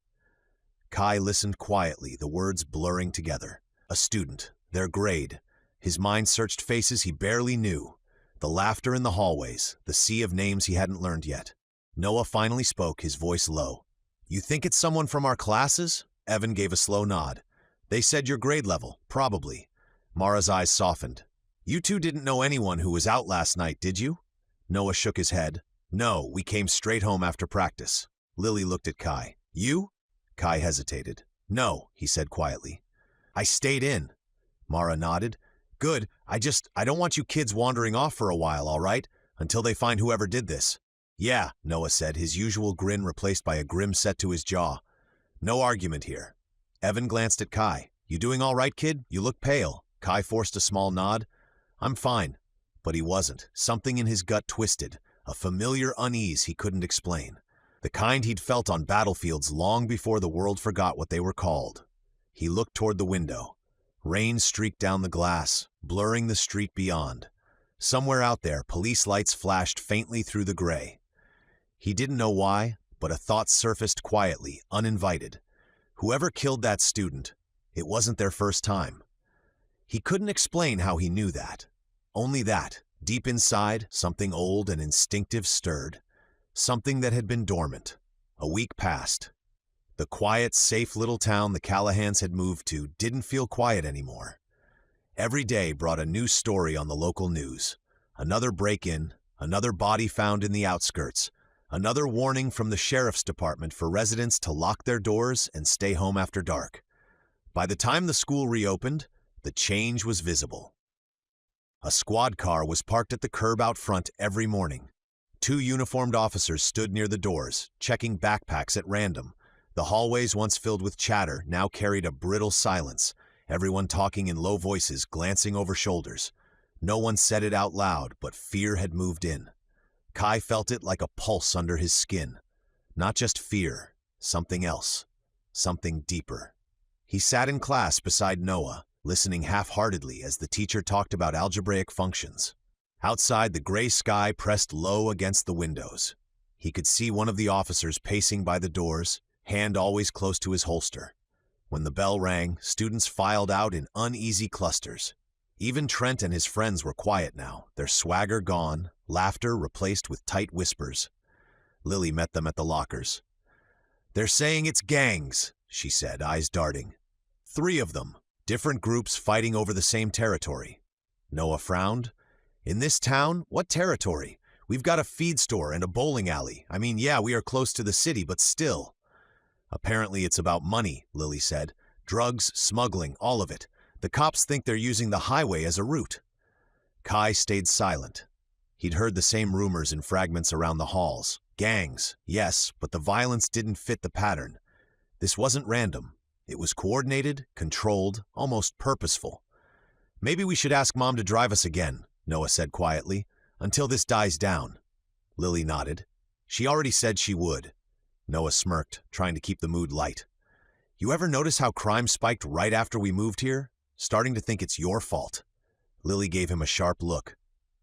Kai listened quietly, the words blurring together. A student, their grade. His mind searched faces he barely knew. The laughter in the hallways, the sea of names he hadn't learned yet. Noah finally spoke, his voice low. You think it's someone from our classes? Evan gave a slow nod. They said your grade level, probably. Mara's eyes softened. You two didn't know anyone who was out last night, did you? Noah shook his head. No, we came straight home after practice. Lily looked at Kai. You? Kai hesitated. No, he said quietly. I stayed in. Mara nodded. Good, I don't want you kids wandering off for a while, all right? Until they find whoever did this. Yeah, Noah said, his usual grin replaced by a grim set to his jaw. No argument here. Evan glanced at Kai. You doing all right, kid? You look pale. Kai forced a small nod. I'm fine. But he wasn't. Something in his gut twisted. A familiar unease he couldn't explain. The kind he'd felt on battlefields long before the world forgot what they were called. He looked toward the window. Rain streaked down the glass, blurring the street beyond. Somewhere out there, police lights flashed faintly through the gray. He didn't know why, but a thought surfaced quietly, uninvited. Whoever killed that student, it wasn't their first time. He couldn't explain how he knew that. Only that, deep inside, something old and instinctive stirred. Something that had been dormant. A week passed. The quiet, safe little town the Callahans had moved to didn't feel quiet anymore. Every day brought a new story on the local news. Another break-in, another body found in the outskirts, another warning from the sheriff's department for residents to lock their doors and stay home after dark. By the time the school reopened, the change was visible. A squad car was parked at the curb out front every morning. 2 uniformed officers stood near the doors, checking backpacks at random. The hallways, once filled with chatter, now carried a brittle silence, everyone talking in low voices, glancing over shoulders. No one said it out loud, but fear had moved in. Kai felt it like a pulse under his skin. Not just fear, something else, something deeper. He sat in class beside Noah, listening half-heartedly as the teacher talked about algebraic functions. Outside, the gray sky pressed low against the windows. He could see one of the officers pacing by the doors, hand always close to his holster. When the bell rang, students filed out in uneasy clusters. Even Trent and his friends were quiet now, their swagger gone, laughter replaced with tight whispers. Lily met them at the lockers. They're saying it's gangs, she said, eyes darting. 3 of them, different groups fighting over the same territory. Noah frowned. In this town, what territory? We've got a feed store and a bowling alley. I mean, yeah, we are close to the city, but still. Apparently it's about money, Lily said. Drugs, smuggling, all of it. The cops think they're using the highway as a route. Kai stayed silent. He'd heard the same rumors in fragments around the halls. Gangs, yes, but the violence didn't fit the pattern. This wasn't random. It was coordinated, controlled, almost purposeful. Maybe we should ask Mom to drive us again, Noah said quietly, until this dies down. Lily nodded. She already said she would. Noah smirked, trying to keep the mood light. You ever notice how crime spiked right after we moved here? Starting to think it's your fault. Lily gave him a sharp look.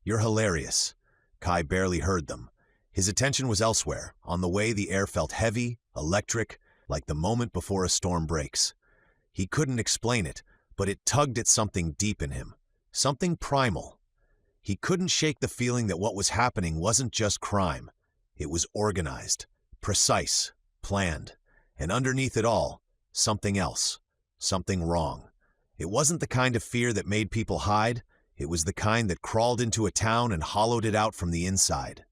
You're hilarious. Kai barely heard them. His attention was elsewhere. On the way, the air felt heavy, electric, like the moment before a storm breaks. He couldn't explain it, but it tugged at something deep in him, something primal. He couldn't shake the feeling that what was happening wasn't just crime. It was organized, precise, planned, and underneath it all, something else, something wrong. It wasn't the kind of fear that made people hide. It was the kind that crawled into a town and hollowed it out from the inside.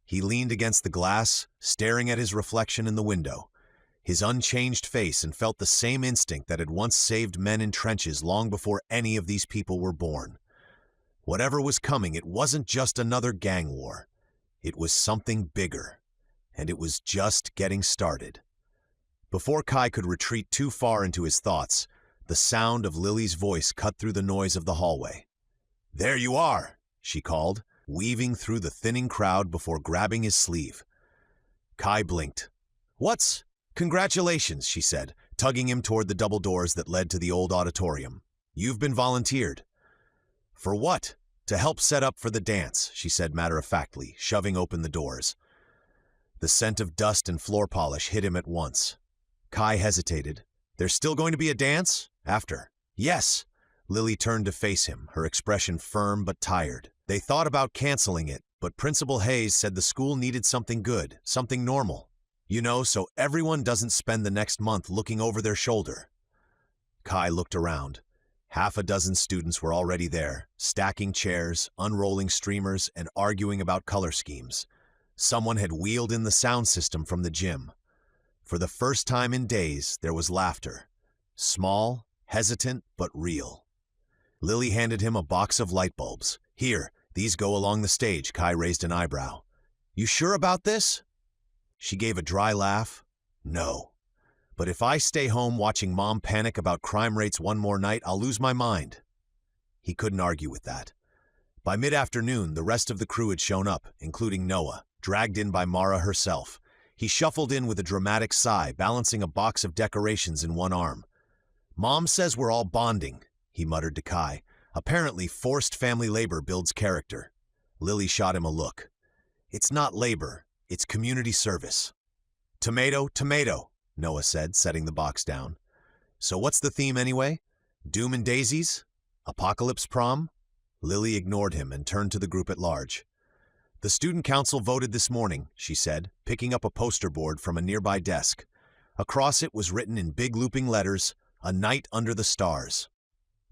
He leaned against the glass, staring at his reflection in the window, his unchanged face, and felt the same instinct that had once saved men in trenches long before any of these people were born. Whatever was coming, it wasn't just another gang war. It was something bigger, and it was just getting started. Before Kai could retreat too far into his thoughts, the sound of Lily's voice cut through the noise of the hallway. "There you are," she called, weaving through the thinning crowd before grabbing his sleeve. Kai blinked. "What's? Congratulations," she said, tugging him toward the double doors that led to the old auditorium. "You've been volunteered." "For what?" "To help set up for the dance," she said matter-of-factly, shoving open the doors. The scent of dust and floor polish hit him at once. Kai hesitated. "There's still going to be a dance? After?" "Yes." Lily turned to face him, her expression firm but tired. They thought about canceling it, but Principal Hayes said the school needed something good, something normal. You know, so everyone doesn't spend the next month looking over their shoulder. Kai looked around. Half a dozen students were already there, stacking chairs, unrolling streamers, and arguing about color schemes. Someone had wheeled in the sound system from the gym. For the first time in days, there was laughter. Small, hesitant, but real. Lily handed him a box of light bulbs. "Here, these go along the stage." Kai raised an eyebrow. "You sure about this?" She gave a dry laugh. "No. But if I stay home watching Mom panic about crime rates one more night, I'll lose my mind." He couldn't argue with that. By mid-afternoon, the rest of the crew had shown up, including Noah, dragged in by Mara herself. He shuffled in with a dramatic sigh, balancing a box of decorations in one arm. "Mom says we're all bonding," he muttered to Kai. "Apparently, forced family labor builds character." Lily shot him a look. "It's not labor, it's community service." "Tomato, tomato," Noah said, setting the box down. "So what's the theme anyway? Doom and daisies? Apocalypse prom?" Lily ignored him and turned to the group at large. "The student council voted this morning," she said, picking up a poster board from a nearby desk. Across it was written in big looping letters, "A Night Under the Stars."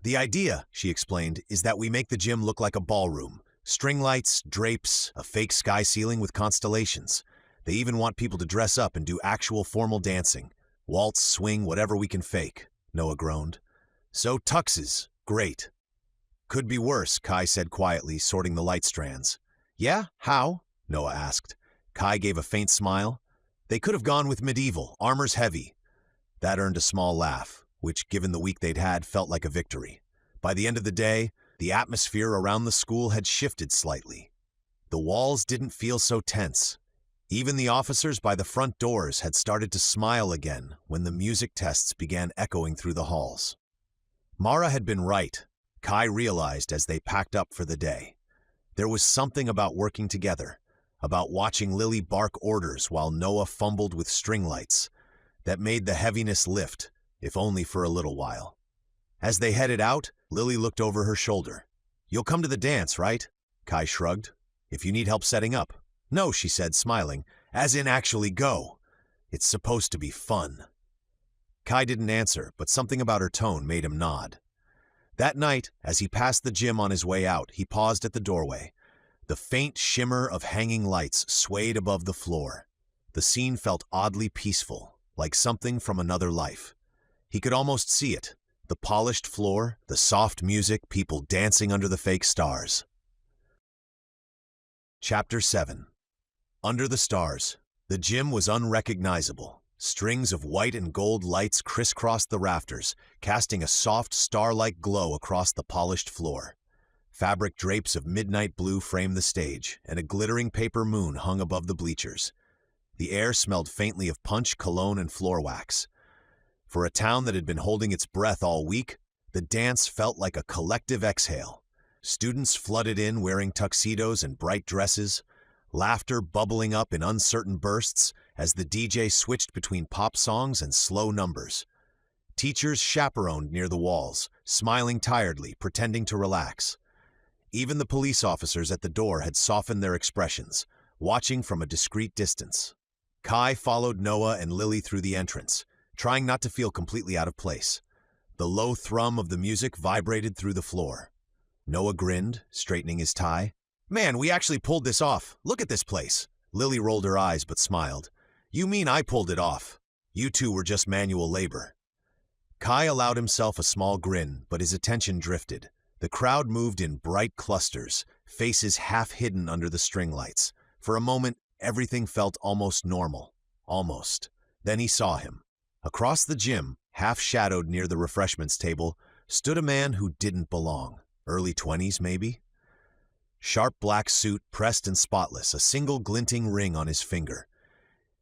"The idea," she explained, "is that we make the gym look like a ballroom. String lights, drapes, a fake sky ceiling with constellations. They even want people to dress up and do actual formal dancing. Waltz, swing, whatever we can fake," Noah groaned. "So tuxes, great." "Could be worse," Kai said quietly, sorting the light strands. "Yeah? How?" Noah asked. Kai gave a faint smile. "They could have gone with medieval, armor's heavy." That earned a small laugh, which, given the week they'd had, felt like a victory. By the end of the day, the atmosphere around the school had shifted slightly. The walls didn't feel so tense. Even the officers by the front doors had started to smile again when the music tests began echoing through the halls. Mara had been right, Kai realized as they packed up for the day. There was something about working together, about watching Lily bark orders while Noah fumbled with string lights, that made the heaviness lift, if only for a little while. As they headed out, Lily looked over her shoulder. "You'll come to the dance, right?" Kai shrugged. "If you need help setting up." "No," she said, smiling, "as in actually go. It's supposed to be fun." Kai didn't answer, but something about her tone made him nod. That night, as he passed the gym on his way out, he paused at the doorway. The faint shimmer of hanging lights swayed above the floor. The scene felt oddly peaceful, like something from another life. He could almost see it, the polished floor, the soft music, people dancing under the fake stars. Chapter 7. Under the stars. The gym was unrecognizable. Strings of white and gold lights crisscrossed the rafters, casting a soft star-like glow across the polished floor. Fabric drapes of midnight blue framed the stage, and a glittering paper moon hung above the bleachers. The air smelled faintly of punch, cologne, and floor wax. For a town that had been holding its breath all week, the dance felt like a collective exhale. Students flooded in wearing tuxedos and bright dresses, laughter bubbling up in uncertain bursts as the DJ switched between pop songs and slow numbers. Teachers chaperoned near the walls, smiling tiredly, pretending to relax. Even the police officers at the door had softened their expressions, watching from a discreet distance. Kai followed Noah and Lily through the entrance, trying not to feel completely out of place. The low thrum of the music vibrated through the floor. Noah grinned, straightening his tie. "Man, we actually pulled this off. Look at this place." Lily rolled her eyes but smiled. "You mean I pulled it off? You two were just manual labor." Kai allowed himself a small grin, but his attention drifted. The crowd moved in bright clusters, faces half hidden under the string lights. For a moment, everything felt almost normal. Almost. Then he saw him. Across the gym, half shadowed near the refreshments table, stood a man who didn't belong. Early 20s, maybe? Sharp black suit, pressed and spotless, a single glinting ring on his finger.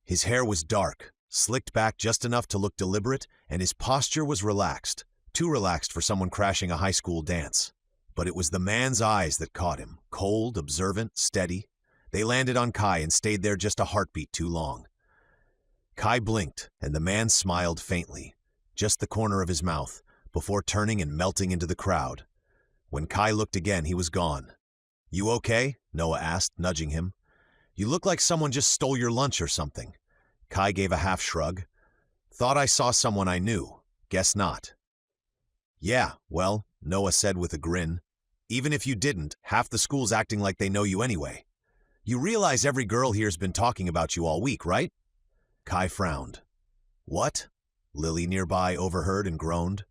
His hair was dark, slicked back just enough to look deliberate, and his posture was relaxed, too relaxed for someone crashing a high school dance. But it was the man's eyes that caught him, cold, observant, steady. They landed on Kai and stayed there just a heartbeat too long. Kai blinked, and the man smiled faintly, just the corner of his mouth, before turning and melting into the crowd. When Kai looked again, he was gone. "You okay?" Noah asked, nudging him. "You look like someone just stole your lunch or something." Kai gave a half shrug. "Thought I saw someone I knew. Guess not." "Yeah, well," Noah said with a grin, "even if you didn't, half the school's acting like they know you anyway. You realize every girl here's been talking about you all week, right?" Kai frowned. "What?" Lily nearby overheard and groaned.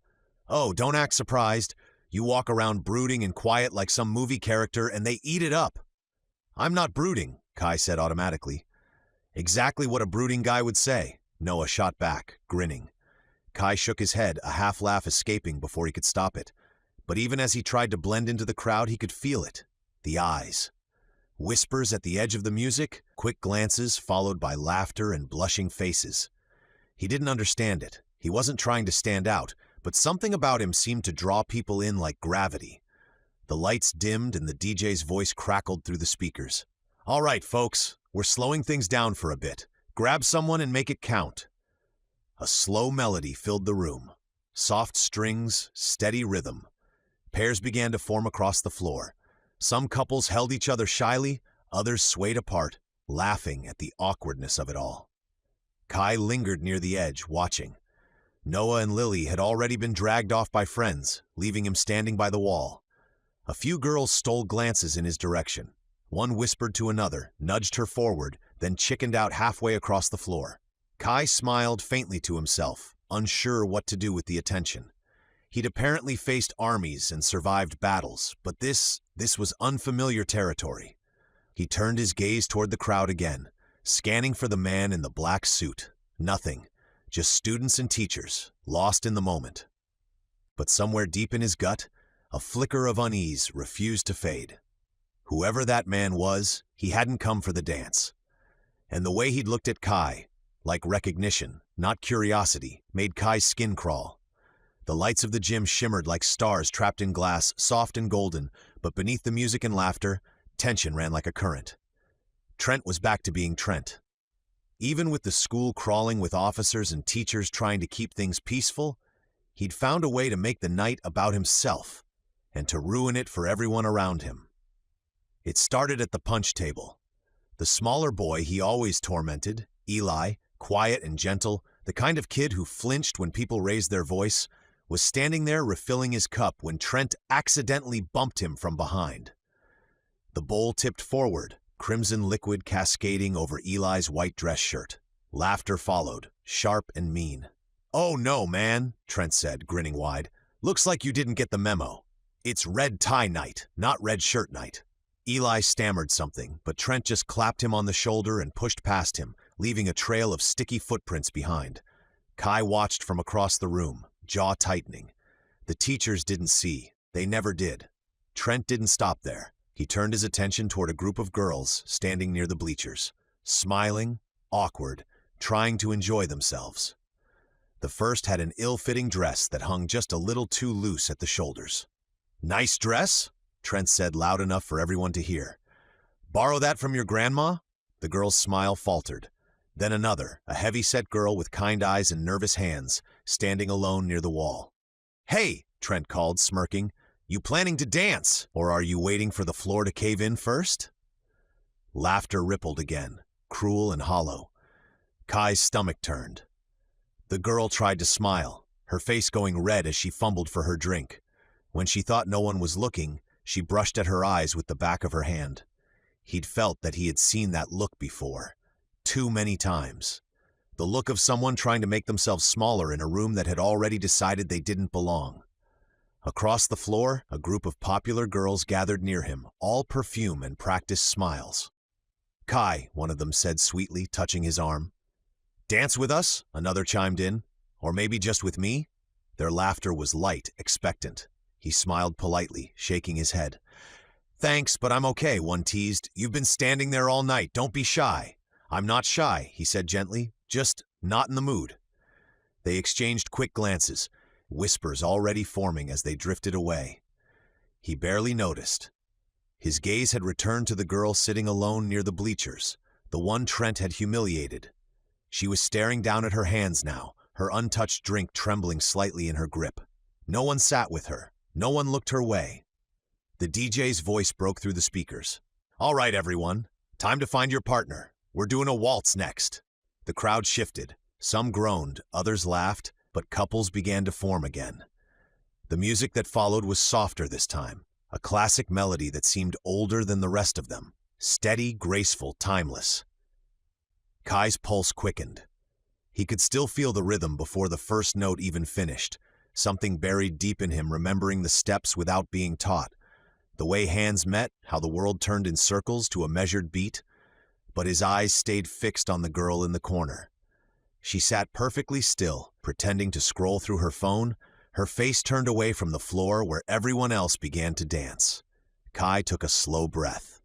"Oh, don't act surprised. You walk around brooding and quiet like some movie character, and they eat it up." "I'm not brooding," Kai said automatically. "Exactly what a brooding guy would say," Noah shot back, grinning. Kai shook his head, a half-laugh escaping before he could stop it. But even as he tried to blend into the crowd, he could feel it. The eyes. Whispers at the edge of the music, quick glances followed by laughter and blushing faces. He didn't understand it. He wasn't trying to stand out, but something about him seemed to draw people in like gravity. The lights dimmed and the DJ's voice crackled through the speakers. "All right, folks, we're slowing things down for a bit. Grab someone and make it count." A slow melody filled the room. Soft strings, steady rhythm. Pairs began to form across the floor. Some couples held each other shyly, others swayed apart, laughing at the awkwardness of it all. Kai lingered near the edge, watching. Noah and Lily had already been dragged off by friends, leaving him standing by the wall. A few girls stole glances in his direction. One whispered to another, nudged her forward, then chickened out halfway across the floor. Kai smiled faintly to himself, unsure what to do with the attention. He'd apparently faced armies and survived battles, but this was unfamiliar territory. He turned his gaze toward the crowd again, scanning for the man in the black suit. Nothing. Just students and teachers, lost in the moment. But somewhere deep in his gut, a flicker of unease refused to fade. Whoever that man was, he hadn't come for the dance. And the way he'd looked at Kai, like recognition, not curiosity, made Kai's skin crawl. The lights of the gym shimmered like stars trapped in glass, soft and golden, but beneath the music and laughter, tension ran like a current. Trent was back to being Trent. Even with the school crawling with officers and teachers trying to keep things peaceful, he'd found a way to make the night about himself, and to ruin it for everyone around him. It started at the punch table. The smaller boy he always tormented, Eli, quiet and gentle, the kind of kid who flinched when people raised their voice, was standing there refilling his cup when Trent accidentally bumped him from behind. The bowl tipped forward, crimson liquid cascading over Eli's white dress shirt. Laughter followed, sharp and mean. "Oh no, man," Trent said, grinning wide. "Looks like you didn't get the memo. It's red tie night, not red shirt night." Eli stammered something, but Trent just clapped him on the shoulder and pushed past him, leaving a trail of sticky footprints behind. Kai watched from across the room, jaw tightening. The teachers didn't see. They never did. Trent didn't stop there. He turned his attention toward a group of girls standing near the bleachers, smiling, awkward, trying to enjoy themselves. The first had an ill-fitting dress that hung just a little too loose at the shoulders. "Nice dress?" Trent said loud enough for everyone to hear. Borrow that from your grandma? The girl's smile faltered. Then another, a heavy-set girl with kind eyes and nervous hands, standing alone near the wall. Hey, Trent called, smirking. You planning to dance, or are you waiting for the floor to cave in first? Laughter rippled again, cruel and hollow. Kai's stomach turned. The girl tried to smile, her face going red as she fumbled for her drink. When she thought no one was looking, she brushed at her eyes with the back of her hand. He'd felt that he had seen that look before. Too many times. The look of someone trying to make themselves smaller in a room that had already decided they didn't belong. Across the floor, a group of popular girls gathered near him, all perfume and practiced smiles. Kai, one of them said sweetly, touching his arm. Dance with us? Another chimed in. Or maybe just with me? Their laughter was light, expectant. He smiled politely, shaking his head. Thanks, but I'm okay, one teased. You've been standing there all night. Don't be shy. I'm not shy, he said gently. Just not in the mood. They exchanged quick glances, whispers already forming as they drifted away. He barely noticed. His gaze had returned to the girl sitting alone near the bleachers, the one Trent had humiliated. She was staring down at her hands now, her untouched drink trembling slightly in her grip. No one sat with her. No one looked her way. The DJ's voice broke through the speakers. All right, everyone. Time to find your partner. We're doing a waltz next. The crowd shifted. Some groaned, others laughed, but couples began to form again. The music that followed was softer this time, a classic melody that seemed older than the rest of them. Steady, graceful, timeless. Kai's pulse quickened. He could still feel the rhythm before the first note even finished, something buried deep in him remembering the steps without being taught. The way hands met, how the world turned in circles to a measured beat. But his eyes stayed fixed on the girl in the corner. She sat perfectly still, pretending to scroll through her phone, her face turned away from the floor where everyone else began to dance. Kai took a slow breath.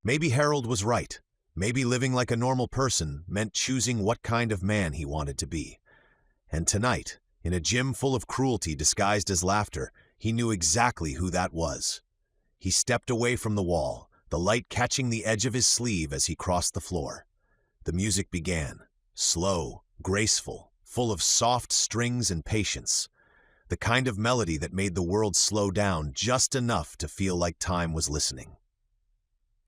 Maybe Harold was right. Maybe living like a normal person meant choosing what kind of man he wanted to be. And tonight, in a gym full of cruelty disguised as laughter, he knew exactly who that was. He stepped away from the wall, the light catching the edge of his sleeve as he crossed the floor. The music began, slow, graceful, full of soft strings and patience, the kind of melody that made the world slow down just enough to feel like time was listening.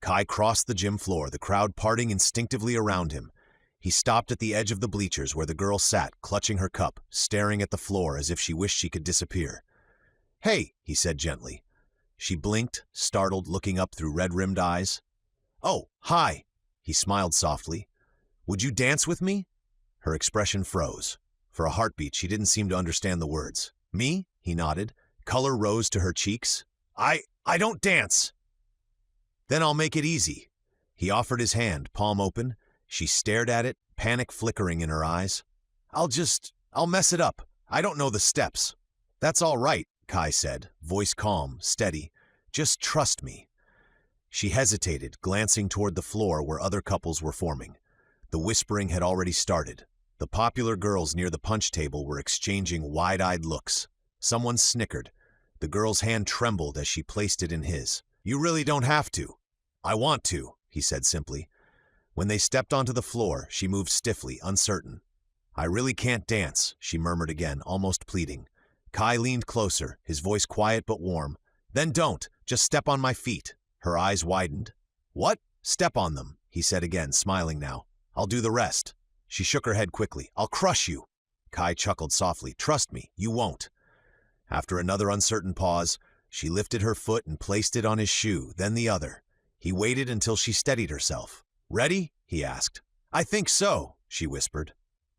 Kai crossed the gym floor, the crowd parting instinctively around him. He stopped at the edge of the bleachers where the girl sat, clutching her cup, staring at the floor as if she wished she could disappear. Hey, he said gently. She blinked, startled, looking up through red-rimmed eyes. Oh, hi, he smiled softly. Would you dance with me? Her expression froze. For a heartbeat, she didn't seem to understand the words. Me? He nodded. Color rose to her cheeks. I don't dance. Then I'll make it easy. He offered his hand, palm open. She stared at it, panic flickering in her eyes. I'll mess it up. I don't know the steps. That's all right, Kai said, voice calm, steady. Just trust me. She hesitated, glancing toward the floor where other couples were forming. The whispering had already started. The popular girls near the punch table were exchanging wide-eyed looks. Someone snickered. The girl's hand trembled as she placed it in his. You really don't have to. I want to, he said simply. When they stepped onto the floor, she moved stiffly, uncertain. I really can't dance, she murmured again, almost pleading. Kai leaned closer, his voice quiet but warm. Then don't, just step on my feet. Her eyes widened. What? Step on them, he said again, smiling now. I'll do the rest. She shook her head quickly. I'll crush you. Kai chuckled softly. Trust me, you won't. After another uncertain pause, she lifted her foot and placed it on his shoe, then the other. He waited until she steadied herself. Ready? He asked. I think so, she whispered.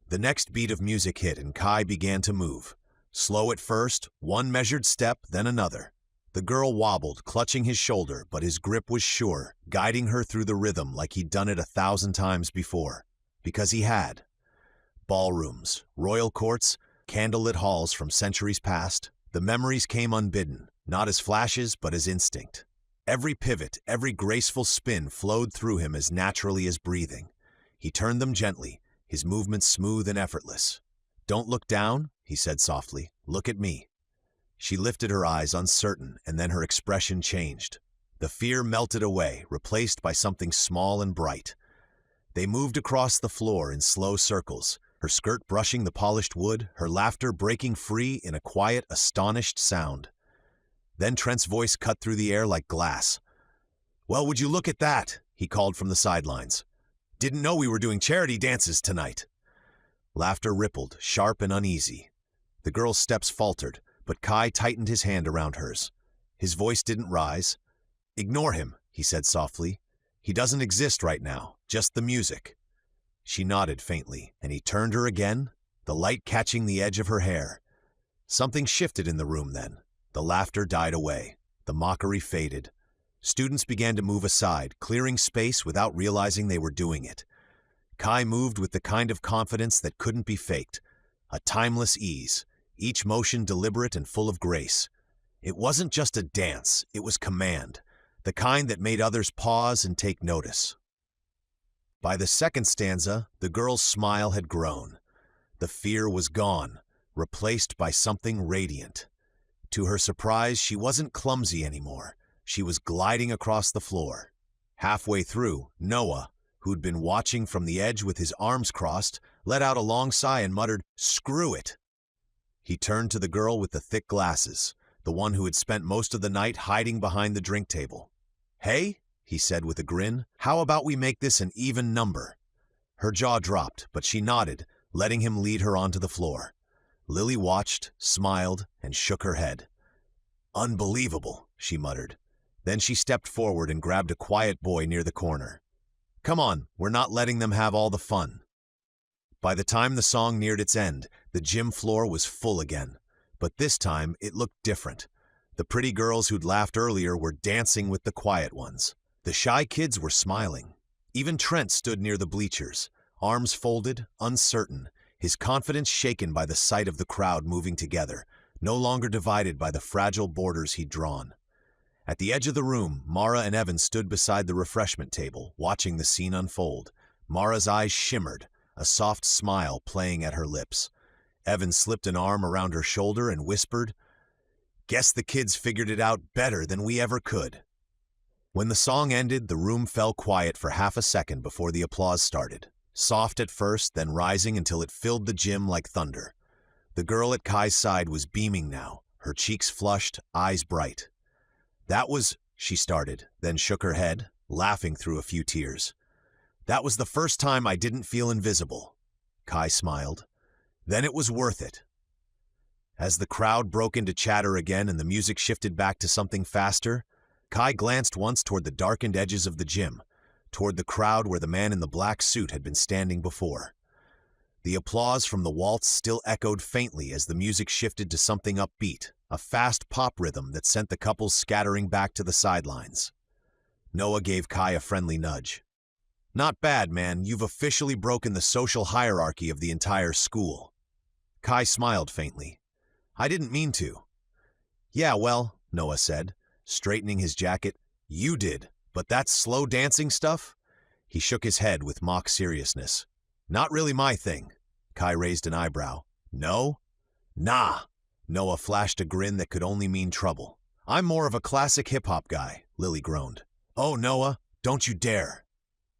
The next beat of music hit and Kai began to move. Slow at first, one measured step, then another. The girl wobbled, clutching his shoulder, but his grip was sure, guiding her through the rhythm like he'd done it 1,000 times before. Because he had. Ballrooms, royal courts, candlelit halls from centuries past. The memories came unbidden, not as flashes, but as instinct. Every pivot, every graceful spin flowed through him as naturally as breathing. He turned them gently, his movements smooth and effortless. Don't look down, he said softly. Look at me. She lifted her eyes, uncertain, and then her expression changed. The fear melted away, replaced by something small and bright. They moved across the floor in slow circles, her skirt brushing the polished wood, her laughter breaking free in a quiet, astonished sound. Then Trent's voice cut through the air like glass. "Well, would you look at that?" he called from the sidelines. "Didn't know we were doing charity dances tonight." Laughter rippled, sharp and uneasy. The girl's steps faltered, but Kai tightened his hand around hers. His voice didn't rise. "Ignore him," he said softly. "He doesn't exist right now, just the music." She nodded faintly, and he turned her again, the light catching the edge of her hair. Something shifted in the room then. The laughter died away. The mockery faded. Students began to move aside, clearing space without realizing they were doing it. Kai moved with the kind of confidence that couldn't be faked, a timeless ease, each motion deliberate and full of grace. It wasn't just a dance, it was command, the kind that made others pause and take notice. By the second stanza, the girl's smile had grown. The fear was gone, replaced by something radiant. To her surprise, she wasn't clumsy anymore. She was gliding across the floor. Halfway through, Noah, who'd been watching from the edge with his arms crossed, let out a long sigh and muttered, "Screw it." He turned to the girl with the thick glasses, the one who had spent most of the night hiding behind the drink table. "Hey," he said with a grin, "how about we make this an even number?" Her jaw dropped, but she nodded, letting him lead her onto the floor. Lily watched, smiled, and shook her head. "Unbelievable," she muttered. Then she stepped forward and grabbed a quiet boy near the corner. "Come on, we're not letting them have all the fun." By the time the song neared its end, the gym floor was full again. But this time, it looked different. The pretty girls who'd laughed earlier were dancing with the quiet ones. The shy kids were smiling. Even Trent stood near the bleachers, arms folded, uncertain, his confidence shaken by the sight of the crowd moving together, no longer divided by the fragile borders he'd drawn. At the edge of the room, Mara and Evan stood beside the refreshment table, watching the scene unfold. Mara's eyes shimmered, a soft smile playing at her lips. Evan slipped an arm around her shoulder and whispered, "Guess the kids figured it out better than we ever could." When the song ended, the room fell quiet for half a second before the applause started. Soft at first, then rising until it filled the gym like thunder. The girl at Kai's side was beaming now, her cheeks flushed, eyes bright. "That was," she started, then shook her head, laughing through a few tears. "That was the first time I didn't feel invisible." Kai smiled. "Then it was worth it." As the crowd broke into chatter again and the music shifted back to something faster, Kai glanced once toward the darkened edges of the gym, toward the crowd where the man in the black suit had been standing before. The applause from the waltz still echoed faintly as the music shifted to something upbeat, a fast pop rhythm that sent the couples scattering back to the sidelines. Noah gave Kai a friendly nudge. "Not bad, man. You've officially broken the social hierarchy of the entire school." Kai smiled faintly. "I didn't mean to." "Yeah, well," Noah said, straightening his jacket, "you did, but that slow dancing stuff?" He shook his head with mock seriousness. "Not really my thing." Kai raised an eyebrow. "No?" "Nah." Noah flashed a grin that could only mean trouble. "I'm more of a classic hip-hop guy," Lily groaned. "Oh, Noah, don't you dare."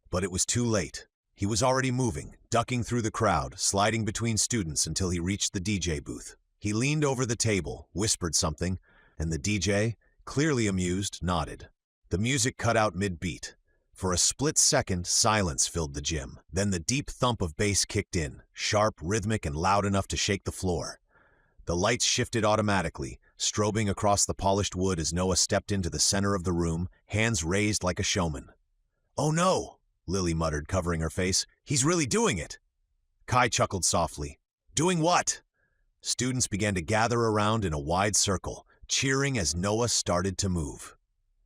But it was too late. He was already moving, ducking through the crowd, sliding between students until he reached the DJ booth. He leaned over the table, whispered something, and the DJ, clearly amused, nodded. The music cut out mid-beat. For a split second, silence filled the gym. Then the deep thump of bass kicked in, sharp, rhythmic, and loud enough to shake the floor. The lights shifted automatically, strobing across the polished wood as Noah stepped into the center of the room, hands raised like a showman. "Oh no," Lily muttered, covering her face. "He's really doing it." Kai chuckled softly. "Doing what?" Students began to gather around in a wide circle, cheering as Noah started to move.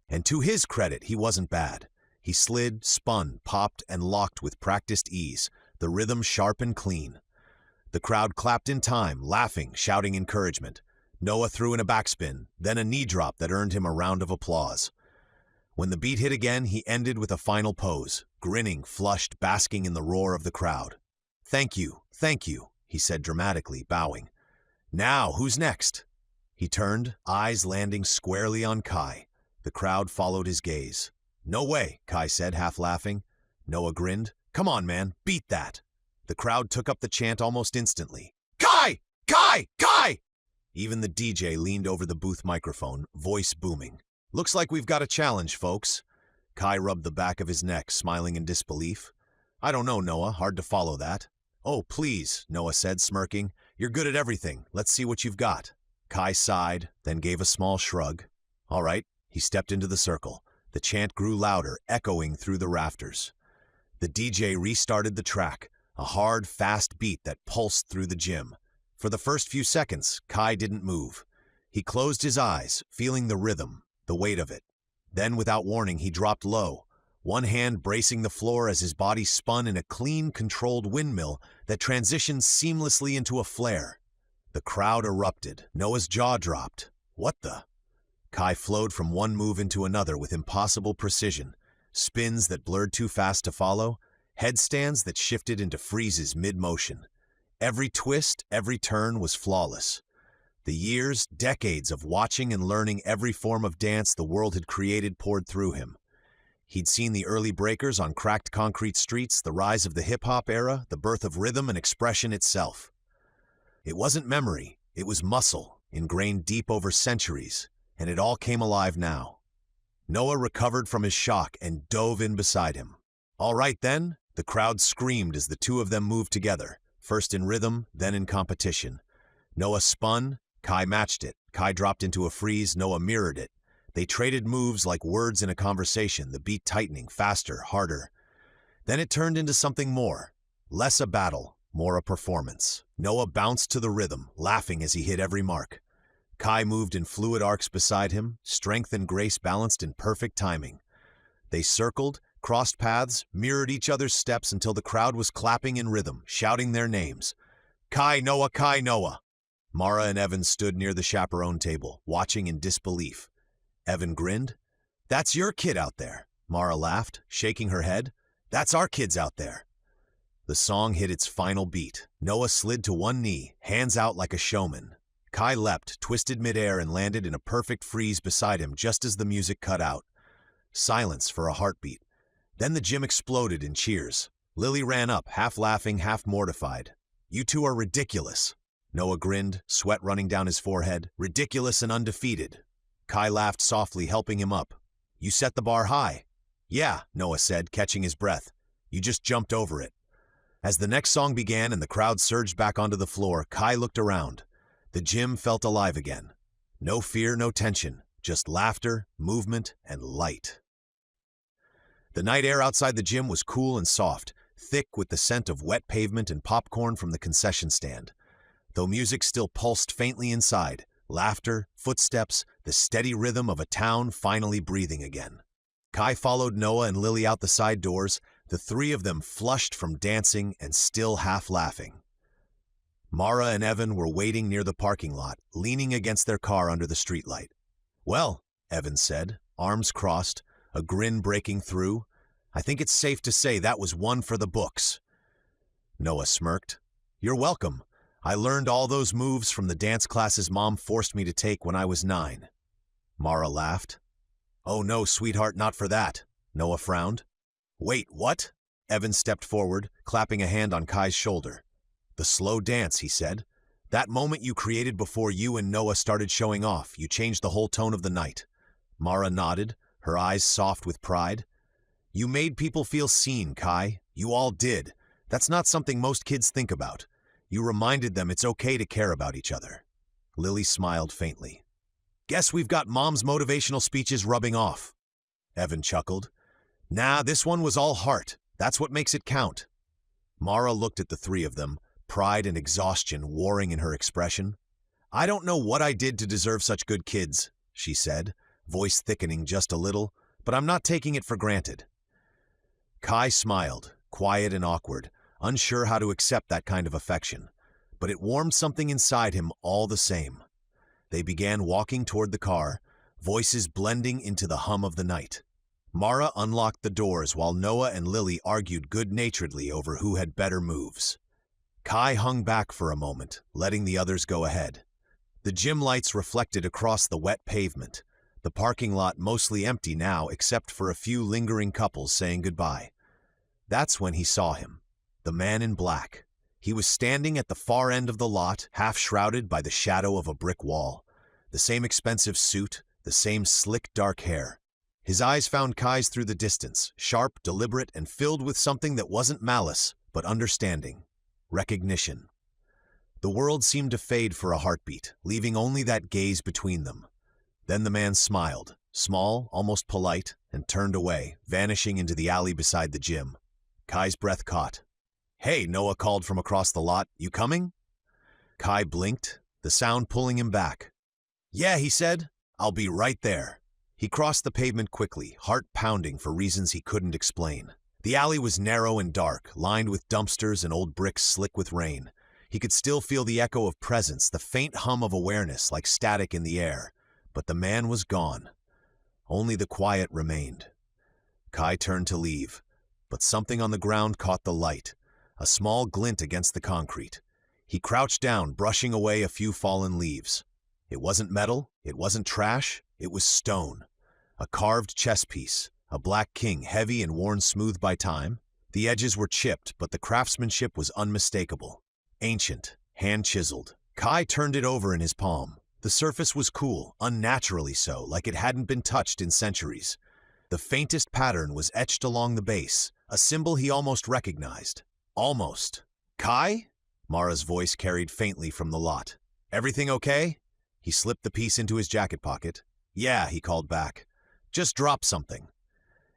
And to his credit, he wasn't bad. He slid, spun, popped, and locked with practiced ease, the rhythm sharp and clean. The crowd clapped in time, laughing, shouting encouragement. Noah threw in a backspin, then a knee drop that earned him a round of applause. When the beat hit again, he ended with a final pose, grinning, flushed, basking in the roar of the crowd. Thank you," he said dramatically, bowing. "Now, who's next?" He turned, eyes landing squarely on Kai. The crowd followed his gaze. "No way," Kai said, half laughing. Noah grinned. "Come on, man, beat that." The crowd took up the chant almost instantly. "Kai! Kai! Kai!" Even the DJ leaned over the booth microphone, voice booming. "Looks like we've got a challenge, folks." Kai rubbed the back of his neck, smiling in disbelief. "I don't know, Noah. Hard to follow that." "Oh, please," Noah said, smirking. "You're good at everything. Let's see what you've got." Kai sighed, then gave a small shrug. "All right." He stepped into the circle. The chant grew louder, echoing through the rafters. The DJ restarted the track, a hard, fast beat that pulsed through the gym. For the first few seconds, Kai didn't move. He closed his eyes, feeling the rhythm, the weight of it. Then, without warning, he dropped low, one hand bracing the floor as his body spun in a clean, controlled windmill that transitioned seamlessly into a flare. The crowd erupted. Noah's jaw dropped. What the? Kai flowed from one move into another with impossible precision. Spins that blurred too fast to follow, headstands that shifted into freezes mid-motion. Every twist, every turn was flawless. The years, decades of watching and learning every form of dance the world had created poured through him. He'd seen the early breakers on cracked concrete streets, the rise of the hip-hop era, the birth of rhythm and expression itself. It wasn't memory, it was muscle, ingrained deep over centuries, and it all came alive now. Noah recovered from his shock and dove in beside him. "All right then," the crowd screamed as the two of them moved together, first in rhythm, then in competition. Noah spun, Kai matched it. Kai dropped into a freeze, Noah mirrored it. They traded moves like words in a conversation, the beat tightening, faster, harder. Then it turned into something more. Less a battle, more a performance. Noah bounced to the rhythm, laughing as he hit every mark. Kai moved in fluid arcs beside him, strength and grace balanced in perfect timing. They circled, crossed paths, mirrored each other's steps until the crowd was clapping in rhythm, shouting their names. "Kai, Noah, Kai, Noah!" Mara and Evan stood near the chaperone table, watching in disbelief. Evan grinned. "That's your kid out there." Mara laughed, shaking her head. "That's our kids out there." The song hit its final beat. Noah slid to one knee, hands out like a showman. Kai leapt, twisted midair, and landed in a perfect freeze beside him just as the music cut out. Silence for a heartbeat. Then the gym exploded in cheers. Lily ran up, half laughing, half mortified. "You two are ridiculous." Noah grinned, sweat running down his forehead. "Ridiculous and undefeated." Kai laughed softly, helping him up. "You set the bar high." "Yeah," Noah said, catching his breath. "You just jumped over it." As the next song began and the crowd surged back onto the floor, Kai looked around. The gym felt alive again. No fear, no tension, just laughter, movement, and light. The night air outside the gym was cool and soft, thick with the scent of wet pavement and popcorn from the concession stand. Though music still pulsed faintly inside, laughter, footsteps, the steady rhythm of a town finally breathing again. Kai followed Noah and Lily out the side doors, the three of them flushed from dancing and still half laughing. Mara and Evan were waiting near the parking lot, leaning against their car under the streetlight. "Well," Evan said, arms crossed, a grin breaking through, "I think it's safe to say that was one for the books." Noah smirked. "You're welcome. I learned all those moves from the dance classes Mom forced me to take when I was 9. Mara laughed. "Oh no, sweetheart, not for that." Noah frowned. "Wait, what?" Evan stepped forward, clapping a hand on Kai's shoulder. "The slow dance," he said. "That moment you created before you and Noah started showing off, you changed the whole tone of the night." Mara nodded, her eyes soft with pride. "You made people feel seen, Kai. You all did. That's not something most kids think about. You reminded them it's okay to care about each other." Lily smiled faintly. "Guess we've got Mom's motivational speeches rubbing off." Evan chuckled. "Nah, this one was all heart. That's what makes it count." Mara looked at the three of them, pride and exhaustion warring in her expression. "I don't know what I did to deserve such good kids," she said, voice thickening just a little, "but I'm not taking it for granted." Kai smiled, quiet and awkward, unsure how to accept that kind of affection, but it warmed something inside him all the same. They began walking toward the car, voices blending into the hum of the night. Mara unlocked the doors while Noah and Lily argued good-naturedly over who had better moves. Kai hung back for a moment, letting the others go ahead. The gym lights reflected across the wet pavement, the parking lot mostly empty now except for a few lingering couples saying goodbye. That's when he saw him, the man in black. He was standing at the far end of the lot, half shrouded by the shadow of a brick wall. The same expensive suit, the same slick dark hair. His eyes found Kai's through the distance, sharp, deliberate, and filled with something that wasn't malice, but understanding. Recognition. The world seemed to fade for a heartbeat, leaving only that gaze between them. Then the man smiled, small, almost polite, and turned away, vanishing into the alley beside the gym. Kai's breath caught. "Hey," Noah called from across the lot, "you coming?" Kai blinked, the sound pulling him back. "Yeah," he said, "I'll be right there." He crossed the pavement quickly, heart pounding for reasons he couldn't explain. The alley was narrow and dark, lined with dumpsters and old bricks slick with rain. He could still feel the echo of presence, the faint hum of awareness like static in the air. But the man was gone. Only the quiet remained. Kai turned to leave, but something on the ground caught the light, a small glint against the concrete. He crouched down, brushing away a few fallen leaves. It wasn't metal, it wasn't trash, it was stone. A carved chess piece, a black king heavy and worn smooth by time. The edges were chipped, but the craftsmanship was unmistakable. Ancient, hand-chiseled. Kai turned it over in his palm. The surface was cool, unnaturally so, like it hadn't been touched in centuries. The faintest pattern was etched along the base, a symbol he almost recognized. Almost. "Kai?" Mara's voice carried faintly from the lot. "Everything okay?" He slipped the piece into his jacket pocket. "Yeah," he called back. "Just dropped something."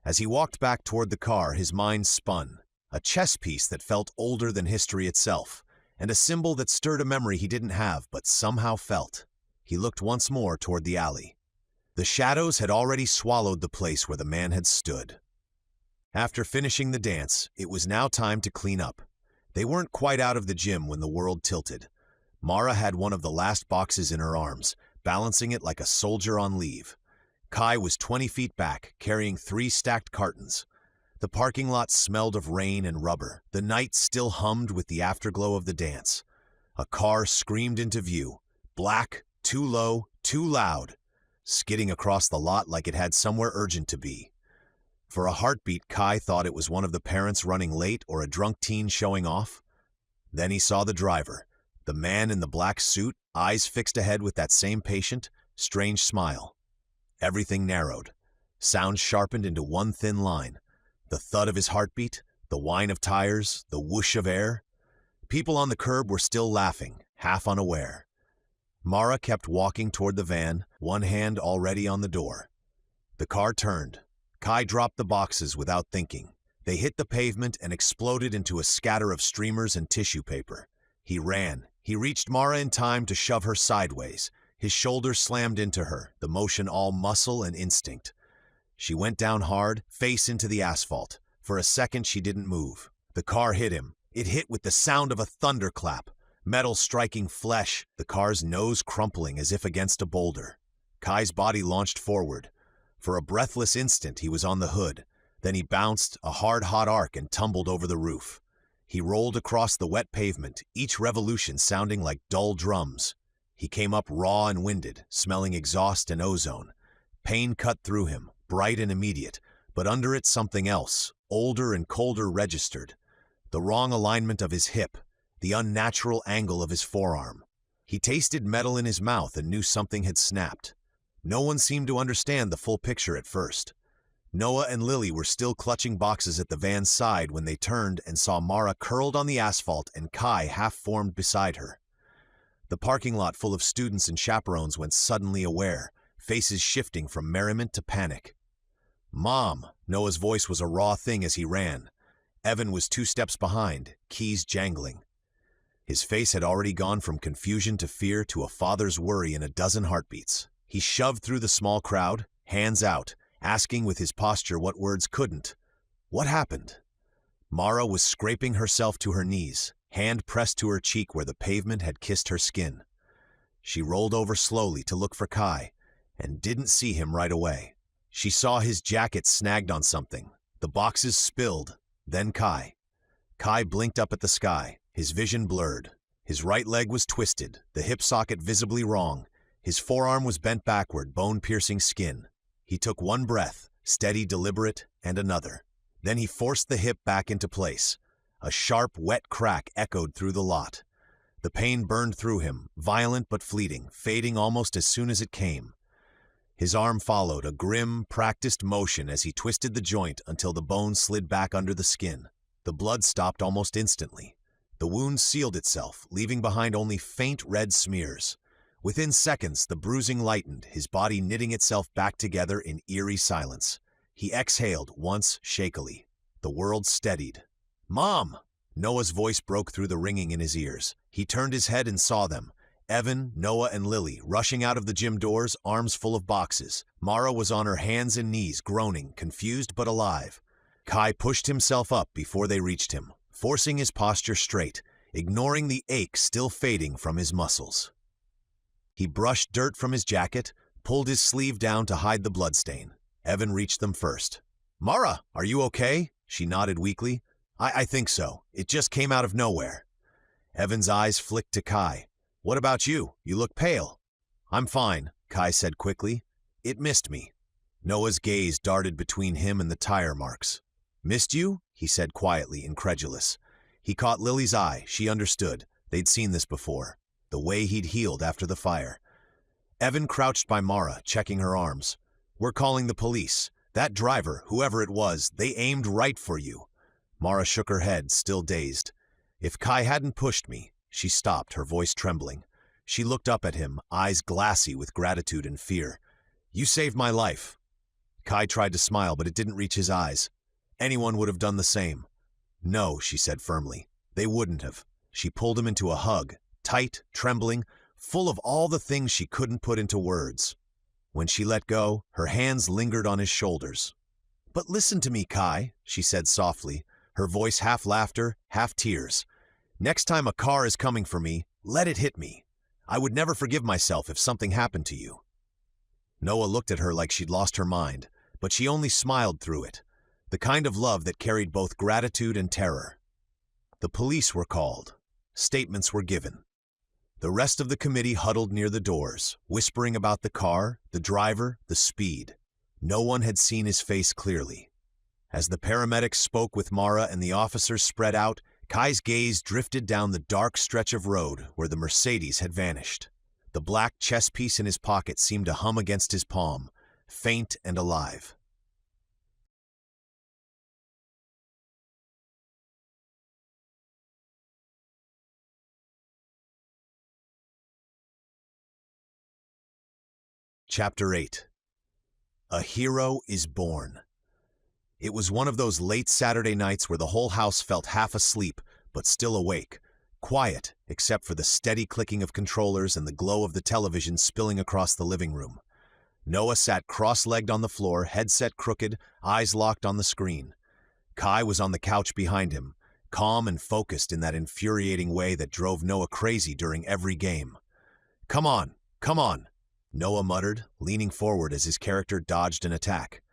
As he walked back toward the car, his mind spun. A chess piece that felt older than history itself, and a symbol that stirred a memory he didn't have but somehow felt. He looked once more toward the alley. The shadows had already swallowed the place where the man had stood. After finishing the dance, it was now time to clean up. They weren't quite out of the gym when the world tilted. Mara had one of the last boxes in her arms, balancing it like a soldier on leave. Kai was 20 feet back, carrying 3 stacked cartons. The parking lot smelled of rain and rubber. The night still hummed with the afterglow of the dance. A car screamed into view. Black, too low, too loud, skidding across the lot like it had somewhere urgent to be. For a heartbeat, Kai thought it was one of the parents running late or a drunk teen showing off. Then he saw the driver, the man in the black suit, eyes fixed ahead with that same patient, strange smile. Everything narrowed. Sound sharpened into one thin line. The thud of his heartbeat, the whine of tires, the whoosh of air. People on the curb were still laughing, half unaware. Mara kept walking toward the van, one hand already on the door. The car turned. Kai dropped the boxes without thinking. They hit the pavement and exploded into a scatter of streamers and tissue paper. He ran. He reached Mara in time to shove her sideways. His shoulder slammed into her, the motion all muscle and instinct. She went down hard, face into the asphalt. For a second, she didn't move. The car hit him. It hit with the sound of a thunderclap. Metal striking flesh, the car's nose crumpling as if against a boulder. Kai's body launched forward. For a breathless instant, he was on the hood. Then he bounced, a hard, hot arc, and tumbled over the roof. He rolled across the wet pavement, each revolution sounding like dull drums. He came up raw and winded, smelling exhaust and ozone. Pain cut through him, bright and immediate, but under it something else, older and colder registered. The wrong alignment of his hip, the unnatural angle of his forearm. He tasted metal in his mouth and knew something had snapped. No one seemed to understand the full picture at first. Noah and Lily were still clutching boxes at the van's side when they turned and saw Mara curled on the asphalt and Kai half-formed beside her. The parking lot full of students and chaperones went suddenly aware, faces shifting from merriment to panic. "Mom!" Noah's voice was a raw thing as he ran. Evan was 2 steps behind, keys jangling. His face had already gone from confusion to fear to a father's worry in a dozen heartbeats. He shoved through the small crowd, hands out, asking with his posture what words couldn't. What happened? Mara was scraping herself to her knees, hand pressed to her cheek where the pavement had kissed her skin. She rolled over slowly to look for Kai, and didn't see him right away. She saw his jacket snagged on something. The boxes spilled, then Kai. Kai blinked up at the sky, his vision blurred. His right leg was twisted, the hip socket visibly wrong. His forearm was bent backward, bone-piercing skin. He took one breath, steady, deliberate, and another. Then he forced the hip back into place. A sharp, wet crack echoed through the lot. The pain burned through him, violent but fleeting, fading almost as soon as it came. His arm followed, a grim, practiced motion as he twisted the joint until the bone slid back under the skin. The blood stopped almost instantly. The wound sealed itself, leaving behind only faint red smears. Within seconds, the bruising lightened, his body knitting itself back together in eerie silence. He exhaled once shakily. The world steadied. "Mom!" Noah's voice broke through the ringing in his ears. He turned his head and saw them. Evan, Noah, and Lily rushing out of the gym doors, arms full of boxes. Mara was on her hands and knees, groaning, confused but alive. Kai pushed himself up before they reached him, forcing his posture straight, ignoring the ache still fading from his muscles. He brushed dirt from his jacket, pulled his sleeve down to hide the bloodstain. Evan reached them first. "Mara, are you okay?" She nodded weakly. I think so. It just came out of nowhere." Evan's eyes flicked to Kai. "What about you? You look pale." "I'm fine," Kai said quickly. "It missed me." Noah's gaze darted between him and the tire marks. "Missed you?" he said quietly, incredulous. He caught Lily's eye. She understood. They'd seen this before. The way he'd healed after the fire. Evan crouched by Mara, checking her arms. "We're calling the police. That driver, whoever it was, they aimed right for you." Mara shook her head, still dazed. "If Kai hadn't pushed me..." She stopped, her voice trembling. She looked up at him, eyes glassy with gratitude and fear. "You saved my life." Kai tried to smile, but it didn't reach his eyes. "Anyone would have done the same." "No," she said firmly. "They wouldn't have." She pulled him into a hug, tight, trembling, full of all the things she couldn't put into words. When she let go, her hands lingered on his shoulders. "But listen to me, Kai," she said softly, her voice half laughter, half tears. "Next time a car is coming for me, let it hit me. I would never forgive myself if something happened to you." Noah looked at her like she'd lost her mind, but she only smiled through it, the kind of love that carried both gratitude and terror. The police were called. Statements were given. The rest of the committee huddled near the doors, whispering about the car, the driver, the speed. No one had seen his face clearly. As the paramedics spoke with Mara and the officers spread out, Kai's gaze drifted down the dark stretch of road where the Mercedes had vanished. The black chess piece in his pocket seemed to hum against his palm, faint and alive. Chapter 8. A Hero is Born. It was one of those late Saturday nights where the whole house felt half asleep, but still awake, quiet except for the steady clicking of controllers and the glow of the television spilling across the living room. Noah sat cross-legged on the floor, headset crooked, eyes locked on the screen. Kai was on the couch behind him, calm and focused in that infuriating way that drove Noah crazy during every game. Come on," Noah muttered, leaning forward as his character dodged an attack.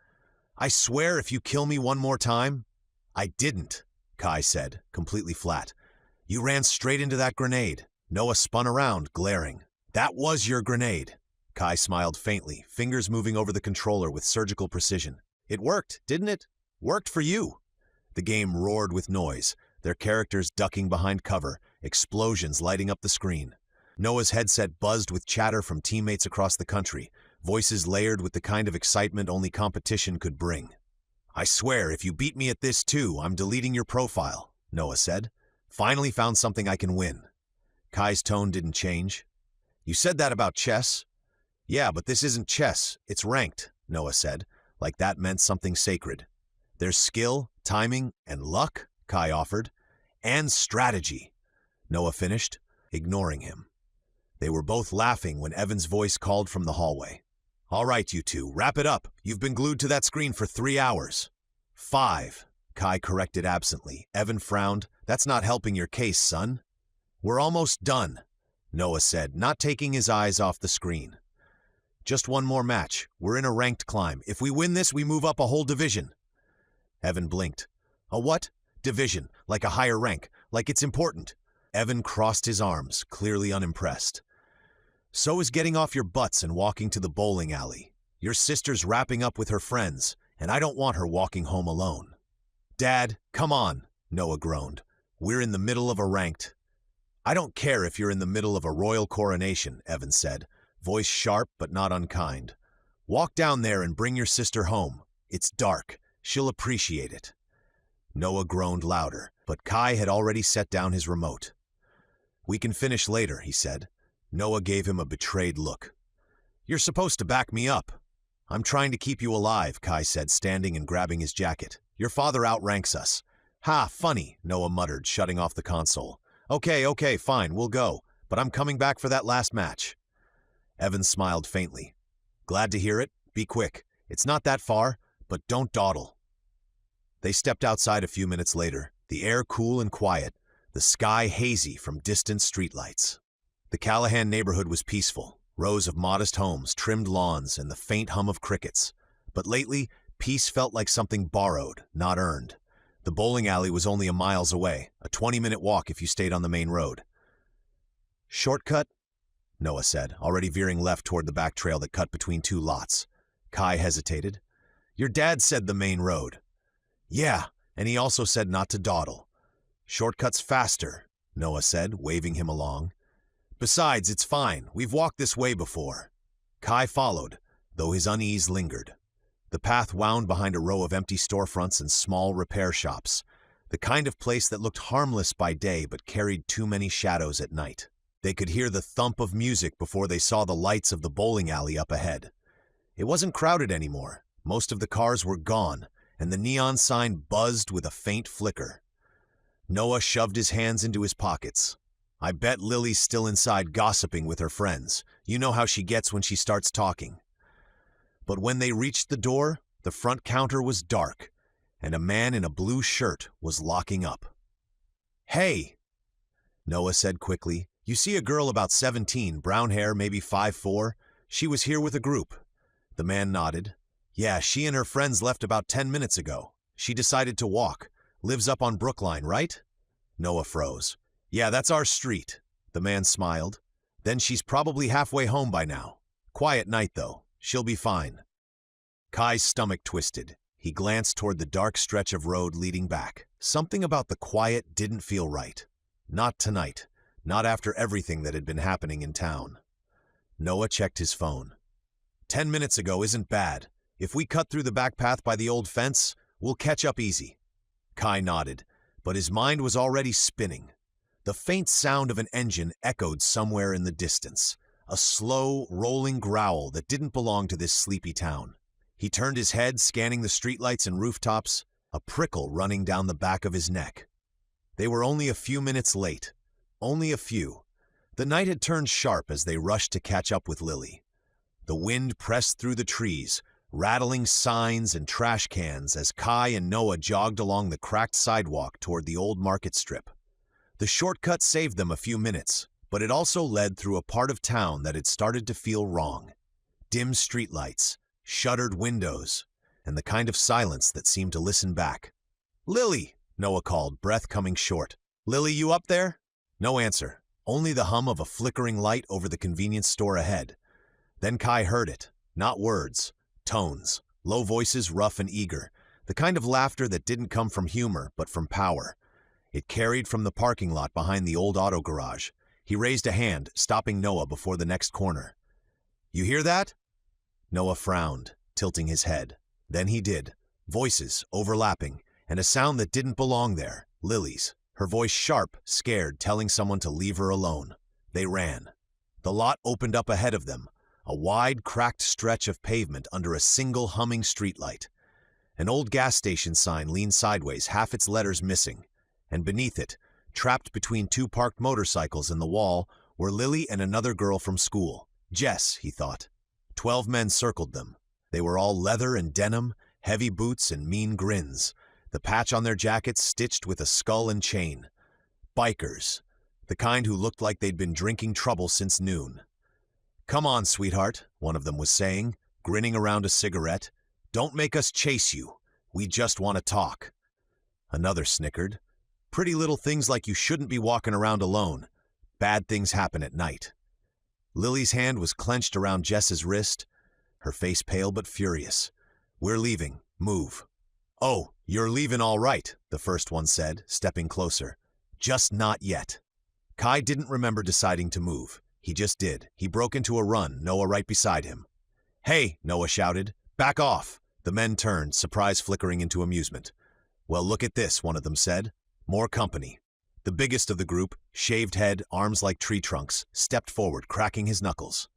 "I swear if you kill me one more time..." "I didn't," Kai said, completely flat. "You ran straight into that grenade." Noah spun around, glaring. "That was your grenade." Kai smiled faintly, fingers moving over the controller with surgical precision. "It worked, didn't it? Worked for you." The game roared with noise, their characters ducking behind cover, explosions lighting up the screen. Noah's headset buzzed with chatter from teammates across the country, voices layered with the kind of excitement only competition could bring. "I swear, if you beat me at this too, I'm deleting your profile," Noah said. "Finally found something I can win." Kai's tone didn't change. "You said that about chess?" "Yeah, but this isn't chess, it's ranked," Noah said, like that meant something sacred. "There's skill, timing, and luck," Kai offered. "And strategy," Noah finished, ignoring him. They were both laughing when Evan's voice called from the hallway. "All right, you two, wrap it up. You've been glued to that screen for 3 hours. 5, Kai corrected absently. Evan frowned. "That's not helping your case, son." "We're almost done," Noah said, not taking his eyes off the screen. "Just one more match. We're in a ranked climb. If we win this, we move up a whole division." Evan blinked. "A what?" "Division, like a higher rank, like it's important." Evan crossed his arms, clearly unimpressed. So is getting off your butts and walking to the bowling alley. Your sister's wrapping up with her friends, and I don't want her walking home alone. Dad, come on, Noah groaned. We're in the middle of a ranked. I don't care if you're in the middle of a royal coronation, Evan said, voice sharp but not unkind. Walk down there and bring your sister home. It's dark. She'll appreciate it. Noah groaned louder, but Kai had already set down his remote. We can finish later, he said. Noah gave him a betrayed look. You're supposed to back me up. I'm trying to keep you alive, Kai said, standing and grabbing his jacket. Your father outranks us. Ha, funny, Noah muttered, shutting off the console. Okay, fine, we'll go, but I'm coming back for that last match. Evan smiled faintly. Glad to hear it. Be quick. It's not that far, but don't dawdle. They stepped outside a few minutes later, the air cool and quiet, the sky hazy from distant streetlights. The Callahan neighborhood was peaceful, rows of modest homes, trimmed lawns, and the faint hum of crickets. But lately, peace felt like something borrowed, not earned. The bowling alley was only a miles away, a 20-minute walk if you stayed on the main road. Shortcut? Noah said, already veering left toward the back trail that cut between two lots. Kai hesitated. Your dad said the main road. Yeah, and he also said not to dawdle. Shortcut's faster, Noah said, waving him along. Besides, it's fine. We've walked this way before. Kai followed, though his unease lingered. The path wound behind a row of empty storefronts and small repair shops, the kind of place that looked harmless by day but carried too many shadows at night. They could hear the thump of music before they saw the lights of the bowling alley up ahead. It wasn't crowded anymore. Most of the cars were gone, and the neon sign buzzed with a faint flicker. Noah shoved his hands into his pockets. I bet Lily's still inside gossiping with her friends. You know how she gets when she starts talking. But when they reached the door, the front counter was dark, and a man in a blue shirt was locking up. Hey, Noah said quickly. You see a girl about 17, brown hair, maybe 5'4"? She was here with a group. The man nodded. Yeah, she and her friends left about 10 minutes ago. She decided to walk. Lives up on Brookline, right? Noah froze. Yeah, that's our street. The man smiled. Then she's probably halfway home by now. Quiet night, though. She'll be fine. Kai's stomach twisted. He glanced toward the dark stretch of road leading back. Something about the quiet didn't feel right. Not tonight. Not after everything that had been happening in town. Noah checked his phone. 10 minutes ago isn't bad. If we cut through the back path by the old fence, we'll catch up easy. Kai nodded, but his mind was already spinning. The faint sound of an engine echoed somewhere in the distance. A slow, rolling growl that didn't belong to this sleepy town. He turned his head, scanning the streetlights and rooftops, a prickle running down the back of his neck. They were only a few minutes late. Only a few. The night had turned sharp as they rushed to catch up with Lily. The wind pressed through the trees, rattling signs and trash cans as Kai and Noah jogged along the cracked sidewalk toward the old market strip. The shortcut saved them a few minutes, but it also led through a part of town that had started to feel wrong. Dim streetlights, shuttered windows, and the kind of silence that seemed to listen back. Lily, Noah called, breath coming short. Lily, you up there? No answer, only the hum of a flickering light over the convenience store ahead. Then Kai heard it, not words, tones, low voices rough and eager, the kind of laughter that didn't come from humor but from power. It carried from the parking lot behind the old auto garage. He raised a hand, stopping Noah before the next corner. You hear that? Noah frowned, tilting his head. Then he did. Voices overlapping, and a sound that didn't belong there, Lily's. Her voice sharp, scared, telling someone to leave her alone. They ran. The lot opened up ahead of them, a wide, cracked stretch of pavement under a single humming streetlight. An old gas station sign leaned sideways, half its letters missing, and beneath it, trapped between two parked motorcycles in the wall, were Lily and another girl from school. Jess, he thought. 12 men circled them. They were all leather and denim, heavy boots and mean grins, the patch on their jackets stitched with a skull and chain. Bikers, the kind who looked like they'd been drinking trouble since noon. Come on, sweetheart, one of them was saying, grinning around a cigarette. Don't make us chase you. We just want to talk. Another snickered. Pretty little things like you shouldn't be walking around alone. Bad things happen at night. Lily's hand was clenched around Jess's wrist, her face pale but furious. We're leaving. Move. Oh, you're leaving all right, the first one said, stepping closer. Just not yet. Kai didn't remember deciding to move. He just did. He broke into a run, Noah right beside him. Hey, Noah shouted. Back off. The men turned, surprise flickering into amusement. Well, look at this, one of them said. More company. The biggest of the group, shaved head, arms like tree trunks, stepped forward, cracking his knuckles.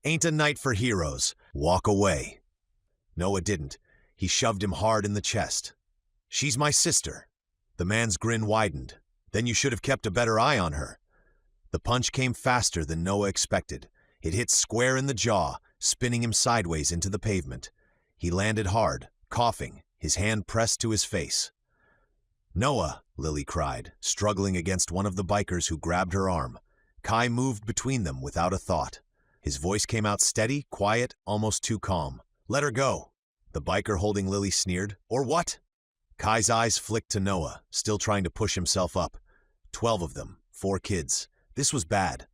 Ain't a night for heroes. Walk away. Noah didn't. He shoved him hard in the chest. She's my sister. The man's grin widened. Then you should have kept a better eye on her. The punch came faster than Noah expected. It hit square in the jaw, spinning him sideways into the pavement. He landed hard, coughing, his hand pressed to his face. Noah, Lily cried, struggling against one of the bikers who grabbed her arm. Kai moved between them without a thought. His voice came out steady, quiet, almost too calm. Let her go. The biker holding Lily sneered. Or what? Kai's eyes flicked to Noah, still trying to push himself up. 12 of them, 4 kids. This was bad.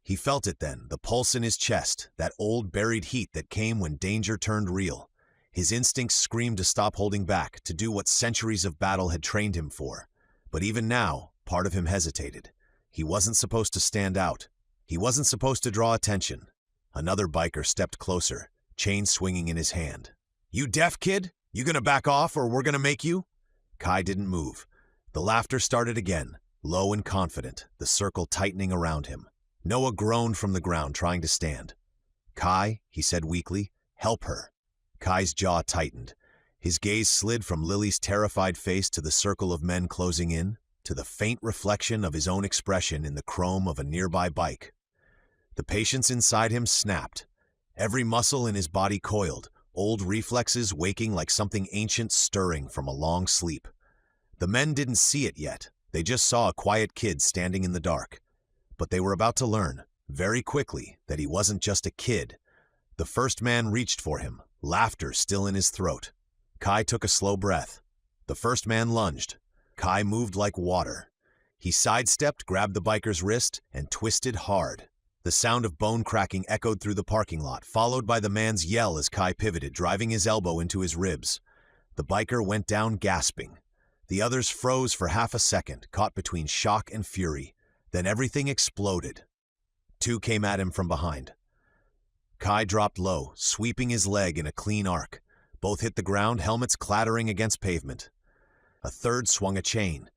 He felt it then, the pulse in his chest, that old buried heat that came when danger turned real. His instincts screamed to stop holding back, to do what centuries of battle had trained him for. But even now, part of him hesitated. He wasn't supposed to stand out. He wasn't supposed to draw attention. Another biker stepped closer, chain swinging in his hand. You deaf, kid? You gonna back off or we're gonna make you? Kai didn't move. The laughter started again, low and confident, the circle tightening around him. Noah groaned from the ground, trying to stand. Kai, he said weakly, help her. Kai's jaw tightened. His gaze slid from Lily's terrified face to the circle of men closing in, to the faint reflection of his own expression in the chrome of a nearby bike. The patience inside him snapped. Every muscle in his body coiled, old reflexes waking like something ancient stirring from a long sleep. The men didn't see it yet. They just saw a quiet kid standing in the dark. But they were about to learn, very quickly, that he wasn't just a kid. The first man reached for him, laughter still in his throat. Kai took a slow breath. The first man lunged. Kai moved like water. He sidestepped, grabbed the biker's wrist, and twisted hard. The sound of bone cracking echoed through the parking lot, followed by the man's yell as Kai pivoted, driving his elbow into his ribs. The biker went down gasping. The others froze for half a second, caught between shock and fury. Then everything exploded. 2 came at him from behind. Kai dropped low, sweeping his leg in a clean arc. Both hit the ground, helmets clattering against pavement. A third swung a chain.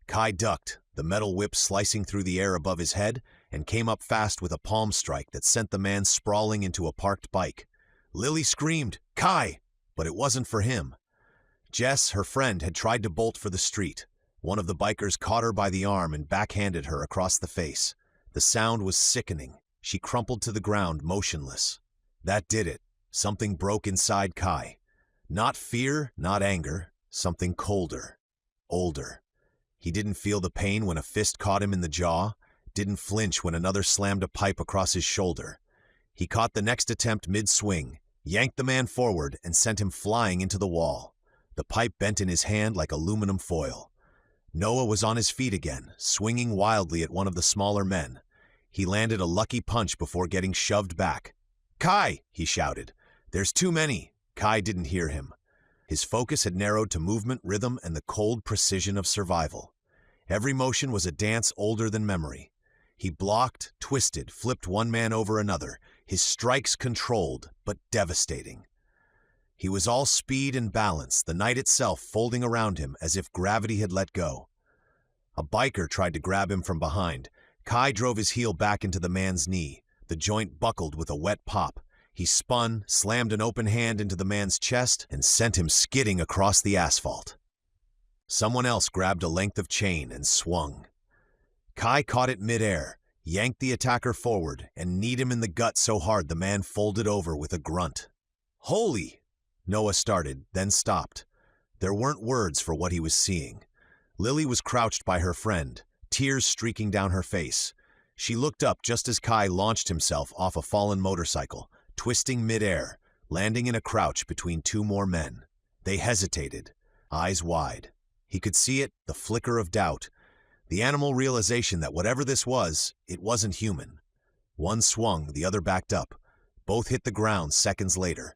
Kai ducked, the metal whip slicing through the air above his head, and came up fast with a palm strike that sent the man sprawling into a parked bike. Lily screamed, Kai! But it wasn't for him. Jess, her friend, had tried to bolt for the street. One of the bikers caught her by the arm and backhanded her across the face. The sound was sickening. She crumpled to the ground, motionless. That did it. Something broke inside Kai. Not fear, not anger. Something colder. Older. He didn't feel the pain when a fist caught him in the jaw. Didn't flinch when another slammed a pipe across his shoulder. He caught the next attempt mid-swing, yanked the man forward, and sent him flying into the wall. The pipe bent in his hand like aluminum foil. Noah was on his feet again, swinging wildly at one of the smaller men. He landed a lucky punch before getting shoved back. Kai, he shouted. There's too many. Kai didn't hear him. His focus had narrowed to movement, rhythm, and the cold precision of survival. Every motion was a dance older than memory. He blocked, twisted, flipped one man over another, his strikes controlled, but devastating. He was all speed and balance, the night itself folding around him as if gravity had let go. A biker tried to grab him from behind. Kai drove his heel back into the man's knee. The joint buckled with a wet pop. He spun, slammed an open hand into the man's chest, and sent him skidding across the asphalt. Someone else grabbed a length of chain and swung. Kai caught it midair, yanked the attacker forward, and kneed him in the gut so hard the man folded over with a grunt. Holy! Noah started, then stopped. There weren't words for what he was seeing. Lily was crouched by her friend, tears streaking down her face. She looked up just as Kai launched himself off a fallen motorcycle, twisting midair, landing in a crouch between 2 more men. They hesitated, eyes wide. He could see it, the flicker of doubt, the animal realization that whatever this was, it wasn't human. One swung, the other backed up. Both hit the ground seconds later.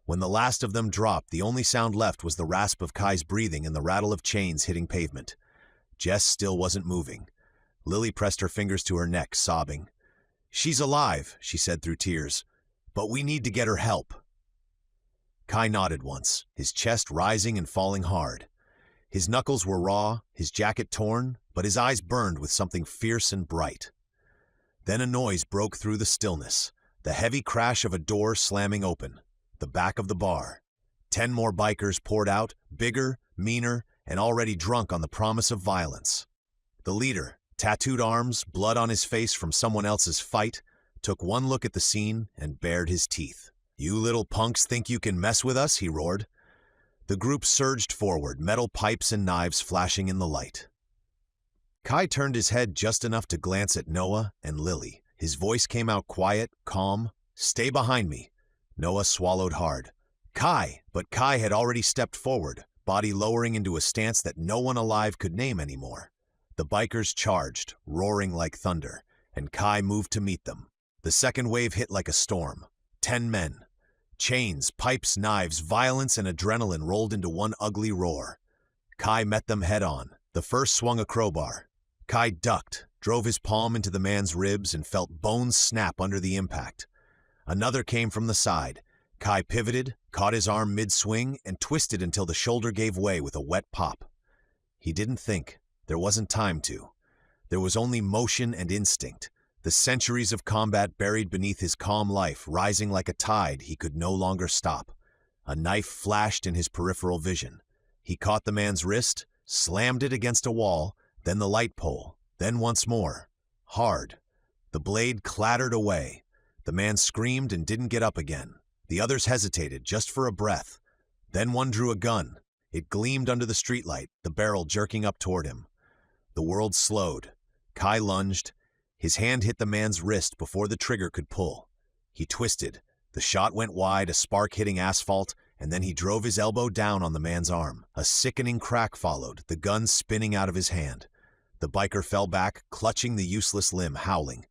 When the last of them dropped, the only sound left was the rasp of Kai's breathing and the rattle of chains hitting pavement. Jess still wasn't moving. Lily pressed her fingers to her neck, sobbing. "She's alive," she said through tears, "but we need to get her help." Kai nodded once, his chest rising and falling hard. His knuckles were raw, his jacket torn, but his eyes burned with something fierce and bright. Then a noise broke through the stillness, the heavy crash of a door slamming open. The back of the bar. 10 more bikers poured out, bigger, meaner, and already drunk on the promise of violence. The leader, tattooed arms, blood on his face from someone else's fight, took one look at the scene and bared his teeth. "You little punks think you can mess with us?" he roared. The group surged forward, metal pipes and knives flashing in the light. Kai turned his head just enough to glance at Noah and Lily. His voice came out quiet, calm. "Stay behind me." Noah swallowed hard. "Kai!" But Kai had already stepped forward, body lowering into a stance that no one alive could name anymore. The bikers charged, roaring like thunder, and Kai moved to meet them. The second wave hit like a storm. 10 men. Chains, pipes, knives, violence, and adrenaline rolled into one ugly roar. Kai met them head on. The first swung a crowbar. Kai ducked, drove his palm into the man's ribs, and felt bones snap under the impact. Another came from the side. Kai pivoted, caught his arm mid-swing, and twisted until the shoulder gave way with a wet pop. He didn't think. There wasn't time to. There was only motion and instinct. The centuries of combat buried beneath his calm life, rising like a tide he could no longer stop. A knife flashed in his peripheral vision. He caught the man's wrist, slammed it against a wall, then the light pole, then once more. Hard. The blade clattered away. The man screamed and didn't get up again. The others hesitated, just for a breath. Then one drew a gun. It gleamed under the streetlight, the barrel jerking up toward him. The world slowed. Kai lunged. His hand hit the man's wrist before the trigger could pull. He twisted. The shot went wide, a spark hitting asphalt, and then he drove his elbow down on the man's arm. A sickening crack followed, the gun spinning out of his hand. The biker fell back, clutching the useless limb, howling.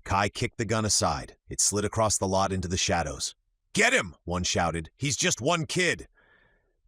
Kai kicked the gun aside. It slid across the lot into the shadows. "Get him!" one shouted. "He's just one kid!"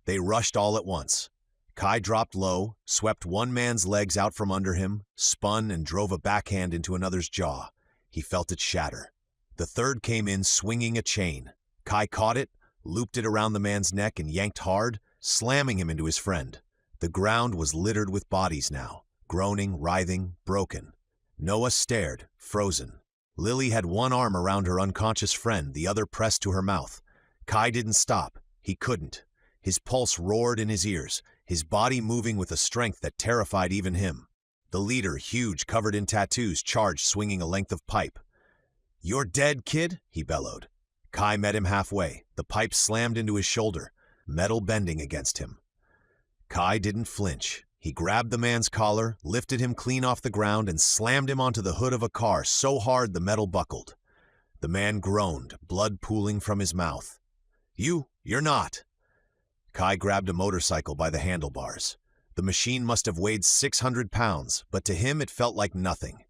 They rushed all at once. Kai dropped low, swept one man's legs out from under him, spun and drove a backhand into another's jaw. He felt it shatter. The third came in swinging a chain. Kai caught it, looped it around the man's neck and yanked hard, slamming him into his friend. The ground was littered with bodies now, groaning, writhing, broken. Noah stared, frozen. Lily had one arm around her unconscious friend, the other pressed to her mouth. Kai didn't stop. He couldn't. His pulse roared in his ears, his body moving with a strength that terrified even him. The leader, huge, covered in tattoos, charged, swinging a length of pipe. "You're dead, kid?" he bellowed. Kai met him halfway. The pipe slammed into his shoulder, metal bending against him. Kai didn't flinch. He grabbed the man's collar, lifted him clean off the ground, and slammed him onto the hood of a car so hard the metal buckled. The man groaned, blood pooling from his mouth. You're not." Kai grabbed a motorcycle by the handlebars. The machine must have weighed 600 pounds, but to him it felt like nothing.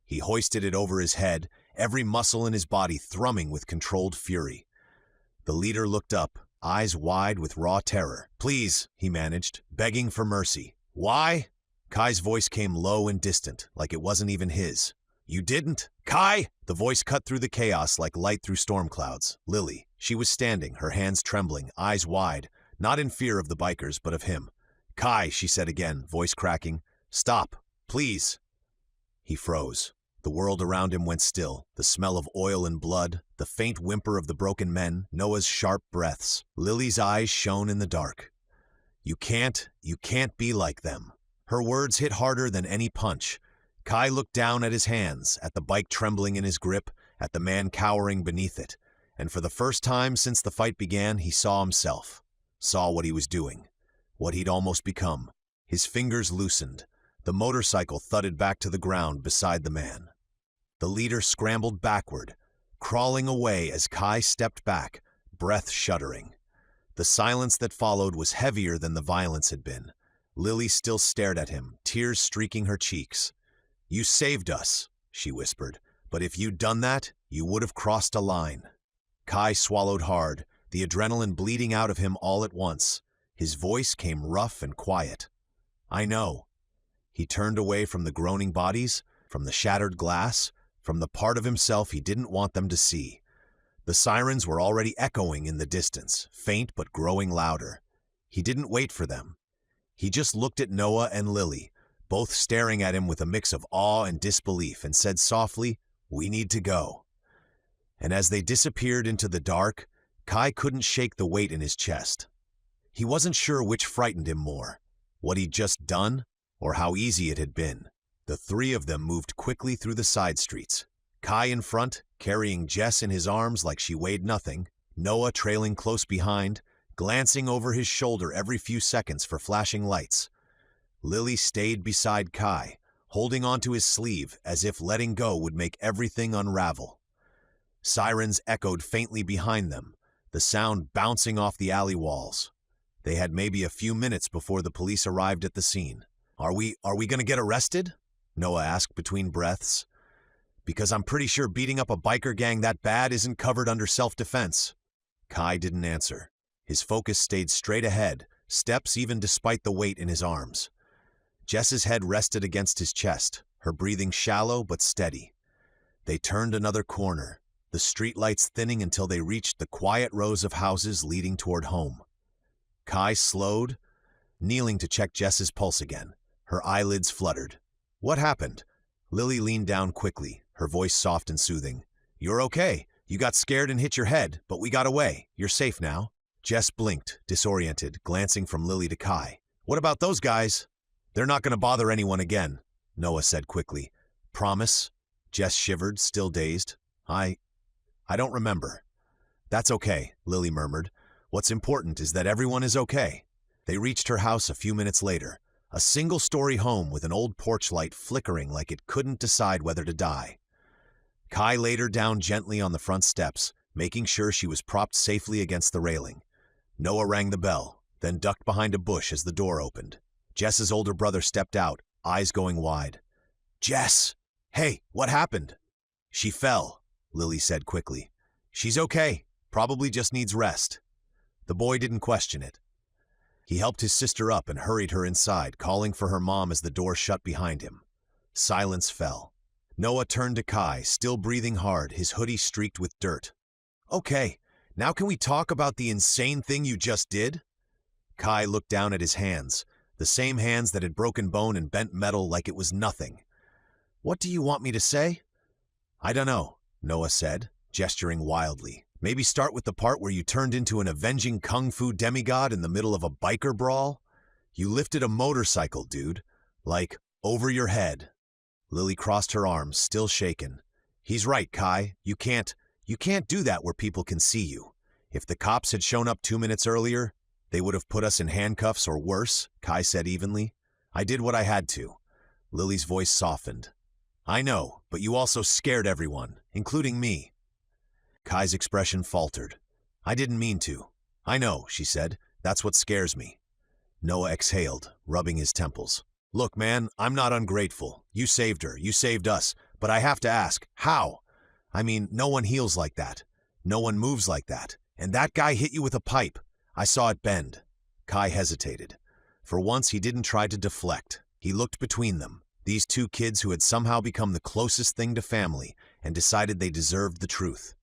He hoisted it over his head, every muscle in his body thrumming with controlled fury. The leader looked up, eyes wide with raw terror. "Please," he managed, begging for mercy. "Why?" Kai's voice came low and distant, like it wasn't even his. "You didn't?" "Kai!" The voice cut through the chaos like light through storm clouds. Lily. She was standing, her hands trembling, eyes wide, not in fear of the bikers, but of him. "Kai," she said again, voice cracking. "Stop. Please." He froze. The world around him went still, the smell of oil and blood, the faint whimper of the broken men, Noah's sharp breaths. Lily's eyes shone in the dark. You can't be like them." Her words hit harder than any punch. Kai looked down at his hands, at the bike trembling in his grip, at the man cowering beneath it, and for the first time since the fight began, he saw himself, saw what he was doing, what he'd almost become. His fingers loosened. The motorcycle thudded back to the ground beside the man. The leader scrambled backward, crawling away as Kai stepped back, breath shuddering. The silence that followed was heavier than the violence had been, Lily still stared at him, tears streaking her cheeks. "You saved us," she whispered, "but if you'd done that, you would have crossed a line." Kai swallowed hard, the adrenaline bleeding out of him all at once. His voice came rough and quiet. "I know." He turned away from the groaning bodies, from the shattered glass, from the part of himself he didn't want them to see. The sirens were already echoing in the distance, faint but growing louder. He didn't wait for them. He just looked at Noah and Lily, both staring at him with a mix of awe and disbelief, and said softly, "We need to go." And as they disappeared into the dark, Kai couldn't shake the weight in his chest. He wasn't sure which frightened him more, what he'd just done, or how easy it had been. The three of them moved quickly through the side streets. Kai in front, carrying Jess in his arms like she weighed nothing, Noah trailing close behind, glancing over his shoulder every few seconds for flashing lights. Lily stayed beside Kai, holding onto his sleeve as if letting go would make everything unravel. Sirens echoed faintly behind them, the sound bouncing off the alley walls. They had maybe a few minutes before the police arrived at the scene. Are we going to get arrested?" Noah asked between breaths. "Because I'm pretty sure beating up a biker gang that bad isn't covered under self-defense." Kai didn't answer. His focus stayed straight ahead, steps even despite the weight in his arms. Jess's head rested against his chest, her breathing shallow but steady. They turned another corner, the streetlights thinning until they reached the quiet rows of houses leading toward home. Kai slowed, kneeling to check Jess's pulse again. Her eyelids fluttered. "What happened?" Lily leaned down quickly, her voice soft and soothing. "You're okay. You got scared and hit your head, but we got away. You're safe now." Jess blinked, disoriented, glancing from Lily to Kai. "What about those guys?" "They're not going to bother anyone again," Noah said quickly. "Promise?" Jess shivered, still dazed. I don't remember." "That's okay," Lily murmured. "What's important is that everyone is okay." They reached her house a few minutes later, a single-story home with an old porch light flickering like it couldn't decide whether to die. Kai laid her down gently on the front steps, making sure she was propped safely against the railing. Noah rang the bell, then ducked behind a bush as the door opened. Jess's older brother stepped out, eyes going wide. "Jess! Hey, what happened?" "She fell," Lily said quickly. "She's okay, probably just needs rest." The boy didn't question it. He helped his sister up and hurried her inside, calling for her mom as the door shut behind him. Silence fell. Noah turned to Kai, still breathing hard, his hoodie streaked with dirt. "Okay, now can we talk about the insane thing you just did?" Kai looked down at his hands, the same hands that had broken bone and bent metal like it was nothing. "What do you want me to say?" "I don't know," Noah said, gesturing wildly. "Maybe start with the part where you turned into an avenging kung fu demigod in the middle of a biker brawl? You lifted a motorcycle, dude. Like, over your head." Lily crossed her arms, still shaken. "He's right, Kai. You can't do that where people can see you. If the cops had shown up 2 minutes earlier, they would have put us in handcuffs or worse," Kai said evenly. "I did what I had to." Lily's voice softened. "I know, but you also scared everyone, including me." Kai's expression faltered. "I didn't mean to." "I know," she said. "That's what scares me." Noah exhaled, rubbing his temples. "Look, man, I'm not ungrateful. You saved her, you saved us, but I have to ask, how? I mean, no one heals like that. No one moves like that. And that guy hit you with a pipe. I saw it bend." Kai hesitated. For once, he didn't try to deflect. He looked between them, these two kids who had somehow become the closest thing to family, and decided they deserved the truth.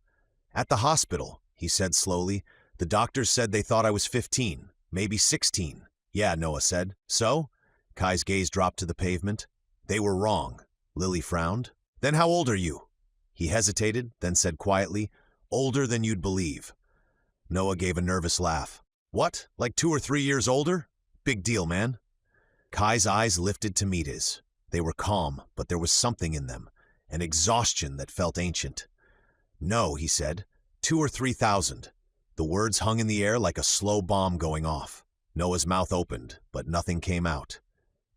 "At the hospital," he said slowly, "the doctors said they thought I was 15, maybe 16. "Yeah," Noah said. "So?" Kai's gaze dropped to the pavement. "They were wrong." Lily frowned. "Then how old are you?" He hesitated, then said quietly, "Older than you'd believe." Noah gave a nervous laugh. "What, like 2 or 3 years older? Big deal, man." Kai's eyes lifted to meet his. They were calm, but there was something in them, an exhaustion that felt ancient. "No," he said, 2 or 3,000. The words hung in the air like a slow bomb going off. Noah's mouth opened, but nothing came out.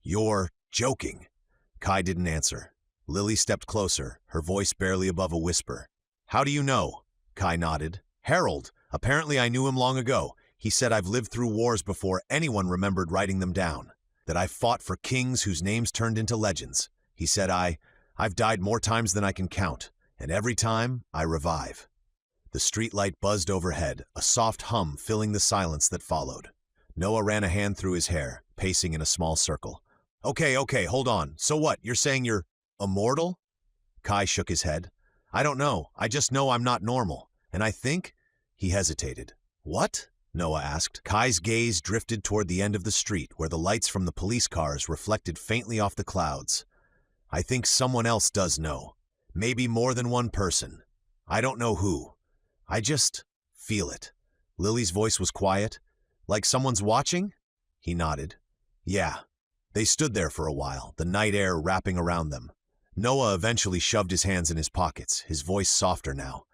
"You're joking." Kai didn't answer. Lily stepped closer, her voice barely above a whisper. "How do you know?" Kai nodded. "Harold. Apparently I knew him long ago. He said I've lived through wars before anyone remembered writing them down." that I fought for kings whose names turned into legends. He said I've died more times than I can count, and every time I revive. The streetlight buzzed overhead, a soft hum filling the silence that followed. Noah ran a hand through his hair, pacing in a small circle. Okay, hold on. So what, you're saying you're immortal? Kai shook his head. I don't know. I just know I'm not normal. And I think... He hesitated. What? Noah asked. Kai's gaze drifted toward the end of the street where the lights from the police cars reflected faintly off the clouds. I think someone else does know. Maybe more than one person. I don't know who. I just feel it. Lily's voice was quiet. Like someone's watching? He nodded. Yeah. They stood there for a while, the night air wrapping around them. Noah eventually shoved his hands in his pockets, his voice softer now.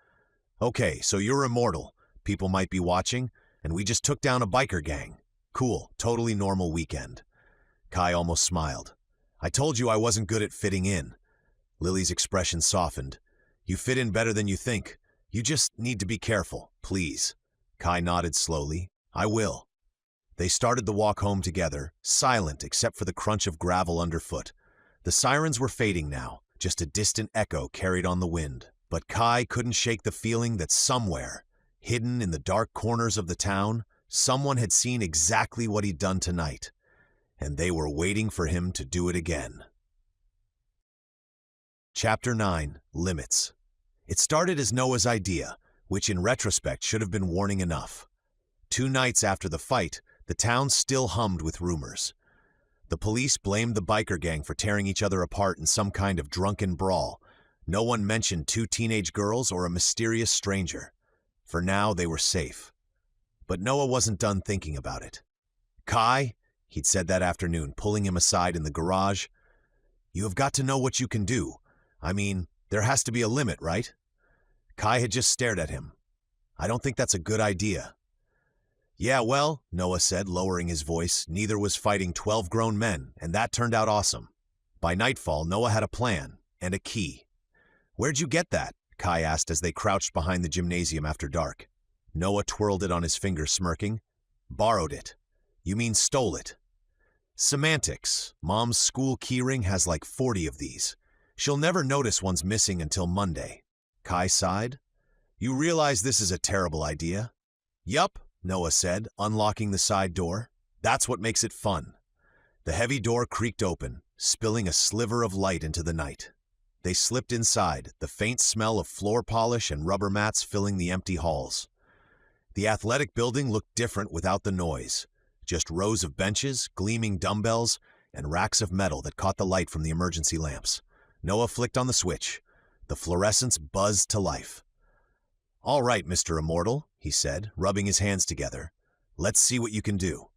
Okay, so you're immortal. People might be watching, and we just took down a biker gang. Cool, totally normal weekend. Kai almost smiled. I told you I wasn't good at fitting in. Lily's expression softened. You fit in better than you think. You just need to be careful, please. Kai nodded slowly. I will. They started the walk home together, silent except for the crunch of gravel underfoot. The sirens were fading now, just a distant echo carried on the wind. But Kai couldn't shake the feeling that somewhere, hidden in the dark corners of the town, someone had seen exactly what he'd done tonight, and they were waiting for him to do it again. Chapter 9, Limits. It started as Noah's idea, which in retrospect should have been warning enough. 2 nights after the fight, the town still hummed with rumors. The police blamed the biker gang for tearing each other apart in some kind of drunken brawl. No one mentioned 2 teenage girls or a mysterious stranger. For now, they were safe. But Noah wasn't done thinking about it. Kai, he'd said that afternoon, pulling him aside in the garage, you have got to know what you can do. I mean, there has to be a limit, right? Kai had just stared at him. I don't think that's a good idea. Yeah, well, Noah said, lowering his voice, neither was fighting 12 grown men, and that turned out awesome. By nightfall, Noah had a plan, and a key. Where'd you get that? Kai asked as they crouched behind the gymnasium after dark. Noah twirled it on his finger, smirking. Borrowed it. You mean stole it. Semantics. Mom's school keyring has like 40 of these. She'll never notice one's missing until Monday. Kai sighed. You realize this is a terrible idea? Yup, Noah said, unlocking the side door. That's what makes it fun. The heavy door creaked open, spilling a sliver of light into the night. They slipped inside, the faint smell of floor polish and rubber mats filling the empty halls. The athletic building looked different without the noise. Just rows of benches, gleaming dumbbells, and racks of metal that caught the light from the emergency lamps. Noah flicked on the switch. The fluorescence buzzed to life. All right, Mr. Immortal, he said, rubbing his hands together. Let's see what you can do.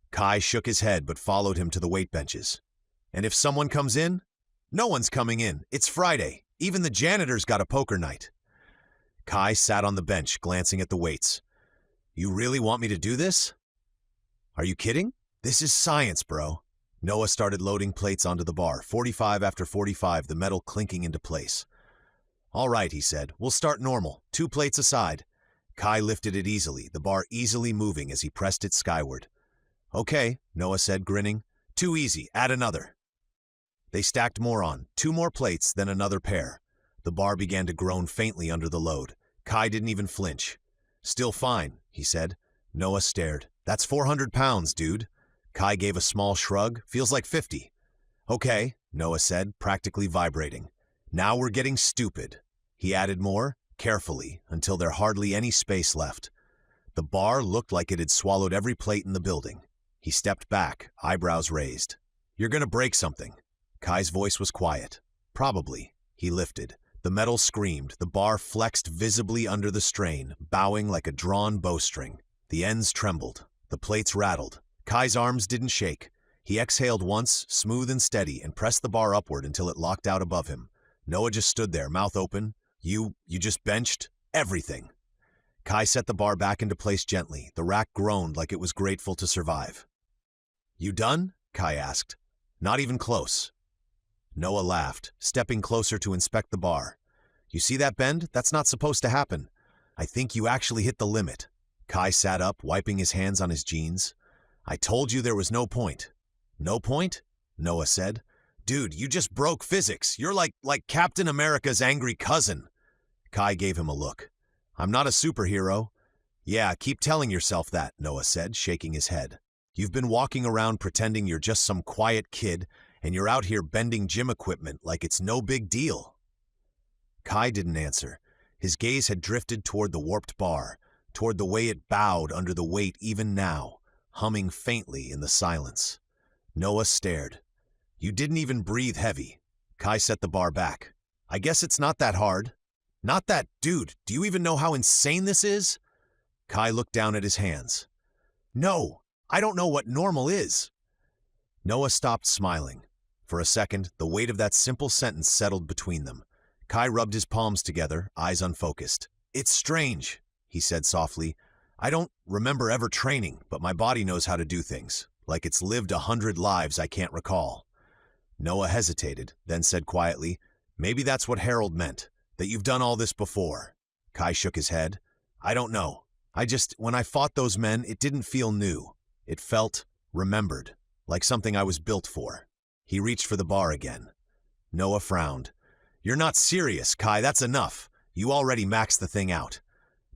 Kai shook his head but followed him to the weight benches. And if someone comes in? No one's coming in. It's Friday. Even the janitor's got a poker night. Kai sat on the bench, glancing at the weights. You really want me to do this? Are you kidding? This is science, bro. Noah started loading plates onto the bar, 45 after 45, the metal clinking into place. All right, he said. We'll start normal. 2 plates aside. Kai lifted it easily, the bar easily moving as he pressed it skyward. Okay, Noah said, grinning. Too easy. Add another. They stacked more on, 2 more plates, then another pair. The bar began to groan faintly under the load. Kai didn't even flinch. Still fine, he said. Noah stared. That's 400 pounds, dude. Kai gave a small shrug. Feels like 50. Okay, Noah said, practically vibrating. Now we're getting stupid. He added more, carefully, until there hardly any space left. The bar looked like it had swallowed every plate in the building. He stepped back, eyebrows raised. You're gonna break something. Kai's voice was quiet. Probably. He lifted. The metal screamed. The bar flexed visibly under the strain, bowing like a drawn bowstring. The ends trembled. The plates rattled. Kai's arms didn't shake. He exhaled once, smooth and steady, and pressed the bar upward until it locked out above him. Noah just stood there, mouth open. You just benched everything. Kai set the bar back into place gently. The rack groaned like it was grateful to survive. You done? Kai asked. Not even close. Noah laughed, stepping closer to inspect the bar. You see that bend? That's not supposed to happen. I think you actually hit the limit. Kai sat up, wiping his hands on his jeans. I told you there was no point. No point? Noah said. Dude, you just broke physics. You're like Captain America's angry cousin. Kai gave him a look. I'm not a superhero. Yeah, keep telling yourself that, Noah said, shaking his head. You've been walking around pretending you're just some quiet kid, and you're out here bending gym equipment like it's no big deal. Kai didn't answer. His gaze had drifted toward the warped bar, toward the way it bowed under the weight even now, humming faintly in the silence. Noah stared. You didn't even breathe heavy. Kai set the bar back. I guess it's not that hard. Not that, dude, do you even know how insane this is? Kai looked down at his hands. No, I don't know what normal is. Noah stopped smiling. For a second, the weight of that simple sentence settled between them. Kai rubbed his palms together, eyes unfocused. It's strange, he said softly. I don't remember ever training, but my body knows how to do things, like it's lived 100 lives I can't recall. Noah hesitated, then said quietly, maybe that's what Harold meant, that you've done all this before. Kai shook his head. I don't know. When I fought those men, it didn't feel new. It felt remembered, like something I was built for. He reached for the bar again. Noah frowned. You're not serious, Kai, that's enough. You already maxed the thing out.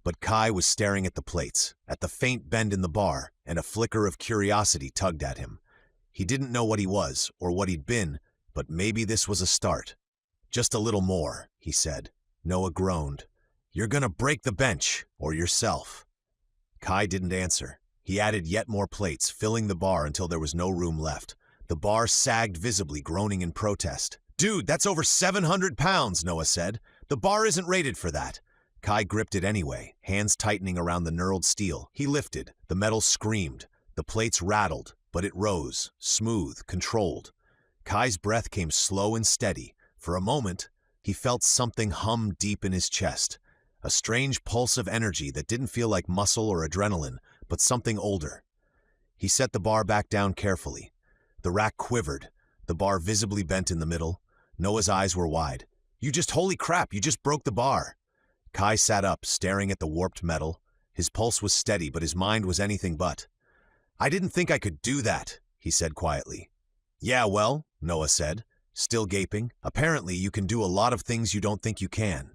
But Kai was staring at the plates, at the faint bend in the bar, and a flicker of curiosity tugged at him. He didn't know what he was, or what he'd been, but maybe this was a start. Just a little more, he said. Noah groaned. You're gonna break the bench, or yourself. Kai didn't answer. He added yet more plates, filling the bar until there was no room left. The bar sagged visibly, groaning in protest. Dude, that's over 700 pounds, Noah said. The bar isn't rated for that. Kai gripped it anyway, hands tightening around the knurled steel. He lifted. The metal screamed. The plates rattled, but it rose, smooth, controlled. Kai's breath came slow and steady. For a moment, he felt something hum deep in his chest. A strange pulse of energy that didn't feel like muscle or adrenaline, but something older. He set the bar back down carefully. The rack quivered, the bar visibly bent in the middle. Noah's eyes were wide. Holy crap, you just broke the bar. Kai sat up, staring at the warped metal. His pulse was steady, but his mind was anything but. I didn't think I could do that, he said quietly. Yeah, well, Noah said, still gaping. Apparently you can do a lot of things you don't think you can.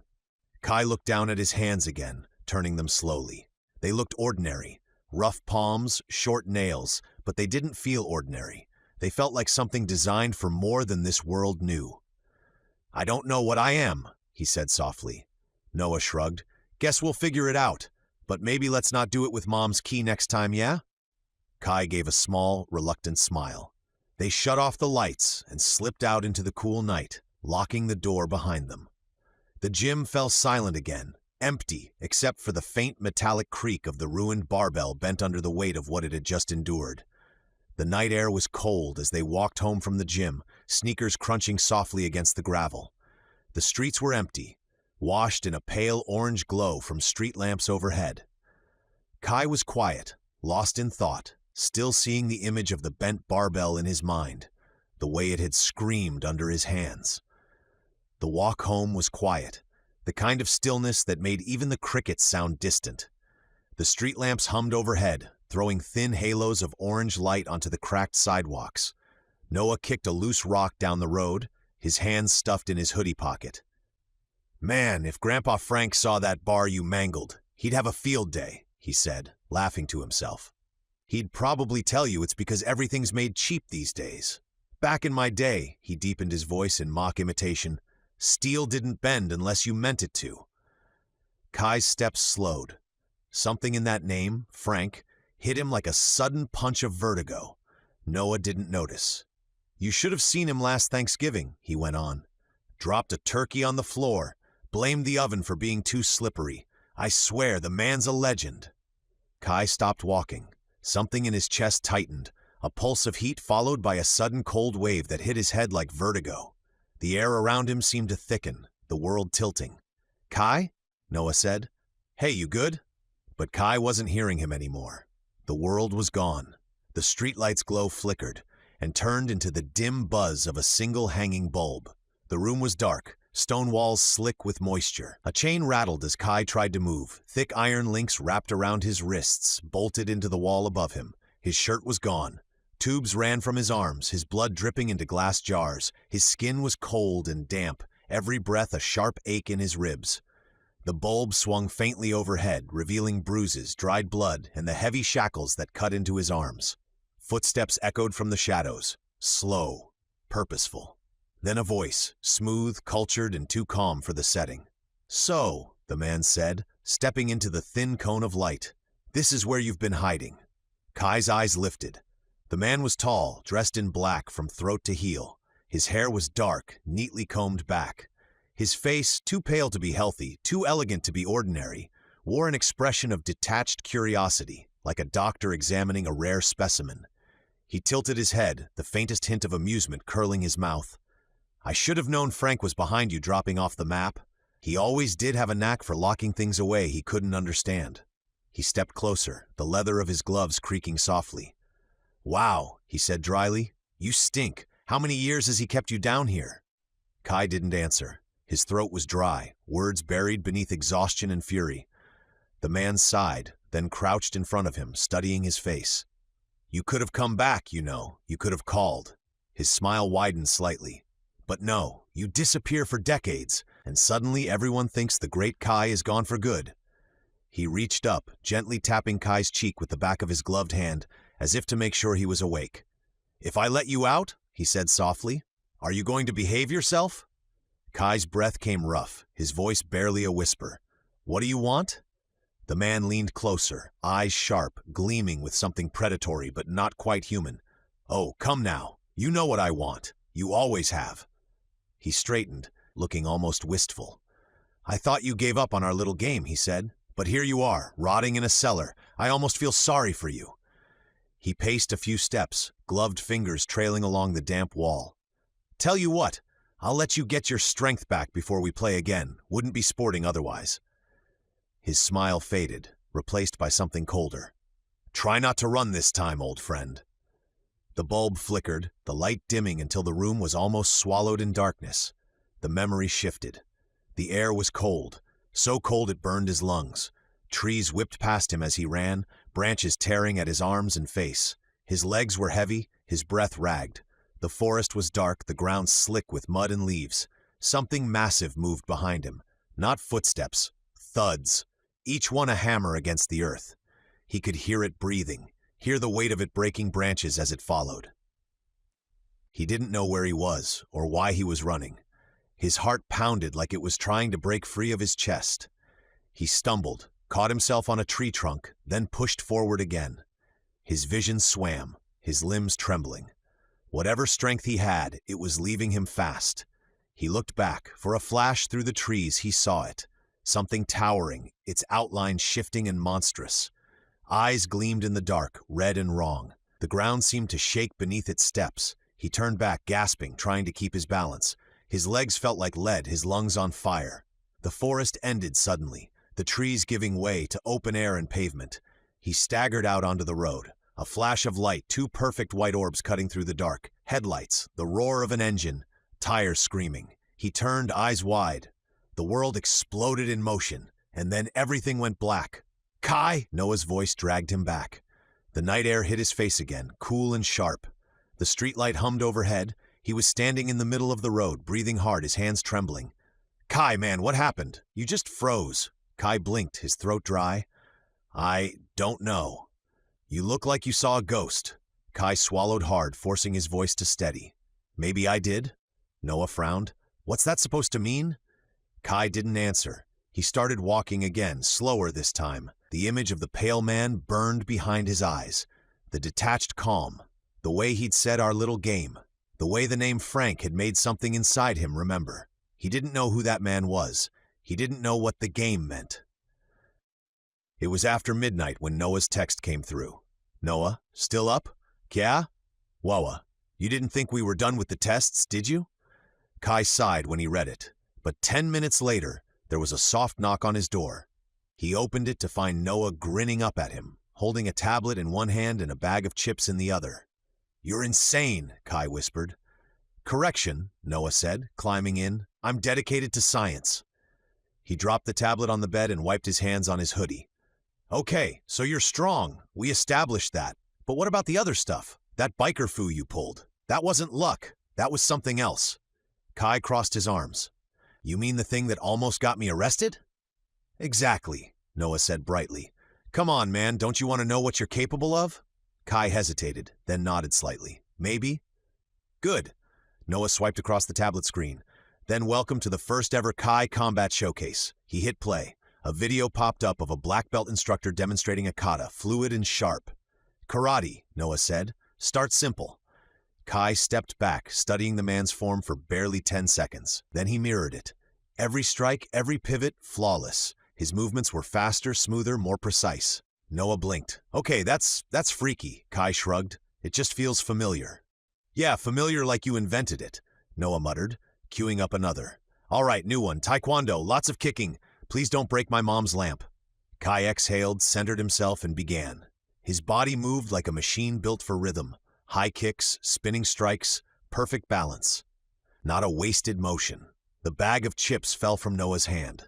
Kai looked down at his hands again, turning them slowly. They looked ordinary. Rough palms, short nails, but they didn't feel ordinary. They felt like something designed for more than this world knew. I don't know what I am, he said softly. Noah shrugged. Guess we'll figure it out, but maybe let's not do it with Mom's key next time, yeah? Kai gave a small, reluctant smile. They shut off the lights and slipped out into the cool night, locking the door behind them. The gym fell silent again, empty except for the faint metallic creak of the ruined barbell bent under the weight of what it had just endured. The night air was cold as they walked home from the gym, sneakers crunching softly against the gravel. The streets were empty, washed in a pale orange glow from street lamps overhead. Kai was quiet, lost in thought, still seeing the image of the bent barbell in his mind, the way it had screamed under his hands. The walk home was quiet, the kind of stillness that made even the crickets sound distant. The street lamps hummed overhead, throwing thin halos of orange light onto the cracked sidewalks. Noah kicked a loose rock down the road, his hands stuffed in his hoodie pocket. Man, if Grandpa Frank saw that bar you mangled, he'd have a field day, he said, laughing to himself. He'd probably tell you it's because everything's made cheap these days. Back in my day, he deepened his voice in mock imitation, steel didn't bend unless you meant it to. Kai's steps slowed. Something in that name, Frank, hit him like a sudden punch of vertigo. Noah didn't notice. You should have seen him last Thanksgiving, he went on. Dropped a turkey on the floor, blamed the oven for being too slippery. I swear, the man's a legend. Kai stopped walking. Something in his chest tightened, a pulse of heat followed by a sudden cold wave that hit his head like vertigo. The air around him seemed to thicken, the world tilting. Kai? Noah said. Hey, you good? But Kai wasn't hearing him anymore. The world was gone. The streetlight's glow flickered and turned into the dim buzz of a single hanging bulb. The room was dark, stone walls slick with moisture. A chain rattled as Kai tried to move. Thick iron links wrapped around his wrists, bolted into the wall above him. His shirt was gone. Tubes ran from his arms, his blood dripping into glass jars. His skin was cold and damp, every breath a sharp ache in his ribs. The bulb swung faintly overhead, revealing bruises, dried blood, and the heavy shackles that cut into his arms. Footsteps echoed from the shadows, slow, purposeful. Then a voice, smooth, cultured, and too calm for the setting. "So," the man said, stepping into the thin cone of light, "this is where you've been hiding." Kai's eyes lifted. The man was tall, dressed in black from throat to heel. His hair was dark, neatly combed back. His face, too pale to be healthy, too elegant to be ordinary, wore an expression of detached curiosity, like a doctor examining a rare specimen. He tilted his head, the faintest hint of amusement curling his mouth. "I should have known Frank was behind you dropping off the map. He always did have a knack for locking things away he couldn't understand." He stepped closer, the leather of his gloves creaking softly. "Wow," he said dryly. "You stink. How many years has he kept you down here?" Kai didn't answer. His throat was dry, words buried beneath exhaustion and fury. The man sighed, then crouched in front of him, studying his face. "You could have come back, you know. You could have called." His smile widened slightly. "But no, you disappear for decades, and suddenly everyone thinks the great Kai is gone for good." He reached up, gently tapping Kai's cheek with the back of his gloved hand, as if to make sure he was awake. "If I let you out," he said softly, "are you going to behave yourself?" Kai's breath came rough, his voice barely a whisper. "What do you want?" The man leaned closer, eyes sharp, gleaming with something predatory but not quite human. "Oh, come now. You know what I want. You always have." He straightened, looking almost wistful. "I thought you gave up on our little game," he said. "But here you are, rotting in a cellar. I almost feel sorry for you." He paced a few steps, gloved fingers trailing along the damp wall. "Tell you what, I'll let you get your strength back before we play again. Wouldn't be sporting otherwise." His smile faded, replaced by something colder. "Try not to run this time, old friend." The bulb flickered, the light dimming until the room was almost swallowed in darkness. The memory shifted. The air was cold, so cold it burned his lungs. Trees whipped past him as he ran, branches tearing at his arms and face. His legs were heavy, his breath ragged. The forest was dark, the ground slick with mud and leaves. Something massive moved behind him. Not footsteps, thuds, each one a hammer against the earth. He could hear it breathing, hear the weight of it breaking branches as it followed. He didn't know where he was or why he was running. His heart pounded like it was trying to break free of his chest. He stumbled, caught himself on a tree trunk, then pushed forward again. His vision swam, his limbs trembling. Whatever strength he had, it was leaving him fast. He looked back. For a flash through the trees, he saw it. Something towering, its outline shifting and monstrous. Eyes gleamed in the dark, red and wrong. The ground seemed to shake beneath its steps. He turned back, gasping, trying to keep his balance. His legs felt like lead, his lungs on fire. The forest ended suddenly, the trees giving way to open air and pavement. He staggered out onto the road. A flash of light, two perfect white orbs cutting through the dark. Headlights, the roar of an engine, tires screaming. He turned, eyes wide. The world exploded in motion, and then everything went black. "Kai!" Noah's voice dragged him back. The night air hit his face again, cool and sharp. The streetlight hummed overhead. He was standing in the middle of the road, breathing hard, his hands trembling. "Kai, man, what happened? You just froze." Kai blinked, his throat dry. "I don't know." "You look like you saw a ghost." Kai swallowed hard, forcing his voice to steady. "Maybe I did?" Noah frowned. "What's that supposed to mean?" Kai didn't answer. He started walking again, slower this time. The image of the pale man burned behind his eyes. The detached calm. The way he'd said our little game. The way the name Frank had made something inside him remember. He didn't know who that man was. He didn't know what the game meant. It was after midnight when Noah's text came through. "Noah, still up? Kya? Wawa, you didn't think we were done with the tests, did you?" Kai sighed when he read it. But 10 minutes later, there was a soft knock on his door. He opened it to find Noah grinning up at him, holding a tablet in one hand and a bag of chips in the other. "You're insane," Kai whispered. "Correction," Noah said, climbing in. "I'm dedicated to science." He dropped the tablet on the bed and wiped his hands on his hoodie. "Okay, so you're strong. We established that. But what about the other stuff? That biker foo you pulled. That wasn't luck. That was something else. Kai crossed his arms. You mean the thing that almost got me arrested? Exactly, Noah said brightly. Come on, man, don't you want to know what you're capable of? Kai hesitated, then nodded slightly. Maybe? Good. Noah swiped across the tablet screen. Then welcome to the first ever Kai Combat Showcase. He hit play. A video popped up of a black belt instructor demonstrating a kata, fluid and sharp. Karate, Noah said. Start simple. Kai stepped back, studying the man's form for barely 10 seconds. Then he mirrored it. Every strike, every pivot, flawless. His movements were faster, smoother, more precise. Noah blinked. Okay, that's freaky, Kai shrugged. It just feels familiar. Yeah, familiar like you invented it, Noah muttered, queuing up another. All right, new one, Taekwondo, lots of kicking. Please don't break my mom's lamp. Kai exhaled, centered himself, and began. His body moved like a machine built for rhythm. High kicks, spinning strikes, perfect balance. Not a wasted motion. The bag of chips fell from Noah's hand.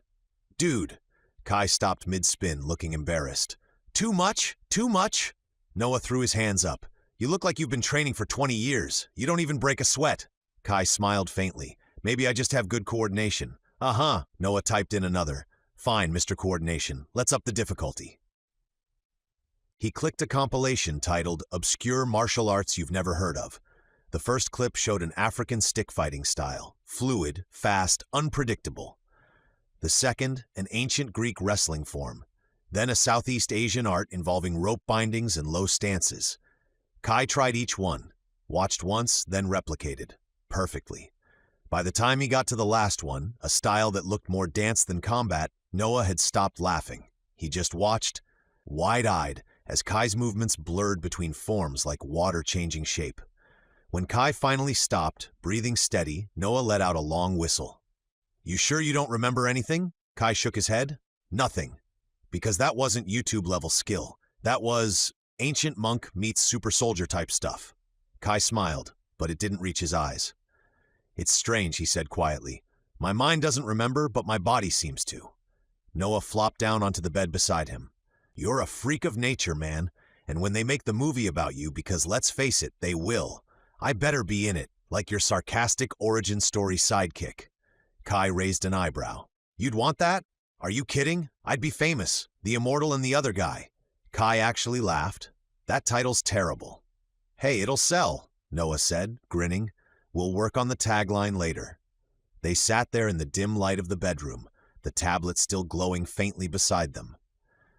Dude! Kai stopped mid-spin, looking embarrassed. Too much? Too much? Noah threw his hands up. You look like you've been training for 20 years. You don't even break a sweat. Kai smiled faintly. Maybe I just have good coordination. Uh-huh, Noah typed in another. Fine, Mr. Coordination. Let's up the difficulty. He clicked a compilation titled Obscure Martial Arts You've Never Heard of. The first clip showed an African stick fighting style, fluid, fast, unpredictable. The second, an ancient Greek wrestling form. Then a Southeast Asian art involving rope bindings and low stances. Kai tried each one, watched once, then replicated. Perfectly. By the time he got to the last one, a style that looked more dance than combat, Noah had stopped laughing. He just watched, wide-eyed, as Kai's movements blurred between forms like water changing shape. When Kai finally stopped, breathing steady, Noah let out a long whistle. You sure you don't remember anything? Kai shook his head. Nothing. Because that wasn't YouTube-level skill. That was ancient monk meets super soldier type stuff. Kai smiled, but it didn't reach his eyes. It's strange, he said quietly. My mind doesn't remember, but my body seems to. Noah flopped down onto the bed beside him. You're a freak of nature, man, and when they make the movie about you, because let's face it, they will, I better be in it, like your sarcastic origin story sidekick. Kai raised an eyebrow. You'd want that? Are you kidding? I'd be famous, the immortal and the other guy. Kai actually laughed. That title's terrible. Hey, it'll sell, Noah said, grinning. We'll work on the tagline later. They sat there in the dim light of the bedroom, the tablet still glowing faintly beside them.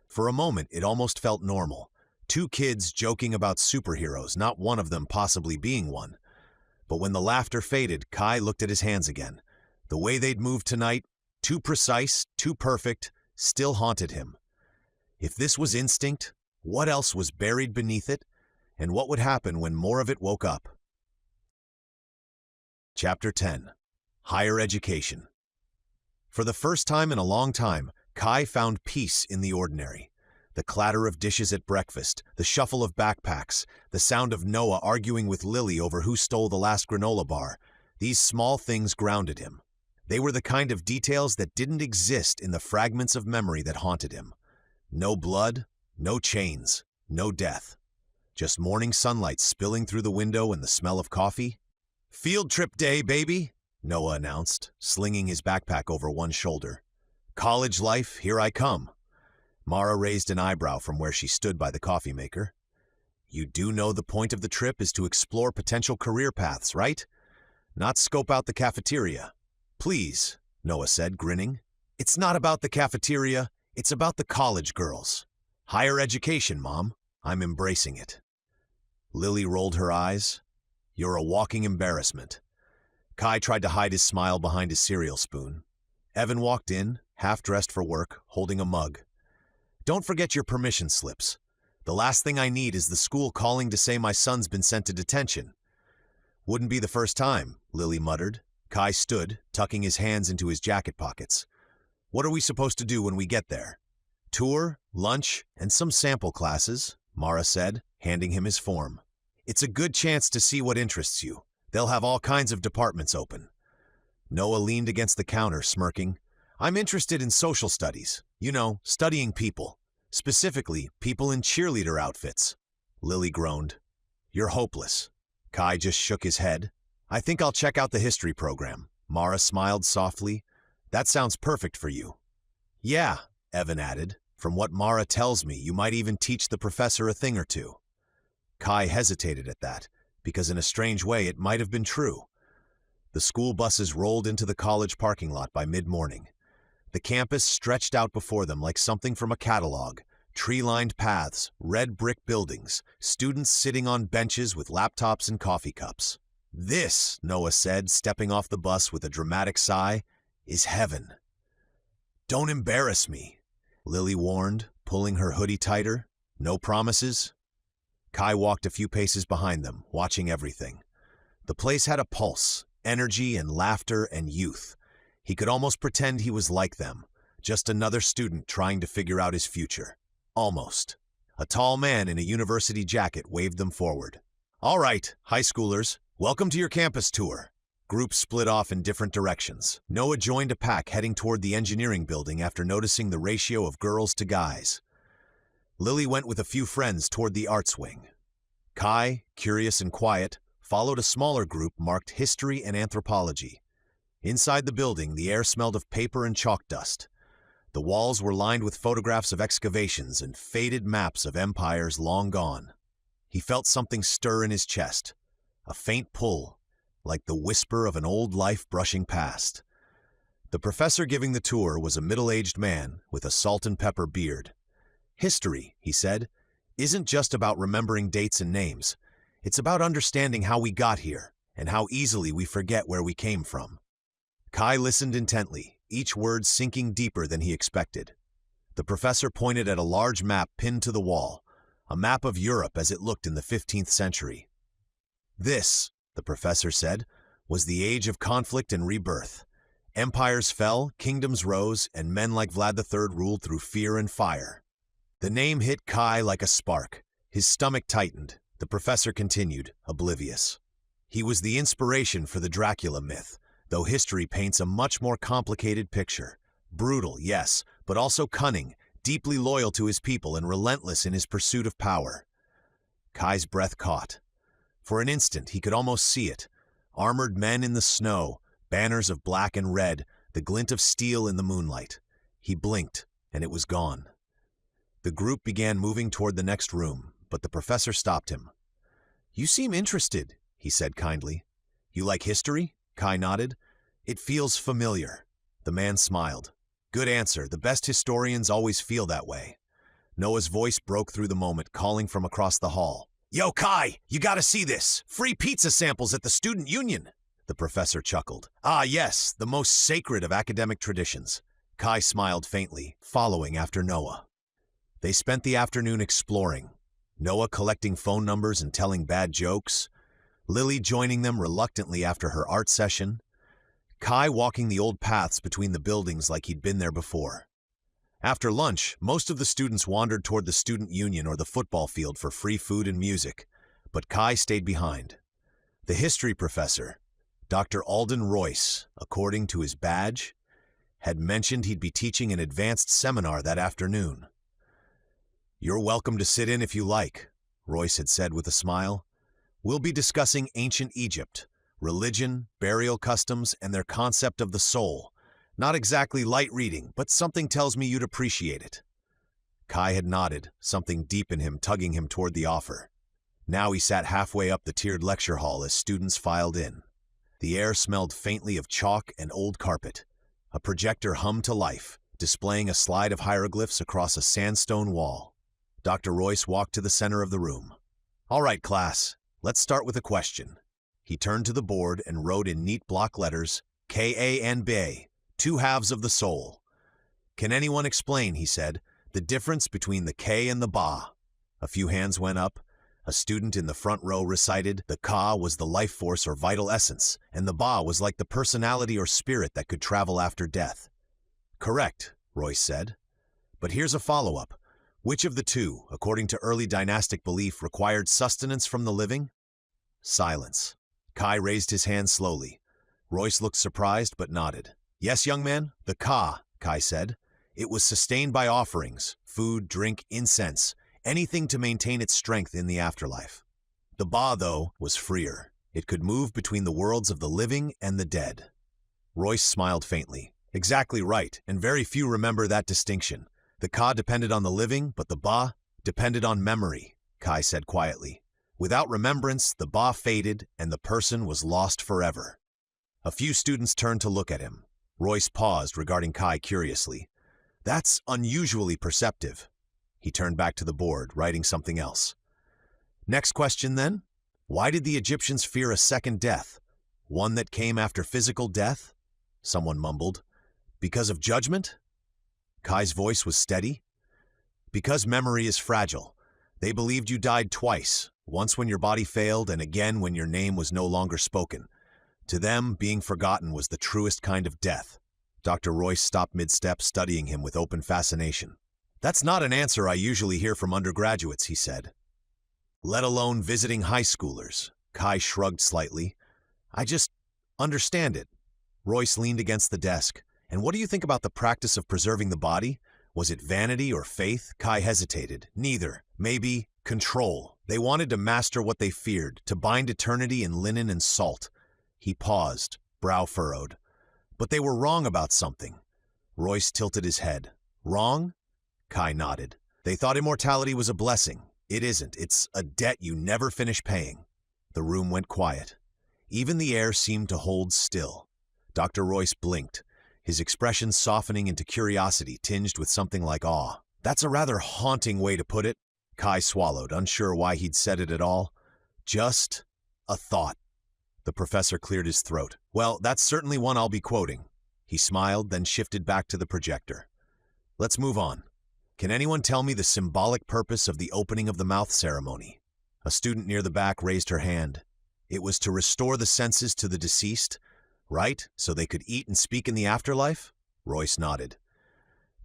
For a moment, it almost felt normal. Two kids joking about superheroes, not one of them possibly being one. But when the laughter faded, Kai looked at his hands again. The way they'd moved tonight, too precise, too perfect, still haunted him. If this was instinct, what else was buried beneath it? And what would happen when more of it woke up? Chapter 10. Higher Education. For the first time in a long time, Kai found peace in the ordinary. The clatter of dishes at breakfast, the shuffle of backpacks, the sound of Noah arguing with Lily over who stole the last granola bar, these small things grounded him. They were the kind of details that didn't exist in the fragments of memory that haunted him. No blood, no chains, no death. Just morning sunlight spilling through the window and the smell of coffee. Field trip day, baby, Noah announced, slinging his backpack over one shoulder. College life, here I come. Mara raised an eyebrow from where she stood by the coffee maker. You do know the point of the trip is to explore potential career paths, right? Not scope out the cafeteria. Please, Noah said, grinning. It's not about the cafeteria, it's about the college girls. Higher education, Mom. I'm embracing it. Lily rolled her eyes. You're a walking embarrassment. Kai tried to hide his smile behind his cereal spoon. Evan walked in, half-dressed for work, holding a mug. Don't forget your permission slips. The last thing I need is the school calling to say my son's been sent to detention. Wouldn't be the first time, Lily muttered. Kai stood, tucking his hands into his jacket pockets. What are we supposed to do when we get there? Tour, lunch, and some sample classes, Mara said, handing him his form. It's a good chance to see what interests you. They'll have all kinds of departments open. Noah leaned against the counter, smirking. I'm interested in social studies. You know, studying people. Specifically, people in cheerleader outfits. Lily groaned. You're hopeless. Kai just shook his head. I think I'll check out the history program. Mara smiled softly. That sounds perfect for you. Yeah, Evan added. From what Mara tells me, you might even teach the professor a thing or two. Kai hesitated at that, because in a strange way it might have been true. The school buses rolled into the college parking lot by mid-morning. The campus stretched out before them like something from a catalog. Tree-lined paths, red brick buildings, students sitting on benches with laptops and coffee cups. This, Noah said, stepping off the bus with a dramatic sigh, is heaven. Don't embarrass me, Lily warned, pulling her hoodie tighter. No promises? Kai walked a few paces behind them, watching everything. The place had a pulse, energy and laughter and youth. He could almost pretend he was like them, just another student trying to figure out his future. Almost. A tall man in a university jacket waved them forward. All right, high schoolers, welcome to your campus tour. Groups split off in different directions. Noah joined a pack heading toward the engineering building after noticing the ratio of girls to guys. Lily went with a few friends toward the arts wing. Kai, curious and quiet, followed a smaller group marked history and anthropology. Inside the building, the air smelled of paper and chalk dust. The walls were lined with photographs of excavations and faded maps of empires long gone. He felt something stir in his chest, a faint pull, like the whisper of an old life brushing past. The professor giving the tour was a middle-aged man with a salt and pepper beard. History, he said, isn't just about remembering dates and names. It's about understanding how we got here and how easily we forget where we came from. Kai listened intently, each word sinking deeper than he expected. The professor pointed at a large map pinned to the wall, a map of Europe as it looked in the 15th century. This, the professor said, was the age of conflict and rebirth. Empires fell, kingdoms rose, and men like Vlad III ruled through fear and fire. The name hit Kai like a spark. His stomach tightened. The professor continued, oblivious. He was the inspiration for the Dracula myth, though history paints a much more complicated picture. Brutal, yes, but also cunning, deeply loyal to his people and relentless in his pursuit of power. Kai's breath caught. For an instant, he could almost see it. Armored men in the snow, banners of black and red, the glint of steel in the moonlight. He blinked, and it was gone. The group began moving toward the next room, but the professor stopped him. You seem interested, he said kindly. You like history? Kai nodded. It feels familiar. The man smiled. Good answer. The best historians always feel that way. Noah's voice broke through the moment, calling from across the hall. Yo, Kai, you gotta see this. Free pizza samples at the student union. The professor chuckled. Ah, yes, the most sacred of academic traditions. Kai smiled faintly, following after Noah. They spent the afternoon exploring. Noah collecting phone numbers and telling bad jokes. Lily joining them reluctantly after her art session. Kai walking the old paths between the buildings like he'd been there before. After lunch, most of the students wandered toward the student union or the football field for free food and music, but Kai stayed behind. The history professor, Dr. Alden Royce, according to his badge, had mentioned he'd be teaching an advanced seminar that afternoon. You're welcome to sit in if you like, Royce had said with a smile. We'll be discussing ancient Egypt, religion, burial customs, and their concept of the soul. Not exactly light reading, but something tells me you'd appreciate it. Kai had nodded, something deep in him tugging him toward the offer. Now he sat halfway up the tiered lecture hall as students filed in. The air smelled faintly of chalk and old carpet. A projector hummed to life, displaying a slide of hieroglyphs across a sandstone wall. Dr. Royce walked to the center of the room. All right, class, let's start with a question. He turned to the board and wrote in neat block letters, K-A and B, two halves of the soul. Can anyone explain, he said, the difference between the K and the Ba? A few hands went up. A student in the front row recited, the Ka was the life force or vital essence, and the Ba was like the personality or spirit that could travel after death. Correct, Royce said. But here's a follow-up. Which of the two, according to early dynastic belief, required sustenance from the living? Silence. Kai raised his hand slowly. Royce looked surprised but nodded. Yes, young man, the Ka, Kai said. It was sustained by offerings, food, drink, incense. anything to maintain its strength in the afterlife. The Ba, though, was freer. It could move between the worlds of the living and the dead. Royce smiled faintly. Exactly right, and very few remember that distinction. The Ka depended on the living, but the Ba depended on memory, Kai said quietly. Without remembrance, the Ba faded, and the person was lost forever. A few students turned to look at him. Royce paused, regarding Kai curiously. That's unusually perceptive. He turned back to the board, writing something else. Next question, then. Why did the Egyptians fear a second death? One that came after physical death? Someone mumbled. Because of judgment? Kai's voice was steady. Because memory is fragile. They believed you died twice, once when your body failed and again when your name was no longer spoken. To them, being forgotten was the truest kind of death. Dr. Royce stopped mid-step, studying him with open fascination. That's not an answer I usually hear from undergraduates, he said. Let alone visiting high schoolers. Kai shrugged slightly. I just understand it. Royce leaned against the desk. And what do you think about the practice of preserving the body? Was it vanity or faith? Kai hesitated. Neither. Maybe control. They wanted to master what they feared, to bind eternity in linen and salt. He paused, brow furrowed. But they were wrong about something. Royce tilted his head. Wrong? Kai nodded. They thought immortality was a blessing. It isn't. It's a debt you never finish paying. The room went quiet. Even the air seemed to hold still. Dr. Royce blinked, his expression softening into curiosity tinged with something like awe. That's a rather haunting way to put it. Kai swallowed, unsure why he'd said it at all. Just a thought. The professor cleared his throat. Well, that's certainly one I'll be quoting. He smiled, then shifted back to the projector. Let's move on. Can anyone tell me the symbolic purpose of the opening of the mouth ceremony? A student near the back raised her hand. It was to restore the senses to the deceased, right? So they could eat and speak in the afterlife? Royce nodded.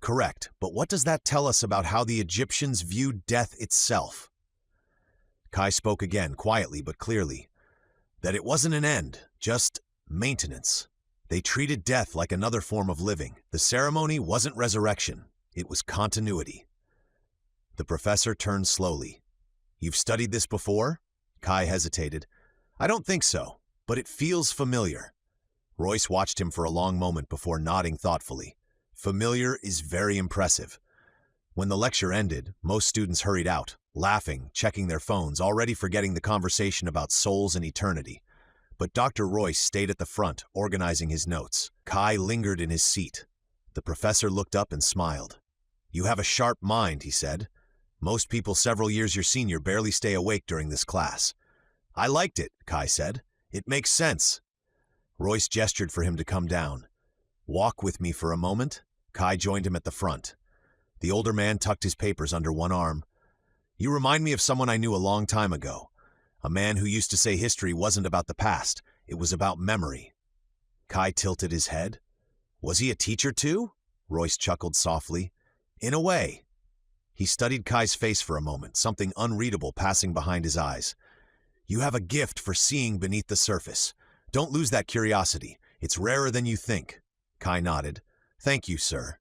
Correct, but what does that tell us about how the Egyptians viewed death itself? Kai spoke again, quietly but clearly. That it wasn't an end, just maintenance. They treated death like another form of living. The ceremony wasn't resurrection. It was continuity. The professor turned slowly. You've studied this before? Kai hesitated. I don't think so, but it feels familiar. Royce watched him for a long moment before nodding thoughtfully. Familiar is very impressive. When the lecture ended, most students hurried out, laughing, checking their phones, already forgetting the conversation about souls and eternity. But Dr. Royce stayed at the front, organizing his notes. Kai lingered in his seat. The professor looked up and smiled. You have a sharp mind, he said. Most people several years your senior barely stay awake during this class. I liked it, Kai said. It makes sense. Royce gestured for him to come down. Walk with me for a moment. Kai joined him at the front. The older man tucked his papers under one arm. You remind me of someone I knew a long time ago. A man who used to say history wasn't about the past, it was about memory. Kai tilted his head. Was he a teacher too? Royce chuckled softly. In a way. He studied Kai's face for a moment, something unreadable passing behind his eyes. You have a gift for seeing beneath the surface. Don't lose that curiosity. It's rarer than you think. Kai nodded. Thank you, sir.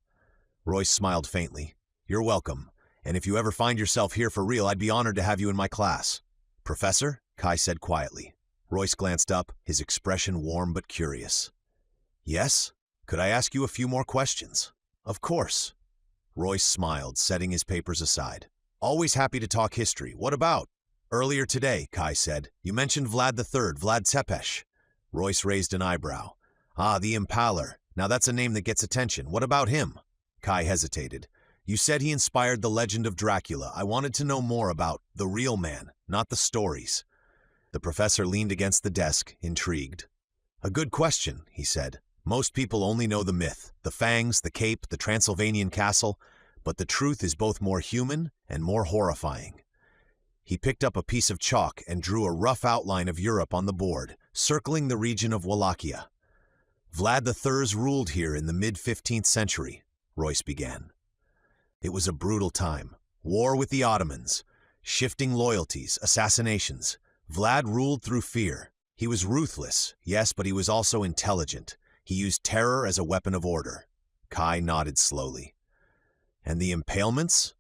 Royce smiled faintly. You're welcome. And if you ever find yourself here for real, I'd be honored to have you in my class. Professor? Kai said quietly. Royce glanced up, his expression warm but curious. Yes? Could I ask you a few more questions? Of course. Royce smiled, setting his papers aside. Always happy to talk history. What about? Earlier today, Kai said, you mentioned Vlad III, Vlad Tepes. Royce raised an eyebrow. Ah, the Impaler. Now that's a name that gets attention. What about him? Kai hesitated. You said he inspired the legend of Dracula. I wanted to know more about the real man, not the stories. The professor leaned against the desk, intrigued. A good question, he said. Most people only know the myth, the fangs, the cape, the Transylvanian castle, but the truth is both more human and more horrifying. He picked up a piece of chalk and drew a rough outline of Europe on the board, circling the region of Wallachia. Vlad III ruled here in the mid-15th century, Royce began. It was a brutal time. War with the Ottomans, shifting loyalties, assassinations. Vlad ruled through fear. He was ruthless, yes, but he was also intelligent. He used terror as a weapon of order. Kai nodded slowly. And the impalements?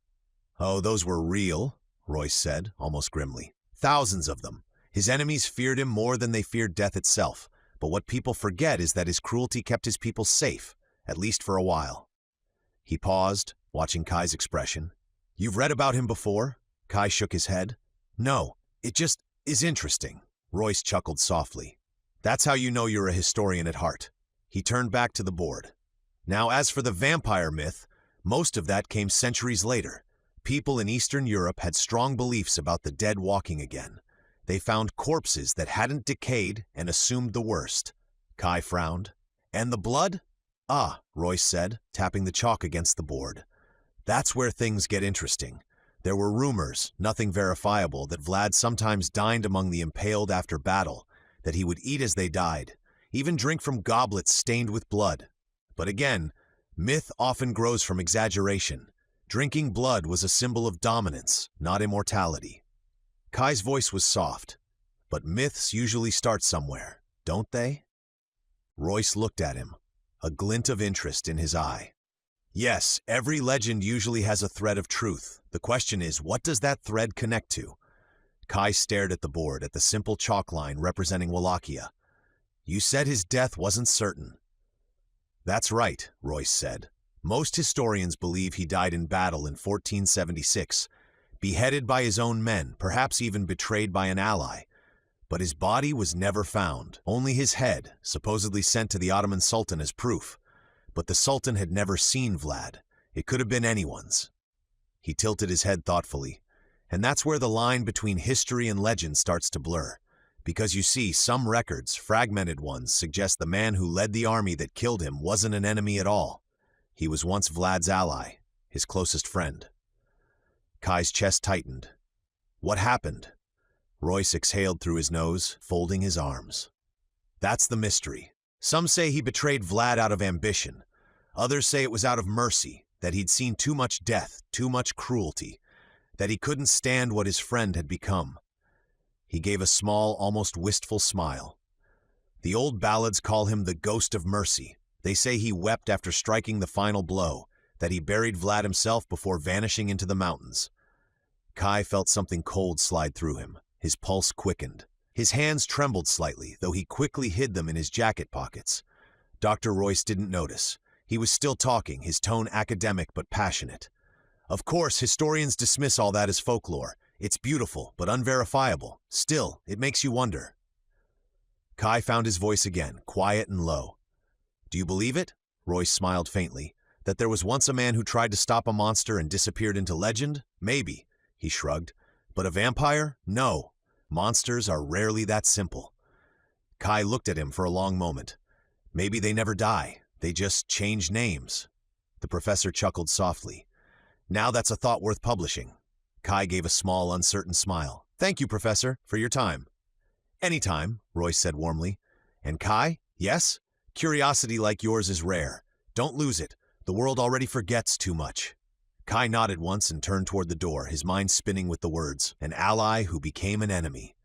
Oh, those were real, Royce said, almost grimly. Thousands of them. His enemies feared him more than they feared death itself. But what people forget is that his cruelty kept his people safe, at least for a while. He paused, watching Kai's expression. You've read about him before? Kai shook his head. No, it just is interesting. Royce chuckled softly. That's how you know you're a historian at heart. He turned back to the board. Now, as for the vampire myth, most of that came centuries later. People in Eastern Europe had strong beliefs about the dead walking again. They found corpses that hadn't decayed and assumed the worst. Kai frowned. And the blood? Ah, Royce said, tapping the chalk against the board. That's where things get interesting. There were rumors, nothing verifiable, that Vlad sometimes dined among the impaled after battle, that he would eat as they died, even drink from goblets stained with blood. But again, myth often grows from exaggeration. Drinking blood was a symbol of dominance, not immortality. Kai's voice was soft. But myths usually start somewhere, don't they? Royce looked at him, a glint of interest in his eye. Yes, every legend usually has a thread of truth. The question is, what does that thread connect to? Kai stared at the board, at the simple chalk line representing Wallachia. You said his death wasn't certain. That's right, Royce said. Most historians believe he died in battle in 1476, beheaded by his own men, perhaps even betrayed by an ally. But his body was never found, only his head, supposedly sent to the Ottoman Sultan as proof. But the Sultan had never seen Vlad. It could have been anyone's. He tilted his head thoughtfully. And that's where the line between history and legend starts to blur. Because you see, some records, fragmented ones, suggest the man who led the army that killed him wasn't an enemy at all. He was once Vlad's ally, his closest friend. Kai's chest tightened. What happened? Royce exhaled through his nose, folding his arms. That's the mystery. Some say he betrayed Vlad out of ambition. Others say it was out of mercy, that he'd seen too much death, too much cruelty, that he couldn't stand what his friend had become. He gave a small, almost wistful smile. The old ballads call him the ghost of mercy. They say he wept after striking the final blow, that he buried Vlad himself before vanishing into the mountains. Kai felt something cold slide through him. His pulse quickened. His hands trembled slightly, though he quickly hid them in his jacket pockets. Dr. Royce didn't notice. He was still talking, his tone academic but passionate. Of course, historians dismiss all that as folklore. It's beautiful, but unverifiable. Still, it makes you wonder. Kai found his voice again, quiet and low. Do you believe it? Royce smiled faintly. That there was once a man who tried to stop a monster and disappeared into legend? Maybe, he shrugged. But a vampire? No. Monsters are rarely that simple. Kai looked at him for a long moment. Maybe they never die. They just change names. The professor chuckled softly. Now that's a thought worth publishing. Kai gave a small, uncertain smile. Thank you, Professor, for your time. Anytime, Royce said warmly. And Kai? Yes? Curiosity like yours is rare. Don't lose it. The world already forgets too much. Kai nodded once and turned toward the door, his mind spinning with the words, an ally who became an enemy.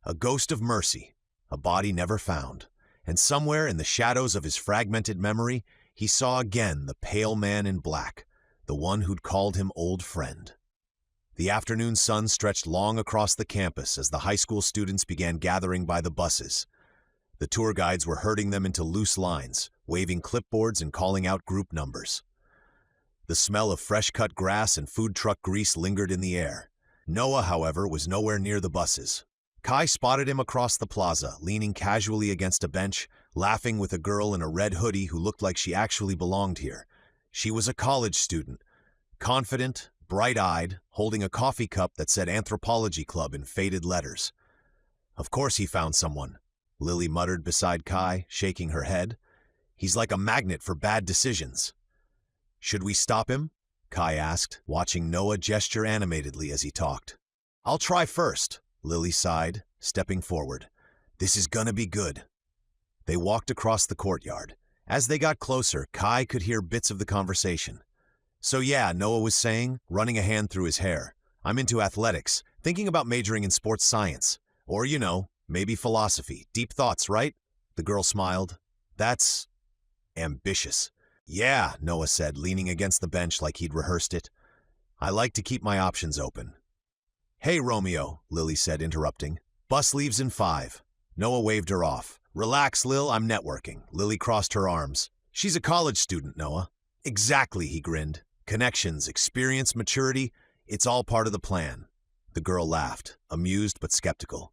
A ghost of mercy, a body never found. And somewhere in the shadows of his fragmented memory, he saw again the pale man in black, the one who'd called him old friend. The afternoon sun stretched long across the campus as the high school students began gathering by the buses. The tour guides were herding them into loose lines, waving clipboards and calling out group numbers. The smell of fresh-cut grass and food truck grease lingered in the air. Noah, however, was nowhere near the buses. Kai spotted him across the plaza, leaning casually against a bench, laughing with a girl in a red hoodie who looked like she actually belonged here. She was a college student, confident, bright-eyed, holding a coffee cup that said Anthropology Club in faded letters. Of course he found someone, Lily muttered beside Kai, shaking her head. He's like a magnet for bad decisions. Should we stop him? Kai asked, watching Noah gesture animatedly as he talked. I'll try first, Lily sighed, stepping forward. This is gonna be good. They walked across the courtyard. As they got closer, Kai could hear bits of the conversation. So yeah, Noah was saying, running a hand through his hair. I'm into athletics, thinking about majoring in sports science. Or, maybe philosophy. Deep thoughts, right? The girl smiled. That's ambitious. Yeah, Noah said, leaning against the bench like he'd rehearsed it. I like to keep my options open. Hey, Romeo, Lily said, interrupting. Bus leaves in 5. Noah waved her off. Relax, Lil, I'm networking. Lily crossed her arms. She's a college student, Noah. Exactly, he grinned. Connections, experience, maturity, it's all part of the plan. The girl laughed, amused but skeptical.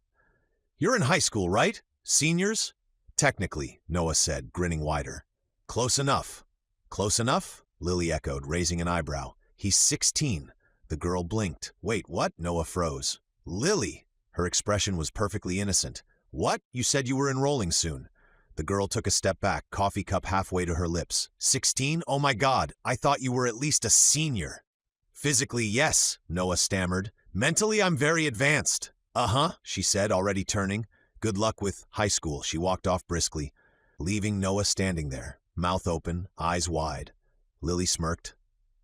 You're in high school, right? Seniors? Technically, Noah said, grinning wider. Close enough. Close enough? Lily echoed, raising an eyebrow. He's 16. The girl blinked. Wait, what? Noah froze. Lily! Her expression was perfectly innocent. What? You said you were enrolling soon. The girl took a step back, coffee cup halfway to her lips. 16? Oh my God, I thought you were at least a senior. Physically, yes, Noah stammered. Mentally, I'm very advanced. Uh-huh, she said, already turning. Good luck with high school. She walked off briskly, leaving Noah standing there, mouth open, eyes wide. Lily smirked.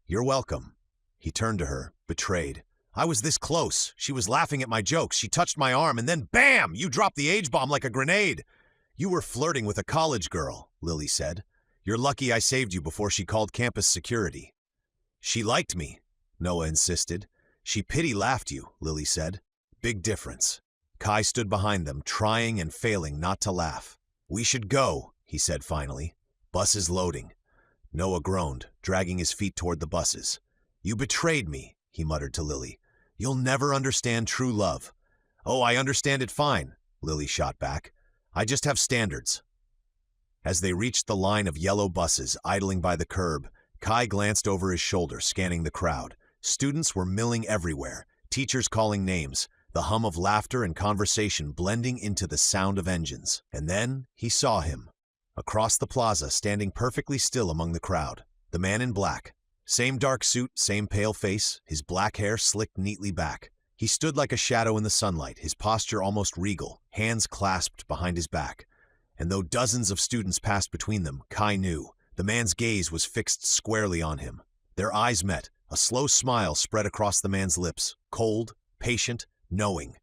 You're welcome. He turned to her, betrayed. I was this close. She was laughing at my jokes. She touched my arm, and then BAM! You dropped the age bomb like a grenade. You were flirting with a college girl, Lily said. You're lucky I saved you before she called campus security. She liked me, Noah insisted. She pity-laughed you, Lily said. Big difference. Kai stood behind them, trying and failing not to laugh. We should go, he said finally. Bus is loading. Noah groaned, dragging his feet toward the buses. You betrayed me, he muttered to Lily. You'll never understand true love. Oh, I understand it fine, Lily shot back. I just have standards. As they reached the line of yellow buses idling by the curb, Kai glanced over his shoulder, scanning the crowd. Students were milling everywhere, teachers calling names, the hum of laughter and conversation blending into the sound of engines. And then he saw him. Across the plaza, standing perfectly still among the crowd, the man in black. Same dark suit, same pale face, his black hair slicked neatly back. He stood like a shadow in the sunlight, his posture almost regal, hands clasped behind his back. And though dozens of students passed between them, Kai knew. The man's gaze was fixed squarely on him. Their eyes met. A slow smile spread across the man's lips, cold, patient, knowing.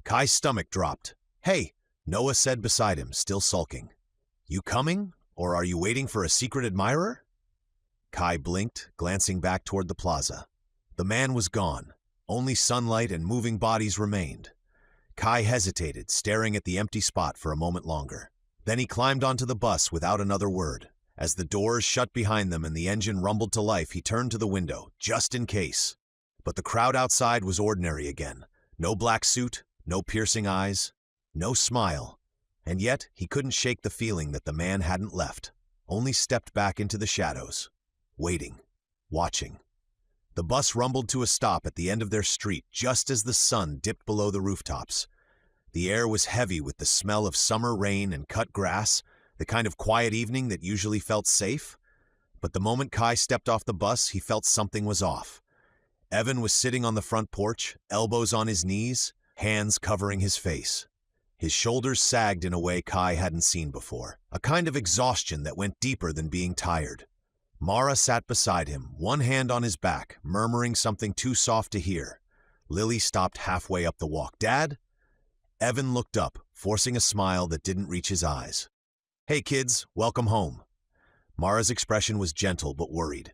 Kai's stomach dropped. Hey, Noah said beside him, still sulking. You coming, or are you waiting for a secret admirer? Kai blinked, glancing back toward the plaza. The man was gone. Only sunlight and moving bodies remained. Kai hesitated, staring at the empty spot for a moment longer. Then he climbed onto the bus without another word. As the doors shut behind them and the engine rumbled to life, he turned to the window, just in case. But the crowd outside was ordinary again. No black suit, no piercing eyes, no smile. And yet, he couldn't shake the feeling that the man hadn't left, only stepped back into the shadows, waiting, watching. The bus rumbled to a stop at the end of their street just as the sun dipped below the rooftops. The air was heavy with the smell of summer rain and cut grass, the kind of quiet evening that usually felt safe. But the moment Kai stepped off the bus, he felt something was off. Evan was sitting on the front porch, elbows on his knees, hands covering his face. His shoulders sagged in a way Kai hadn't seen before, a kind of exhaustion that went deeper than being tired. Mara sat beside him, one hand on his back, murmuring something too soft to hear. Lily stopped halfway up the walk. Dad? Evan looked up, forcing a smile that didn't reach his eyes. Hey kids, welcome home. Mara's expression was gentle but worried.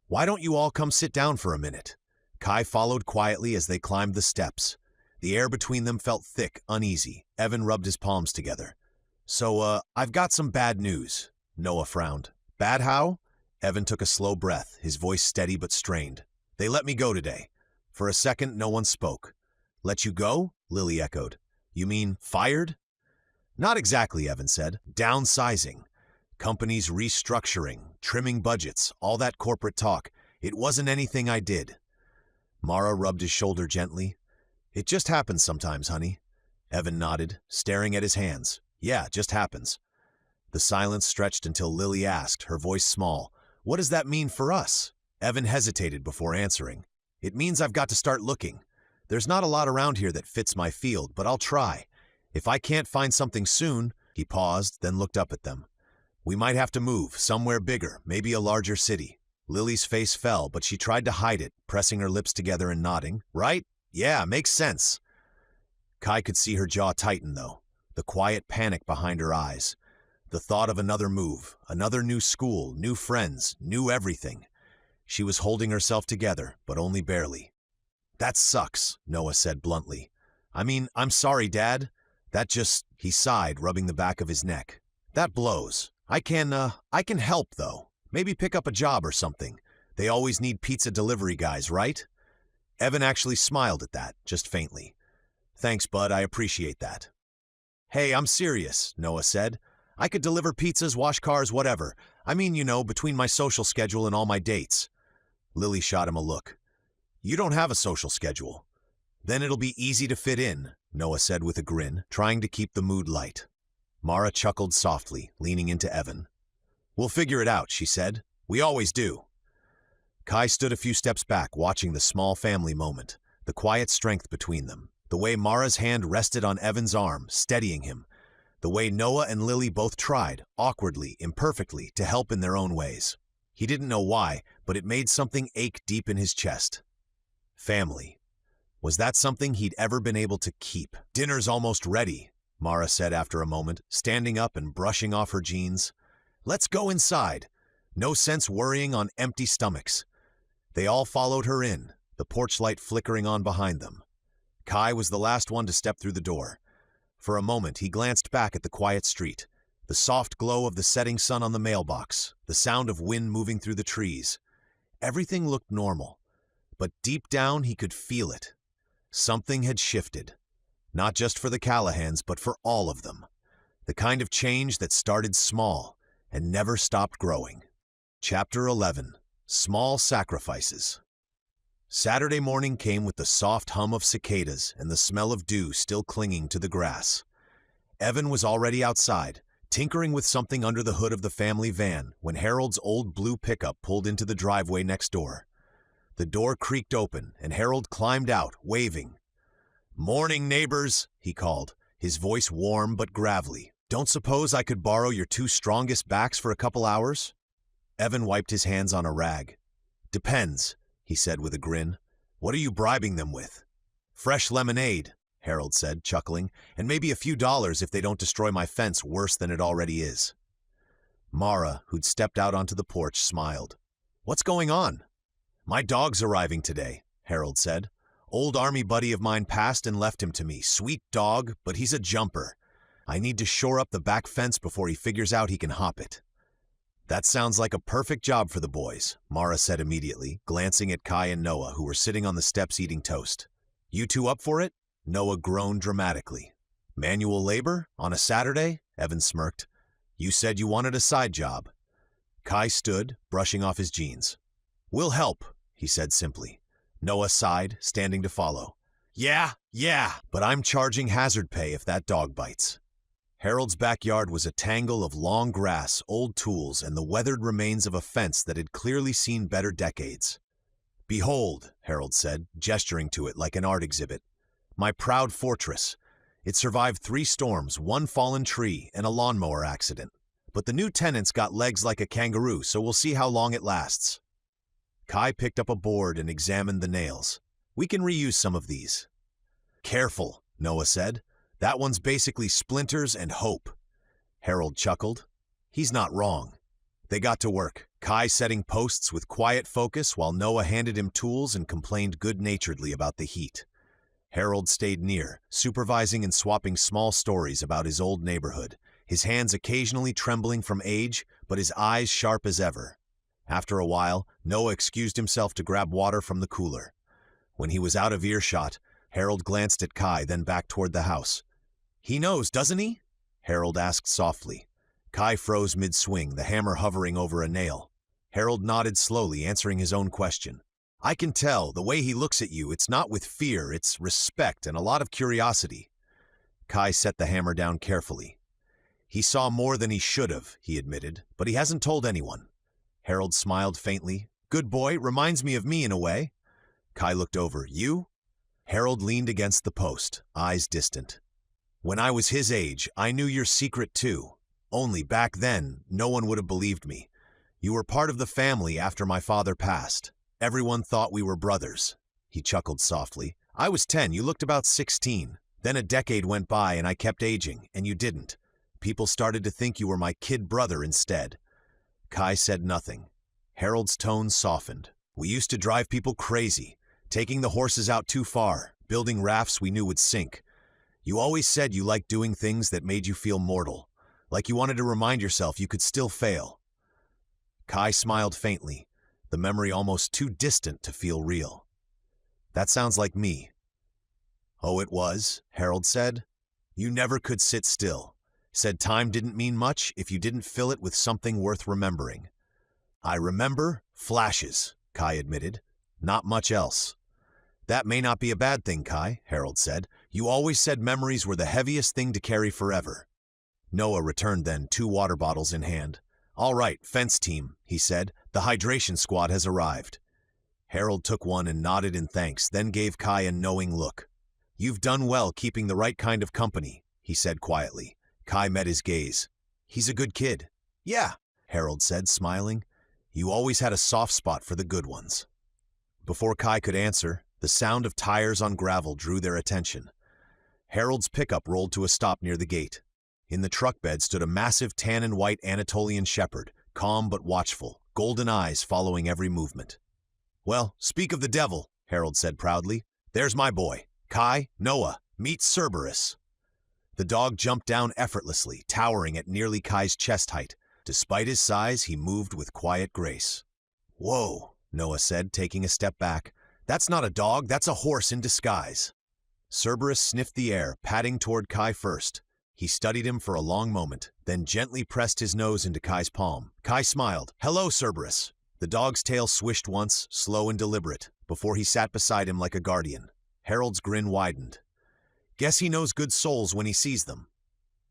Why don't you all come sit down for a minute? Kai followed quietly as they climbed the steps. The air between them felt thick, uneasy. Evan rubbed his palms together. So, I've got some bad news. Noah frowned. Bad how? Evan took a slow breath, his voice steady but strained. They let me go today. For a second, no one spoke. Let you go? Lily echoed. You mean fired? Not exactly, Evan said. Downsizing. Companies restructuring, trimming budgets, all that corporate talk. It wasn't anything I did. Mara rubbed his shoulder gently. It just happens sometimes, honey. Evan nodded, staring at his hands. Yeah, just happens. The silence stretched until Lily asked, her voice small, What does that mean for us? Evan hesitated before answering. It means I've got to start looking. There's not a lot around here that fits my field, but I'll try. If I can't find something soon, he paused, then looked up at them. We might have to move, somewhere bigger, maybe a larger city. Lily's face fell, but she tried to hide it, pressing her lips together and nodding. Right? Yeah, makes sense. Kai could see her jaw tighten, though, the quiet panic behind her eyes. The thought of another move, another new school, new friends, new everything. She was holding herself together, but only barely. "That sucks," Noah said bluntly. "I mean, I'm sorry, Dad. He sighed, rubbing the back of his neck. "That blows. I can help, though. Maybe pick up a job or something. They always need pizza delivery guys, right?" Evan actually smiled at that, just faintly. "Thanks, bud, I appreciate that." "Hey, I'm serious," Noah said. "I could deliver pizzas, wash cars, whatever. I mean, between my social schedule and all my dates." Lily shot him a look. "You don't have a social schedule." "Then it'll be easy to fit in," Noah said with a grin, trying to keep the mood light. Mara chuckled softly, leaning into Evan. "We'll figure it out," she said. "We always do." Kai stood a few steps back, watching the small family moment, the quiet strength between them, the way Mara's hand rested on Evan's arm, steadying him, the way Noah and Lily both tried, awkwardly, imperfectly, to help in their own ways. He didn't know why, but it made something ache deep in his chest. Family. Was that something he'd ever been able to keep? "Dinner's almost ready," Mara said after a moment, standing up and brushing off her jeans. "Let's go inside. No sense worrying on empty stomachs." They all followed her in, the porch light flickering on behind them. Kai was the last one to step through the door. For a moment, he glanced back at the quiet street, the soft glow of the setting sun on the mailbox, the sound of wind moving through the trees. Everything looked normal, but deep down he could feel it. Something had shifted, not just for the Callahans, but for all of them. The kind of change that started small and never stopped growing. Chapter 11. Small Sacrifices. Saturday morning came with the soft hum of cicadas and the smell of dew still clinging to the grass. Evan was already outside, tinkering with something under the hood of the family van when Harold's old blue pickup pulled into the driveway next door. The door creaked open, and Harold climbed out, waving. "Morning, neighbors," he called, his voice warm but gravelly. "Don't suppose I could borrow your two strongest backs for a couple hours?" Evan wiped his hands on a rag. "Depends," he said with a grin. "What are you bribing them with?" "Fresh lemonade," Harold said, chuckling, "and maybe a few dollars if they don't destroy my fence worse than it already is." Mara, who'd stepped out onto the porch, smiled. "What's going on?" "My dog's arriving today," Harold said. "Old army buddy of mine passed and left him to me. Sweet dog, but he's a jumper. I need to shore up the back fence before he figures out he can hop it." "That sounds like a perfect job for the boys," Mara said immediately, glancing at Kai and Noah, who were sitting on the steps eating toast. "You two up for it?" Noah groaned dramatically. "Manual labor? On a Saturday?" Evan smirked. "You said you wanted a side job." Kai stood, brushing off his jeans. "We'll help," he said simply. Noah sighed, standing to follow. Yeah, but I'm charging hazard pay if that dog bites." Harold's backyard was a tangle of long grass, old tools, and the weathered remains of a fence that had clearly seen better decades. "Behold," Harold said, gesturing to it like an art exhibit. "My proud fortress. It survived 3 storms, 1 fallen tree, and a lawnmower accident. But the new tenants got legs like a kangaroo, so we'll see how long it lasts." Kai picked up a board and examined the nails. "We can reuse some of these." "Careful," Noah said. "That one's basically splinters and hope." Harold chuckled. He's not wrong. They got to work, Kai setting posts with quiet focus while Noah handed him tools and complained good-naturedly about the heat. Harold stayed near, supervising and swapping small stories about his old neighborhood, his hands occasionally trembling from age, but his eyes sharp as ever. After a while, Noah excused himself to grab water from the cooler. When he was out of earshot, Harold glanced at Kai, then back toward the house. "He knows, doesn't he?" Harold asked softly. Kai froze mid-swing, the hammer hovering over a nail. Harold nodded slowly, answering his own question. "I can tell, the way he looks at you, it's not with fear, it's respect and a lot of curiosity." Kai set the hammer down carefully. "He saw more than he should have," he admitted, "but he hasn't told anyone." Harold smiled faintly. "Good boy, reminds me of me in a way." Kai looked over. "You?" Harold leaned against the post, eyes distant. "When I was his age, I knew your secret too. Only back then, no one would have believed me. You were part of the family after my father passed. Everyone thought we were brothers." He chuckled softly. "I was 10, you looked about 16. Then a decade went by and I kept aging, and you didn't. People started to think you were my kid brother instead." Kai said nothing. Harold's tone softened. We used to drive people crazy, taking the horses out too far, building rafts we knew would sink. You always said you liked doing things that made you feel mortal, like you wanted to remind yourself you could still fail. Kai smiled faintly, the memory almost too distant to feel real. That sounds like me. Oh, it was, Harold said. You never could sit still. Said time didn't mean much if you didn't fill it with something worth remembering. I remember flashes, Kai admitted. Not much else. That may not be a bad thing, Kai, Harold said. You always said memories were the heaviest thing to carry forever. Noah returned then, 2 water bottles in hand. All right, fence team, he said. The hydration squad has arrived. Harold took one and nodded in thanks, then gave Kai a knowing look. You've done well keeping the right kind of company, he said quietly. Kai met his gaze. He's a good kid. Yeah, Harold said, smiling. You always had a soft spot for the good ones. Before Kai could answer, the sound of tires on gravel drew their attention. Harold's pickup rolled to a stop near the gate. In the truck bed stood a massive tan and white Anatolian shepherd, calm but watchful, golden eyes following every movement. Well, speak of the devil, Harold said proudly. There's my boy. Kai, Noah, meet Cerberus. The dog jumped down effortlessly, towering at nearly Kai's chest height. Despite his size, he moved with quiet grace. Whoa, Noah said, taking a step back. That's not a dog, that's a horse in disguise. Cerberus sniffed the air, padding toward Kai first. He studied him for a long moment, then gently pressed his nose into Kai's palm. Kai smiled. Hello, Cerberus. The dog's tail swished once, slow and deliberate, before he sat beside him like a guardian. Harold's grin widened. Guess he knows good souls when he sees them.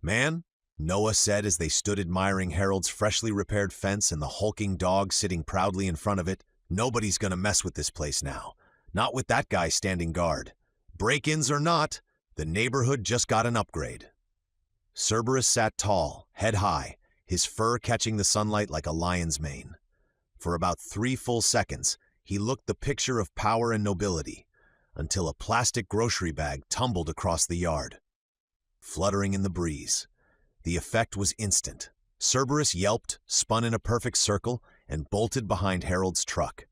Man, Noah said as they stood admiring Harold's freshly repaired fence and the hulking dog sitting proudly in front of it, nobody's gonna mess with this place now. Not with that guy standing guard. Break-ins or not, the neighborhood just got an upgrade. Cerberus sat tall, head high, his fur catching the sunlight like a lion's mane. For about 3 full seconds, he looked the picture of power and nobility, until a plastic grocery bag tumbled across the yard. Fluttering in the breeze. The effect was instant. Cerberus yelped, spun in a perfect circle, and bolted behind Harold's truck.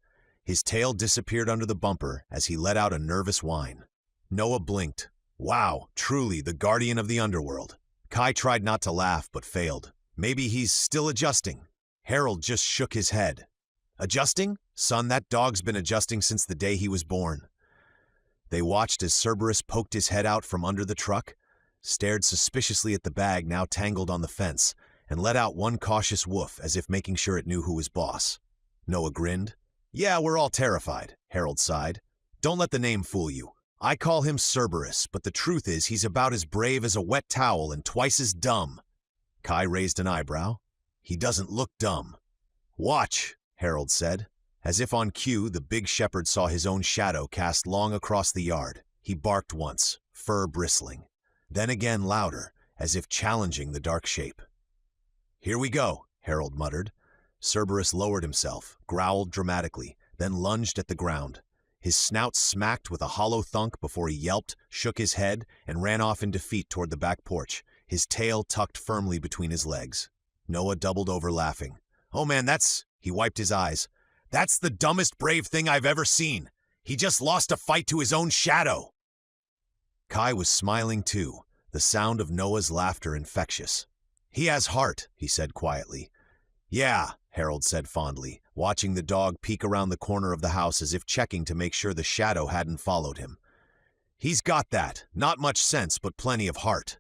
His tail disappeared under the bumper as he let out a nervous whine. Noah blinked. Wow, truly the guardian of the underworld. Kai tried not to laugh, but failed. Maybe he's still adjusting. Harold just shook his head. Adjusting? Son, that dog's been adjusting since the day he was born. They watched as Cerberus poked his head out from under the truck, stared suspiciously at the bag now tangled on the fence, and let out one cautious woof as if making sure it knew who was boss. Noah grinned. Yeah, we're all terrified, Harold sighed. Don't let the name fool you. I call him Cerberus, but the truth is he's about as brave as a wet towel and twice as dumb. Kai raised an eyebrow. He doesn't look dumb. Watch, Harold said. As if on cue, the big shepherd saw his own shadow cast long across the yard. He barked once, fur bristling. Then again louder, as if challenging the dark shape. Here we go, Harold muttered. Cerberus lowered himself, growled dramatically, then lunged at the ground. His snout smacked with a hollow thunk before he yelped, shook his head, and ran off in defeat toward the back porch, his tail tucked firmly between his legs. Noah doubled over laughing. Oh man, he wiped his eyes. That's the dumbest brave thing I've ever seen. He just lost a fight to his own shadow. Kai was smiling too, the sound of Noah's laughter infectious. He has heart, he said quietly. Yeah, Harold said fondly, watching the dog peek around the corner of the house as if checking to make sure the shadow hadn't followed him. He's got that. Not much sense, but plenty of heart.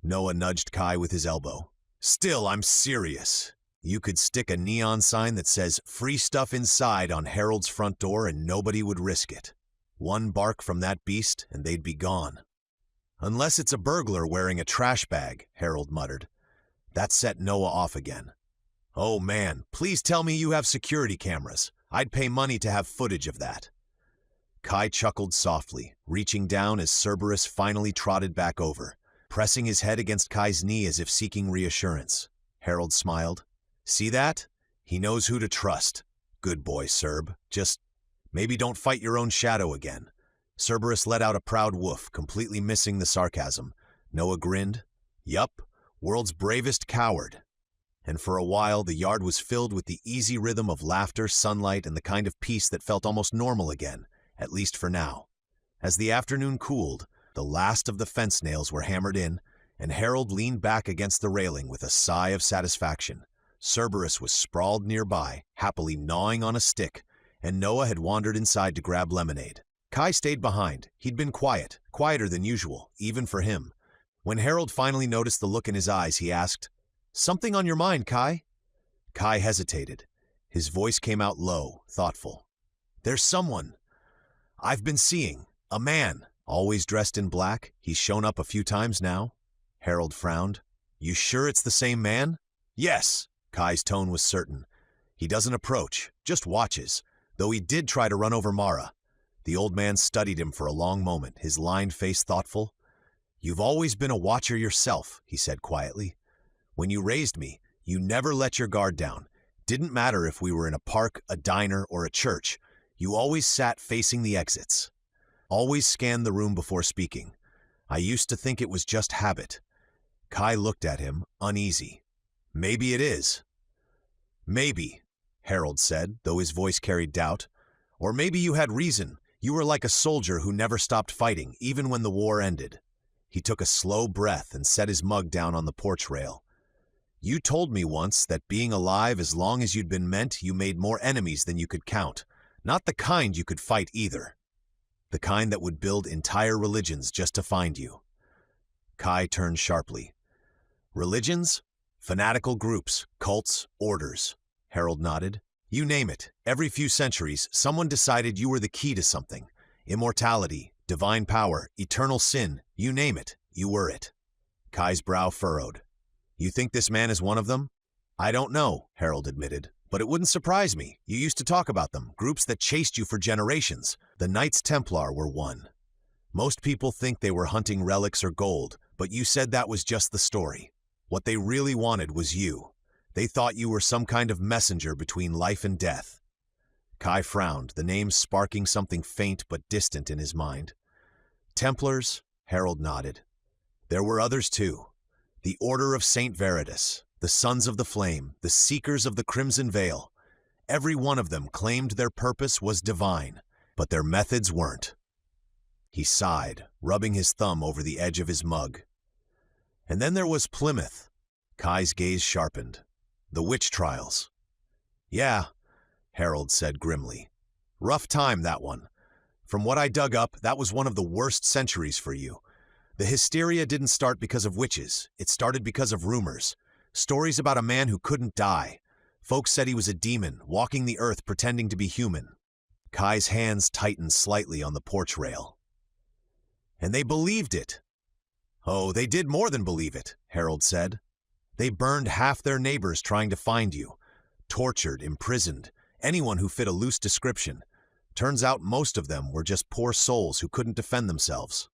Noah nudged Kai with his elbow. Still, I'm serious. You could stick a neon sign that says "Free Stuff Inside" on Harold's front door and nobody would risk it. One bark from that beast and they'd be gone. Unless it's a burglar wearing a trash bag, Harold muttered. That set Noah off again. Oh man, please tell me you have security cameras. I'd pay money to have footage of that. Kai chuckled softly, reaching down as Cerberus finally trotted back over, pressing his head against Kai's knee as if seeking reassurance. Harold smiled. See that? He knows who to trust. Good boy, Cerb. Just maybe don't fight your own shadow again. Cerberus let out a proud woof, completely missing the sarcasm. Noah grinned. Yup, world's bravest coward. and for a while the yard was filled with the easy rhythm of laughter, sunlight, and the kind of peace that felt almost normal again, at least for now. As the afternoon cooled, the last of the fence nails were hammered in, and Harold leaned back against the railing with a sigh of satisfaction. Cerberus was sprawled nearby, happily gnawing on a stick, and Noah had wandered inside to grab lemonade. Kai stayed behind. He'd been quiet, quieter than usual, even for him. When Harold finally noticed the look in his eyes, he asked, "Something on your mind, Kai?" Kai hesitated. His voice came out low, thoughtful. "There's someone I've been seeing. A man, always dressed in black. He's shown up a few times now." Harold frowned. "You sure it's the same man?" "Yes." Kai's tone was certain. "He doesn't approach, just watches, though he did try to run over Mara." The old man studied him for a long moment, his lined face thoughtful. "You've always been a watcher yourself," he said quietly. "When you raised me, you never let your guard down. Didn't matter if we were in a park, a diner, or a church. You always sat facing the exits. Always scanned the room before speaking. I used to think it was just habit." Kai looked at him, uneasy. "Maybe it is." "Maybe," Harold said, though his voice carried doubt. "Or maybe you had reason. You were like a soldier who never stopped fighting, even when the war ended." He took a slow breath and set his mug down on the porch rail. "You told me once that being alive as long as you'd been meant, you made more enemies than you could count. Not the kind you could fight either. The kind that would build entire religions just to find you." Kai turned sharply. "Religions? Fanatical groups, cults, orders." Harold nodded. "You name it. Every few centuries, someone decided you were the key to something. Immortality, divine power, eternal sin, you name it, you were it." Kai's brow furrowed. "You think this man is one of them?" "I don't know," Harold admitted. "But it wouldn't surprise me. You used to talk about them, groups that chased you for generations. The Knights Templar were one. Most people think they were hunting relics or gold, but you said that was just the story. What they really wanted was you. They thought you were some kind of messenger between life and death." Kai frowned, the name sparking something faint but distant in his mind. "Templars?" Harold nodded. "There were others too. The Order of St. Veritas, the Sons of the Flame, the Seekers of the Crimson Veil. Every one of them claimed their purpose was divine, but their methods weren't." He sighed, rubbing his thumb over the edge of his mug. "And then there was Plymouth." Kai's gaze sharpened. "The witch trials." "Yeah," Harold said grimly. "Rough time, that one. From what I dug up, that was one of the worst centuries for you. The hysteria didn't start because of witches. It started because of rumors. Stories about a man who couldn't die. Folks said he was a demon, walking the earth pretending to be human." Kai's hands tightened slightly on the porch rail. "And they believed it." "Oh, they did more than believe it," Harold said. "They burned half their neighbors trying to find you. Tortured, imprisoned, anyone who fit a loose description. Turns out most of them were just poor souls who couldn't defend themselves."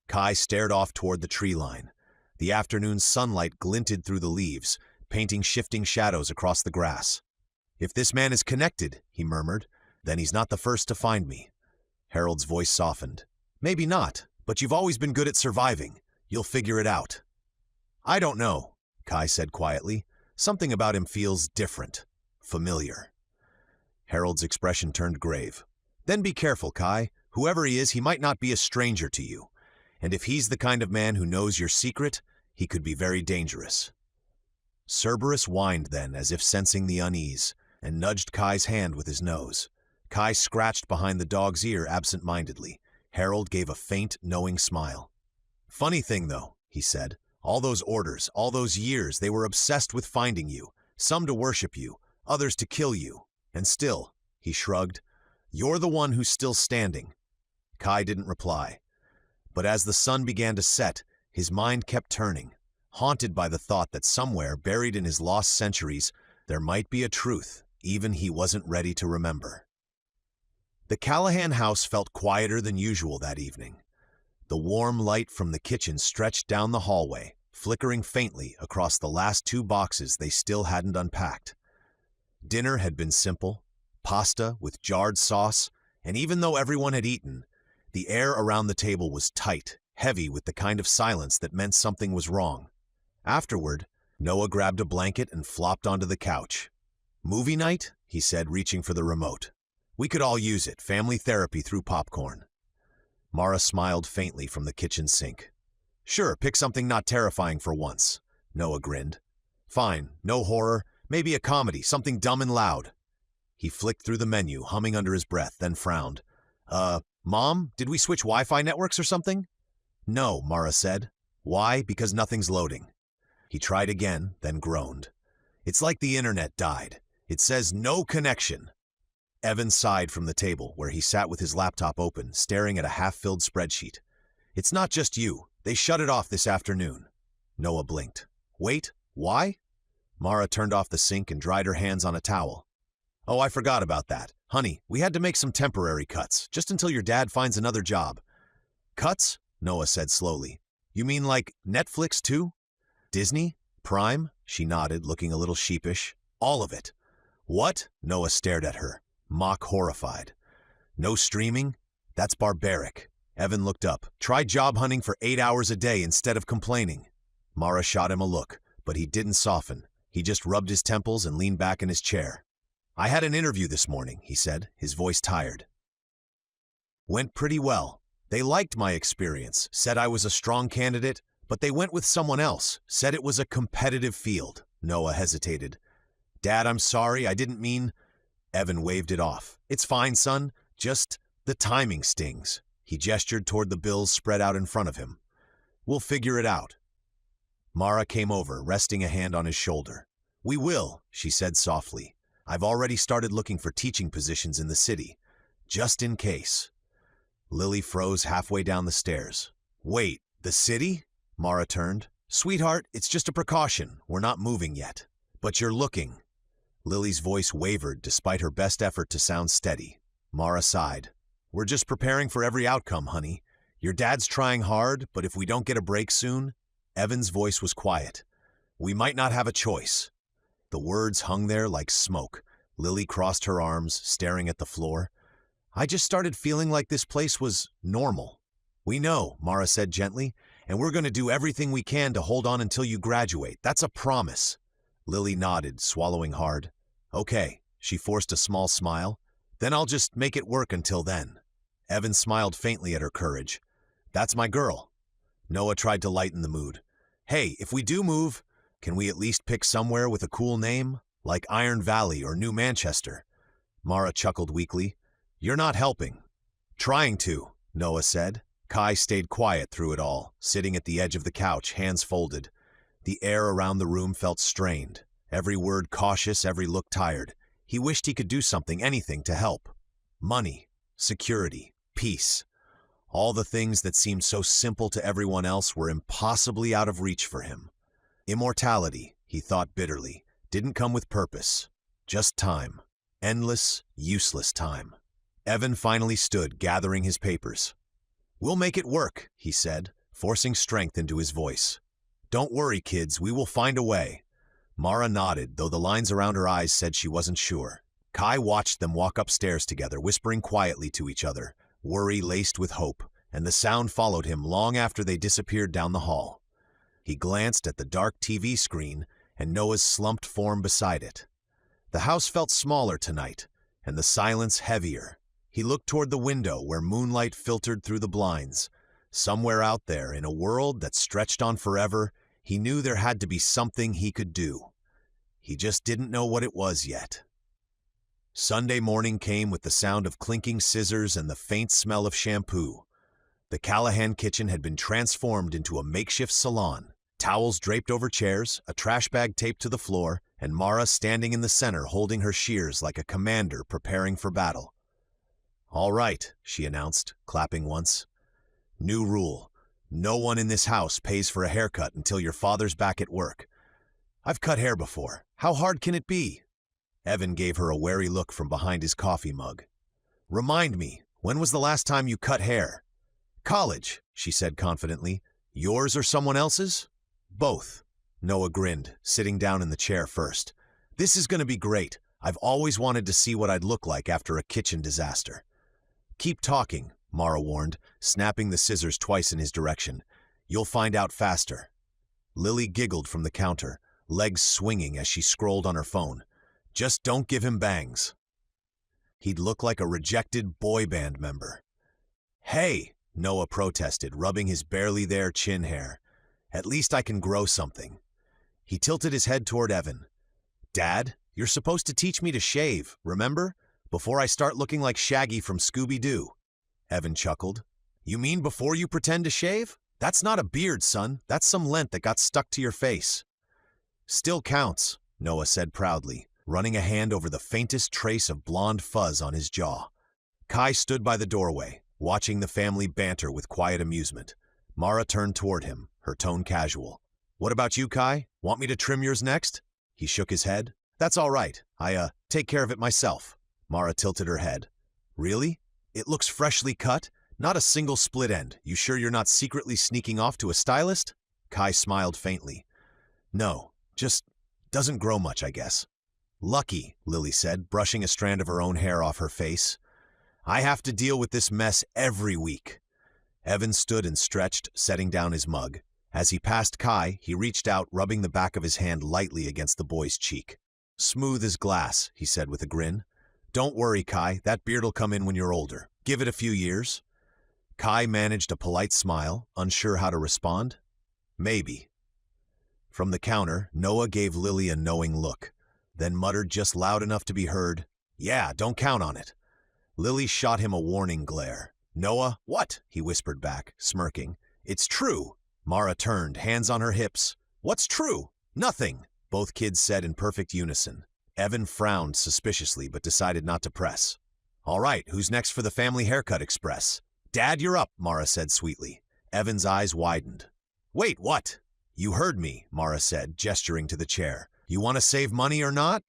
Kai stared off toward the tree line. The afternoon sunlight glinted through the leaves, painting shifting shadows across the grass. "If this man is connected," he murmured, "then he's not the first to find me." Harold's voice softened. "Maybe not, but you've always been good at surviving. You'll figure it out." "I don't know," Kai said quietly. "Something about him feels different, familiar." Harold's expression turned grave. "Then be careful, Kai. Whoever he is, he might not be a stranger to you. And if he's the kind of man who knows your secret, he could be very dangerous." Cerberus whined then, as if sensing the unease, and nudged Kai's hand with his nose. Kai scratched behind the dog's ear absent-mindedly. Harold gave a faint, knowing smile. "Funny thing, though," he said. "All those orders, all those years, they were obsessed with finding you. Some to worship you, others to kill you. And still," he shrugged, "you're the one who's still standing." Kai didn't reply. But as the sun began to set, his mind kept turning, haunted by the thought that somewhere, buried in his lost centuries, there might be a truth even he wasn't ready to remember. The Callahan house felt quieter than usual that evening. The warm light from the kitchen stretched down the hallway, flickering faintly across the last 2 boxes they still hadn't unpacked. Dinner had been simple, pasta with jarred sauce, and even though everyone had eaten, the air around the table was tight, heavy with the kind of silence that meant something was wrong. Afterward, Noah grabbed a blanket and flopped onto the couch. "Movie night?" he said, reaching for the remote. "We could all use it, family therapy through popcorn." Mara smiled faintly from the kitchen sink. "Sure, pick something not terrifying for once," Noah grinned. "Fine, no horror, maybe a comedy, something dumb and loud." He flicked through the menu, humming under his breath, then frowned. Mom, did we switch Wi-Fi networks or something?" "No," Mara said. "Why? Because nothing's loading." He tried again, then groaned. "It's like the internet died. It says no connection." Evan sighed from the table, where he sat with his laptop open, staring at a half-filled spreadsheet. "It's not just you. They shut it off this afternoon." Noah blinked. "Wait, why?" Mara turned off the sink and dried her hands on a towel. "Oh, I forgot about that. Honey, we had to make some temporary cuts, just until your dad finds another job." "Cuts?" Noah said slowly. "You mean like Netflix too? Disney? Prime?" She nodded, looking a little sheepish. "All of it." "What?" Noah stared at her, mock horrified. "No streaming? That's barbaric." Evan looked up. "Try job hunting for 8 hours a day instead of complaining." Mara shot him a look, but he didn't soften. He just rubbed his temples and leaned back in his chair. "I had an interview this morning," he said, his voice tired. "Went pretty well. They liked my experience, said I was a strong candidate, but they went with someone else, said it was a competitive field." Noah hesitated. "Dad, I'm sorry, I didn't mean—" Evan waved it off. "It's fine, son. Just the timing stings." He gestured toward the bills spread out in front of him. "We'll figure it out." Mara came over, resting a hand on his shoulder. "We will," she said softly. "I've already started looking for teaching positions in the city, just in case." Lily froze halfway down the stairs. "Wait, the city?" Mara turned. "Sweetheart, it's just a precaution. We're not moving yet. But you're looking." Lily's voice wavered despite her best effort to sound steady. Mara sighed. "We're just preparing for every outcome, honey. Your dad's trying hard, but if we don't get a break soon—" Evan's voice was quiet. "We might not have a choice." The words hung there like smoke. Lily crossed her arms, staring at the floor. "I just started feeling like this place was normal." "We know," Mara said gently, "and we're going to do everything we can to hold on until you graduate. That's a promise." Lily nodded, swallowing hard. "Okay." She forced a small smile. "Then I'll just make it work until then." Evan smiled faintly at her courage. "That's my girl." Noah tried to lighten the mood. "Hey, if we do move, can we at least pick somewhere with a cool name? Like Iron Valley or New Manchester?" Mara chuckled weakly. "You're not helping." "Trying to," Noah said. Kai stayed quiet through it all, sitting at the edge of the couch, hands folded. The air around the room felt strained. Every word cautious, every look tired. He wished he could do something, anything, to help. Money, security, peace. All the things that seemed so simple to everyone else were impossibly out of reach for him. Immortality, he thought bitterly, didn't come with purpose. Just time. Endless, useless time. Evan finally stood, gathering his papers. "We'll make it work," he said, forcing strength into his voice. "Don't worry, kids, we will find a way." Mara nodded, though the lines around her eyes said she wasn't sure. Kai watched them walk upstairs together, whispering quietly to each other, worry laced with hope, and the sound followed him long after they disappeared down the hall. He glanced at the dark TV screen and Noah's slumped form beside it. The house felt smaller tonight, and the silence heavier. He looked toward the window where moonlight filtered through the blinds. Somewhere out there, in a world that stretched on forever, he knew there had to be something he could do. He just didn't know what it was yet. Sunday morning came with the sound of clinking scissors and the faint smell of shampoo. The Callahan kitchen had been transformed into a makeshift salon. Towels draped over chairs, a trash bag taped to the floor, and Mara standing in the center holding her shears like a commander preparing for battle. "All right," she announced, clapping once. "New rule. No one in this house pays for a haircut until your father's back at work. I've cut hair before. How hard can it be?" Evan gave her a wary look from behind his coffee mug. "Remind me, when was the last time you cut hair?" "College," she said confidently. "Yours or someone else's?" "Both." Noah grinned, sitting down in the chair first. "This is going to be great. I've always wanted to see what I'd look like after a kitchen disaster." "Keep talking," Mara warned, snapping the scissors twice in his direction. "You'll find out faster." Lily giggled from the counter, legs swinging as she scrolled on her phone. Just don't give him bangs. He'd look like a rejected boy band member. Hey, Noah protested, rubbing his barely there chin hair. At least I can grow something. He tilted his head toward Evan. Dad, you're supposed to teach me to shave, remember? Before I start looking like Shaggy from Scooby-Doo. Evan chuckled. You mean before you pretend to shave? That's not a beard, son. That's some lint that got stuck to your face. Still counts, Noah said proudly, running a hand over the faintest trace of blonde fuzz on his jaw. Kai stood by the doorway, watching the family banter with quiet amusement. Mara turned toward him, her tone casual. What about you, Kai? Want me to trim yours next? He shook his head. That's all right. I take care of it myself. Mara tilted her head. Really? It looks freshly cut? Not a single split end. You sure you're not secretly sneaking off to a stylist? Kai smiled faintly. No, just doesn't grow much, I guess. Lucky, Lily said, brushing a strand of her own hair off her face. I have to deal with this mess every week. Evan stood and stretched, setting down his mug. As he passed Kai, he reached out, rubbing the back of his hand lightly against the boy's cheek. Smooth as glass, he said with a grin. Don't worry, Kai, that beard'll come in when you're older. Give it a few years. Kai managed a polite smile, unsure how to respond. Maybe. From the counter, Noah gave Lily a knowing look, then muttered just loud enough to be heard, Yeah, don't count on it. Lily shot him a warning glare. Noah, what? He whispered back, smirking. It's true. Mara turned, hands on her hips. What's true? Nothing, both kids said in perfect unison. Evan frowned suspiciously but decided not to press. All right, who's next for the family haircut express? Dad, you're up, Mara said sweetly. Evan's eyes widened. Wait, what? You heard me, Mara said, gesturing to the chair. You want to save money or not?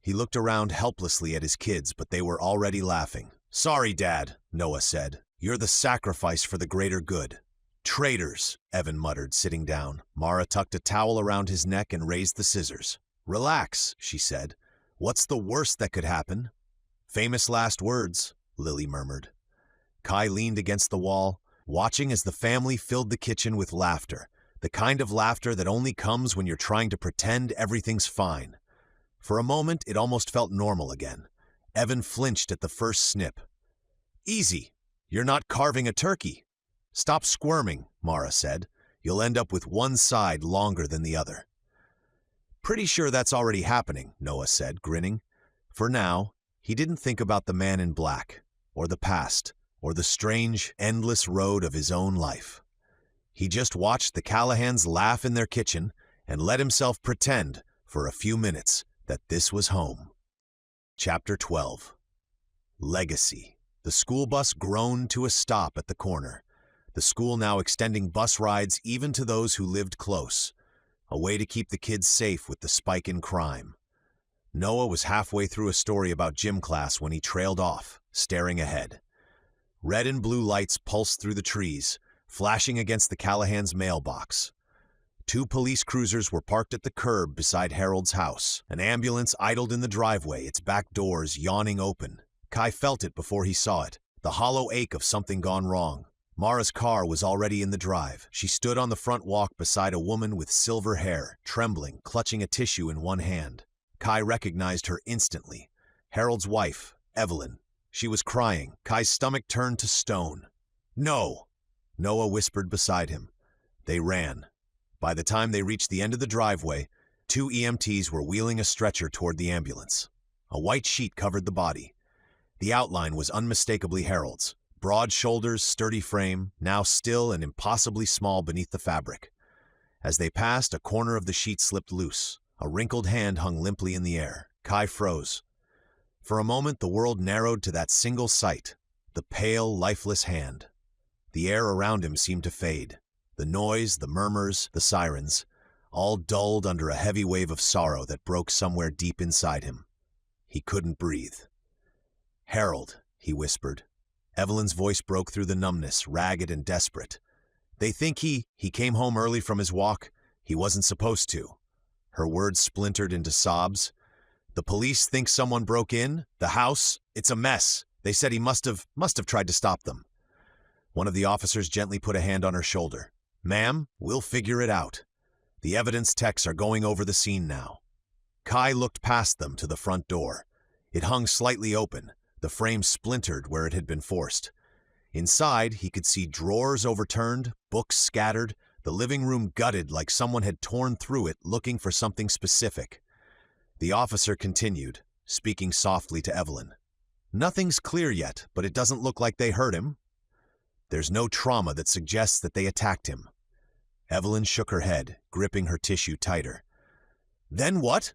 He looked around helplessly at his kids, but they were already laughing. Sorry, Dad, Noah said. You're the sacrifice for the greater good. Traitors, Evan muttered, sitting down. Mara tucked a towel around his neck and raised the scissors. Relax, she said. What's the worst that could happen? Famous last words, Lily murmured. Kai leaned against the wall, watching as the family filled the kitchen with laughter, the kind of laughter that only comes when you're trying to pretend everything's fine. For a moment, it almost felt normal again. Evan flinched at the first snip. Easy. You're not carving a turkey. Stop squirming, Mara said. You'll end up with one side longer than the other. Pretty sure that's already happening, Noah said, grinning. For now, he didn't think about the man in black, or the past, or the strange, endless road of his own life. He just watched the Callahans laugh in their kitchen and let himself pretend, for a few minutes, that this was home. Chapter 12. Legacy. The school bus groaned to a stop at the corner, the school now extending bus rides even to those who lived close, a way to keep the kids safe with the spike in crime. Noah was halfway through a story about gym class when he trailed off, staring ahead. Red and blue lights pulsed through the trees, flashing against the Callahans' mailbox. 2 police cruisers were parked at the curb beside Harold's house. An ambulance idled in the driveway, its back doors yawning open. Kai felt it before he saw it, the hollow ache of something gone wrong. Mara's car was already in the drive. She stood on the front walk beside a woman with silver hair, trembling, clutching a tissue in one hand. Kai recognized her instantly. Harold's wife, Evelyn. She was crying. Kai's stomach turned to stone. No! Noah whispered beside him. They ran. By the time they reached the end of the driveway, 2 EMTs were wheeling a stretcher toward the ambulance. A white sheet covered the body. The outline was unmistakably Harold's. Broad shoulders, sturdy frame, now still and impossibly small beneath the fabric. As they passed, a corner of the sheet slipped loose. A wrinkled hand hung limply in the air. Kai froze. For a moment, the world narrowed to that single sight, the pale, lifeless hand. The air around him seemed to fade. The noise, the murmurs, the sirens, all dulled under a heavy wave of sorrow that broke somewhere deep inside him. He couldn't breathe. Harold, he whispered. Evelyn's voice broke through the numbness, ragged and desperate. They think he came home early from his walk. He wasn't supposed to. Her words splintered into sobs. The police think someone broke in. The house, it's a mess. They said he must have tried to stop them. One of the officers gently put a hand on her shoulder. Ma'am, we'll figure it out. The evidence techs are going over the scene now. Kai looked past them to the front door. It hung slightly open, the frame splintered where it had been forced. Inside, he could see drawers overturned, books scattered, the living room gutted like someone had torn through it looking for something specific. The officer continued, speaking softly to Evelyn. Nothing's clear yet, but it doesn't look like they hurt him. There's no trauma that suggests that they attacked him. Evelyn shook her head, gripping her tissue tighter. Then what?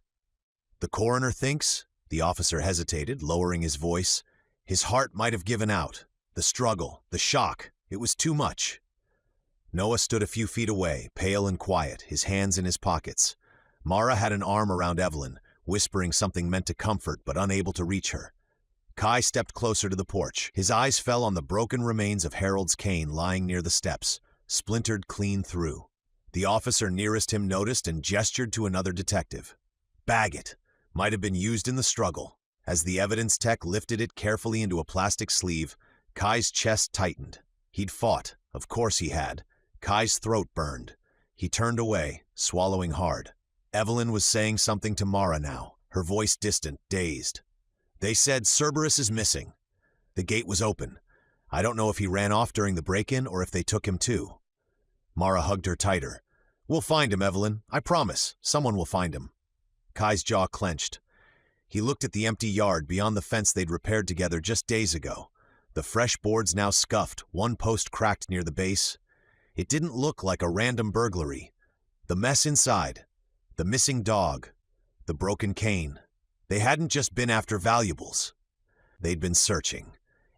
The coroner thinks. The officer hesitated, lowering his voice. His heart might have given out. The struggle, the shock, it was too much. Noah stood a few feet away, pale and quiet, his hands in his pockets. Mara had an arm around Evelyn, whispering something meant to comfort but unable to reach her. Kai stepped closer to the porch. His eyes fell on the broken remains of Harold's cane lying near the steps, splintered clean through. The officer nearest him noticed and gestured to another detective. Bag it. Might have been used in the struggle. As the evidence tech lifted it carefully into a plastic sleeve, Kai's chest tightened. He'd fought. Of course he had. Kai's throat burned. He turned away, swallowing hard. Evelyn was saying something to Mara now, her voice distant, dazed. They said Cerberus is missing. The gate was open. I don't know if he ran off during the break-in or if they took him too. Mara hugged her tighter. We'll find him, Evelyn. I promise. Someone will find him. Kai's jaw clenched. He looked at the empty yard beyond the fence they'd repaired together just days ago. The fresh boards now scuffed, one post cracked near the base. It didn't look like a random burglary. The mess inside, the missing dog, the broken cane. They hadn't just been after valuables. They'd been searching.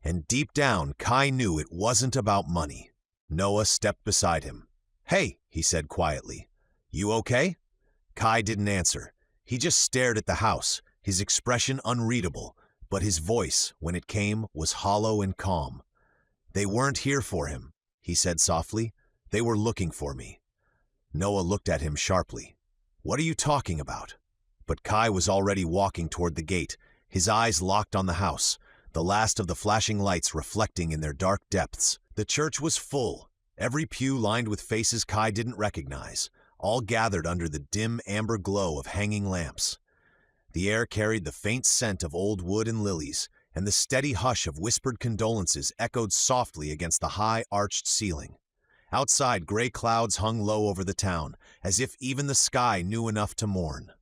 And deep down, Kai knew it wasn't about money. Noah stepped beside him. Hey, he said quietly. You okay? Kai didn't answer. He just stared at the house, his expression unreadable, but his voice, when it came, was hollow and calm. They weren't here for him, he said softly. They were looking for me. Noah looked at him sharply. What are you talking about? But Kai was already walking toward the gate, his eyes locked on the house, the last of the flashing lights reflecting in their dark depths. The church was full, every pew lined with faces Kai didn't recognize, all gathered under the dim amber glow of hanging lamps. The air carried the faint scent of old wood and lilies, and the steady hush of whispered condolences echoed softly against the high, arched ceiling. Outside, gray clouds hung low over the town, as if even the sky knew enough to mourn.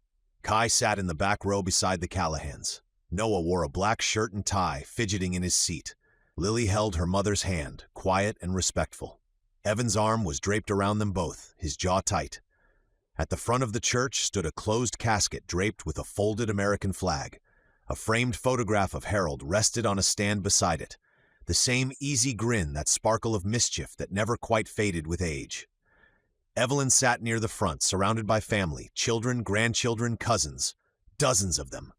Kai sat in the back row beside the Callahans. Noah wore a black shirt and tie, fidgeting in his seat. Lily held her mother's hand, quiet and respectful. Evan's arm was draped around them both, his jaw tight. At the front of the church stood a closed casket draped with a folded American flag. A framed photograph of Harold rested on a stand beside it. The same easy grin, that sparkle of mischief that never quite faded with age. Evelyn sat near the front, surrounded by family, children, grandchildren, cousins, dozens of them.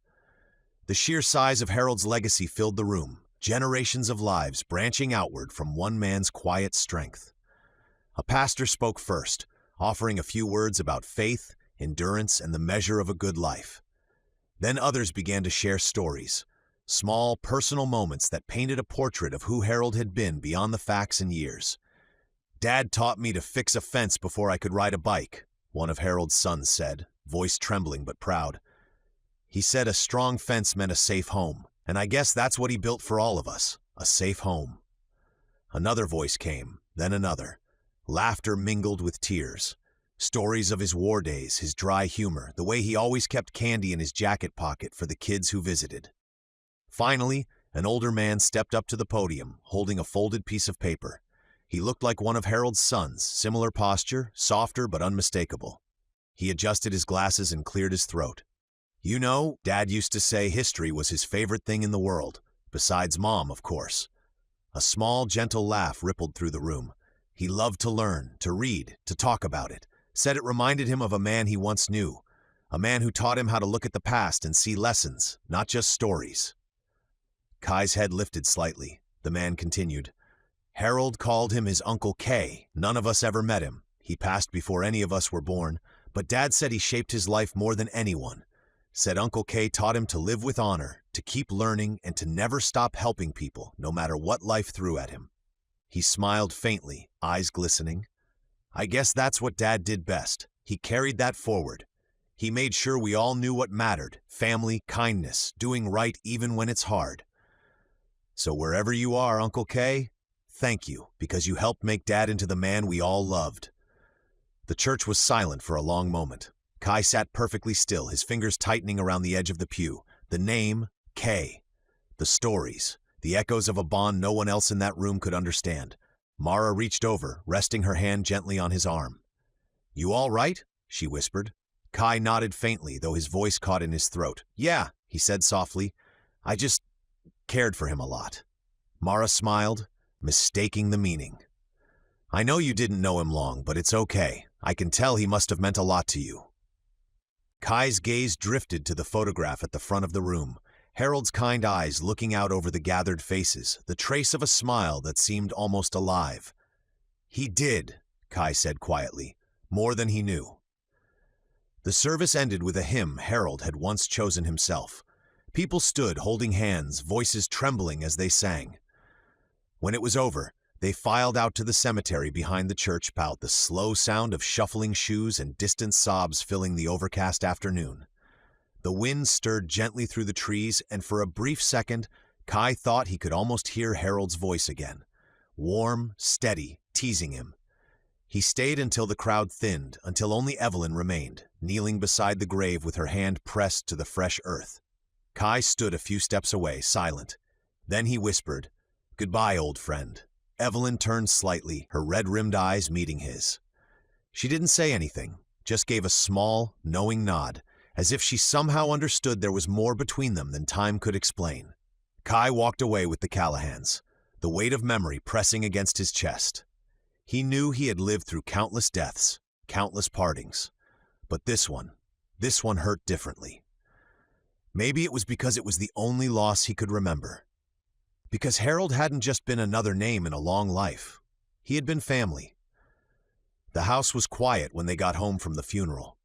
The sheer size of Harold's legacy filled the room, generations of lives branching outward from one man's quiet strength. A pastor spoke first, offering a few words about faith, endurance, and the measure of a good life. Then others began to share stories, small, personal moments that painted a portrait of who Harold had been beyond the facts and years. Dad taught me to fix a fence before I could ride a bike, one of Harold's sons said, voice trembling but proud. He said a strong fence meant a safe home, and I guess that's what he built for all of us, a safe home. Another voice came, then another. Laughter mingled with tears. Stories of his war days, his dry humor, the way he always kept candy in his jacket pocket for the kids who visited. Finally, an older man stepped up to the podium, holding a folded piece of paper. He looked like one of Harold's sons, similar posture, softer but unmistakable. He adjusted his glasses and cleared his throat. You know, Dad used to say history was his favorite thing in the world, besides Mom, of course. A small, gentle laugh rippled through the room. He loved to learn, to read, to talk about it, said it reminded him of a man he once knew, a man who taught him how to look at the past and see lessons, not just stories. Kai's head lifted slightly. The man continued. Harold called him his Uncle K. None of us ever met him. He passed before any of us were born, but Dad said he shaped his life more than anyone. Said Uncle K taught him to live with honor, to keep learning, and to never stop helping people, no matter what life threw at him. He smiled faintly, eyes glistening. I guess that's what Dad did best. He carried that forward. He made sure we all knew what mattered: family, kindness, doing right even when it's hard. So wherever you are, Uncle Kay, thank you, because you helped make Dad into the man we all loved. The church was silent for a long moment. Kai sat perfectly still, his fingers tightening around the edge of the pew. The name, Kay. The stories, the echoes of a bond no one else in that room could understand. Mara reached over, resting her hand gently on his arm. "You all right?" she whispered. Kai nodded faintly, though his voice caught in his throat. "Yeah," he said softly. "I just cared for him a lot." Mara smiled, mistaking the meaning. "I know you didn't know him long, but it's okay. I can tell he must have meant a lot to you." Kai's gaze drifted to the photograph at the front of the room, Harold's kind eyes looking out over the gathered faces, the trace of a smile that seemed almost alive. "He did," Kai said quietly, "more than he knew." The service ended with a hymn Harold had once chosen himself. People stood holding hands, voices trembling as they sang. When it was over, they filed out to the cemetery behind the church spout, the slow sound of shuffling shoes and distant sobs filling the overcast afternoon. The wind stirred gently through the trees, and for a brief second, Kai thought he could almost hear Harold's voice again. Warm, steady, teasing him. He stayed until the crowd thinned, until only Evelyn remained, kneeling beside the grave with her hand pressed to the fresh earth. Kai stood a few steps away, silent. Then he whispered, "Goodbye, old friend." Evelyn turned slightly, her red-rimmed eyes meeting his. She didn't say anything, just gave a small, knowing nod, as if she somehow understood there was more between them than time could explain. Kai walked away with the Callahans, the weight of memory pressing against his chest. He knew he had lived through countless deaths, countless partings. But this one hurt differently. Maybe it was because it was the only loss he could remember. Because Harold hadn't just been another name in a long life. He had been family. The house was quiet when they got home from the funeral.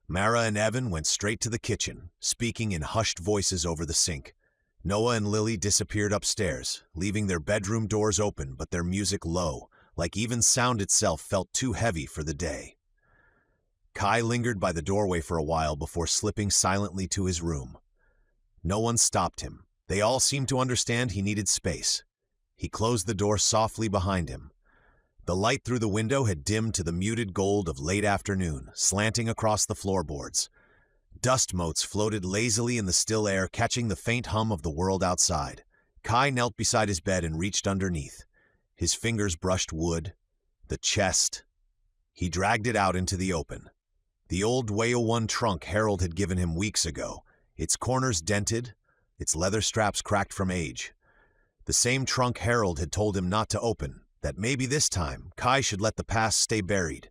Mara and Evan went straight to the kitchen, speaking in hushed voices over the sink. Noah and Lily disappeared upstairs, leaving their bedroom doors open but their music low, like even sound itself felt too heavy for the day. Kai lingered by the doorway for a while before slipping silently to his room. No one stopped him. They all seemed to understand he needed space. He closed the door softly behind him. The light through the window had dimmed to the muted gold of late afternoon, slanting across the floorboards. Dust motes floated lazily in the still air, catching the faint hum of the world outside. Kai knelt beside his bed and reached underneath. His fingers brushed wood, the chest. He dragged it out into the open. The old Wayo-1 trunk Harold had given him weeks ago, its corners dented, its leather straps cracked from age. The same trunk Harold had told him not to open, that maybe this time Kai should let the past stay buried.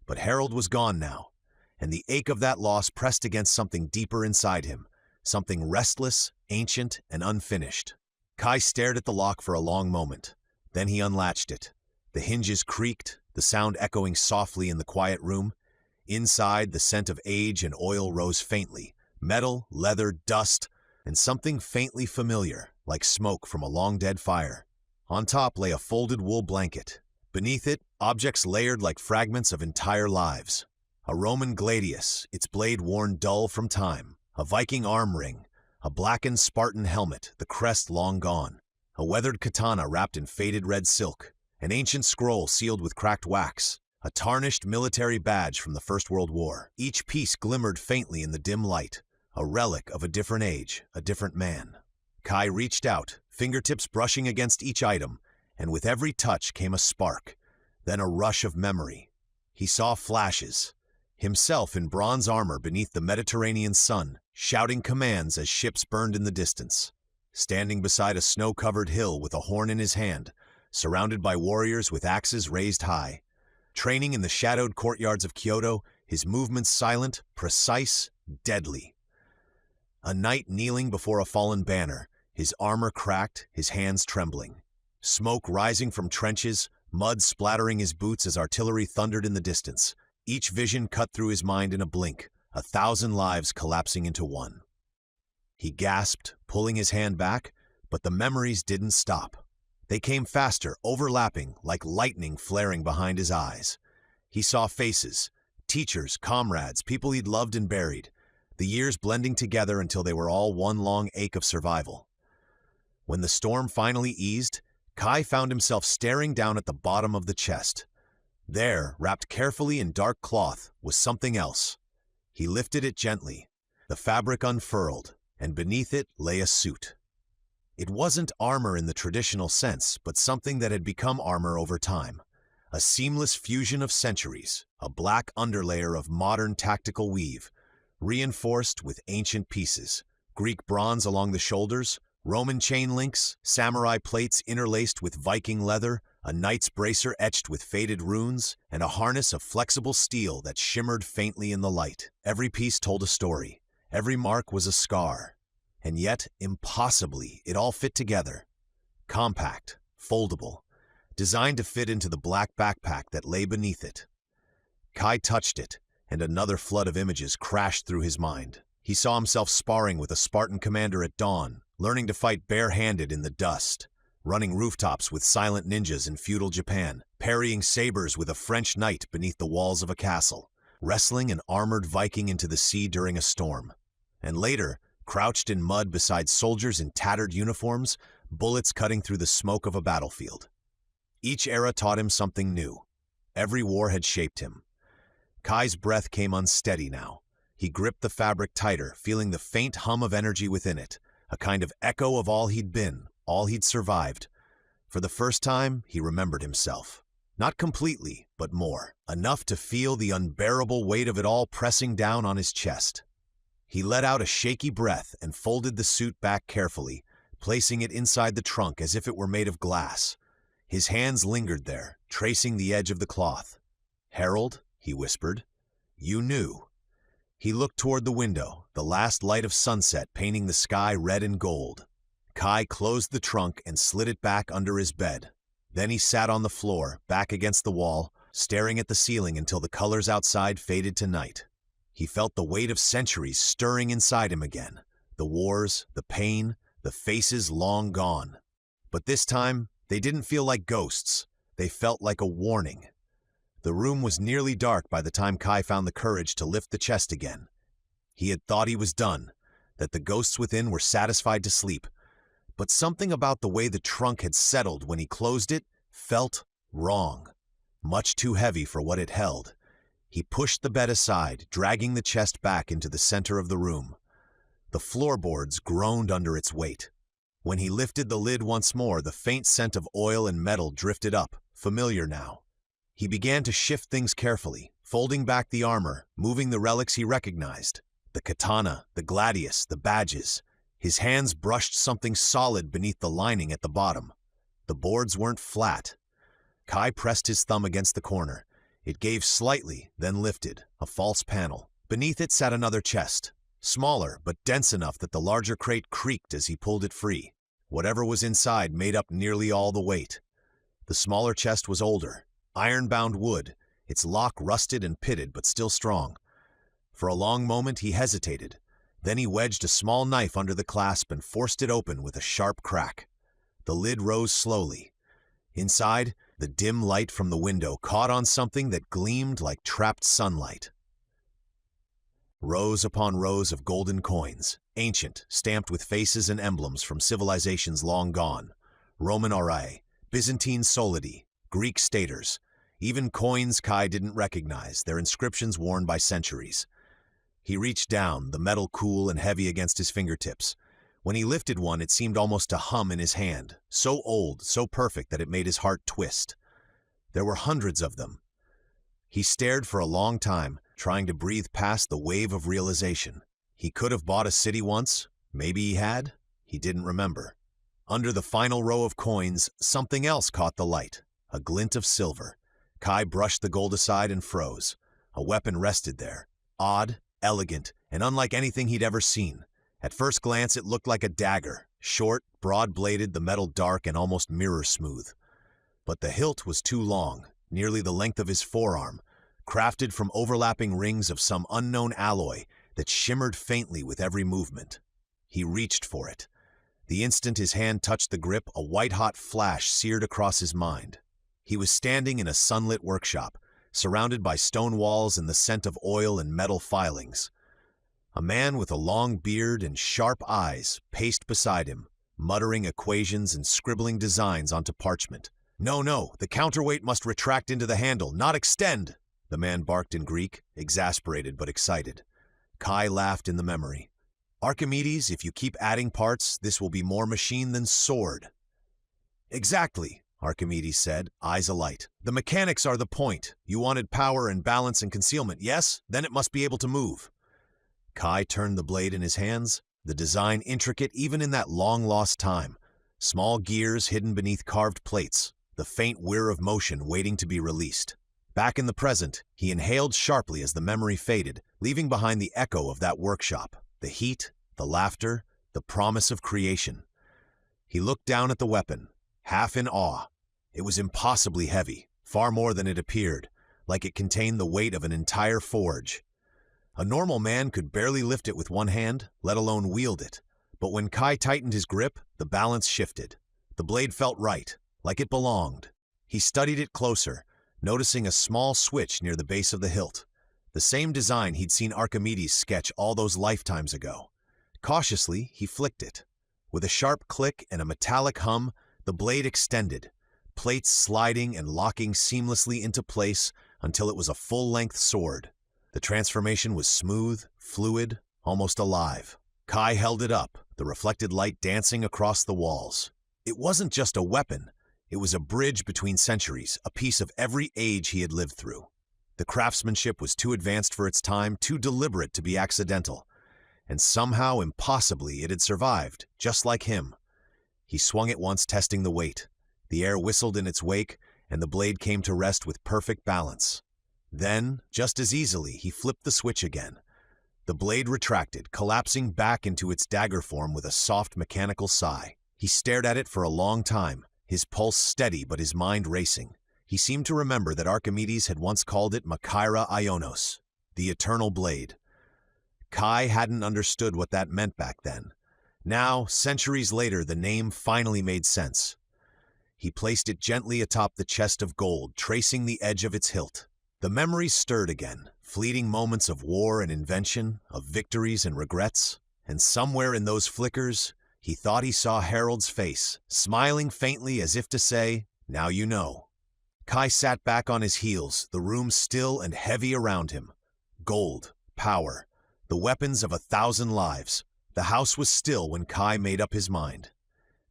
But Harold was gone now, and the ache of that loss pressed against something deeper inside him, something restless, ancient, and unfinished. Kai stared at the lock for a long moment. Then he unlatched it. The hinges creaked, the sound echoing softly in the quiet room. Inside, the scent of age and oil rose faintly. Metal, leather, dust, and something faintly familiar, like smoke from a long-dead fire. On top lay a folded wool blanket. Beneath it, objects layered like fragments of entire lives. A Roman gladius, its blade worn dull from time. A Viking arm ring. A blackened Spartan helmet, the crest long gone. A weathered katana wrapped in faded red silk. An ancient scroll sealed with cracked wax. A tarnished military badge from the First World War. Each piece glimmered faintly in the dim light. A relic of a different age, a different man. Kai reached out, fingertips brushing against each item, and with every touch came a spark, then a rush of memory. He saw flashes, himself in bronze armor beneath the Mediterranean sun, shouting commands as ships burned in the distance. Standing beside a snow-covered hill with a horn in his hand, surrounded by warriors with axes raised high. Training in the shadowed courtyards of Kyoto, his movements silent, precise, deadly. A knight kneeling before a fallen banner, his armor cracked, his hands trembling. Smoke rising from trenches, mud splattering his boots as artillery thundered in the distance. Each vision cut through his mind in a blink, 1,000 lives collapsing into one. He gasped, pulling his hand back, but the memories didn't stop. They came faster, overlapping, like lightning flaring behind his eyes. He saw faces, Teachers, comrades, people he'd loved and buried, the years blending together until they were all one long ache of survival. When the storm finally eased, Kai found himself staring down at the bottom of the chest. There, wrapped carefully in dark cloth, was something else. He lifted it gently. The fabric unfurled, and beneath it lay a suit. It wasn't armor in the traditional sense, but something that had become armor over time. A seamless fusion of centuries, a black underlayer of modern tactical weave, reinforced with ancient pieces, Greek bronze along the shoulders, Roman chain links, samurai plates interlaced with Viking leather, a knight's bracer etched with faded runes, and a harness of flexible steel that shimmered faintly in the light. Every piece told a story. Every mark was a scar. And yet, impossibly, it all fit together. Compact, foldable, designed to fit into the black backpack that lay beneath it. Kai touched it, and another flood of images crashed through his mind. He saw himself sparring with a Spartan commander at dawn, learning to fight barehanded in the dust, running rooftops with silent ninjas in feudal Japan, parrying sabers with a French knight beneath the walls of a castle, wrestling an armored Viking into the sea during a storm. And later, crouched in mud beside soldiers in tattered uniforms, bullets cutting through the smoke of a battlefield. Each era taught him something new. Every war had shaped him. Kai's breath came unsteady now. He gripped the fabric tighter, feeling the faint hum of energy within it, a kind of echo of all he'd been, all he'd survived. For the first time, he remembered himself. Not completely, but more. Enough to feel the unbearable weight of it all pressing down on his chest. He let out a shaky breath and folded the suit back carefully, placing it inside the trunk as if it were made of glass. His hands lingered there, tracing the edge of the cloth. "Harold," he whispered, "you knew." He looked toward the window, the last light of sunset painting the sky red and gold. Kai closed the trunk and slid it back under his bed. Then he sat on the floor, back against the wall, staring at the ceiling until the colors outside faded to night. He felt the weight of centuries stirring inside him again. The wars, the pain, the faces long gone. But this time, they didn't feel like ghosts. They felt like a warning. The room was nearly dark by the time Kai found the courage to lift the chest again. He had thought he was done, that the ghosts within were satisfied to sleep. But something about the way the trunk had settled when he closed it felt wrong. Much too heavy for what it held. He pushed the bed aside, dragging the chest back into the center of the room. The floorboards groaned under its weight. When he lifted the lid once more, the faint scent of oil and metal drifted up, familiar now. He began to shift things carefully, folding back the armor, moving the relics he recognized. The katana, the gladius, the badges. His hands brushed something solid beneath the lining at the bottom. The boards weren't flat. Kai pressed his thumb against the corner. It gave slightly, then lifted, a false panel. Beneath it sat another chest, smaller but dense enough that the larger crate creaked as he pulled it free. Whatever was inside made up nearly all the weight. The smaller chest was older, iron-bound wood, its lock rusted and pitted but still strong. For a long moment he hesitated. Then he wedged a small knife under the clasp and forced it open with a sharp crack. The lid rose slowly. Inside, the dim light from the window caught on something that gleamed like trapped sunlight. Rows upon rows of golden coins, ancient, stamped with faces and emblems from civilizations long gone. Roman aurae, Byzantine solidi, Greek staters, even coins Kai didn't recognize, their inscriptions worn by centuries. He reached down, the metal cool and heavy against his fingertips. When he lifted one, it seemed almost to hum in his hand, so old, so perfect that it made his heart twist. There were hundreds of them. He stared for a long time, trying to breathe past the wave of realization. He could have bought a city once. Maybe he had. He didn't remember. Under the final row of coins, something else caught the light, a glint of silver. Kai brushed the gold aside and froze. A weapon rested there, odd, elegant, and unlike anything he'd ever seen. At first glance, it looked like a dagger, short, broad-bladed, the metal dark and almost mirror-smooth. But the hilt was too long, nearly the length of his forearm, crafted from overlapping rings of some unknown alloy that shimmered faintly with every movement. He reached for it. The instant his hand touched the grip, a white-hot flash seared across his mind. He was standing in a sunlit workshop, surrounded by stone walls and the scent of oil and metal filings. A man with a long beard and sharp eyes paced beside him, muttering equations and scribbling designs onto parchment. "No, no, the counterweight must retract into the handle, not extend," the man barked in Greek, exasperated but excited. Kai laughed in the memory. "Archimedes, if you keep adding parts, this will be more machine than sword." "Exactly," Archimedes said, eyes alight. "The mechanics are the point. You wanted power and balance and concealment, yes? Then it must be able to move." Kai turned the blade in his hands, the design intricate even in that long-lost time. Small gears hidden beneath carved plates, the faint whir of motion waiting to be released. Back in the present, he inhaled sharply as the memory faded, leaving behind the echo of that workshop, the heat, the laughter, the promise of creation. He looked down at the weapon, half in awe. It was impossibly heavy, far more than it appeared, like it contained the weight of an entire forge. A normal man could barely lift it with one hand, let alone wield it. But when Kai tightened his grip, the balance shifted. The blade felt right, like it belonged. He studied it closer, noticing a small switch near the base of the hilt. The same design he'd seen Archimedes sketch all those lifetimes ago. Cautiously, he flicked it. With a sharp click and a metallic hum, the blade extended, plates sliding and locking seamlessly into place until it was a full-length sword. The transformation was smooth, fluid, almost alive. Kai held it up, the reflected light dancing across the walls. It wasn't just a weapon. It was a bridge between centuries, a piece of every age he had lived through. The craftsmanship was too advanced for its time, too deliberate to be accidental. And somehow, impossibly, it had survived, just like him. He swung it once, testing the weight. The air whistled in its wake, and the blade came to rest with perfect balance. Then, just as easily, he flipped the switch again. The blade retracted, collapsing back into its dagger form with a soft mechanical sigh. He stared at it for a long time, his pulse steady but his mind racing. He seemed to remember that Archimedes had once called it Makaira Ionos, the eternal blade. Kai hadn't understood what that meant back then. Now, centuries later, the name finally made sense. He placed it gently atop the chest of gold, tracing the edge of its hilt. The memories stirred again, fleeting moments of war and invention, of victories and regrets. And somewhere in those flickers, he thought he saw Harold's face, smiling faintly as if to say, "Now you know." Kai sat back on his heels, the room still and heavy around him. Gold, power, the weapons of 1,000 lives. The house was still when Kai made up his mind.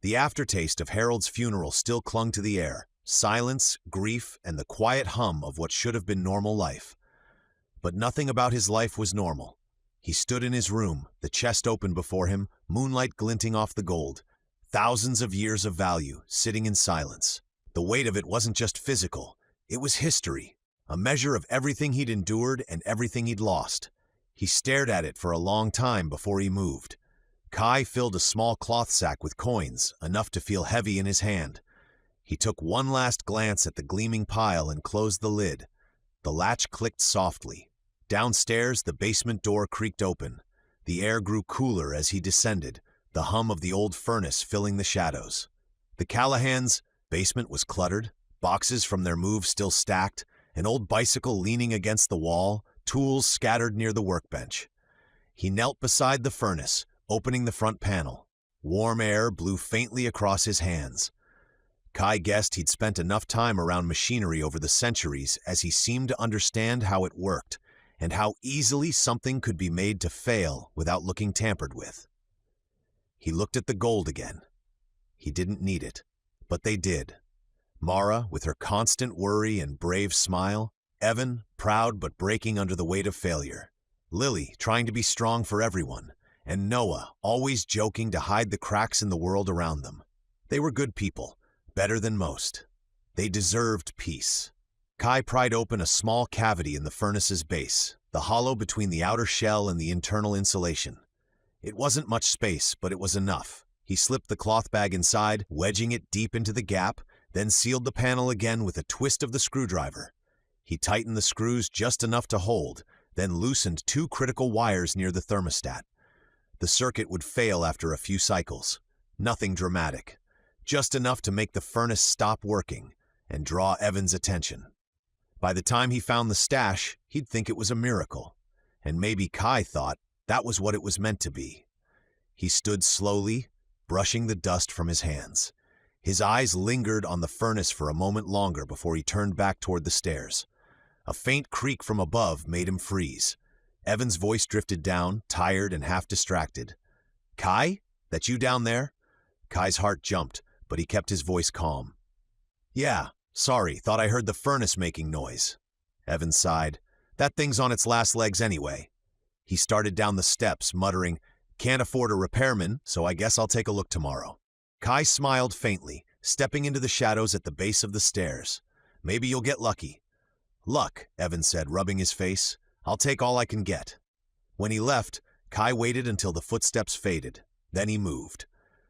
The aftertaste of Harold's funeral still clung to the air. Silence, grief, and the quiet hum of what should have been normal life. But nothing about his life was normal. He stood in his room, the chest open before him, moonlight glinting off the gold. Thousands of years of value, sitting in silence. The weight of it wasn't just physical. It was history, a measure of everything he'd endured and everything he'd lost. He stared at it for a long time before he moved. Kai filled a small cloth sack with coins, enough to feel heavy in his hand. He took one last glance at the gleaming pile and closed the lid. The latch clicked softly. Downstairs, the basement door creaked open. The air grew cooler as he descended, the hum of the old furnace filling the shadows. The Callahans' basement was cluttered, boxes from their move still stacked, an old bicycle leaning against the wall, tools scattered near the workbench. He knelt beside the furnace, opening the front panel. Warm air blew faintly across his hands. Kai guessed he'd spent enough time around machinery over the centuries as he seemed to understand how it worked, and how easily something could be made to fail without looking tampered with. He looked at the gold again. He didn't need it, but they did. Mara, with her constant worry and brave smile. Evan, proud but breaking under the weight of failure. Lily, trying to be strong for everyone. And Noah, always joking to hide the cracks in the world around them. They were good people. Better than most. They deserved peace. Kai pried open a small cavity in the furnace's base, the hollow between the outer shell and the internal insulation. It wasn't much space, but it was enough. He slipped the cloth bag inside, wedging it deep into the gap, then sealed the panel again with a twist of the screwdriver. He tightened the screws just enough to hold, then loosened 2 critical wires near the thermostat. The circuit would fail after a few cycles. Nothing dramatic. Just enough to make the furnace stop working and draw Evan's attention. By the time he found the stash, he'd think it was a miracle. And maybe Kai thought that was what it was meant to be. He stood slowly, brushing the dust from his hands. His eyes lingered on the furnace for a moment longer before he turned back toward the stairs. A faint creak from above made him freeze. Evan's voice drifted down, tired and half distracted. "Kai? That you down there?" Kai's heart jumped, but he kept his voice calm. "Yeah, sorry, thought I heard the furnace making noise." Evan sighed. "That thing's on its last legs anyway." He started down the steps, muttering, "Can't afford a repairman, so I guess I'll take a look tomorrow." Kai smiled faintly, stepping into the shadows at the base of the stairs. "Maybe you'll get lucky." "Luck," Evan said, rubbing his face. "I'll take all I can get." When he left, Kai waited until the footsteps faded. Then he moved.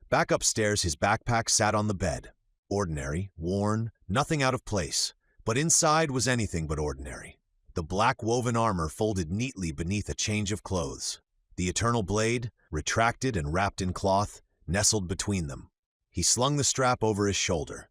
Back upstairs, his backpack sat on the bed. Ordinary, worn, nothing out of place. But inside was anything but ordinary. The black woven armor folded neatly beneath a change of clothes. The eternal blade, retracted and wrapped in cloth, nestled between them. He slung the strap over his shoulder.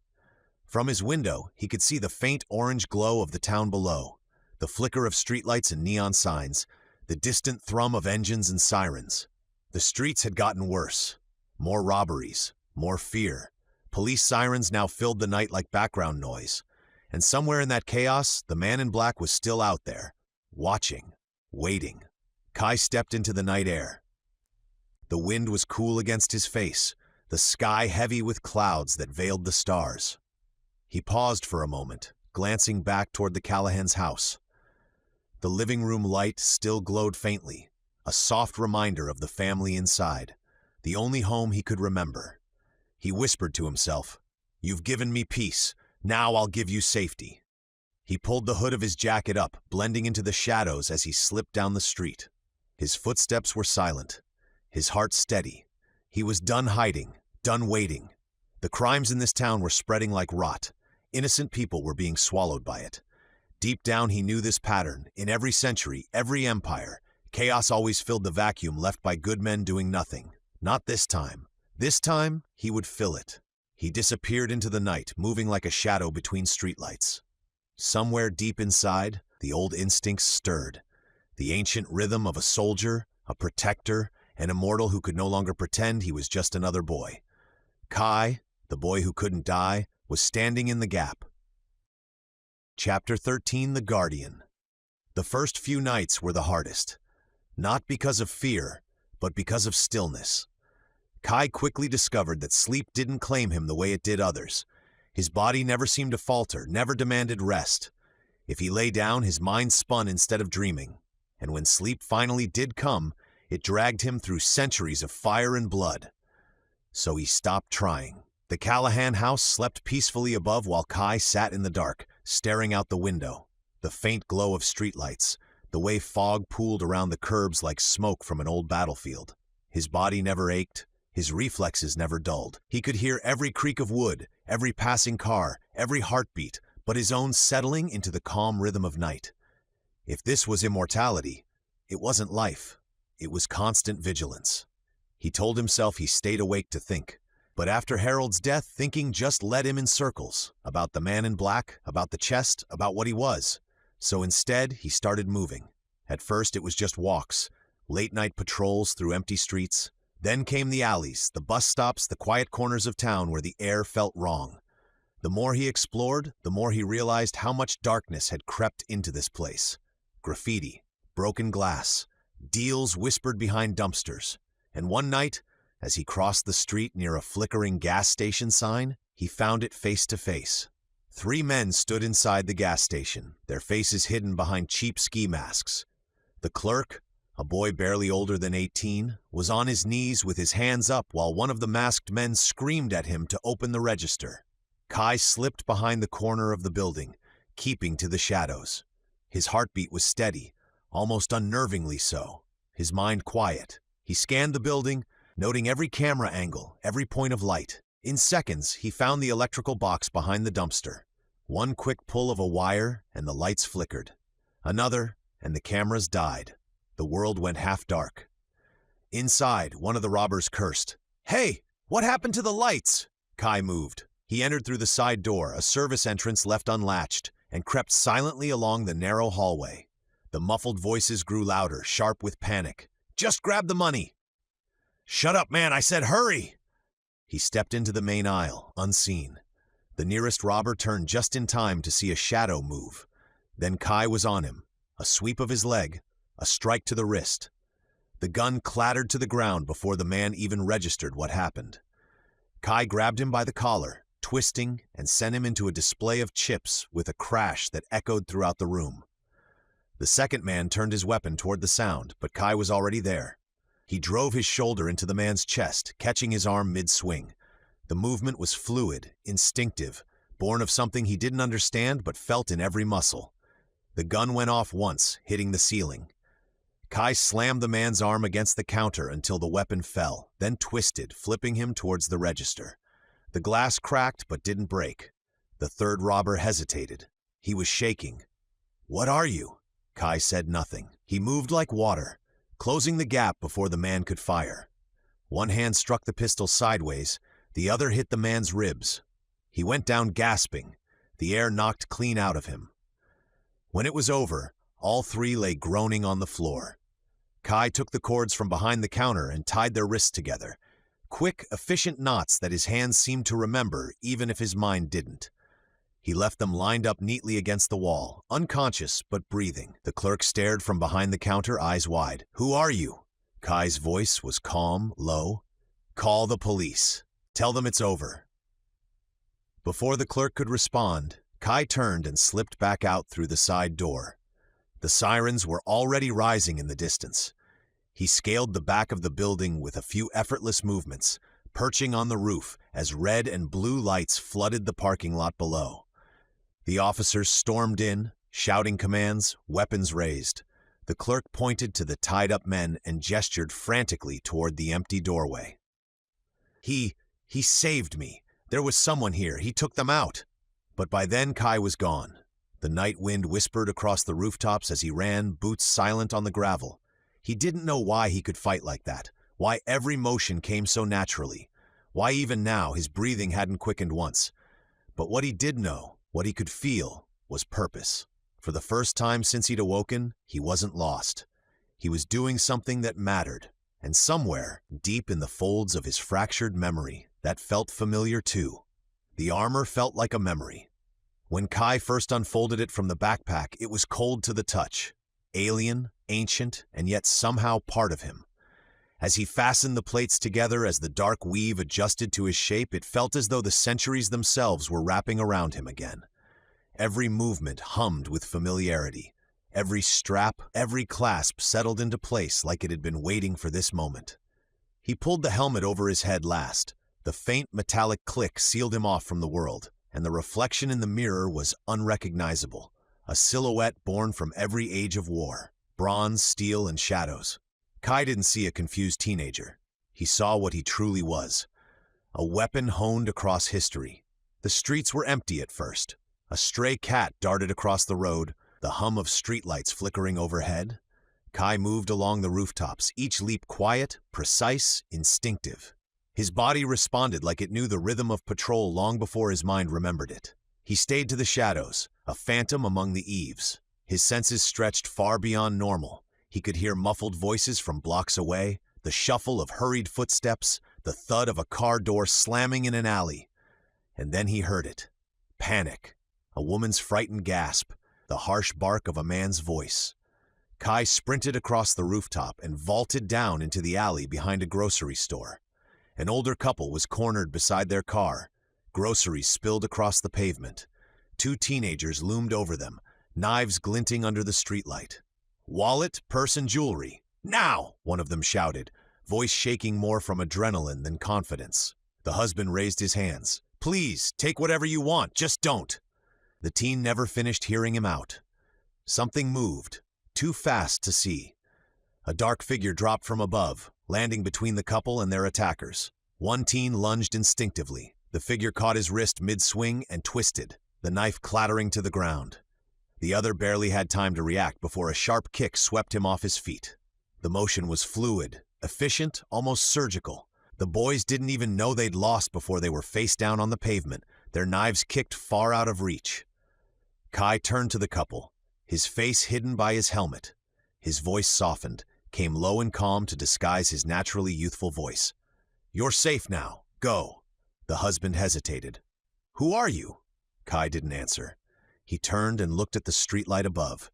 From his window, he could see the faint orange glow of the town below, the flicker of streetlights and neon signs, the distant thrum of engines and sirens. The streets had gotten worse. More robberies, more fear. Police sirens now filled the night like background noise. And somewhere in that chaos, the man in black was still out there, watching, waiting. Kai stepped into the night air. The wind was cool against his face, the sky heavy with clouds that veiled the stars. He paused for a moment, glancing back toward the Callahan's house. The living room light still glowed faintly, a soft reminder of the family inside, the only home he could remember. He whispered to himself, "You've given me peace, now I'll give you safety." He pulled the hood of his jacket up, blending into the shadows as he slipped down the street. His footsteps were silent, his heart steady. He was done hiding, done waiting. The crimes in this town were spreading like rot. Innocent people were being swallowed by it. Deep down he knew this pattern. In every century, every empire, chaos always filled the vacuum left by good men doing nothing. Not this time. This time, he would fill it. He disappeared into the night, moving like a shadow between streetlights. Somewhere deep inside, the old instincts stirred. The ancient rhythm of a soldier, a protector, an immortal who could no longer pretend he was just another boy. Kai, the boy who couldn't die, was standing in the gap. Chapter 13, The Guardian. The first few nights were the hardest. Not because of fear, but because of stillness. Kai quickly discovered that sleep didn't claim him the way it did others. His body never seemed to falter, never demanded rest. If he lay down, his mind spun instead of dreaming. And when sleep finally did come, it dragged him through centuries of fire and blood. So he stopped trying. The Callahan house slept peacefully above while Kai sat in the dark, staring out the window. The faint glow of streetlights, the way fog pooled around the curbs like smoke from an old battlefield. His body never ached, his reflexes never dulled. He could hear every creak of wood, every passing car, every heartbeat, but his own settling into the calm rhythm of night. If this was immortality, it wasn't life. It was constant vigilance. He told himself he stayed awake to think. But after Harold's death, thinking just led him in circles, about the man in black, about the chest, about what he was. So instead, he started moving. At first, it was just walks, late-night patrols through empty streets. Then came the alleys, the bus stops, the quiet corners of town where the air felt wrong. The more he explored, the more he realized how much darkness had crept into this place. Graffiti, broken glass, deals whispered behind dumpsters. And one night, as he crossed the street near a flickering gas station sign, he found it face to face. 3 men stood inside the gas station, their faces hidden behind cheap ski masks. The clerk, a boy barely older than 18, was on his knees with his hands up while one of the masked men screamed at him to open the register. Kai slipped behind the corner of the building, keeping to the shadows. His heartbeat was steady, almost unnervingly so, his mind quiet. He scanned the building, noting every camera angle, every point of light. In seconds, he found the electrical box behind the dumpster. One quick pull of a wire, and the lights flickered. Another, and the cameras died. The world went half dark. Inside, one of the robbers cursed. "Hey, what happened to the lights?" Kai moved. He entered through the side door, a service entrance left unlatched. and crept silently along the narrow hallway. The muffled voices grew louder, sharp with panic. "Just grab the money!" "Shut up, man, I said hurry!" He stepped into the main aisle, unseen. The nearest robber turned just in time to see a shadow move. Then Kai was on him. A sweep of his leg, a strike to the wrist. The gun clattered to the ground before the man even registered what happened. Kai grabbed him by the collar, twisting, and sent him into a display of chips with a crash that echoed throughout the room. The second man turned his weapon toward the sound, but Kai was already there. He drove his shoulder into the man's chest, catching his arm mid-swing. The movement was fluid, instinctive, born of something he didn't understand but felt in every muscle. The gun went off once, hitting the ceiling. Kai slammed the man's arm against the counter until the weapon fell, then twisted, flipping him towards the register. The glass cracked but didn't break. The third robber hesitated. He was shaking. "What are you?" Kai said nothing. He moved like water, closing the gap before the man could fire. One hand struck the pistol sideways, the other hit the man's ribs. He went down gasping, the air knocked clean out of him. When it was over, all three lay groaning on the floor. Kai took the cords from behind the counter and tied their wrists together. Quick, efficient knots that his hands seemed to remember, even if his mind didn't. He left them lined up neatly against the wall, unconscious but breathing. The clerk stared from behind the counter, eyes wide. "Who are you?" Kai's voice was calm, low. "Call the police. Tell them it's over." Before the clerk could respond, Kai turned and slipped back out through the side door. The sirens were already rising in the distance. He scaled the back of the building with a few effortless movements, perching on the roof as red and blue lights flooded the parking lot below. The officers stormed in, shouting commands, weapons raised. The clerk pointed to the tied-up men and gestured frantically toward the empty doorway. He saved me. There was someone here. He took them out." But by then Kai was gone. The night wind whispered across the rooftops as he ran, boots silent on the gravel. He didn't know why he could fight like that, why every motion came so naturally, why even now his breathing hadn't quickened once. But what he did know, what he could feel, was purpose. For the first time since he'd awoken, he wasn't lost. He was doing something that mattered, and somewhere, deep in the folds of his fractured memory, that felt familiar too. The armor felt like a memory. When Kai first unfolded it from the backpack, it was cold to the touch. Alien, ancient, and yet somehow part of him. As he fastened the plates together, as the dark weave adjusted to his shape, it felt as though the centuries themselves were wrapping around him again. Every movement hummed with familiarity. Every strap, every clasp settled into place like it had been waiting for this moment. He pulled the helmet over his head last. The faint metallic click sealed him off from the world, and the reflection in the mirror was unrecognizable. A silhouette born from every age of war. Bronze, steel, and shadows. Kai didn't see a confused teenager. He saw what he truly was. A weapon honed across history. The streets were empty at first. A stray cat darted across the road, the hum of streetlights flickering overhead. Kai moved along the rooftops, each leap quiet, precise, instinctive. His body responded like it knew the rhythm of patrol long before his mind remembered it. He stayed to the shadows, a phantom among the eaves. His senses stretched far beyond normal. He could hear muffled voices from blocks away, the shuffle of hurried footsteps, the thud of a car door slamming in an alley. And then he heard it. Panic. A woman's frightened gasp. The harsh bark of a man's voice. Kai sprinted across the rooftop and vaulted down into the alley behind a grocery store. An older couple was cornered beside their car. Groceries spilled across the pavement. Two teenagers loomed over them, knives glinting under the streetlight. "Wallet, purse, and jewelry. Now!" one of them shouted, voice shaking more from adrenaline than confidence. The husband raised his hands. "Please, take whatever you want, just don't." The teen never finished hearing him out. Something moved, too fast to see. A dark figure dropped from above, landing between the couple and their attackers. One teen lunged instinctively. The figure caught his wrist mid-swing and twisted, the knife clattering to the ground. The other barely had time to react before a sharp kick swept him off his feet. The motion was fluid, efficient, almost surgical. The boys didn't even know they'd lost before they were face down on the pavement, their knives kicked far out of reach. Kai turned to the couple, his face hidden by his helmet. His voice softened, came low and calm to disguise his naturally youthful voice. "You're safe now. Go." The husband hesitated. "Who are you?" Kai didn't answer. He turned and looked at the streetlight above.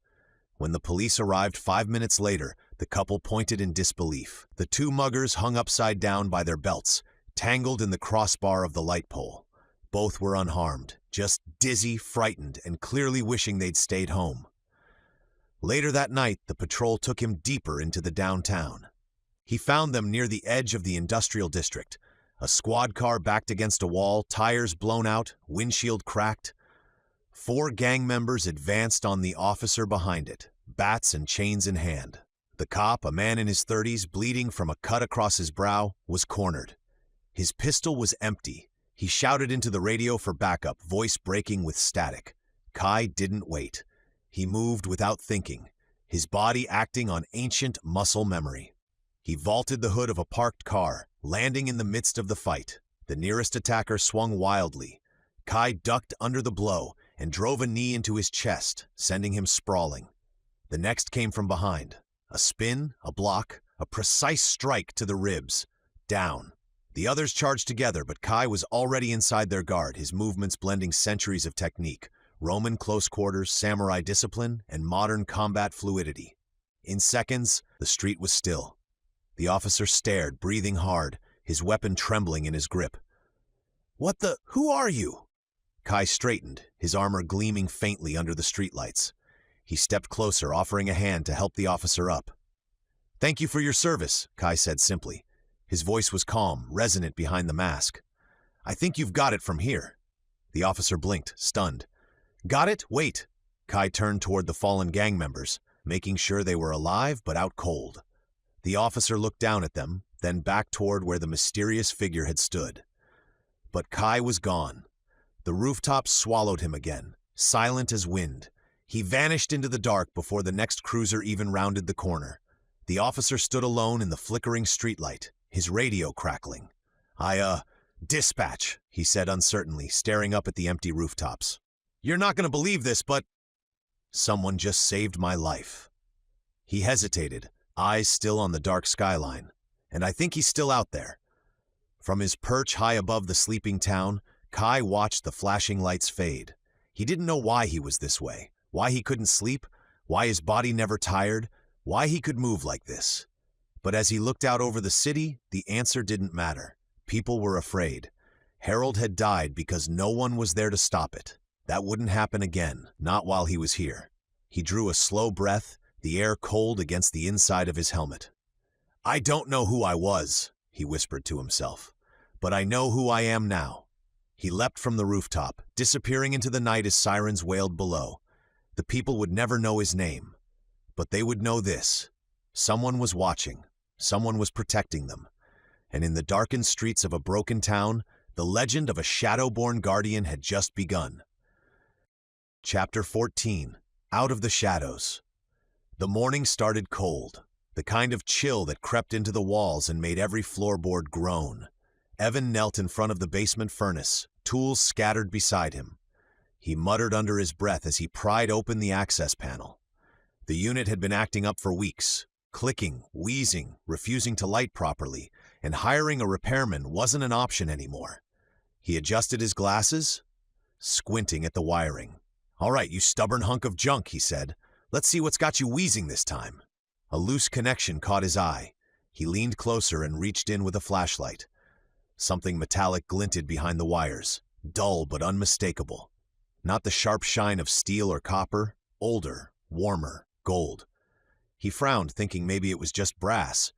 When the police arrived 5 minutes later, the couple pointed in disbelief. The two muggers hung upside down by their belts, tangled in the crossbar of the light pole. Both were unharmed, just dizzy, frightened, and clearly wishing they'd stayed home. Later that night, the patrol took him deeper into the downtown. He found them near the edge of the industrial district. A squad car backed against a wall, tires blown out, windshield cracked. 4 gang members advanced on the officer behind it, bats and chains in hand. The cop, a man in his 30s, bleeding from a cut across his brow, was cornered. His pistol was empty. He shouted into the radio for backup, voice breaking with static. Kai didn't wait. He moved without thinking, his body acting on ancient muscle memory. He vaulted the hood of a parked car, landing in the midst of the fight. The nearest attacker swung wildly. Kai ducked under the blow and drove a knee into his chest, sending him sprawling. The next came from behind. A spin, a block, a precise strike to the ribs. Down. The others charged together, but Kai was already inside their guard, his movements blending centuries of technique, Roman close quarters, samurai discipline, and modern combat fluidity. In seconds, the street was still. The officer stared, breathing hard, his weapon trembling in his grip. Who are you?" Kai straightened, his armor gleaming faintly under the streetlights. He stepped closer, offering a hand to help the officer up. "Thank you for your service," Kai said simply. His voice was calm, resonant behind the mask. "I think you've got it from here." The officer blinked, stunned. "Got it? Wait." Kai turned toward the fallen gang members, making sure they were alive but out cold. The officer looked down at them, then back toward where the mysterious figure had stood. But Kai was gone. The rooftops swallowed him again, silent as wind. He vanished into the dark before the next cruiser even rounded the corner. The officer stood alone in the flickering streetlight, his radio crackling. Dispatch," he said uncertainly, staring up at the empty rooftops. "You're not going to believe this, but someone just saved my life." He hesitated, eyes still on the dark skyline, and I think he's still out there. From his perch high above the sleeping town, Kai watched the flashing lights fade. He didn't know why he was this way, why he couldn't sleep, why his body never tired, why he could move like this. But as he looked out over the city, the answer didn't matter. People were afraid. Harold had died because no one was there to stop it. That wouldn't happen again, not while he was here. He drew a slow breath, the air cold against the inside of his helmet. "I don't know who I was," he whispered to himself, "but I know who I am now." He leapt from the rooftop, disappearing into the night as sirens wailed below. The people would never know his name, but they would know this. Someone was watching, someone was protecting them, and in the darkened streets of a broken town, the legend of a shadow-born guardian had just begun. Chapter 14. Out of the Shadows. The morning started cold, the kind of chill that crept into the walls and made every floorboard groan. Evan knelt in front of the basement furnace, tools scattered beside him. He muttered under his breath as he pried open the access panel. The unit had been acting up for weeks, clicking, wheezing, refusing to light properly, and hiring a repairman wasn't an option anymore. He adjusted his glasses, squinting at the wiring. "All right, you stubborn hunk of junk," he said. "Let's see what's got you wheezing this time." A loose connection caught his eye. He leaned closer and reached in with a flashlight. Something metallic glinted behind the wires, dull but unmistakable. Not the sharp shine of steel or copper, older, warmer, gold. He frowned, thinking maybe it was just brass.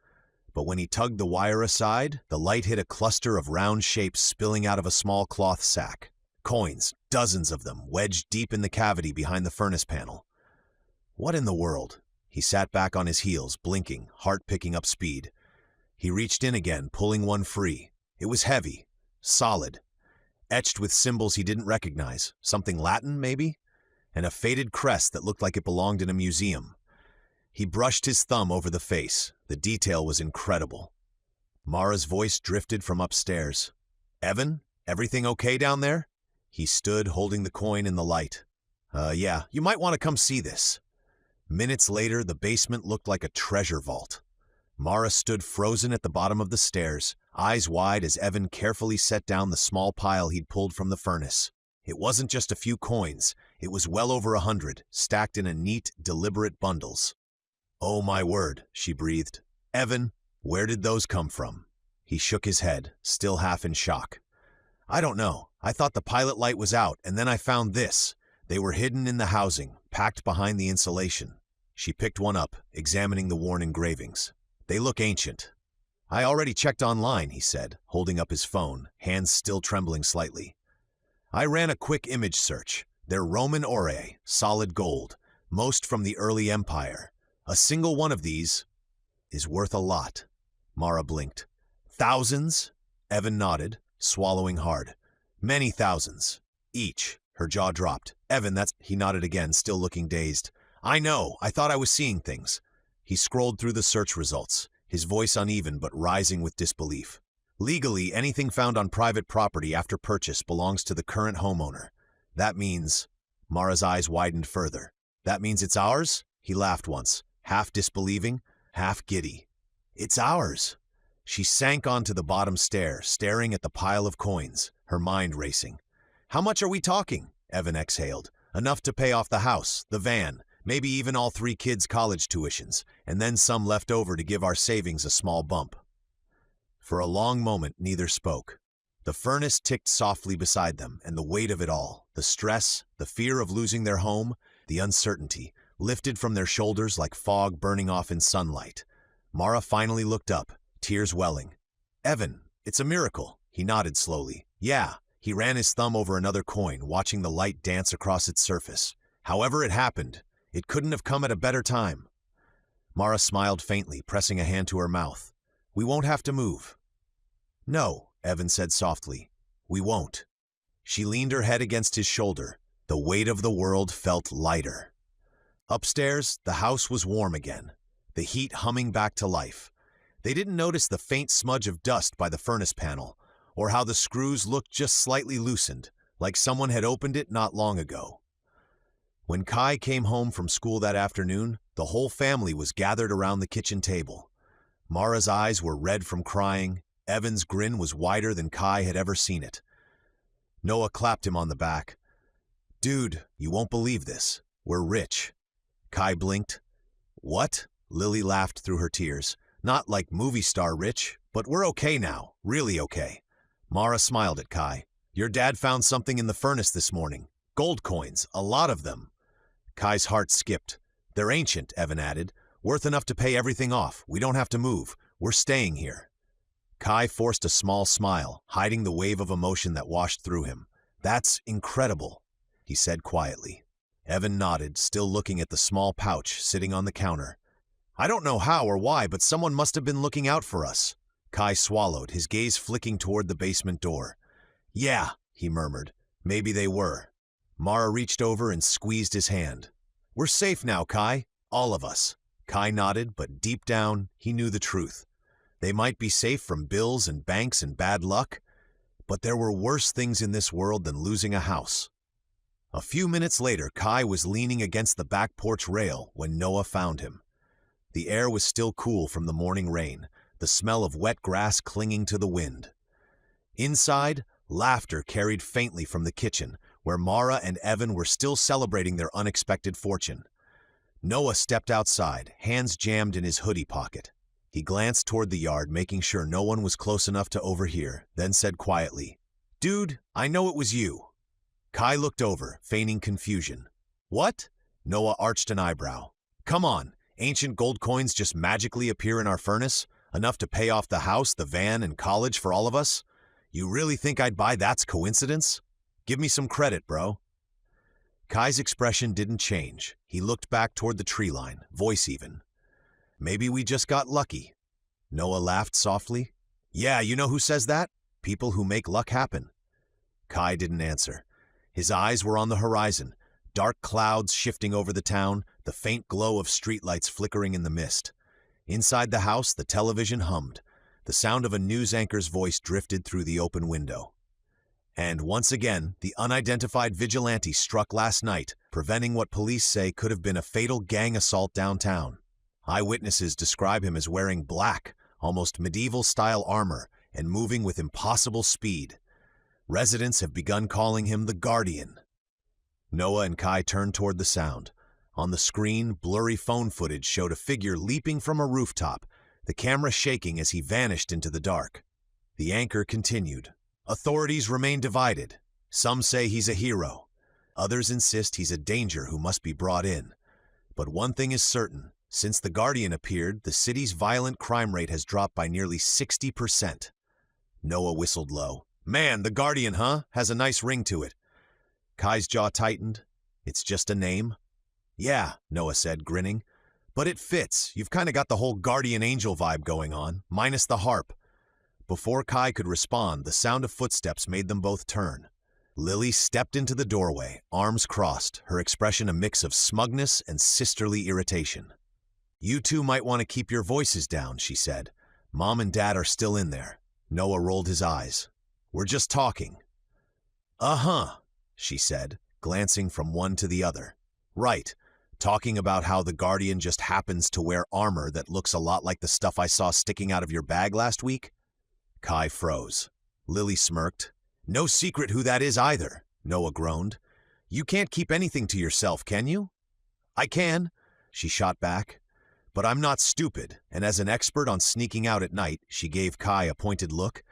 But when he tugged the wire aside, the light hit a cluster of round shapes spilling out of a small cloth sack. Coins, dozens of them, wedged deep in the cavity behind the furnace panel. What in the world? He sat back on his heels, blinking, heart picking up speed. He reached in again, pulling one free. It was heavy, solid, etched with symbols he didn't recognize, something Latin, maybe, and a faded crest that looked like it belonged in a museum. He brushed his thumb over the face. The detail was incredible. Mara's voice drifted from upstairs. "Evan, everything okay down there?" He stood, holding the coin in the light. Yeah, you might want to come see this." Minutes later, the basement looked like a treasure vault. Mara stood frozen at the bottom of the stairs, eyes wide as Evan carefully set down the small pile he'd pulled from the furnace. It wasn't just a few coins, it was well over 100, stacked in a neat, deliberate bundles. "Oh my word," she breathed. "Evan, where did those come from?" He shook his head, still half in shock. "I don't know. I thought the pilot light was out, and then I found this." They were hidden in the housing, packed behind the insulation. She picked one up, examining the worn engravings. "They look ancient." "I already checked online," he said, holding up his phone, hands still trembling slightly. "I ran a quick image search. They're Roman aurae, solid gold, most from the early empire. A single one of these is worth a lot." Mara blinked. "Thousands?" Evan nodded, swallowing hard. "Many thousands. Each." Her jaw dropped. "Evan, that's—" He nodded again, still looking dazed. "I know. I thought I was seeing things." He scrolled through the search results, his voice uneven but rising with disbelief. "Legally, anything found on private property after purchase belongs to the current homeowner. That means—" Mara's eyes widened further. "That means it's ours?" He laughed once, half disbelieving, half giddy. "It's ours." She sank onto the bottom stair, staring at the pile of coins, her mind racing. "How much are we talking?" Evan exhaled. "Enough to pay off the house, the van, maybe even all 3 kids' college tuitions, and then some left over to give our savings a small bump." For a long moment, neither spoke. The furnace ticked softly beside them, and the weight of it all, the stress, the fear of losing their home, the uncertainty, lifted from their shoulders like fog burning off in sunlight. Mara finally looked up, tears welling. "Evan, it's a miracle." He nodded slowly. "Yeah." He ran his thumb over another coin, watching the light dance across its surface. "However it happened, it couldn't have come at a better time." Mara smiled faintly, pressing a hand to her mouth. "We won't have to move." "No," Evan said softly. "We won't." She leaned her head against his shoulder. The weight of the world felt lighter. Upstairs, the house was warm again, the heat humming back to life. They didn't notice the faint smudge of dust by the furnace panel, or how the screws looked just slightly loosened, like someone had opened it not long ago. When Kai came home from school that afternoon, the whole family was gathered around the kitchen table. Mara's eyes were red from crying. Evan's grin was wider than Kai had ever seen it. Noah clapped him on the back. "Dude, you won't believe this. We're rich." Kai blinked. "What?" Lily laughed through her tears. "Not like movie star rich, but we're okay now, really okay." Mara smiled at Kai. "Your dad found something in the furnace this morning. Gold coins, a lot of them." Kai's heart skipped. "They're ancient," Evan added. "Worth enough to pay everything off. We don't have to move. We're staying here." Kai forced a small smile, hiding the wave of emotion that washed through him. "That's incredible," he said quietly. Evan nodded, still looking at the small pouch sitting on the counter. "I don't know how or why, but someone must have been looking out for us." Kai swallowed, his gaze flicking toward the basement door. "Yeah," he murmured. "Maybe they were." Mara reached over and squeezed his hand. "We're safe now, Kai. All of us." Kai nodded, but deep down, he knew the truth. They might be safe from bills and banks and bad luck, but there were worse things in this world than losing a house. A few minutes later, Kai was leaning against the back porch rail when Noah found him. The air was still cool from the morning rain, the smell of wet grass clinging to the wind. Inside, laughter carried faintly from the kitchen, where Mara and Evan were still celebrating their unexpected fortune. Noah stepped outside, hands jammed in his hoodie pocket. He glanced toward the yard, making sure no one was close enough to overhear, then said quietly, "Dude, I know it was you." Kai looked over, feigning confusion. "What?" Noah arched an eyebrow. "Come on, ancient gold coins just magically appear in our furnace, enough to pay off the house, the van, and college for all of us? You really think I'd buy that's coincidence? Give me some credit, bro." Kai's expression didn't change. He looked back toward the tree line, voice even. "Maybe we just got lucky." Noah laughed softly. "Yeah, you know who says that? People who make luck happen." Kai didn't answer. His eyes were on the horizon, dark clouds shifting over the town, the faint glow of streetlights flickering in the mist. Inside the house, the television hummed. The sound of a news anchor's voice drifted through the open window. And once again, the unidentified vigilante struck last night, preventing what police say could have been a fatal gang assault downtown. Eyewitnesses describe him as wearing black, almost medieval-style armor and moving with impossible speed. Residents have begun calling him the Guardian. Noah and Kai turned toward the sound. On the screen, blurry phone footage showed a figure leaping from a rooftop, the camera shaking as he vanished into the dark. The anchor continued. Authorities remain divided. Some say he's a hero. Others insist he's a danger who must be brought in. But one thing is certain. Since the Guardian appeared, the city's violent crime rate has dropped by nearly 60%. Noah whistled low. Man, the Guardian, huh? Has a nice ring to it. Kai's jaw tightened. It's just a name? Yeah, Noah said, grinning. But it fits. You've kind of got the whole guardian angel vibe going on, minus the harp. Before Kai could respond, the sound of footsteps made them both turn. Lily stepped into the doorway, arms crossed, her expression a mix of smugness and sisterly irritation. You two might want to keep your voices down, she said. Mom and Dad are still in there. Noah rolled his eyes. We're just talking. Uh-huh, she said, glancing from one to the other. Right. Talking about how the Guardian just happens to wear armor that looks a lot like the stuff I saw sticking out of your bag last week? Kai froze. Lily smirked. No secret who that is either, Noah groaned. You can't keep anything to yourself, can you? I can, she shot back. But I'm not stupid, and as an expert on sneaking out at night, she gave Kai a pointed look.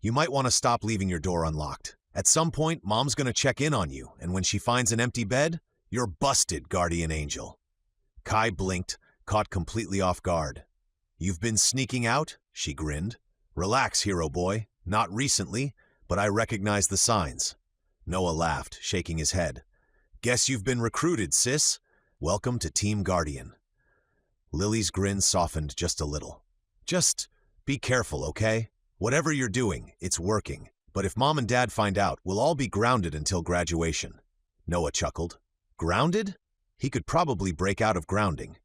You might want to stop leaving your door unlocked. At some point, Mom's going to check in on you, and when she finds an empty bed, you're busted, Guardian Angel. Kai blinked, caught completely off guard. You've been sneaking out? She grinned. Relax, hero boy. Not recently, but I recognize the signs. Noah laughed, shaking his head. Guess you've been recruited, sis. Welcome to Team Guardian. Lily's grin softened just a little. Just be careful, okay? Whatever you're doing, it's working. But if Mom and Dad find out, we'll all be grounded until graduation. Noah chuckled. Grounded? He could probably break out of grounding.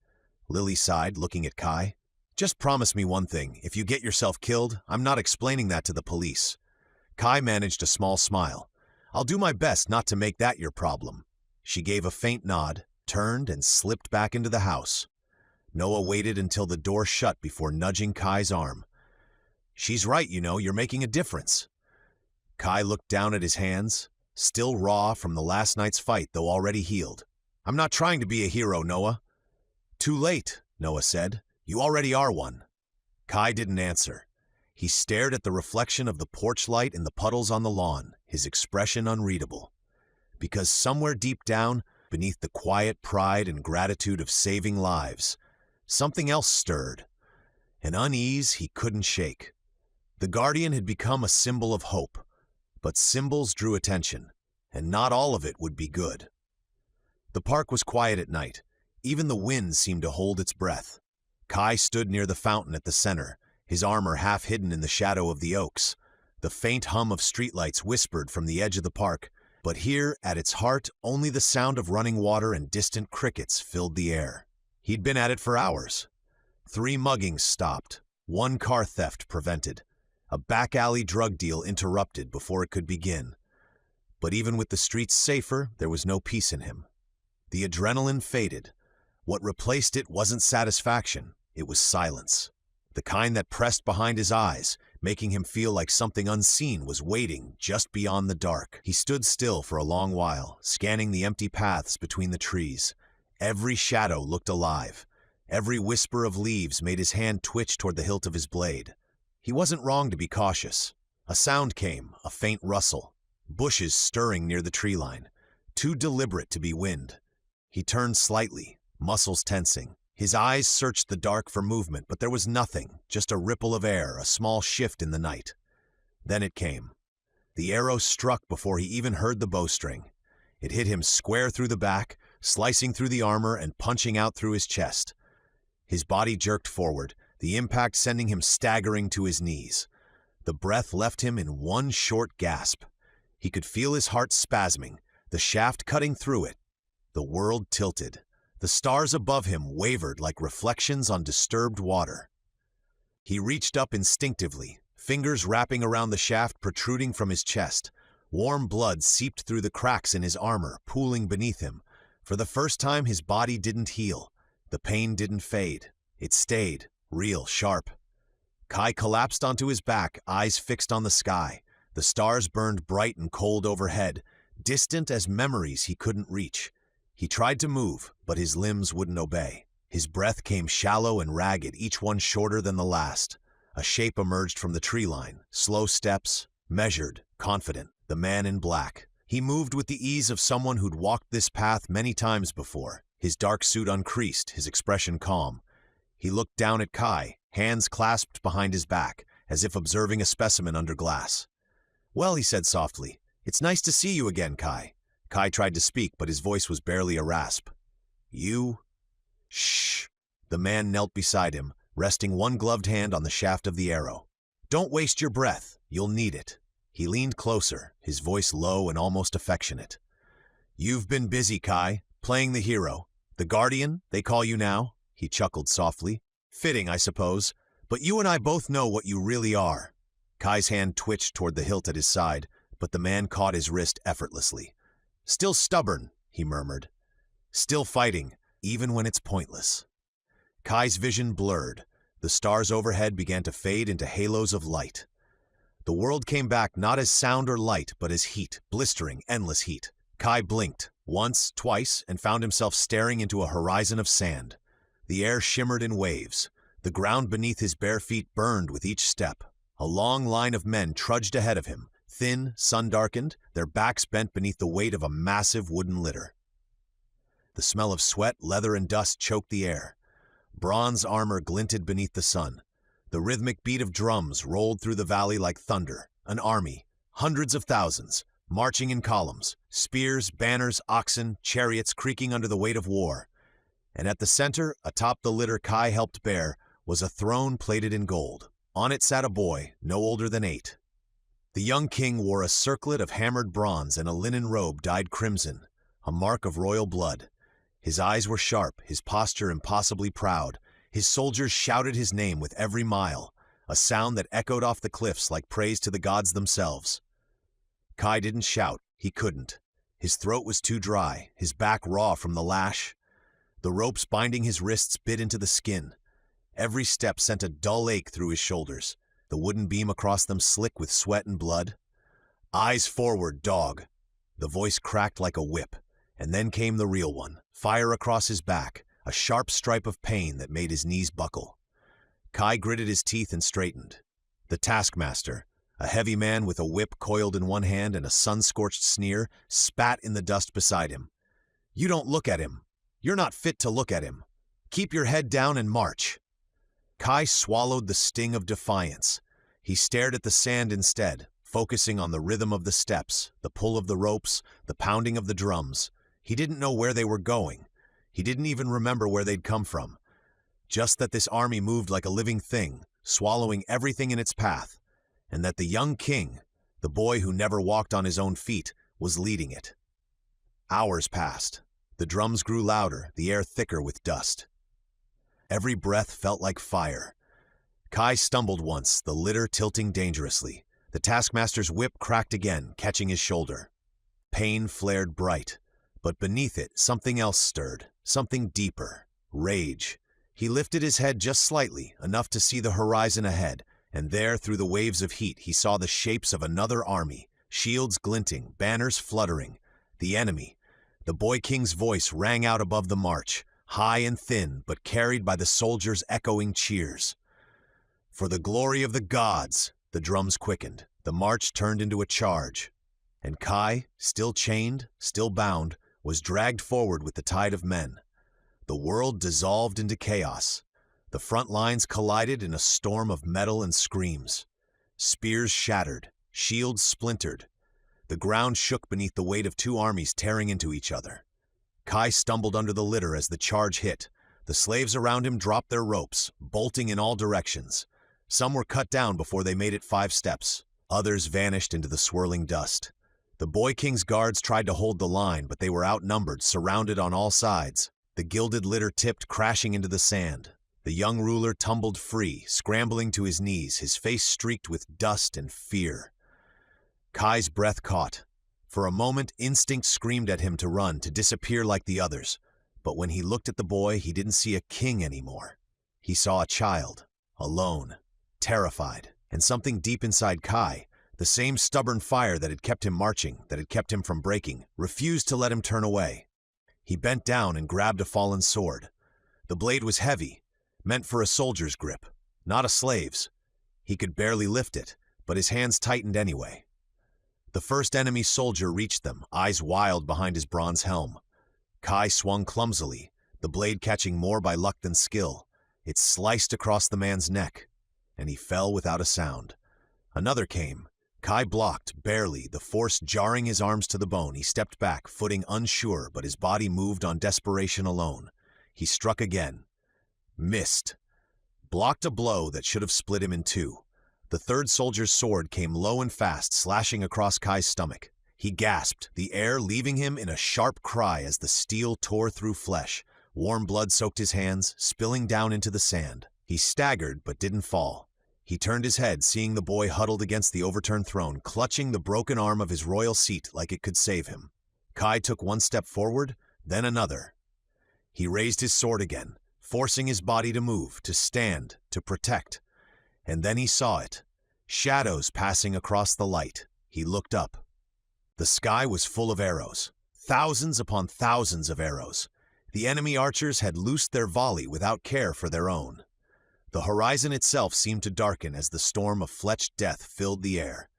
Lily sighed, looking at Kai. Just promise me one thing. If you get yourself killed, I'm not explaining that to the police. Kai managed a small smile. I'll do my best not to make that your problem. She gave a faint nod, turned, and slipped back into the house. Noah waited until the door shut before nudging Kai's arm. She's right, you know, you're making a difference. Kai looked down at his hands, still raw from the last night's fight, though already healed. I'm not trying to be a hero, Noah. Too late, Noah said. You already are one. Kai didn't answer. He stared at the reflection of the porch light in the puddles on the lawn, his expression unreadable. Because somewhere deep down, beneath the quiet pride and gratitude of saving lives, something else stirred, an unease he couldn't shake. The Guardian had become a symbol of hope, but symbols drew attention, and not all of it would be good. The park was quiet at night. Even the wind seemed to hold its breath. Kai stood near the fountain at the center, his armor half hidden in the shadow of the oaks. The faint hum of streetlights whispered from the edge of the park, but here, at its heart, only the sound of running water and distant crickets filled the air. He'd been at it for hours. 3 muggings stopped, 1 car theft prevented, a back-alley drug deal interrupted before it could begin. But even with the streets safer, there was no peace in him. The adrenaline faded. What replaced it wasn't satisfaction, it was silence. The kind that pressed behind his eyes, making him feel like something unseen was waiting just beyond the dark. He stood still for a long while, scanning the empty paths between the trees. Every shadow looked alive. Every whisper of leaves made his hand twitch toward the hilt of his blade. He wasn't wrong to be cautious. A sound came, a faint rustle. Bushes stirring near the tree line. Too deliberate to be wind. He turned slightly, muscles tensing. His eyes searched the dark for movement, but there was nothing, just a ripple of air, a small shift in the night. Then it came. The arrow struck before he even heard the bowstring. It hit him square through the back, slicing through the armor and punching out through his chest. His body jerked forward, the impact sending him staggering to his knees. The breath left him in one short gasp. He could feel his heart spasming, the shaft cutting through it. The world tilted. The stars above him wavered like reflections on disturbed water. He reached up instinctively, fingers wrapping around the shaft protruding from his chest. Warm blood seeped through the cracks in his armor, pooling beneath him. For the first time, his body didn't heal. The pain didn't fade. It stayed, real, sharp. Kai collapsed onto his back, eyes fixed on the sky. The stars burned bright and cold overhead, distant as memories he couldn't reach. He tried to move, but his limbs wouldn't obey. His breath came shallow and ragged, each one shorter than the last. A shape emerged from the tree line, slow steps, measured, confident, the man in black. He moved with the ease of someone who'd walked this path many times before, his dark suit uncreased, his expression calm. He looked down at Kai, hands clasped behind his back, as if observing a specimen under glass. "Well," he said softly, "it's nice to see you again, Kai." Kai tried to speak, but his voice was barely a rasp. "You?" "Shh." The man knelt beside him, resting one gloved hand on the shaft of the arrow. "Don't waste your breath. You'll need it." He leaned closer, his voice low and almost affectionate. "You've been busy, Kai, playing the hero. The guardian, they call you now." He chuckled softly. "Fitting, I suppose, but you and I both know what you really are." Kai's hand twitched toward the hilt at his side, but the man caught his wrist effortlessly. "Still stubborn," he murmured. "Still fighting, even when it's pointless." Kai's vision blurred. The stars overhead began to fade into halos of light. The world came back not as sound or light, but as heat, blistering, endless heat. Kai blinked, once, twice, and found himself staring into a horizon of sand. The air shimmered in waves. The ground beneath his bare feet burned with each step. A long line of men trudged ahead of him, thin, sun-darkened, their backs bent beneath the weight of a massive wooden litter. The smell of sweat, leather, and dust choked the air. Bronze armor glinted beneath the sun. The rhythmic beat of drums rolled through the valley like thunder. An army, hundreds of thousands, marching in columns, spears, banners, oxen, chariots creaking under the weight of war. And at the center, atop the litter Kai helped bear, was a throne plated in gold. On it sat a boy, no older than 8. The young king wore a circlet of hammered bronze and a linen robe dyed crimson, a mark of royal blood. His eyes were sharp, his posture impossibly proud. His soldiers shouted his name with every mile, a sound that echoed off the cliffs like praise to the gods themselves. Kai didn't shout, he couldn't. His throat was too dry, his back raw from the lash. The ropes binding his wrists bit into the skin. Every step sent a dull ache through his shoulders, the wooden beam across them slick with sweat and blood. "Eyes forward, dog." The voice cracked like a whip, and then came the real one, fire across his back, a sharp stripe of pain that made his knees buckle. Kai gritted his teeth and straightened. The taskmaster, a heavy man with a whip coiled in one hand and a sun-scorched sneer, spat in the dust beside him. "You don't look at him. You're not fit to look at him. Keep your head down and march." Kai swallowed the sting of defiance. He stared at the sand instead, focusing on the rhythm of the steps, the pull of the ropes, the pounding of the drums. He didn't know where they were going. He didn't even remember where they'd come from. Just that this army moved like a living thing, swallowing everything in its path, and that the young king, the boy who never walked on his own feet, was leading it. Hours passed. The drums grew louder, the air thicker with dust. Every breath felt like fire. Kai stumbled once, the litter tilting dangerously. The taskmaster's whip cracked again, catching his shoulder. Pain flared bright, but beneath it something else stirred, something deeper, rage. He lifted his head just slightly, enough to see the horizon ahead, and there, through the waves of heat, he saw the shapes of another army, shields glinting, banners fluttering. The enemy. The boy king's voice rang out above the march, high and thin, but carried by the soldiers' echoing cheers. "For the glory of the gods," the drums quickened. The march turned into a charge. And Kai, still chained, still bound, was dragged forward with the tide of men. The world dissolved into chaos. The front lines collided in a storm of metal and screams. Spears shattered, shields splintered. The ground shook beneath the weight of two armies tearing into each other. Kai stumbled under the litter as the charge hit. The slaves around him dropped their ropes, bolting in all directions. Some were cut down before they made it 5 steps. Others vanished into the swirling dust. The boy king's guards tried to hold the line, but they were outnumbered, surrounded on all sides. The gilded litter tipped, crashing into the sand. The young ruler tumbled free, scrambling to his knees, his face streaked with dust and fear. Kai's breath caught. For a moment, instinct screamed at him to run, to disappear like the others. But when he looked at the boy, he didn't see a king anymore. He saw a child, alone, terrified, and something deep inside Kai, the same stubborn fire that had kept him marching, that had kept him from breaking, refused to let him turn away. He bent down and grabbed a fallen sword. The blade was heavy, meant for a soldier's grip, not a slave's. He could barely lift it, but his hands tightened anyway. The first enemy soldier reached them, eyes wild behind his bronze helm. Kai swung clumsily, the blade catching more by luck than skill. It sliced across the man's neck, and he fell without a sound. Another came. Kai blocked, barely, the force jarring his arms to the bone. He stepped back, footing unsure, but his body moved on desperation alone. He struck again. Missed. Blocked a blow that should have split him in two. The third soldier's sword came low and fast, slashing across Kai's stomach. He gasped, the air leaving him in a sharp cry as the steel tore through flesh. Warm blood soaked his hands, spilling down into the sand. He staggered but didn't fall. He turned his head, seeing the boy huddled against the overturned throne, clutching the broken arm of his royal seat like it could save him. Kai took one step forward, then another. He raised his sword again, forcing his body to move, to stand, to protect. And then he saw it. Shadows passing across the light. He looked up. The sky was full of arrows. Thousands upon thousands of arrows. The enemy archers had loosed their volley without care for their own. The horizon itself seemed to darken as the storm of fletched death filled the air.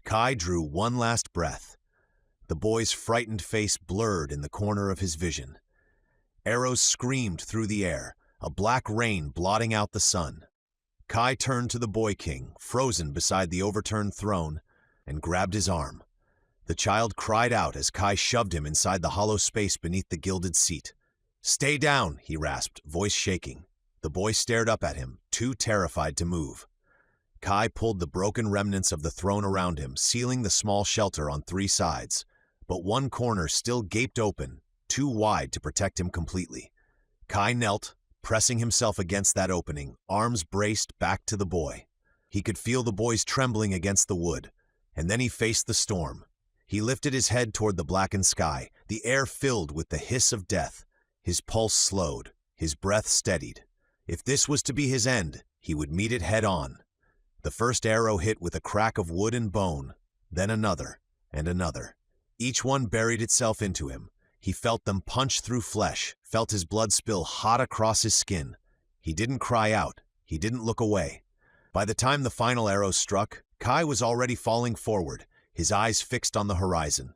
Kai drew one last breath. The boy's frightened face blurred in the corner of his vision. Arrows screamed through the air, a black rain blotting out the sun. Kai turned to the boy king, frozen beside the overturned throne, and grabbed his arm. The child cried out as Kai shoved him inside the hollow space beneath the gilded seat. "Stay down," he rasped, voice shaking. The boy stared up at him, too terrified to move. Kai pulled the broken remnants of the throne around him, sealing the small shelter on three sides. But one corner still gaped open, too wide to protect him completely. Kai knelt, pressing himself against that opening, arms braced back to the boy. He could feel the boy's trembling against the wood, and then he faced the storm. He lifted his head toward the blackened sky, the air filled with the hiss of death. His pulse slowed, his breath steadied. If this was to be his end, he would meet it head on. The first arrow hit with a crack of wood and bone, then another, and another. Each one buried itself into him. He felt them punch through flesh, felt his blood spill hot across his skin. He didn't cry out. He didn't look away. By the time the final arrow struck, Kai was already falling forward, his eyes fixed on the horizon.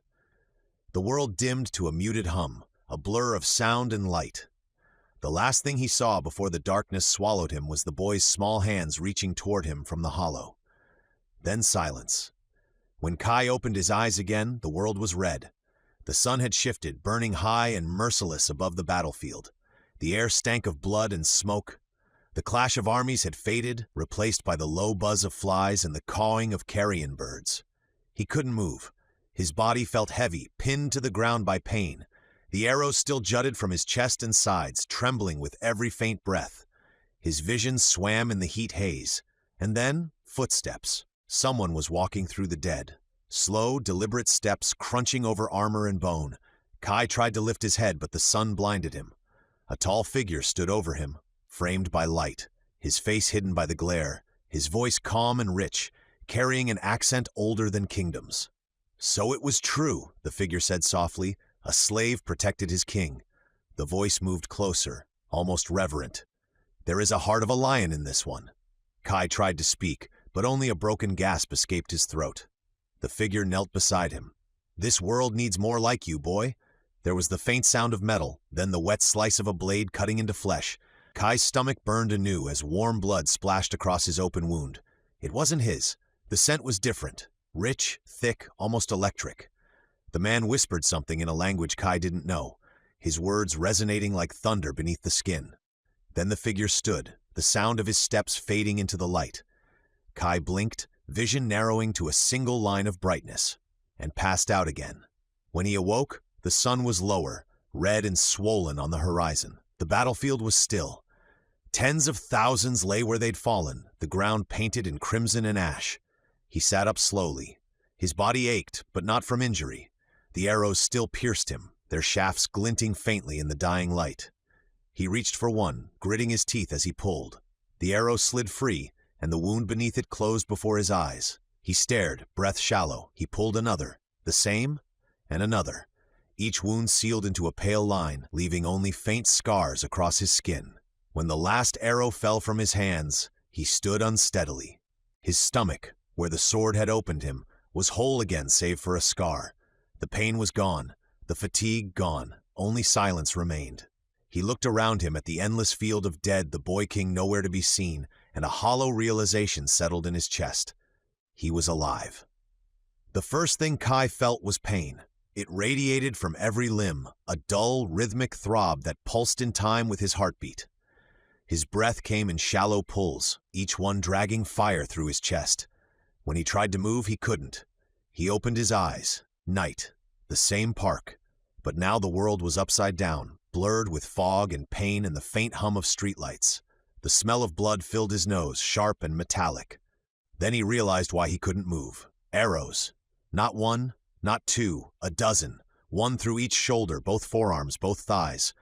The world dimmed to a muted hum, a blur of sound and light. The last thing he saw before the darkness swallowed him was the boy's small hands reaching toward him from the hollow. Then silence. When Kai opened his eyes again, the world was red. The sun had shifted, burning high and merciless above the battlefield. The air stank of blood and smoke. The clash of armies had faded, replaced by the low buzz of flies and the cawing of carrion birds. He couldn't move. His body felt heavy, pinned to the ground by pain. The arrows still jutted from his chest and sides, trembling with every faint breath. His vision swam in the heat haze. And then, footsteps. Someone was walking through the dead. Slow, deliberate steps crunching over armor and bone. Kai tried to lift his head, but the sun blinded him. A tall figure stood over him, framed by light, his face hidden by the glare, his voice calm and rich, carrying an accent older than kingdoms. "So it was true," the figure said softly. A slave protected his king. The voice moved closer, almost reverent. "There is a heart of a lion in this one." Kai tried to speak, but only a broken gasp escaped his throat. The figure knelt beside him. "This world needs more like you, boy." There was the faint sound of metal, then the wet slice of a blade cutting into flesh. Kai's stomach burned anew as warm blood splashed across his open wound. It wasn't his. The scent was different, rich, thick, almost electric. The man whispered something in a language Kai didn't know, his words resonating like thunder beneath the skin. Then the figure stood, the sound of his steps fading into the light. Kai blinked, vision narrowing to a single line of brightness, and passed out again. When he awoke, the sun was lower, red and swollen on the horizon. The battlefield was still. Tens of thousands lay where they'd fallen, the ground painted in crimson and ash. He sat up slowly. His body ached, but not from injury. The arrows still pierced him, their shafts glinting faintly in the dying light. He reached for one, gritting his teeth as he pulled. The arrow slid free, and the wound beneath it closed before his eyes. He stared, breath shallow. He pulled another, the same, and another. Each wound sealed into a pale line, leaving only faint scars across his skin. When the last arrow fell from his hands, he stood unsteadily. His stomach, where the sword had opened him, was whole again save for a scar. The pain was gone, the fatigue gone, only silence remained. He looked around him at the endless field of dead, the boy king nowhere to be seen, and a hollow realization settled in his chest. He was alive. The first thing Kai felt was pain. It radiated from every limb, a dull, rhythmic throb that pulsed in time with his heartbeat. His breath came in shallow pulls, each one dragging fire through his chest. When he tried to move, he couldn't. He opened his eyes. Night. The same park. But now the world was upside down, blurred with fog and pain and the faint hum of streetlights. The smell of blood filled his nose, sharp and metallic. Then he realized why he couldn't move. Arrows. Not one, not two, a dozen. One through each shoulder, both forearms, both thighs.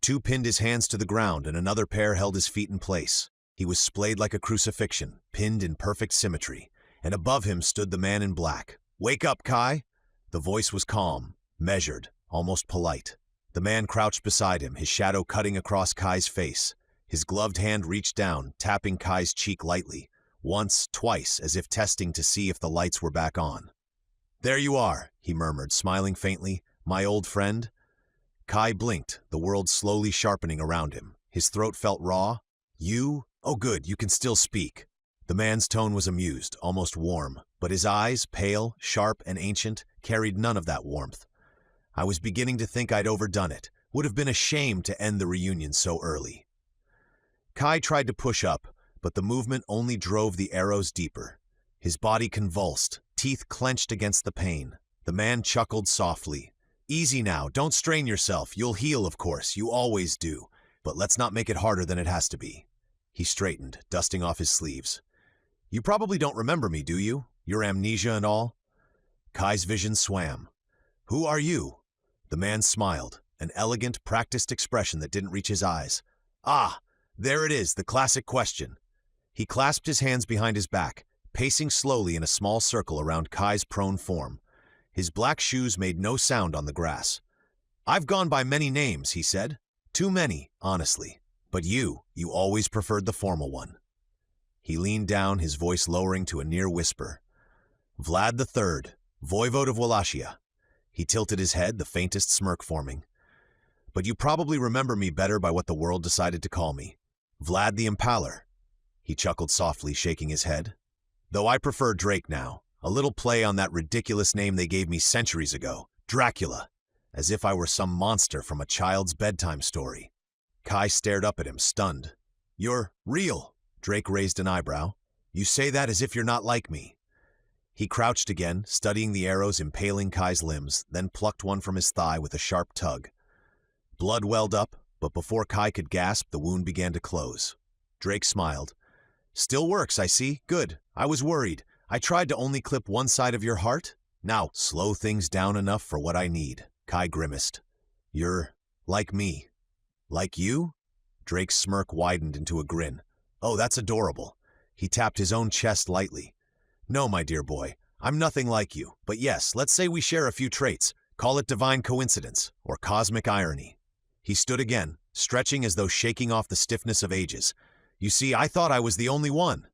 Two pinned his hands to the ground, and another pair held his feet in place. He was splayed like a crucifixion, pinned in perfect symmetry. And above him stood the man in black. "Wake up, Kai!" The voice was calm, measured, almost polite. The man crouched beside him, his shadow cutting across Kai's face. His gloved hand reached down, tapping Kai's cheek lightly. Once, twice, as if testing to see if the lights were back on. "There you are," he murmured, smiling faintly. "My old friend." Kai blinked, the world slowly sharpening around him. His throat felt raw. "You? Oh good, you can still speak." The man's tone was amused, almost warm, but his eyes, pale, sharp, and ancient, carried none of that warmth. "I was beginning to think I'd overdone it. Would have been a shame to end the reunion so early." Kai tried to push up, but the movement only drove the arrows deeper. His body convulsed, teeth clenched against the pain. The man chuckled softly. "Easy now, don't strain yourself. You'll heal, of course, you always do. But let's not make it harder than it has to be." He straightened, dusting off his sleeves. "You probably don't remember me, do you? Your amnesia and all?" Kai's vision swam. "Who are you?" The man smiled, an elegant, practiced expression that didn't reach his eyes. "Ah, there it is, the classic question." He clasped his hands behind his back, pacing slowly in a small circle around Kai's prone form. His black shoes made no sound on the grass. "I've gone by many names," he said. "Too many, honestly. But you always preferred the formal one." He leaned down, his voice lowering to a near whisper. "Vlad III, Voivode of Wallachia." He tilted his head, the faintest smirk forming. "But you probably remember me better by what the world decided to call me. Vlad the Impaler." He chuckled softly, shaking his head. "Though I prefer Drake now. A little play on that ridiculous name they gave me centuries ago, Dracula, as if I were some monster from a child's bedtime story." Kai stared up at him, stunned. "You're real." Drake raised an eyebrow. "You say that as if you're not like me." He crouched again, studying the arrows impaling Kai's limbs, then plucked one from his thigh with a sharp tug. Blood welled up, but before Kai could gasp, the wound began to close. Drake smiled. "Still works, I see. Good. I was worried. I tried to only clip one side of your heart. Now, slow things down enough for what I need." Kai grimaced. "You're like me." "Like you?" Drake's smirk widened into a grin. "Oh, that's adorable." He tapped his own chest lightly. "No, my dear boy, I'm nothing like you. But yes, let's say we share a few traits. Call it divine coincidence, or cosmic irony." He stood again, stretching as though shaking off the stiffness of ages. "You see, I thought I was the only one."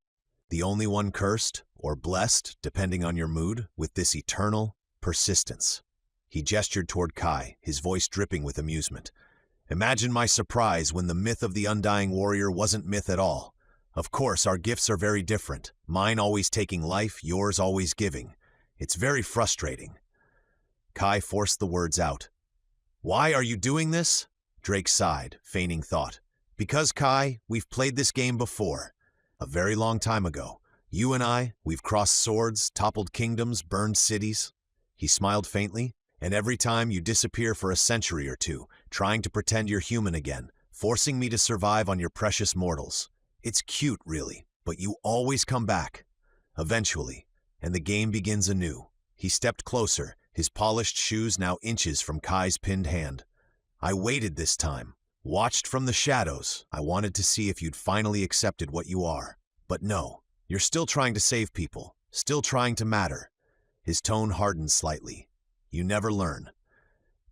The only one cursed, or blessed, depending on your mood, with this eternal persistence. He gestured toward Kai, his voice dripping with amusement. "Imagine my surprise when the myth of the undying warrior wasn't myth at all. Of course, our gifts are very different, mine always taking life, yours always giving. It's very frustrating." Kai forced the words out. "Why are you doing this?" Drake sighed, feigning thought. "Because, Kai, we've played this game before. A very long time ago. You and I, we've crossed swords, toppled kingdoms, burned cities." He smiled faintly. "And every time you disappear for a century or two, trying to pretend you're human again, forcing me to survive on your precious mortals. It's cute, really, but you always come back. Eventually, and the game begins anew." He stepped closer, his polished shoes now inches from Kai's pinned hand. I waited this time, watched from the shadows. I wanted to see if you'd finally accepted what you are. But no, you're still trying to save people, still trying to matter. His tone hardened slightly. You never learn.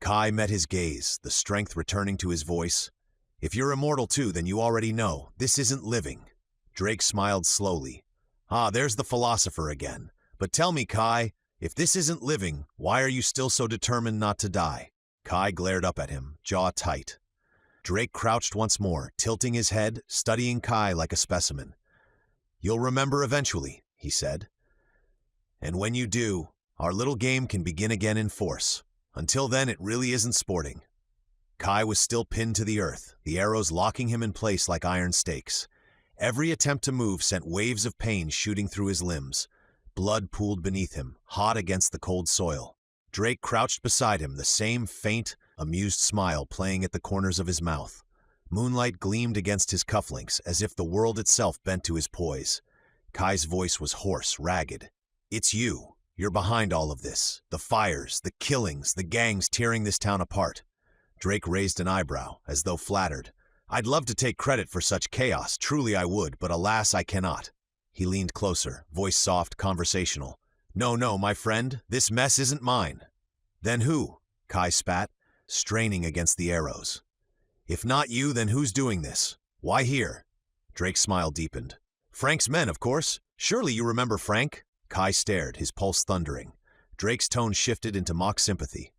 Kai met his gaze, the strength returning to his voice. If you're immortal too, then you already know, this isn't living. Drake smiled slowly. Ah, there's the philosopher again. But tell me, Kai, if this isn't living, why are you still so determined not to die? Kai glared up at him, jaw tight. Drake crouched once more, tilting his head, studying Kai like a specimen. You'll remember eventually, he said. And when you do, our little game can begin again in force. Until then, it really isn't sporting. Kai was still pinned to the earth, the arrows locking him in place like iron stakes. Every attempt to move sent waves of pain shooting through his limbs. Blood pooled beneath him, hot against the cold soil. Drake crouched beside him, the same faint, amused smile playing at the corners of his mouth. Moonlight gleamed against his cufflinks, as if the world itself bent to his poise. Kai's voice was hoarse, ragged. It's you. You're behind all of this. The fires, the killings, the gangs tearing this town apart. Drake raised an eyebrow, as though flattered. I'd love to take credit for such chaos, truly I would, but alas I cannot. He leaned closer, voice soft, conversational. No, my friend, this mess isn't mine. Then who? Kai spat, straining against the arrows. If not you, then who's doing this? Why here? Drake's smile deepened. Frank's men, of course. Surely you remember Frank? Kai stared, his pulse thundering. Drake's tone shifted into mock sympathy.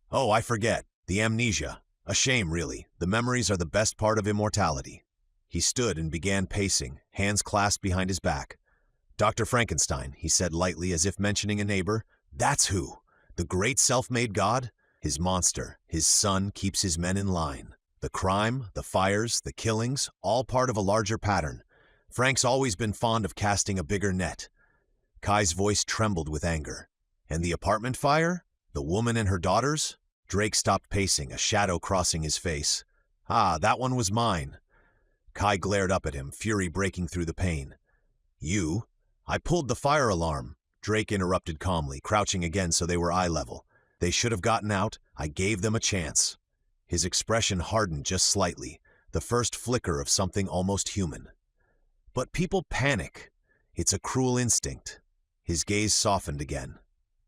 Oh, I forget. The amnesia. A shame, really. The memories are the best part of immortality. He stood and began pacing, hands clasped behind his back. Dr. Frankenstein, he said lightly as if mentioning a neighbor. That's who. The great self-made god? His monster, his son, keeps his men in line. The crime, the fires, the killings, all part of a larger pattern. Frank's always been fond of casting a bigger net. Kai's voice trembled with anger. And the apartment fire? The woman and her daughters? Drake stopped pacing, a shadow crossing his face. Ah, that one was mine. Kai glared up at him, fury breaking through the pain. You? I pulled the fire alarm. Drake interrupted calmly, crouching again so they were eye level. They should have gotten out. I gave them a chance. His expression hardened just slightly, the first flicker of something almost human. But people panic. It's a cruel instinct. His gaze softened again.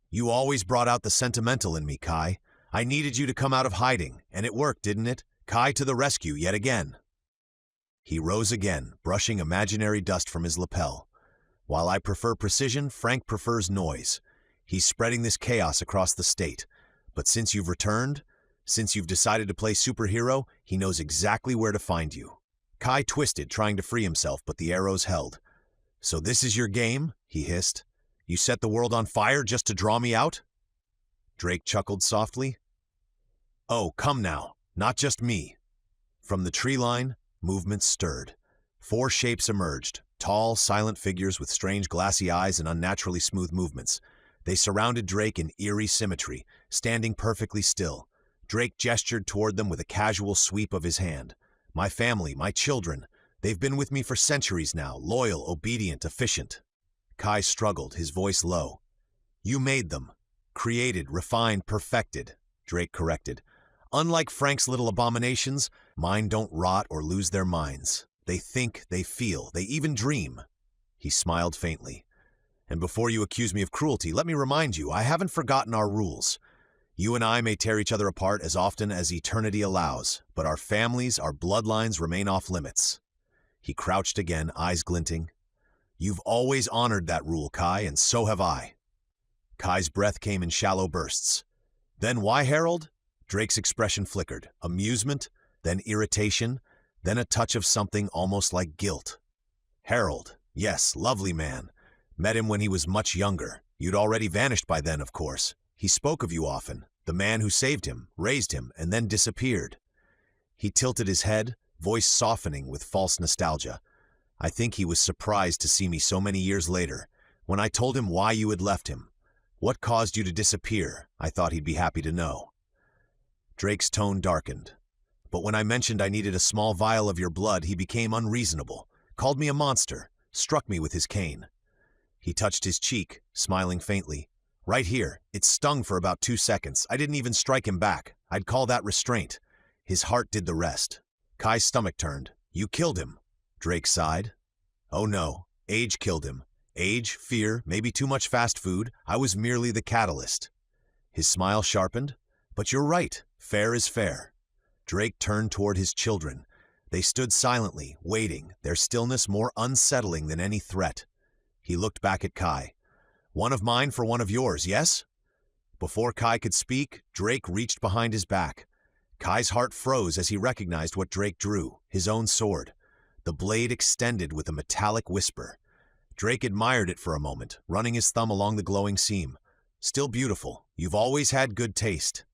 You always brought out the sentimental in me, Kai. I needed you to come out of hiding, and it worked, didn't it? Kai to the rescue yet again. He rose again, brushing imaginary dust from his lapel. While I prefer precision, Frank prefers noise. He's spreading this chaos across the state. But since you've returned, since you've decided to play superhero, he knows exactly where to find you. Kai twisted, trying to free himself, but the arrows held. So this is your game? He hissed. You set the world on fire just to draw me out? Drake chuckled softly. Oh, come now. Not just me. From the tree line, movement stirred. 4 shapes emerged, tall, silent figures with strange glassy eyes and unnaturally smooth movements. They surrounded Drake in eerie symmetry, standing perfectly still. Drake gestured toward them with a casual sweep of his hand. My family, my children, they've been with me for centuries now, loyal, obedient, efficient. Kai struggled, his voice low. You made them. Created, refined, perfected, Drake corrected. Unlike Frank's little abominations, mine don't rot or lose their minds. They think, they feel, they even dream. He smiled faintly. And before you accuse me of cruelty, let me remind you, I haven't forgotten our rules. You and I may tear each other apart as often as eternity allows, but our families, our bloodlines remain off limits. He crouched again, eyes glinting. You've always honored that rule, Kai, and so have I. Kai's breath came in shallow bursts. Then why, Harold? Drake's expression flickered. Amusement, then irritation, then a touch of something almost like guilt. Harold, yes, lovely man. Met him when he was much younger. You'd already vanished by then, of course. He spoke of you often, the man who saved him, raised him, and then disappeared. He tilted his head, voice softening with false nostalgia. I think he was surprised to see me so many years later. When I told him why you had left him, what caused you to disappear, I thought he'd be happy to know. Drake's tone darkened. But when I mentioned I needed a small vial of your blood, he became unreasonable, called me a monster, struck me with his cane. He touched his cheek, smiling faintly. Right here. It stung for about 2 seconds. I didn't even strike him back. I'd call that restraint. His heart did the rest. Kai's stomach turned. You killed him. Drake sighed. Oh no. Age killed him. Age, fear, maybe too much fast food. I was merely the catalyst. His smile sharpened. But you're right. Fair is fair. Drake turned toward his children. They stood silently, waiting, their stillness more unsettling than any threat. He looked back at Kai. One of mine for one of yours, yes? Before Kai could speak, Drake reached behind his back. Kai's heart froze as he recognized what Drake drew, his own sword. The blade extended with a metallic whisper. Drake admired it for a moment, running his thumb along the glowing seam. Still beautiful. You've always had good taste.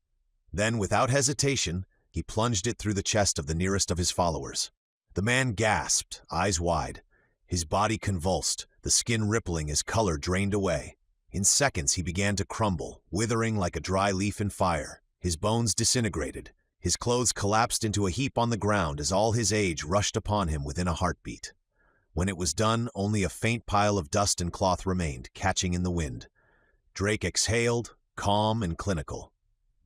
Then, without hesitation, he plunged it through the chest of the nearest of his followers. The man gasped, eyes wide. His body convulsed, the skin rippling as color drained away. In seconds he began to crumble, withering like a dry leaf in fire. His bones disintegrated. His clothes collapsed into a heap on the ground as all his age rushed upon him within a heartbeat. When it was done, only a faint pile of dust and cloth remained, catching in the wind. Drake exhaled, calm and clinical.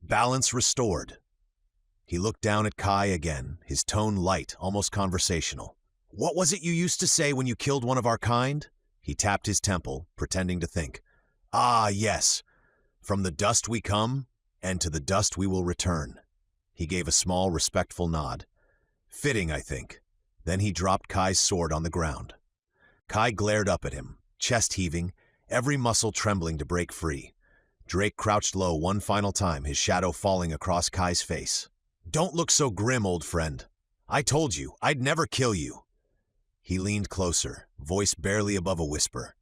Balance restored. He looked down at Kai again, his tone light, almost conversational. What was it you used to say when you killed one of our kind? He tapped his temple, pretending to think. Ah, yes. From the dust we come, and to the dust we will return. He gave a small, respectful nod. Fitting, I think. Then he dropped Kai's sword on the ground. Kai glared up at him, chest heaving, every muscle trembling to break free. Drake crouched low one final time, his shadow falling across Kai's face. Don't look so grim, old friend. I told you, I'd never kill you. He leaned closer, voice barely above a whisper.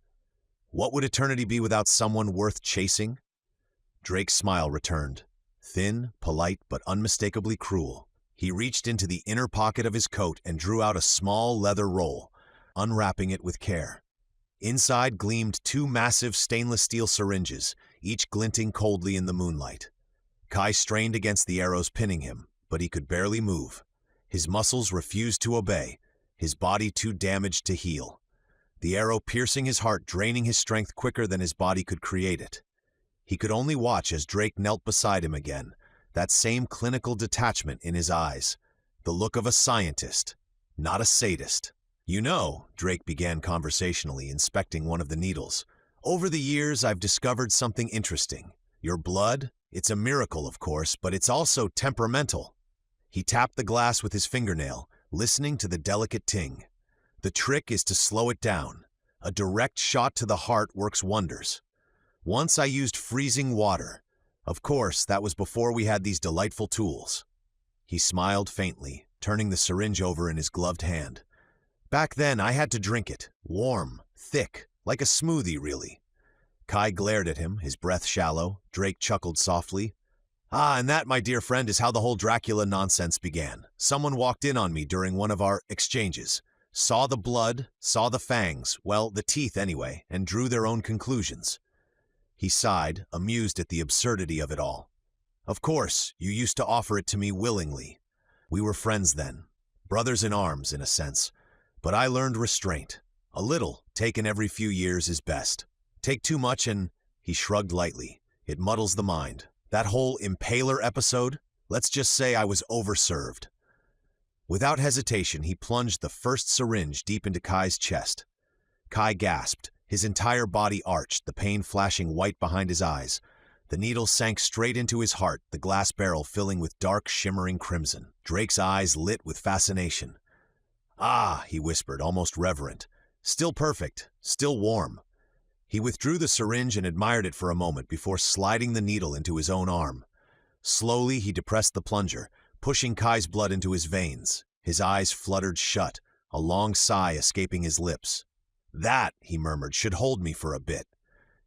What would eternity be without someone worth chasing? Drake's smile returned. Thin, polite, but unmistakably cruel. He reached into the inner pocket of his coat and drew out a small leather roll, unwrapping it with care. Inside gleamed 2 massive stainless steel syringes, each glinting coldly in the moonlight. Kai strained against the arrows pinning him, but he could barely move. His muscles refused to obey, his body too damaged to heal. The arrow piercing his heart, draining his strength quicker than his body could create it. He could only watch as Drake knelt beside him again, that same clinical detachment in his eyes, the look of a scientist, not a sadist. You know, Drake began conversationally, inspecting one of the needles. Over the years, I've discovered something interesting. Your blood, it's a miracle, of course, but it's also temperamental. He tapped the glass with his fingernail, listening to the delicate ting. The trick is to slow it down. A direct shot to the heart works wonders. Once I used freezing water. Of course, that was before we had these delightful tools. He smiled faintly, turning the syringe over in his gloved hand. Back then, I had to drink it. Warm, thick, like a smoothie, really. Kai glared at him, his breath shallow. Drake chuckled softly. Ah, and that, my dear friend, is how the whole Dracula nonsense began. Someone walked in on me during one of our exchanges. Saw the blood, saw the fangs, well, the teeth anyway, and drew their own conclusions. He sighed, amused at the absurdity of it all. Of course, you used to offer it to me willingly. We were friends then, brothers in arms, in a sense. But I learned restraint. A little, taken every few years, is best. Take too much and, he shrugged lightly, it muddles the mind. That whole impaler episode, let's just say I was overserved. Without hesitation, he plunged the first syringe deep into Kai's chest. Kai gasped, his entire body arched, the pain flashing white behind his eyes. The needle sank straight into his heart, the glass barrel filling with dark, shimmering crimson. Drake's eyes lit with fascination. Ah, he whispered, almost reverent. Still perfect, still warm. He withdrew the syringe and admired it for a moment before sliding the needle into his own arm. Slowly, he depressed the plunger, pushing Kai's blood into his veins. His eyes fluttered shut, a long sigh escaping his lips. That, he murmured, should hold me for a bit.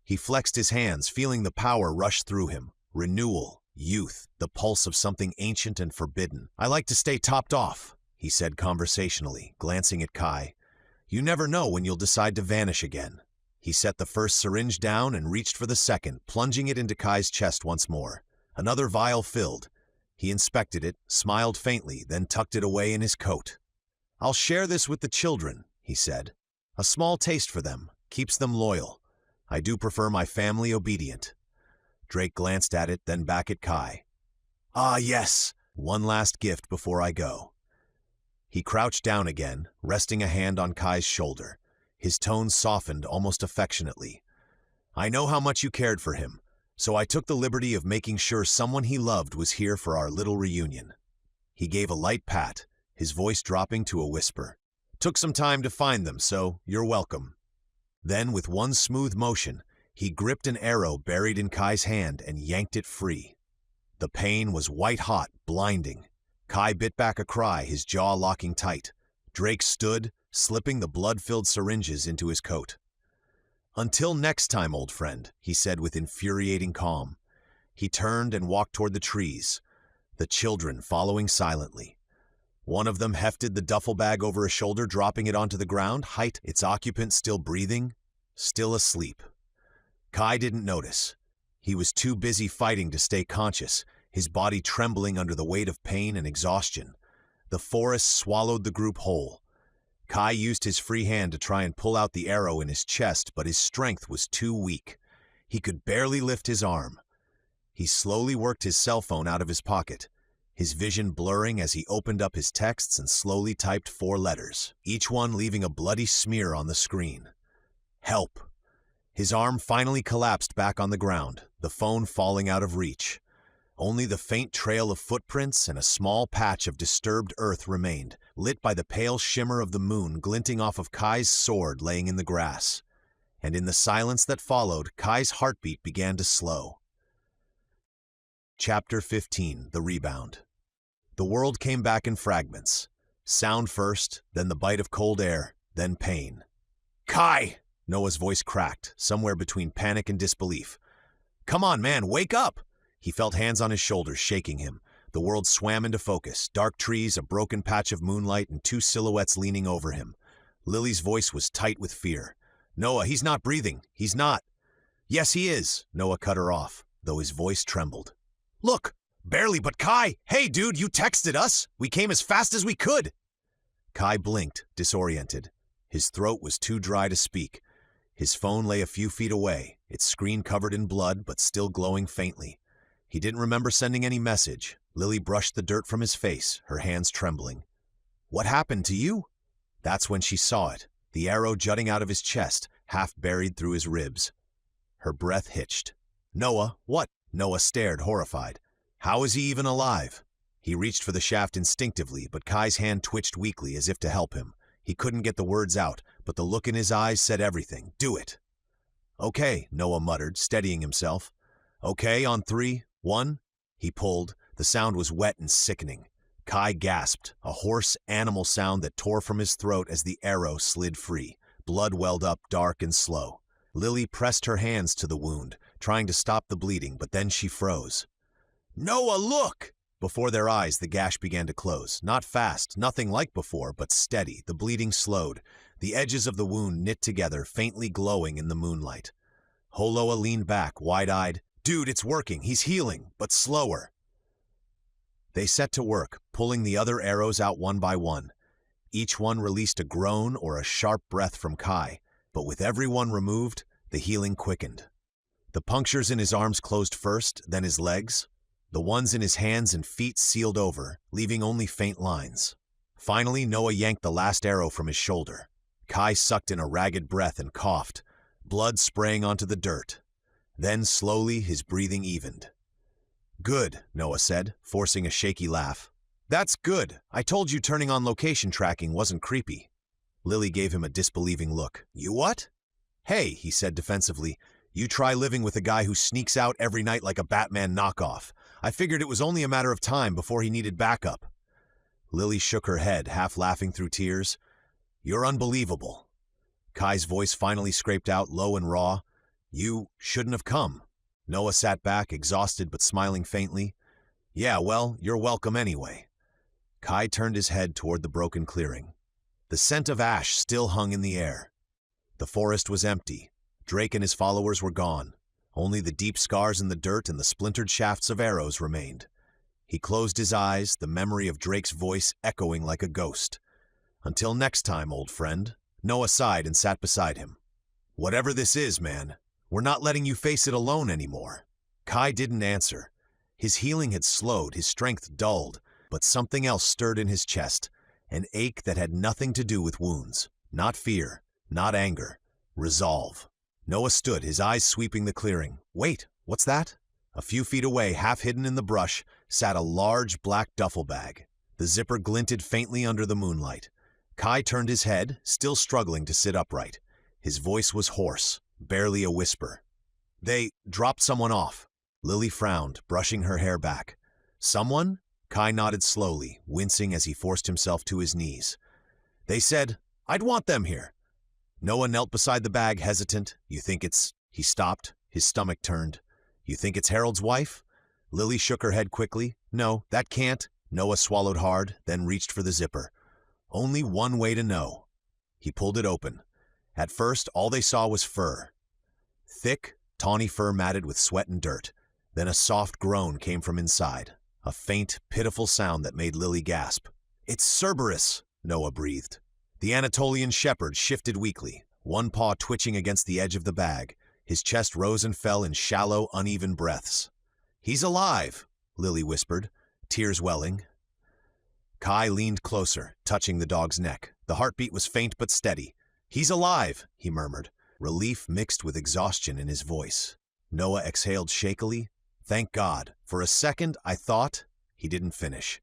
He flexed his hands, feeling the power rush through him. Renewal, youth, the pulse of something ancient and forbidden. I like to stay topped off, he said conversationally, glancing at Kai. You never know when you'll decide to vanish again. He set the first syringe down and reached for the second, plunging it into Kai's chest once more. Another vial filled. He inspected it, smiled faintly, then tucked it away in his coat. I'll share this with the children, he said. A small taste for them, keeps them loyal. I do prefer my family obedient. Drake glanced at it, then back at Kai. Ah, yes, one last gift before I go. He crouched down again, resting a hand on Kai's shoulder. His tone softened almost affectionately. I know how much you cared for him, so I took the liberty of making sure someone he loved was here for our little reunion. He gave a light pat, his voice dropping to a whisper. Took some time to find them, so you're welcome. Then, with one smooth motion, he gripped an arrow buried in Kai's hand and yanked it free. The pain was white-hot, blinding. Kai bit back a cry, his jaw locking tight. Drake stood, slipping the blood-filled syringes into his coat. Until next time, old friend, he said with infuriating calm. He turned and walked toward the trees, the children following silently. One of them hefted the duffel bag over his shoulder, dropping it onto the ground, its occupant still breathing, still asleep. Kai didn't notice. He was too busy fighting to stay conscious, his body trembling under the weight of pain and exhaustion. The forest swallowed the group whole. Kai used his free hand to try and pull out the arrow in his chest, but his strength was too weak. He could barely lift his arm. He slowly worked his cell phone out of his pocket, his vision blurring as he opened up his texts and slowly typed 4 letters, each one leaving a bloody smear on the screen. Help. His arm finally collapsed back on the ground, the phone falling out of reach. Only the faint trail of footprints and a small patch of disturbed earth remained, lit by the pale shimmer of the moon glinting off of Kai's sword laying in the grass. And in the silence that followed, Kai's heartbeat began to slow. Chapter 15, The Rebound. The world came back in fragments. Sound first, then the bite of cold air, then pain. Kai! Noah's voice cracked, somewhere between panic and disbelief. Come on, man, wake up! He felt hands on his shoulders, shaking him. The world swam into focus, dark trees, a broken patch of moonlight, and 2 silhouettes leaning over him. Lily's voice was tight with fear. Noah, he's not breathing. He's not. Yes, he is. Noah cut her off, though his voice trembled. Look! Barely, but Kai! Hey, dude, you texted us! We came as fast as we could! Kai blinked, disoriented. His throat was too dry to speak. His phone lay a few feet away, its screen covered in blood but still glowing faintly. He didn't remember sending any message. Lily brushed the dirt from his face, her hands trembling. What happened to you? That's when she saw it, the arrow jutting out of his chest, half buried through his ribs. Her breath hitched. Noah, what? Noah stared, horrified. How is he even alive? He reached for the shaft instinctively, but Kai's hand twitched weakly as if to help him. He couldn't get the words out, but the look in his eyes said everything. Do it. Okay, Noah muttered, steadying himself. Okay, on 3, 1. He pulled. The sound was wet and sickening. Kai gasped, a hoarse animal sound that tore from his throat as the arrow slid free. Blood welled up dark and slow. Lily pressed her hands to the wound, trying to stop the bleeding, but then she froze. Noah, look! Before their eyes, the gash began to close. Not fast, nothing like before, but steady. The bleeding slowed. The edges of the wound knit together, faintly glowing in the moonlight. Holoa leaned back, wide-eyed. Dude, it's working. He's healing, but slower. They set to work, pulling the other arrows out one by one. Each one released a groan or a sharp breath from Kai, but with every one removed, the healing quickened. The punctures in his arms closed first, then his legs. The ones in his hands and feet sealed over, leaving only faint lines. Finally, Noah yanked the last arrow from his shoulder. Kai sucked in a ragged breath and coughed, blood spraying onto the dirt. Then, slowly, his breathing evened. Good, Noah said, forcing a shaky laugh. That's good. I told you turning on location tracking wasn't creepy. Lily gave him a disbelieving look. You what? Hey, he said defensively, you try living with a guy who sneaks out every night like a Batman knockoff. I figured it was only a matter of time before he needed backup. Lily shook her head, half laughing through tears. You're unbelievable. Kai's voice finally scraped out, low and raw. You shouldn't have come. Noah sat back, exhausted but smiling faintly. Yeah, well, you're welcome anyway. Kai turned his head toward the broken clearing. The scent of ash still hung in the air. The forest was empty. Drake and his followers were gone. Only the deep scars in the dirt and the splintered shafts of arrows remained. He closed his eyes, the memory of Drake's voice echoing like a ghost. Until next time, old friend. Noah sighed and sat beside him. Whatever this is, man, we're not letting you face it alone anymore. Kai didn't answer. His healing had slowed, his strength dulled, but something else stirred in his chest, an ache that had nothing to do with wounds. Not fear, not anger. Resolve. Noah stood, his eyes sweeping the clearing. Wait, what's that? A few feet away, half hidden in the brush, sat a large black duffel bag. The zipper glinted faintly under the moonlight. Kai turned his head, still struggling to sit upright. His voice was hoarse, barely a whisper. They dropped someone off. Lily frowned, brushing her hair back. Someone? Kai nodded slowly, wincing as he forced himself to his knees. They said, I'd want them here. Noah knelt beside the bag, hesitant. You think it's... He stopped, his stomach turned. You think it's Harold's wife? Lily shook her head quickly. No, that can't. Noah swallowed hard, then reached for the zipper. Only one way to know. He pulled it open. At first, all they saw was fur. Thick, tawny fur matted with sweat and dirt. Then a soft groan came from inside. A faint, pitiful sound that made Lily gasp. It's Cerberus, Noah breathed. The Anatolian shepherd shifted weakly, one paw twitching against the edge of the bag. His chest rose and fell in shallow, uneven breaths. He's alive, Lily whispered, tears welling. Kai leaned closer, touching the dog's neck. The heartbeat was faint but steady. He's alive, he murmured, relief mixed with exhaustion in his voice. Noah exhaled shakily. Thank God. For a second, I thought... He didn't finish.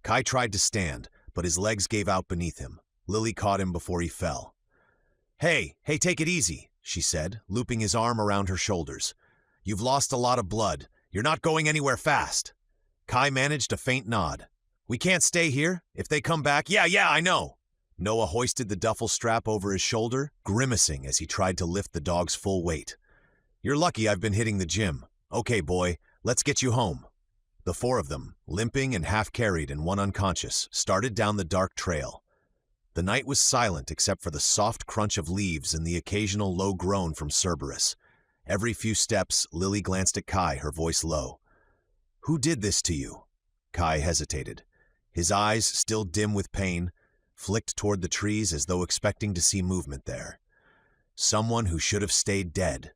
Kai tried to stand, but his legs gave out beneath him. Lily caught him before he fell. Hey, take it easy, she said, looping his arm around her shoulders. You've lost a lot of blood. You're not going anywhere fast. Kai managed a faint nod. We can't stay here. If they come back... Yeah, I know. Noah hoisted the duffel strap over his shoulder, grimacing as he tried to lift the dog's full weight. You're lucky I've been hitting the gym. Okay, boy, let's get you home. The four of them, limping and half-carried and one unconscious, started down the dark trail. The night was silent except for the soft crunch of leaves and the occasional low groan from Cerberus. Every few steps, Lily glanced at Kai, her voice low. Who did this to you? Kai hesitated. His eyes, still dim with pain, flicked toward the trees as though expecting to see movement there. Someone who should have stayed dead.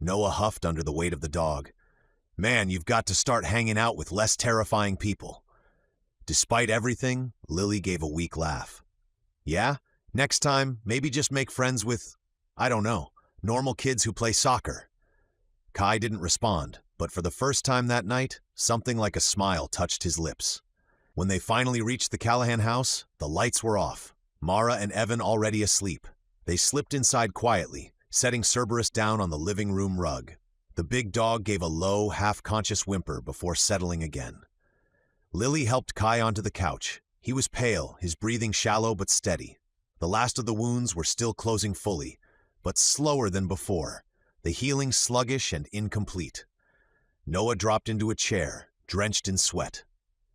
Noah huffed under the weight of the dog. Man, you've got to start hanging out with less terrifying people. Despite everything, Lily gave a weak laugh. Yeah? Next time, maybe just make friends with, I don't know, normal kids who play soccer. Kai didn't respond, but for the first time that night, something like a smile touched his lips. When they finally reached the Callahan house, the lights were off. Mara and Evan already asleep. They slipped inside quietly, setting Cerberus down on the living room rug. The big dog gave a low, half-conscious whimper before settling again. Lily helped Kai onto the couch. He was pale, his breathing shallow but steady. The last of the wounds were still closing fully, but slower than before, the healing sluggish and incomplete. Noah dropped into a chair, drenched in sweat.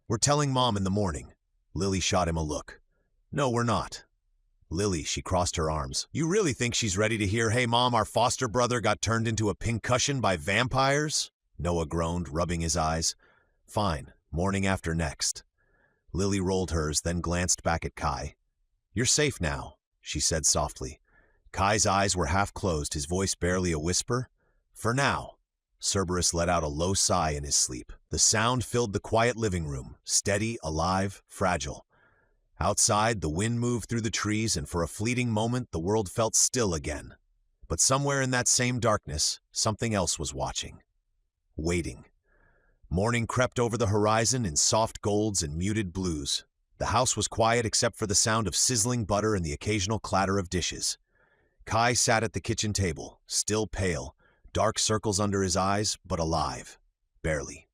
We're telling Mom in the morning. Lily shot him a look. No, we're not. Lily, she crossed her arms. You really think she's ready to hear, hey Mom, our foster brother got turned into a pincushion by vampires? Noah groaned, rubbing his eyes. Fine, morning after next. Lily rolled hers, then glanced back at Kai. You're safe now, she said softly. Kai's eyes were half closed, his voice barely a whisper. For now. Cerberus let out a low sigh in his sleep. The sound filled the quiet living room, steady, alive, fragile. Outside, the wind moved through the trees, and for a fleeting moment, the world felt still again. But somewhere in that same darkness, something else was watching. Waiting. Morning crept over the horizon in soft golds and muted blues. The house was quiet except for the sound of sizzling butter and the occasional clatter of dishes. Kai sat at the kitchen table, still pale, dark circles under his eyes, but alive. Barely.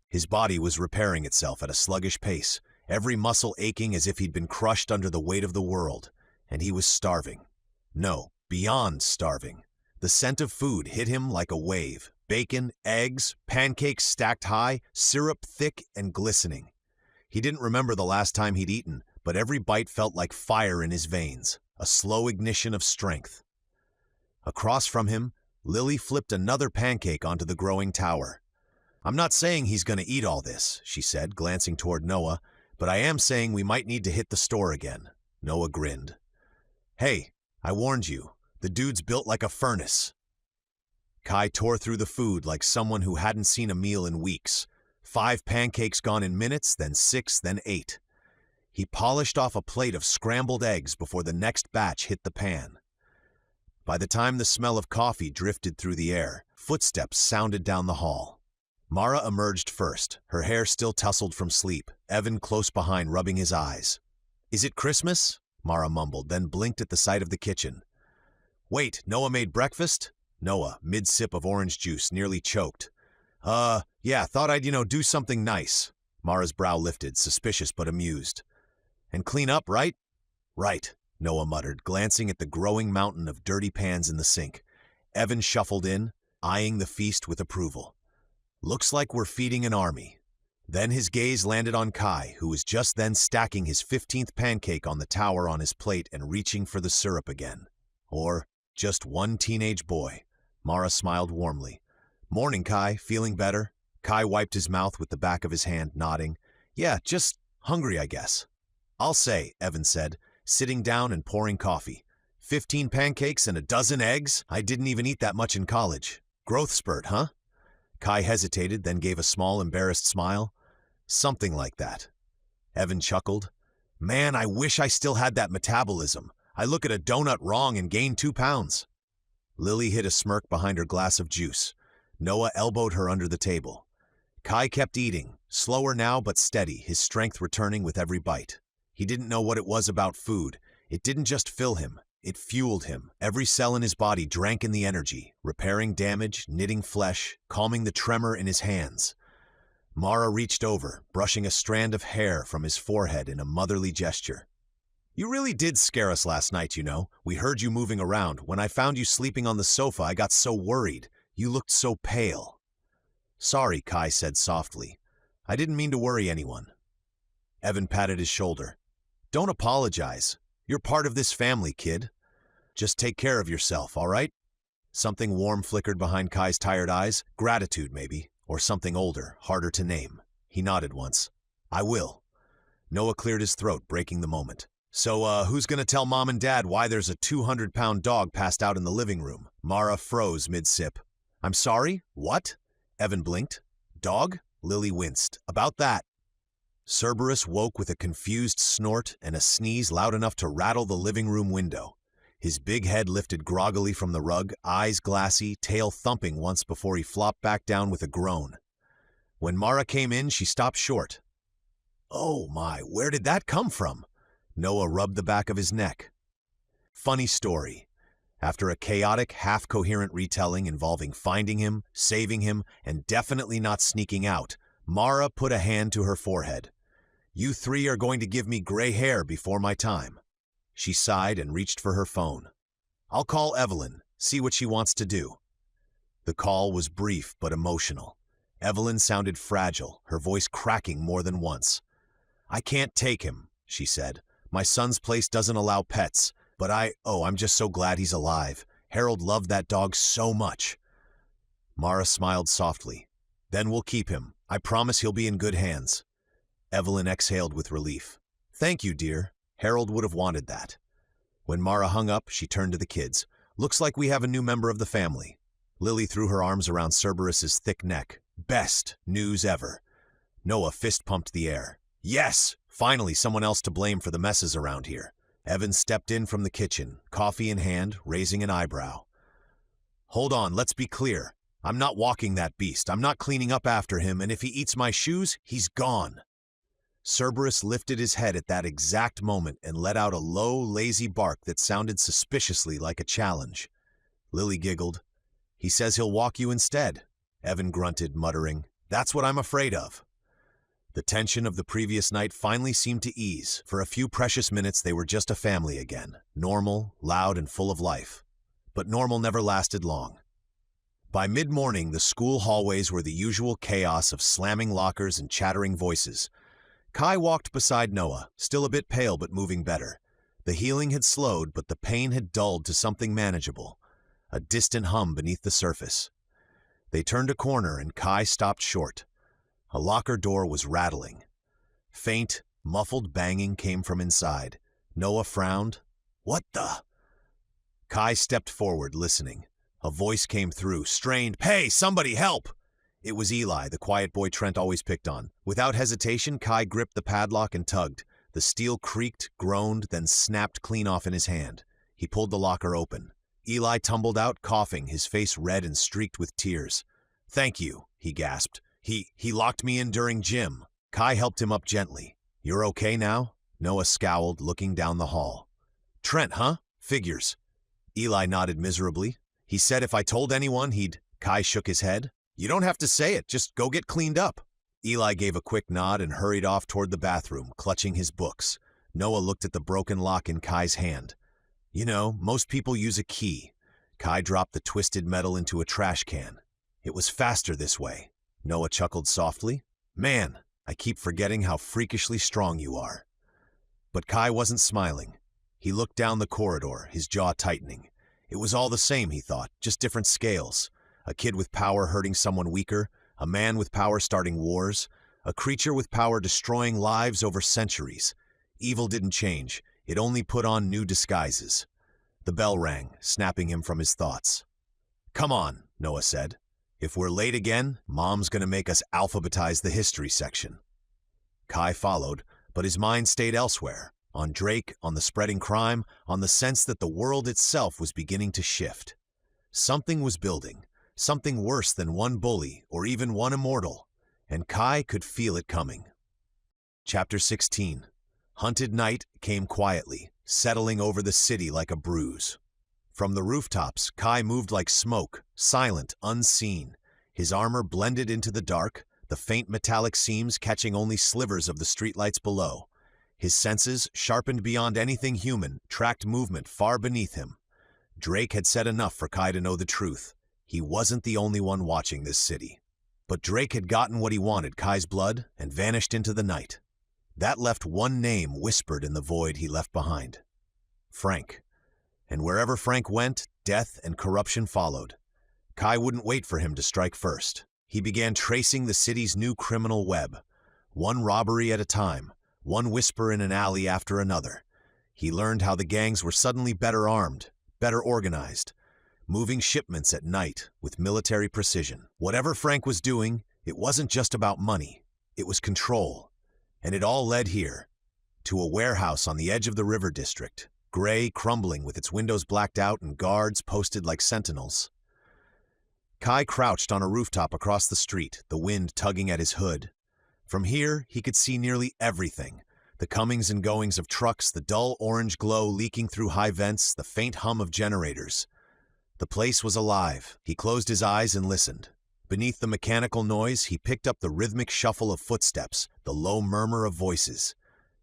His body was repairing itself at a sluggish pace, every muscle aching as if he'd been crushed under the weight of the world, and he was starving. No, beyond starving. The scent of food hit him like a wave. Bacon, eggs, pancakes stacked high, syrup thick and glistening. He didn't remember the last time he'd eaten, but every bite felt like fire in his veins, a slow ignition of strength. Across from him, Lily flipped another pancake onto the growing tower. I'm not saying he's going to eat all this, she said, glancing toward Noah, but I am saying we might need to hit the store again. Noah grinned. Hey, I warned you. The dude's built like a furnace. Kai tore through the food like someone who hadn't seen a meal in weeks. 5 pancakes gone in minutes, then 6, then 8. He polished off a plate of scrambled eggs before the next batch hit the pan. By the time the smell of coffee drifted through the air, footsteps sounded down the hall. Mara emerged first, her hair still tousled from sleep, Evan close behind rubbing his eyes. "Is it Christmas?" Mara mumbled, then blinked at the sight of the kitchen. "Wait, Noah made breakfast?" Noah, mid-sip of orange juice, nearly choked. Yeah, thought I'd, do something nice." Mara's brow lifted, suspicious but amused. "And clean up, right?" "Right," Noah muttered, glancing at the growing mountain of dirty pans in the sink. Evan shuffled in, eyeing the feast with approval. "Looks like we're feeding an army." Then his gaze landed on Kai, who was just then stacking his 15th pancake on the tower on his plate and reaching for the syrup again. Or just one teenage boy. Mara smiled warmly. "Morning, Kai. Feeling better?" Kai wiped his mouth with the back of his hand, nodding. "Yeah, just hungry, I guess." "I'll say," Evan said, sitting down and pouring coffee. 15 pancakes and a dozen eggs? I didn't even eat that much in college. Growth spurt, huh?" Kai hesitated, then gave a small, embarrassed smile. "Something like that." Evan chuckled. "Man, I wish I still had that metabolism. I look at a donut wrong and gain 2 pounds. Lily hid a smirk behind her glass of juice. Noah elbowed her under the table. Kai kept eating, slower now but steady, his strength returning with every bite. He didn't know what it was about food. It didn't just fill him, it fueled him. Every cell in his body drank in the energy, repairing damage, knitting flesh, calming the tremor in his hands. Mara reached over, brushing a strand of hair from his forehead in a motherly gesture. "You really did scare us last night, We heard you moving around. When I found you sleeping on the sofa, I got so worried. You looked so pale." "Sorry," Kai said softly. "I didn't mean to worry anyone." Evan patted his shoulder. "Don't apologize. You're part of this family, kid. Just take care of yourself, all right?" Something warm flickered behind Kai's tired eyes. Gratitude, maybe. Or something older, harder to name. He nodded once. "I will." Noah cleared his throat, breaking the moment. "So, who's gonna tell Mom and Dad why there's a 200-pound dog passed out in the living room?" Mara froze mid-sip. "I'm sorry? What?" Evan blinked. "Dog?" Lily winced. "About that." Cerberus woke with a confused snort and a sneeze loud enough to rattle the living room window. His big head lifted groggily from the rug, eyes glassy, tail thumping once before he flopped back down with a groan. When Mara came in, she stopped short. "Oh my, where did that come from?" Noah rubbed the back of his neck. Funny story. After a chaotic, half-coherent retelling involving finding him, saving him, and definitely not sneaking out, Mara put a hand to her forehead. "You 3 are going to give me gray hair before my time." She sighed and reached for her phone. "I'll call Evelyn, see what she wants to do." The call was brief but emotional. Evelyn sounded fragile, her voice cracking more than once. "I can't take him," she said. "My son's place doesn't allow pets, but I'm just so glad he's alive. Harold loved that dog so much." Mara smiled softly. "Then we'll keep him. I promise he'll be in good hands." Evelyn exhaled with relief. "Thank you, dear. Harold would have wanted that." When Mara hung up, she turned to the kids. "Looks like we have a new member of the family." Lily threw her arms around Cerberus's thick neck. "Best news ever." Noah fist-pumped the air. "Yes! Finally someone else to blame for the messes around here." Evan stepped in from the kitchen, coffee in hand, raising an eyebrow. "Hold on, let's be clear. I'm not walking that beast. I'm not cleaning up after him, and if he eats my shoes, he's gone." Cerberus lifted his head at that exact moment and let out a low, lazy bark that sounded suspiciously like a challenge. Lily giggled. "He says he'll walk you instead." Evan grunted, muttering, "That's what I'm afraid of." The tension of the previous night finally seemed to ease. For a few precious minutes they were just a family again, normal, loud, and full of life. But normal never lasted long. By mid-morning, the school hallways were the usual chaos of slamming lockers and chattering voices. Kai walked beside Noah, still a bit pale but moving better. The healing had slowed, but the pain had dulled to something manageable, a distant hum beneath the surface. They turned a corner and Kai stopped short. A locker door was rattling. Faint, muffled banging came from inside. Noah frowned. "What the?" Kai stepped forward, listening. A voice came through, strained, "Hey, somebody help!" It was Eli, the quiet boy Trent always picked on. Without hesitation, Kai gripped the padlock and tugged. The steel creaked, groaned, then snapped clean off in his hand. He pulled the locker open. Eli tumbled out, coughing, his face red and streaked with tears. "Thank you," he gasped. He locked me in during gym." Kai helped him up gently. "You're okay now?" Noah scowled, looking down the hall. "Trent, huh? Figures." Eli nodded miserably. "He said if I told anyone, he'd—" Kai shook his head. "You don't have to say it, just go get cleaned up." Eli gave a quick nod and hurried off toward the bathroom, clutching his books. Noah looked at the broken lock in Kai's hand. "You know, most people use a key." Kai dropped the twisted metal into a trash can. "It was faster this way." Noah chuckled softly. "Man, I keep forgetting how freakishly strong you are." But Kai wasn't smiling. He looked down the corridor, his jaw tightening. It was all the same, he thought, just different scales. A kid with power hurting someone weaker, a man with power starting wars, a creature with power destroying lives over centuries. Evil didn't change, it only put on new disguises. The bell rang, snapping him from his thoughts. "Come on," Noah said. "If we're late again, Mom's gonna make us alphabetize the history section." Kai followed, but his mind stayed elsewhere, on Drake, on the spreading crime, on the sense that the world itself was beginning to shift. Something was building, something worse than one bully or even one immortal, and Kai could feel it coming. Chapter 16. Hunted night came quietly, settling over the city like a bruise. From the rooftops, Kai moved like smoke, silent, unseen. His armor blended into the dark, the faint metallic seams catching only slivers of the streetlights below. His senses, sharpened beyond anything human, tracked movement far beneath him. Drake had said enough for Kai to know the truth. He wasn't the only one watching this city. But Drake had gotten what he wanted, Kai's blood, and vanished into the night. That left one name whispered in the void he left behind. Frank. And wherever Frank went, death and corruption followed. Kai wouldn't wait for him to strike first. He began tracing the city's new criminal web, one robbery at a time, one whisper in an alley after another. He learned how the gangs were suddenly better armed, better organized, moving shipments at night with military precision. Whatever Frank was doing, it wasn't just about money, it was control. And it all led here, to a warehouse on the edge of the river district, gray, crumbling with its windows blacked out and guards posted like sentinels. Kai crouched on a rooftop across the street, the wind tugging at his hood. From here, he could see nearly everything. The comings and goings of trucks, the dull orange glow leaking through high vents, the faint hum of generators. The place was alive. He closed his eyes and listened. Beneath the mechanical noise, he picked up the rhythmic shuffle of footsteps, the low murmur of voices.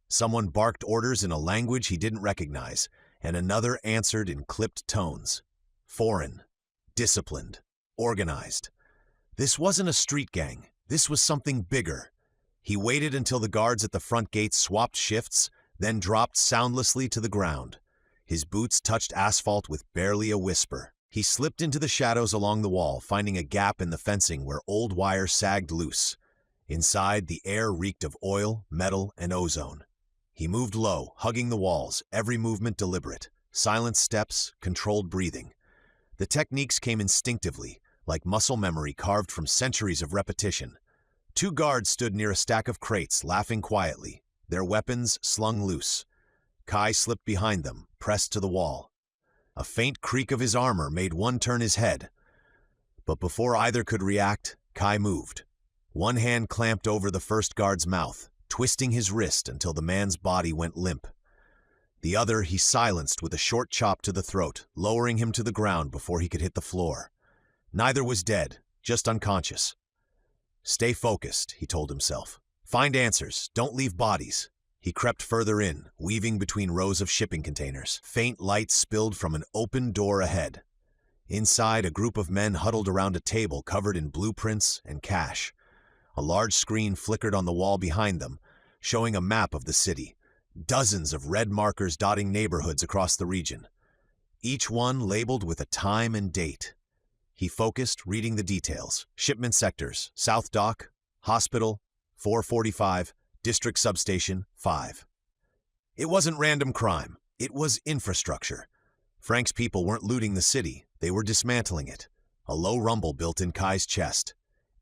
Someone barked orders in a language he didn't recognize, and another answered in clipped tones. Foreign, disciplined, organized. This wasn't a street gang. This was something bigger. He waited until the guards at the front gates swapped shifts, then dropped soundlessly to the ground. His boots touched asphalt with barely a whisper. He slipped into the shadows along the wall, finding a gap in the fencing where old wire sagged loose. Inside, the air reeked of oil, metal, and ozone. He moved low, hugging the walls, every movement deliberate. Silent steps, controlled breathing. The techniques came instinctively, like muscle memory carved from centuries of repetition. Two guards stood near a stack of crates, laughing quietly, their weapons slung loose. Kai slipped behind them, pressed to the wall. A faint creak of his armor made one turn his head. But before either could react, Kai moved. One hand clamped over the first guard's mouth, twisting his wrist until the man's body went limp. The other he silenced with a short chop to the throat, lowering him to the ground before he could hit the floor. Neither was dead, just unconscious. "Stay focused," he told himself. "Find answers, don't leave bodies." He crept further in, weaving between rows of shipping containers. Faint light spilled from an open door ahead. Inside, a group of men huddled around a table covered in blueprints and cash. A large screen flickered on the wall behind them, showing a map of the city. Dozens of red markers dotting neighborhoods across the region. Each one labeled with a time and date. He focused, reading the details. Shipment sectors, South Dock, Hospital, 445, District Substation, 5. It wasn't random crime. It was infrastructure. Frank's people weren't looting the city. They were dismantling it. A low rumble built in Kai's chest.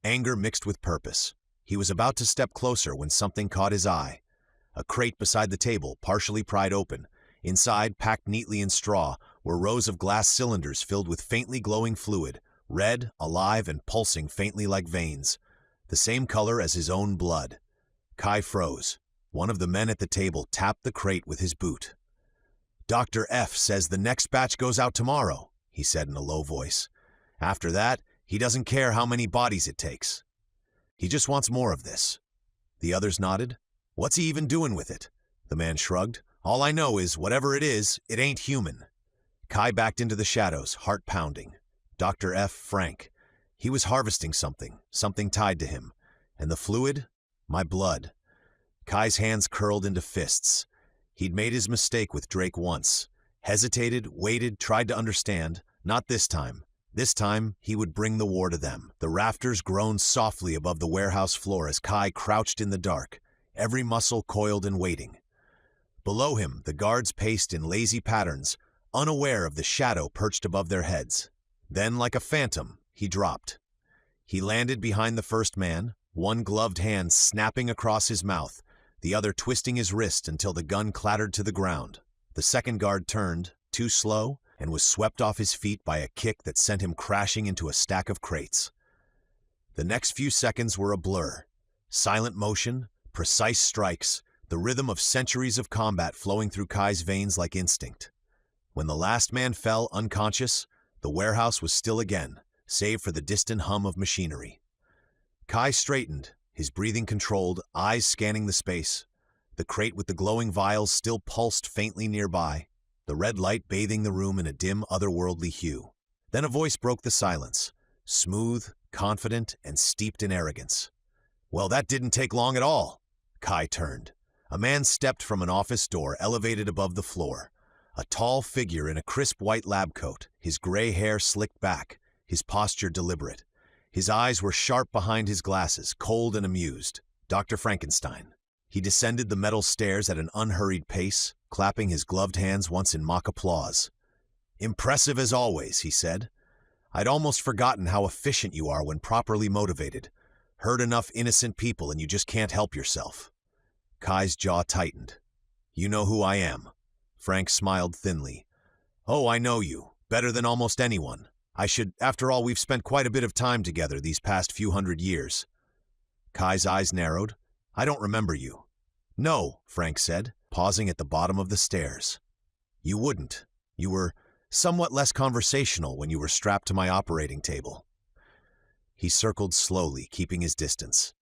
Anger mixed with purpose. He was about to step closer when something caught his eye. A crate beside the table, partially pried open. Inside, packed neatly in straw, were rows of glass cylinders filled with faintly glowing fluid, red, alive, and pulsing faintly like veins. The same color as his own blood. Kai froze. One of the men at the table tapped the crate with his boot. "Dr. F says the next batch goes out tomorrow," he said in a low voice. "After that, he doesn't care how many bodies it takes. He just wants more of this." The others nodded. "What's he even doing with it?" The man shrugged. "All I know is, whatever it is, it ain't human." Kai backed into the shadows, heart pounding. Dr. F. Frank. He was harvesting something tied to him. And the fluid? My blood. Kai's hands curled into fists. He'd made his mistake with Drake once. Hesitated, waited, tried to understand. Not this time. This time, he would bring the war to them. The rafters groaned softly above the warehouse floor as Kai crouched in the dark, every muscle coiled and waiting. Below him, the guards paced in lazy patterns, unaware of the shadow perched above their heads. Then, like a phantom, he dropped. He landed behind the first man, one gloved hand snapping across his mouth, the other twisting his wrist until the gun clattered to the ground. The second guard turned, too slow, and was swept off his feet by a kick that sent him crashing into a stack of crates. The next few seconds were a blur. Silent motion, precise strikes, the rhythm of centuries of combat flowing through Kai's veins like instinct. When the last man fell unconscious, the warehouse was still again, save for the distant hum of machinery. Kai straightened, his breathing controlled, eyes scanning the space. The crate with the glowing vials still pulsed faintly nearby, the red light bathing the room in a dim, otherworldly hue. Then a voice broke the silence, smooth, confident, and steeped in arrogance. "Well, that didn't take long at all." Kai turned. A man stepped from an office door elevated above the floor. A tall figure in a crisp white lab coat, his gray hair slicked back, his posture deliberate. His eyes were sharp behind his glasses, cold and amused. Dr. Frankenstein. He descended the metal stairs at an unhurried pace, clapping his gloved hands once in mock applause. "Impressive as always," he said. "I'd almost forgotten how efficient you are when properly motivated. Hurt enough innocent people and you just can't help yourself." Kai's jaw tightened. "You know who I am." Frank smiled thinly. "Oh, I know you. Better than almost anyone. After all, we've spent quite a bit of time together these past few hundred years." Kai's eyes narrowed. "I don't remember you." "No," Frank said, pausing at the bottom of the stairs. "You wouldn't. You were somewhat less conversational when you were strapped to my operating table." He circled slowly, keeping his distance.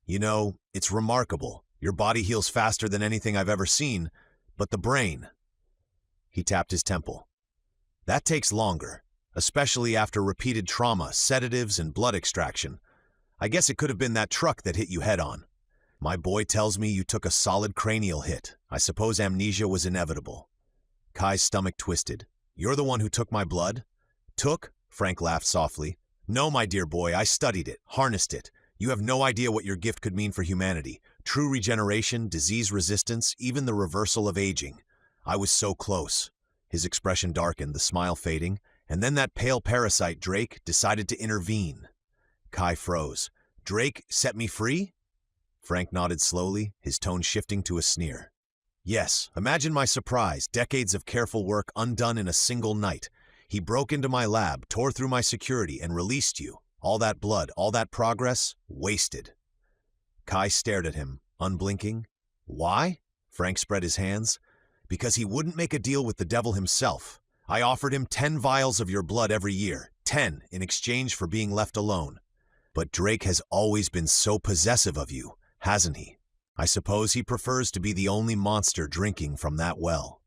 "You know, it's remarkable. Your body heals faster than anything I've ever seen, but the brain..." He tapped his temple. "That takes longer, especially after repeated trauma, sedatives, and blood extraction. I guess it could have been that truck that hit you head-on. My boy tells me you took a solid cranial hit. I suppose amnesia was inevitable." Kai's stomach twisted. "You're the one who took my blood?" "Took?" Frank laughed softly. "No, my dear boy, I studied it, harnessed it. You have no idea what your gift could mean for humanity. True regeneration, disease resistance, even the reversal of aging. I was so close." His expression darkened, the smile fading, and then that pale parasite, Drake, decided to intervene. Kai froze. "Drake set me free?" Frank nodded slowly, his tone shifting to a sneer. "Yes, imagine my surprise, decades of careful work undone in a single night. He broke into my lab, tore through my security, and released you. All that blood, all that progress, wasted." Kai stared at him, unblinking. "Why?" Frank spread his hands. "Because he wouldn't make a deal with the devil himself. I offered him 10 vials of your blood every year, 10 in exchange for being left alone. But Drake has always been so possessive of you, hasn't he? I suppose he prefers to be the only monster drinking from that well."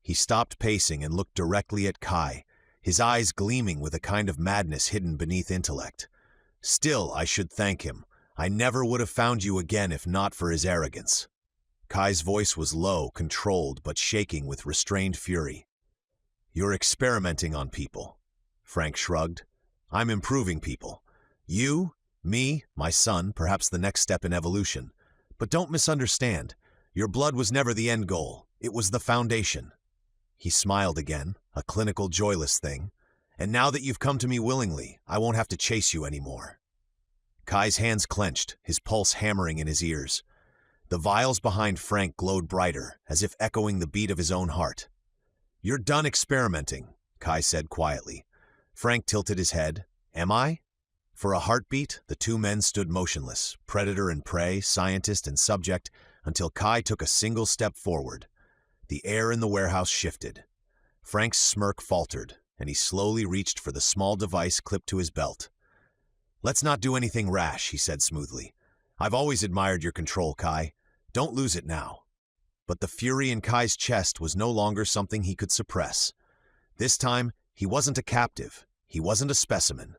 He stopped pacing and looked directly at Kai, his eyes gleaming with a kind of madness hidden beneath intellect. "Still, I should thank him. I never would have found you again if not for his arrogance." Kai's voice was low, controlled, but shaking with restrained fury. "You're experimenting on people." Frank shrugged. "I'm improving people. You, me, my son, perhaps the next step in evolution. But don't misunderstand. Your blood was never the end goal. It was the foundation." He smiled again, a clinical, joyless thing. And now that you've come to me willingly, I won't have to chase you anymore." Kai's hands clenched, his pulse hammering in his ears. The vials behind Frank glowed brighter, as if echoing the beat of his own heart. "You're done experimenting," Kai said quietly. Frank tilted his head. "Am I?" For a heartbeat, the two men stood motionless, predator and prey, scientist and subject, until Kai took a single step forward. The air in the warehouse shifted. Frank's smirk faltered, and he slowly reached for the small device clipped to his belt. "Let's not do anything rash," he said smoothly. "I've always admired your control, Kai. Don't lose it now." But the fury in Kai's chest was no longer something he could suppress. This time, he wasn't a captive. He wasn't a specimen.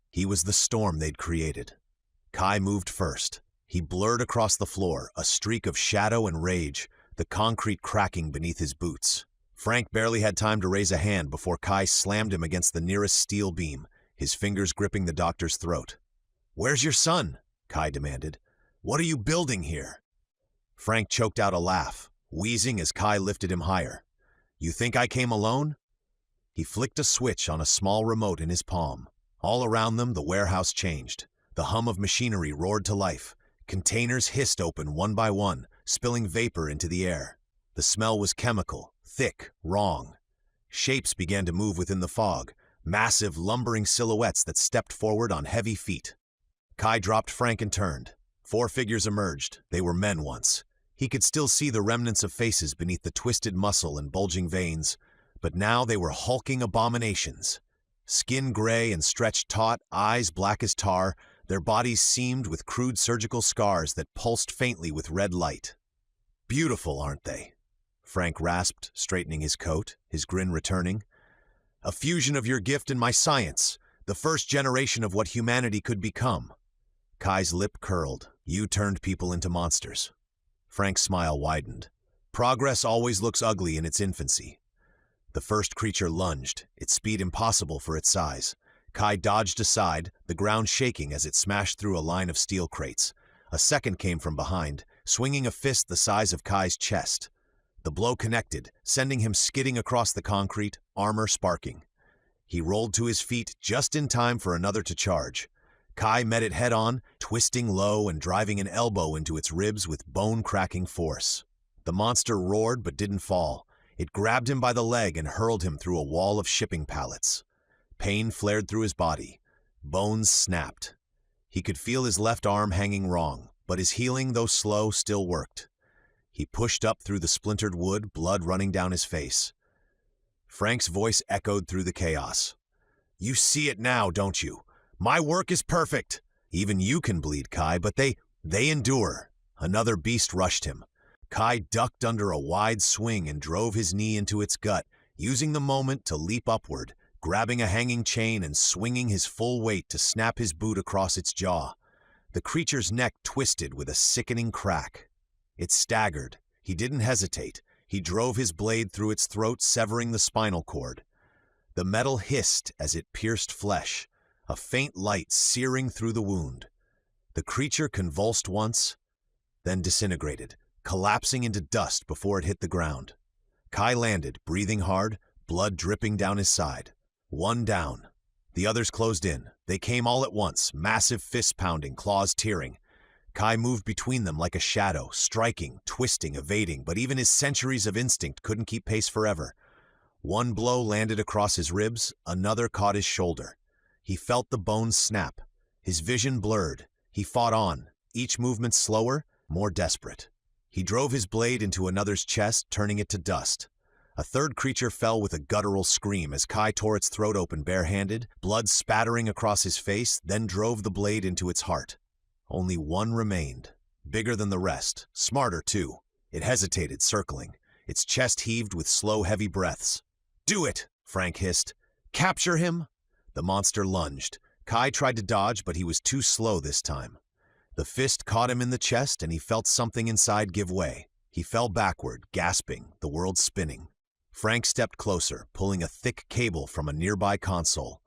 He was the storm they'd created. Kai moved first. He blurred across the floor, a streak of shadow and rage, the concrete cracking beneath his boots. Frank barely had time to raise a hand before Kai slammed him against the nearest steel beam, his fingers gripping the doctor's throat. "Where's your son?" Kai demanded. "What are you building here?" Frank choked out a laugh, wheezing as Kai lifted him higher. "You think I came alone?" He flicked a switch on a small remote in his palm. All around them, the warehouse changed. The hum of machinery roared to life. Containers hissed open one by one, spilling vapor into the air. The smell was chemical, thick, wrong. Shapes began to move within the fog, massive, lumbering silhouettes that stepped forward on heavy feet. Kai dropped Frank and turned. 4 figures emerged. They were men once. He could still see the remnants of faces beneath the twisted muscle and bulging veins, but now they were hulking abominations. Skin gray and stretched taut, eyes black as tar, their bodies seamed with crude surgical scars that pulsed faintly with red light. "Beautiful, aren't they?" Frank rasped, straightening his coat, his grin returning. "A fusion of your gift and my science, the first generation of what humanity could become." Kai's lip curled. "You turned people into monsters." Frank's smile widened. "Progress always looks ugly in its infancy." The first creature lunged, its speed impossible for its size. Kai dodged aside, the ground shaking as it smashed through a line of steel crates. A second came from behind, swinging a fist the size of Kai's chest. The blow connected, sending him skidding across the concrete, armor sparking. He rolled to his feet just in time for another to charge. Kai met it head-on, twisting low and driving an elbow into its ribs with bone-cracking force. The monster roared but didn't fall. It grabbed him by the leg and hurled him through a wall of shipping pallets. Pain flared through his body. Bones snapped. He could feel his left arm hanging wrong, but his healing, though slow, still worked. He pushed up through the splintered wood, blood running down his face. Frank's voice echoed through the chaos. "You see it now, don't you? My work is perfect. Even you can bleed, Kai, but they endure." Another beast rushed him. Kai ducked under a wide swing and drove his knee into its gut, using the moment to leap upward, grabbing a hanging chain and swinging his full weight to snap his boot across its jaw. The creature's neck twisted with a sickening crack. It staggered. He didn't hesitate. He drove his blade through its throat, severing the spinal cord. The metal hissed as it pierced flesh, a faint light searing through the wound. The creature convulsed once, then disintegrated, collapsing into dust before it hit the ground. Kai landed, breathing hard, blood dripping down his side. One down. The others closed in. They came all at once, massive fists pounding, claws tearing. Kai moved between them like a shadow, striking, twisting, evading, but even his centuries of instinct couldn't keep pace forever. One blow landed across his ribs, another caught his shoulder. He felt the bones snap. His vision blurred. He fought on, each movement slower, more desperate. He drove his blade into another's chest, turning it to dust. A third creature fell with a guttural scream as Kai tore its throat open barehanded, blood spattering across his face, then drove the blade into its heart. Only one remained, bigger than the rest, smarter too. It hesitated, circling. Its chest heaved with slow, heavy breaths. "Do it!" Frank hissed. "Capture him!" The monster lunged. Kai tried to dodge, but he was too slow this time. The fist caught him in the chest, and he felt something inside give way. He fell backward, gasping, the world spinning. Frank stepped closer, pulling a thick cable from a nearby console.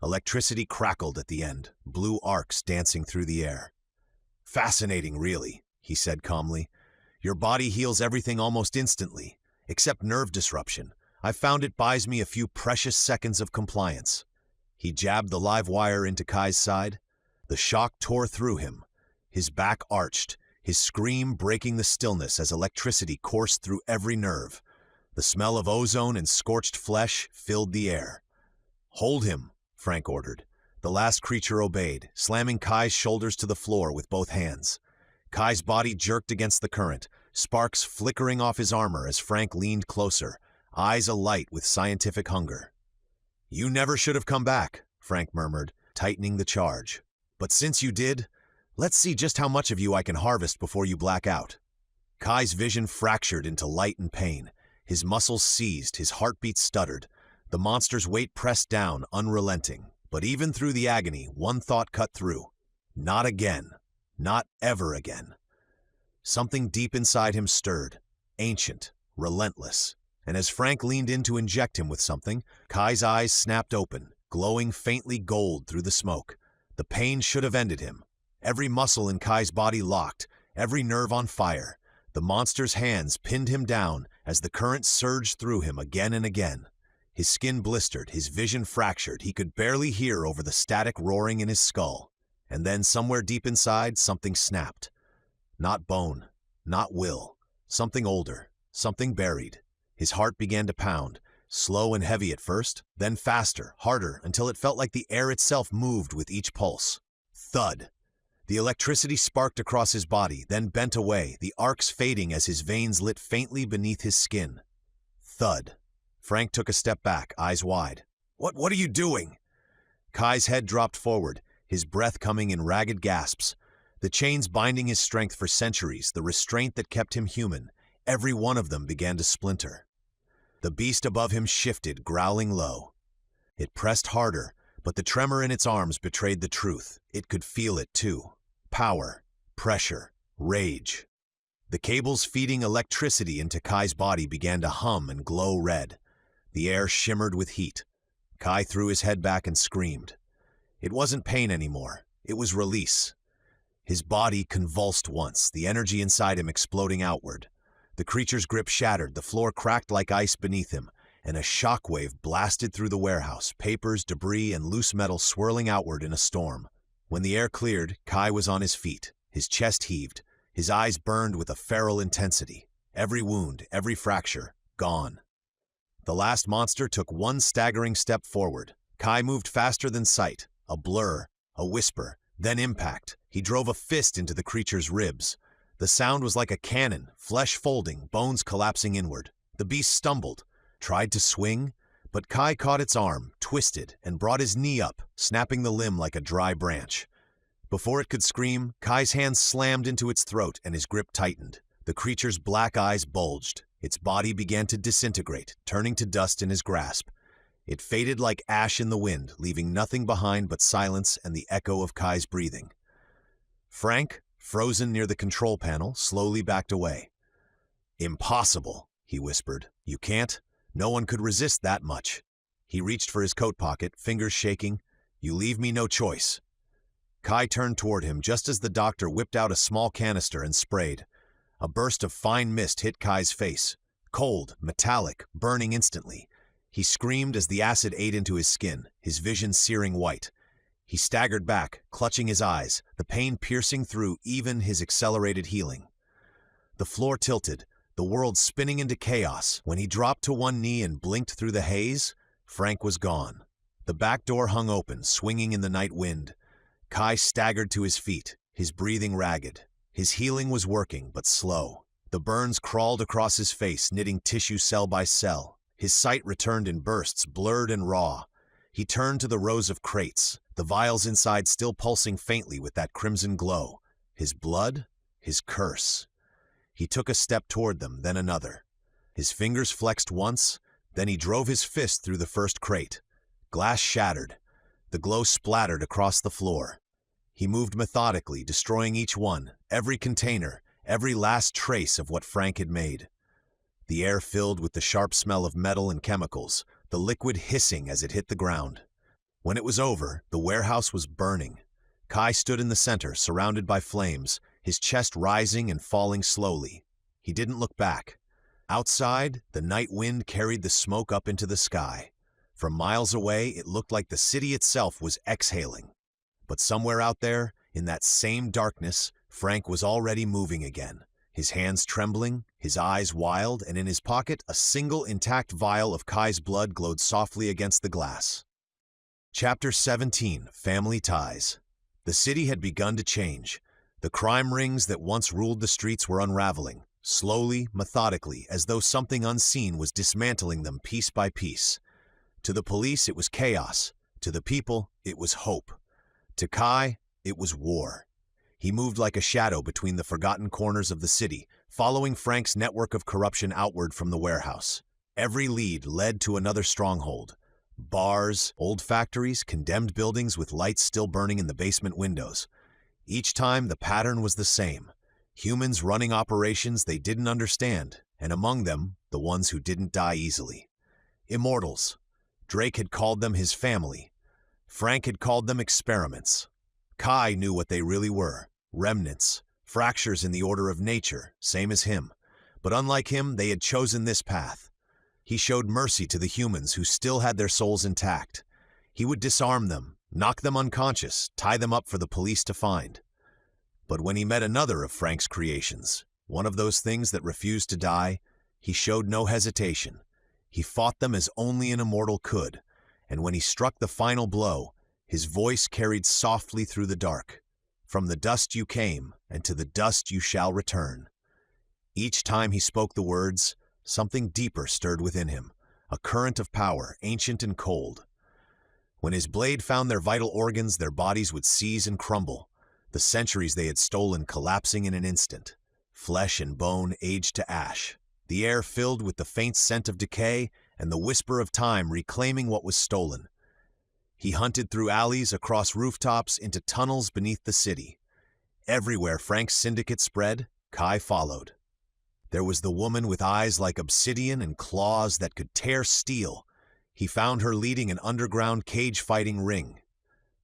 Electricity crackled at the end, blue arcs dancing through the air. "Fascinating, really," he said calmly. "Your body heals everything almost instantly, except nerve disruption. I've found it buys me a few precious seconds of compliance. He jabbed the live wire into Kai's side. The shock tore through him. His back arched, his scream breaking the stillness as electricity coursed through every nerve. The smell of ozone and scorched flesh filled the air. "Hold him," Frank ordered. The last creature obeyed, slamming Kai's shoulders to the floor with both hands. Kai's body jerked against the current, sparks flickering off his armor as Frank leaned closer, eyes alight with scientific hunger. "You never should have come back," Frank murmured, tightening the charge. "But since you did, let's see just how much of you I can harvest before you black out." Kai's vision fractured into light and pain. His muscles seized, his heartbeat stuttered. The monster's weight pressed down, unrelenting. But even through the agony, one thought cut through. Not again. Not ever again. Something deep inside him stirred, ancient, relentless. And as Frank leaned in to inject him with something, Kai's eyes snapped open, glowing faintly gold through the smoke. The pain should have ended him. Every muscle in Kai's body locked, every nerve on fire. The monster's hands pinned him down as the current surged through him again and again. His skin blistered, his vision fractured. He could barely hear over the static roaring in his skull. And then somewhere deep inside, something snapped. Not bone, not will. Something older, something buried. His heart began to pound, slow and heavy at first, then faster, harder, until it felt like the air itself moved with each pulse. Thud. The electricity sparked across his body, then bent away, the arcs fading as his veins lit faintly beneath his skin. Thud. Frank took a step back, eyes wide. What are you doing?" Kai's head dropped forward, his breath coming in ragged gasps. The chains binding his strength for centuries, the restraint that kept him human, every one of them began to splinter. The beast above him shifted, growling low. It pressed harder, but the tremor in its arms betrayed the truth. It could feel it too. Power, pressure, rage. The cables feeding electricity into Kai's body began to hum and glow red. The air shimmered with heat. Kai threw his head back and screamed. It wasn't pain anymore. It was release. His body convulsed once, the energy inside him exploding outward. The creature's grip shattered, the floor cracked like ice beneath him, and a shockwave blasted through the warehouse, papers, debris, and loose metal swirling outward in a storm. When the air cleared, Kai was on his feet. His chest heaved. His eyes burned with a feral intensity. Every wound, every fracture, gone. The last monster took one staggering step forward. Kai moved faster than sight. A blur, a whisper, then impact. He drove a fist into the creature's ribs. The sound was like a cannon, flesh folding, bones collapsing inward. The beast stumbled, tried to swing, but Kai caught its arm, twisted, and brought his knee up, snapping the limb like a dry branch. Before it could scream, Kai's hands slammed into its throat and his grip tightened. The creature's black eyes bulged. Its body began to disintegrate, turning to dust in his grasp. It faded like ash in the wind, leaving nothing behind but silence and the echo of Kai's breathing. Frank, frozen near the control panel, slowly backed away. "Impossible," he whispered. "You can't. No one could resist that much." He reached for his coat pocket, fingers shaking. "You leave me no choice." Kai turned toward him just as the doctor whipped out a small canister and sprayed. A burst of fine mist hit Kai's face. Cold, metallic, burning instantly. He screamed as the acid ate into his skin, his vision searing white. He staggered back, clutching his eyes, the pain piercing through even his accelerated healing. The floor tilted, the world spinning into chaos. When he dropped to one knee and blinked through the haze, Frank was gone. The back door hung open, swinging in the night wind. Kai staggered to his feet, his breathing ragged. His healing was working, but slow. The burns crawled across his face, knitting tissue cell by cell. His sight returned in bursts, blurred and raw. He turned to the rows of crates, the vials inside still pulsing faintly with that crimson glow. His blood? His curse. He took a step toward them, then another. His fingers flexed once, then he drove his fist through the first crate. Glass shattered. The glow splattered across the floor. He moved methodically, destroying each one, every container, every last trace of what Frank had made. The air filled with the sharp smell of metal and chemicals, the liquid hissing as it hit the ground. When it was over, the warehouse was burning. Kai stood in the center, surrounded by flames, his chest rising and falling slowly. He didn't look back. Outside, the night wind carried the smoke up into the sky. From miles away, it looked like the city itself was exhaling. But somewhere out there, in that same darkness, Frank was already moving again, his hands trembling, his eyes wild, and in his pocket, a single intact vial of Kai's blood glowed softly against the glass. Chapter 17, Family Ties. The city had begun to change. The crime rings that once ruled the streets were unraveling, slowly, methodically, as though something unseen was dismantling them piece by piece. To the police, it was chaos. To the people, it was hope. To Kai, it was war. He moved like a shadow between the forgotten corners of the city, following Frank's network of corruption outward from the warehouse. Every lead led to another stronghold. Bars, old factories, condemned buildings with lights still burning in the basement windows. Each time, the pattern was the same. Humans running operations they didn't understand, and among them, the ones who didn't die easily. Immortals. Drake had called them his family. Frank had called them experiments. Kai knew what they really were. Remnants. Fractures in the order of nature, same as him. But unlike him, they had chosen this path. He showed mercy to the humans who still had their souls intact. He would disarm them, knock them unconscious, tie them up for the police to find. But when he met another of Frank's creations, one of those things that refused to die, he showed no hesitation. He fought them as only an immortal could, and when he struck the final blow, his voice carried softly through the dark. From the dust you came, and to the dust you shall return. Each time he spoke the words, something deeper stirred within him, a current of power, ancient and cold. When his blade found their vital organs, their bodies would seize and crumble, the centuries they had stolen collapsing in an instant. Flesh and bone aged to ash, the air filled with the faint scent of decay and the whisper of time reclaiming what was stolen. He hunted through alleys, across rooftops, into tunnels beneath the city. Everywhere Frank's syndicate spread, Kai followed. There was the woman with eyes like obsidian and claws that could tear steel. He found her leading an underground cage-fighting ring.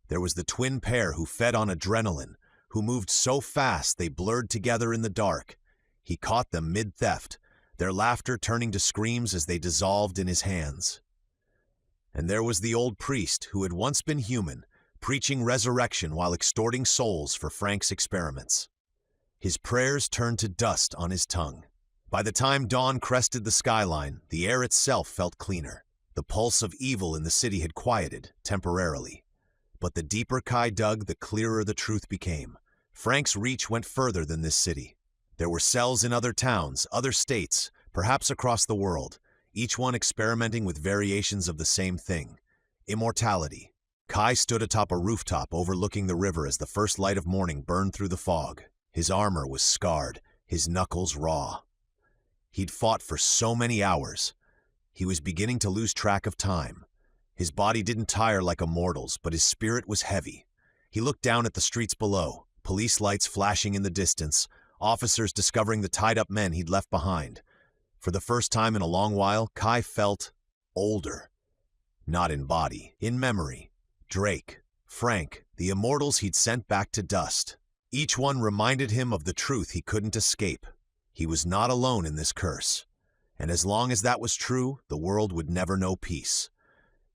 There was the twin pair who fed on adrenaline, who moved so fast they blurred together in the dark. He caught them mid-theft, their laughter turning to screams as they dissolved in his hands. And there was the old priest who had once been human, preaching resurrection while extorting souls for Frank's experiments. His prayers turned to dust on his tongue. By the time dawn crested the skyline, the air itself felt cleaner. The pulse of evil in the city had quieted, temporarily. But the deeper Kai dug, the clearer the truth became. Frank's reach went further than this city. There were cells in other towns, other states, perhaps across the world, each one experimenting with variations of the same thing: immortality. Kai stood atop a rooftop overlooking the river as the first light of morning burned through the fog. His armor was scarred, his knuckles raw. He'd fought for so many hours. He was beginning to lose track of time. His body didn't tire like a mortal's, but his spirit was heavy. He looked down at the streets below, police lights flashing in the distance, officers discovering the tied-up men he'd left behind. For the first time in a long while, Kai felt older. Not in body, in memory. Drake, Frank, the immortals he'd sent back to dust. Each one reminded him of the truth he couldn't escape. He was not alone in this curse. And as long as that was true, the world would never know peace.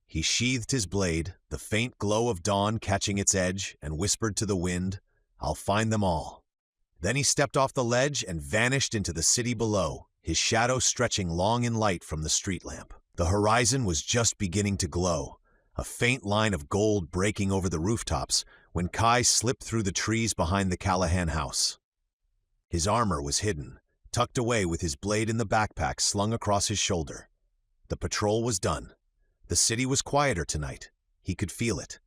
He sheathed his blade, the faint glow of dawn catching its edge, and whispered to the wind, "I'll find them all." Then he stepped off the ledge and vanished into the city below, his shadow stretching long in light from the street lamp. The horizon was just beginning to glow, a faint line of gold breaking over the rooftops when Kai slipped through the trees behind the Callahan house. His armor was hidden, tucked away with his blade in the backpack slung across his shoulder. The patrol was done. The city was quieter tonight. He could feel it.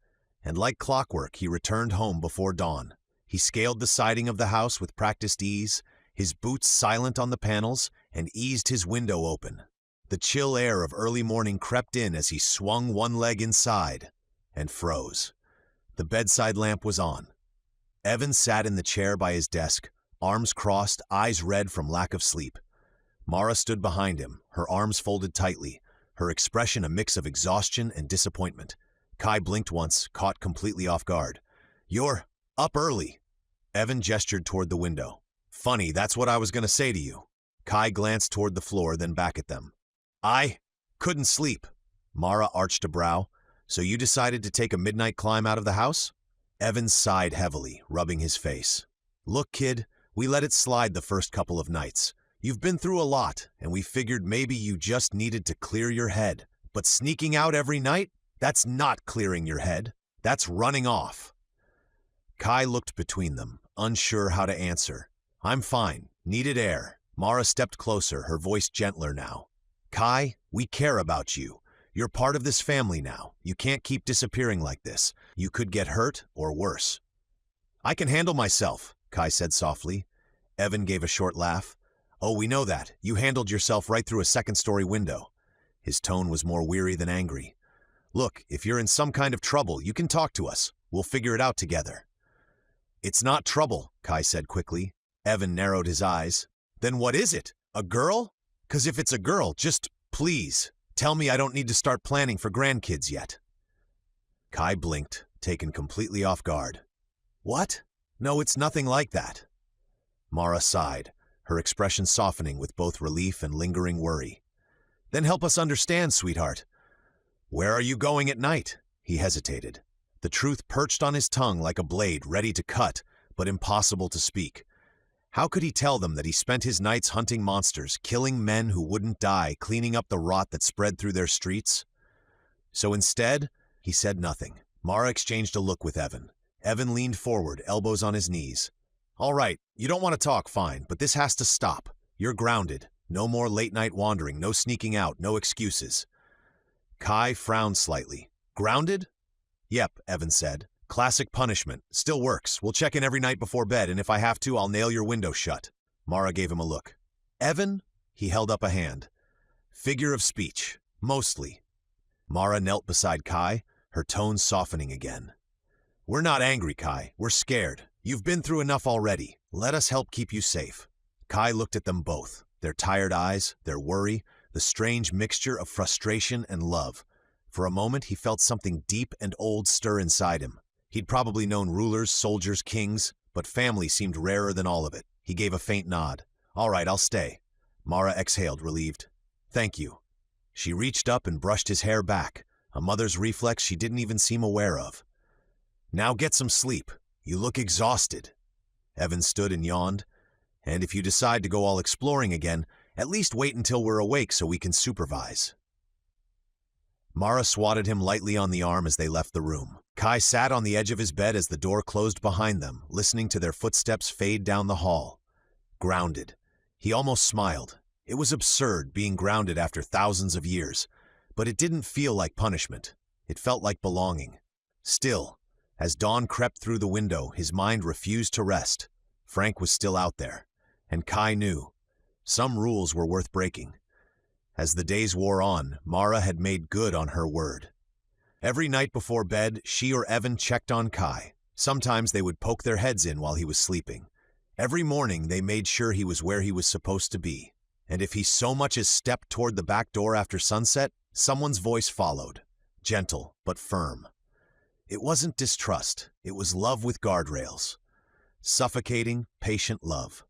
And like clockwork, he returned home before dawn. He scaled the siding of the house with practiced ease, his boots silent on the panels, and eased his window open. The chill air of early morning crept in as he swung one leg inside and froze. The bedside lamp was on. Evan sat in the chair by his desk, arms crossed, eyes red from lack of sleep. Mara stood behind him, her arms folded tightly, her expression a mix of exhaustion and disappointment. Kai blinked once, caught completely off guard. "You're up early." Evan gestured toward the window. "Funny, that's what I was going to say to you." Kai glanced toward the floor, then back at them. "I couldn't sleep." Mara arched a brow. So you decided to take a midnight climb out of the house? Evan sighed heavily, rubbing his face. Look, kid, we let it slide the first couple of nights. You've been through a lot, and we figured maybe you just needed to clear your head. But sneaking out every night? That's not clearing your head. That's running off. Kai looked between them, unsure how to answer. I'm fine. Needed air. Mara stepped closer, her voice gentler now. Kai, we care about you. You're part of this family now. You can't keep disappearing like this. You could get hurt or worse. I can handle myself, Kai said softly. Evan gave a short laugh. Oh, we know that. You handled yourself right through a second-story window. His tone was more weary than angry. Look, if you're in some kind of trouble, you can talk to us. We'll figure it out together. It's not trouble, Kai said quickly. Evan narrowed his eyes. Then what is it? A girl? 'Cause if it's a girl, just please, tell me I don't need to start planning for grandkids yet. Kai blinked, taken completely off guard. What? No, it's nothing like that. Mara sighed, her expression softening with both relief and lingering worry. Then help us understand, sweetheart. Where are you going at night? He hesitated. The truth perched on his tongue like a blade ready to cut, but impossible to speak. How could he tell them that he spent his nights hunting monsters, killing men who wouldn't die, cleaning up the rot that spread through their streets? So instead, he said nothing. Mara exchanged a look with Evan. Evan leaned forward, elbows on his knees. All right, you don't want to talk, fine, but this has to stop. You're grounded. No more late-night wandering, no sneaking out, no excuses. Kai frowned slightly. Grounded? Yep, Evan said. Classic punishment. Still works. We'll check in every night before bed, and if I have to, I'll nail your window shut. Mara gave him a look. Evan? He held up a hand. Figure of speech. Mostly. Mara knelt beside Kai, her tone softening again. We're not angry, Kai. We're scared. You've been through enough already. Let us help keep you safe. Kai looked at them both, their tired eyes, their worry, the strange mixture of frustration and love. For a moment, he felt something deep and old stir inside him. He'd probably known rulers, soldiers, kings, but family seemed rarer than all of it. He gave a faint nod. All right, I'll stay. Mara exhaled, relieved. Thank you. She reached up and brushed his hair back, a mother's reflex she didn't even seem aware of. Now get some sleep. You look exhausted. Evan stood and yawned. And if you decide to go all exploring again, at least wait until we're awake so we can supervise. Mara swatted him lightly on the arm as they left the room. Kai sat on the edge of his bed as the door closed behind them, listening to their footsteps fade down the hall. Grounded. He almost smiled. It was absurd being grounded after thousands of years, but it didn't feel like punishment. It felt like belonging. Still, as dawn crept through the window, his mind refused to rest. Frank was still out there, and Kai knew. Some rules were worth breaking. As the days wore on, Mara had made good on her word. Every night before bed, she or Evan checked on Kai. Sometimes they would poke their heads in while he was sleeping. Every morning, they made sure he was where he was supposed to be. And if he so much as stepped toward the back door after sunset, someone's voice followed, gentle but firm. It wasn't distrust, it was love with guardrails. Suffocating, patient love.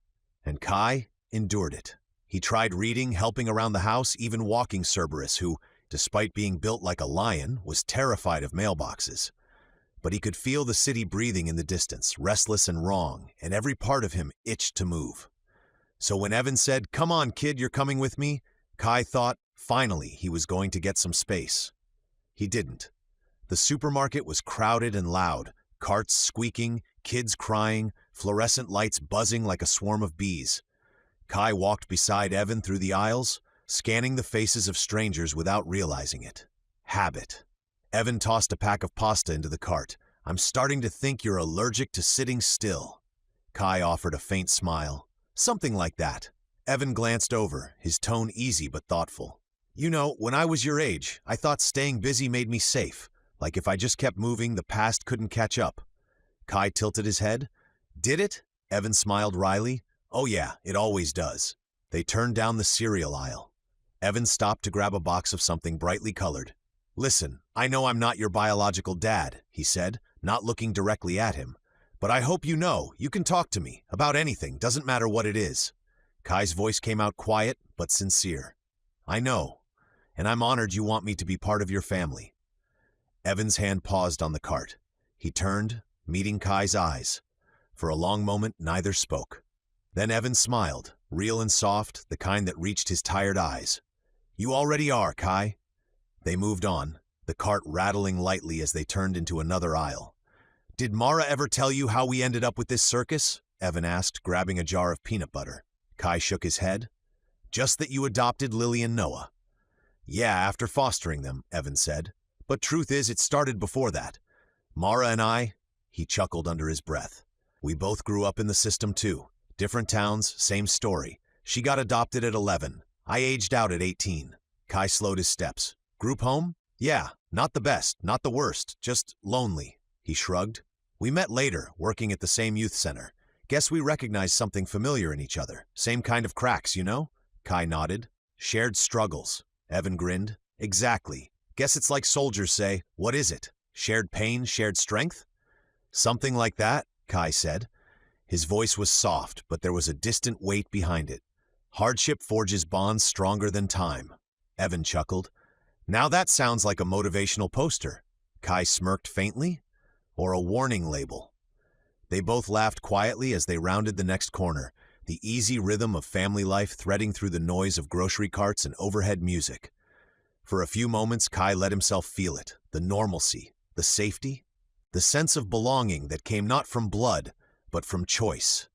And Kai endured it. He tried reading, helping around the house, even walking Cerberus, who, despite being built like a lion, was terrified of mailboxes. But he could feel the city breathing in the distance, restless and wrong, and every part of him itched to move. So when Evan said, "Come on, kid, you're coming with me," Kai thought, finally, he was going to get some space. He didn't. The supermarket was crowded and loud, carts squeaking, kids crying, fluorescent lights buzzing like a swarm of bees. Kai walked beside Evan through the aisles, scanning the faces of strangers without realizing it. Habit. Evan tossed a pack of pasta into the cart. "I'm starting to think you're allergic to sitting still." Kai offered a faint smile. "Something like that." Evan glanced over, his tone easy but thoughtful. "You know, when I was your age, I thought staying busy made me safe. Like if I just kept moving, the past couldn't catch up." Kai tilted his head. "Did it?" Evan smiled wryly. "Oh yeah, it always does." They turned down the cereal aisle. Evan stopped to grab a box of something brightly colored. "Listen, I know I'm not your biological dad," he said, not looking directly at him. "But I hope you know, you can talk to me, about anything, doesn't matter what it is." Kai's voice came out quiet, but sincere. "I know. and I'm honored you want me to be part of your family." Evan's hand paused on the cart. He turned, meeting Kai's eyes. For a long moment, neither spoke. Then Evan smiled, real and soft, the kind that reached his tired eyes. "You already are, Kai." They moved on, the cart rattling lightly as they turned into another aisle. "Did Mara ever tell you how we ended up with this circus?" Evan asked, grabbing a jar of peanut butter. Kai shook his head. "Just that you adopted Lily and Noah." "Yeah, after fostering them," Evan said. "But truth is, it started before that. Mara and I," he chuckled under his breath, "we both grew up in the system too. Different towns, same story. She got adopted at 11. I aged out at 18. Kai slowed his steps. "Group home? Yeah, not the best, not the worst, just lonely." He shrugged. "We met later, working at the same youth center. Guess we recognized something familiar in each other. Same kind of cracks, you know?" Kai nodded. "Shared struggles." Evan grinned. "Exactly. Guess it's like soldiers say, what is it? Shared pain, shared strength?" "Something like that," Kai said. His voice was soft, but there was a distant weight behind it. "Hardship forges bonds stronger than time." Evan chuckled. "Now that sounds like a motivational poster." Kai smirked faintly. "Or a warning label." They both laughed quietly as they rounded the next corner, the easy rhythm of family life threading through the noise of grocery carts and overhead music. For a few moments, Kai let himself feel it, the normalcy, the safety, the sense of belonging that came not from blood, but from choice.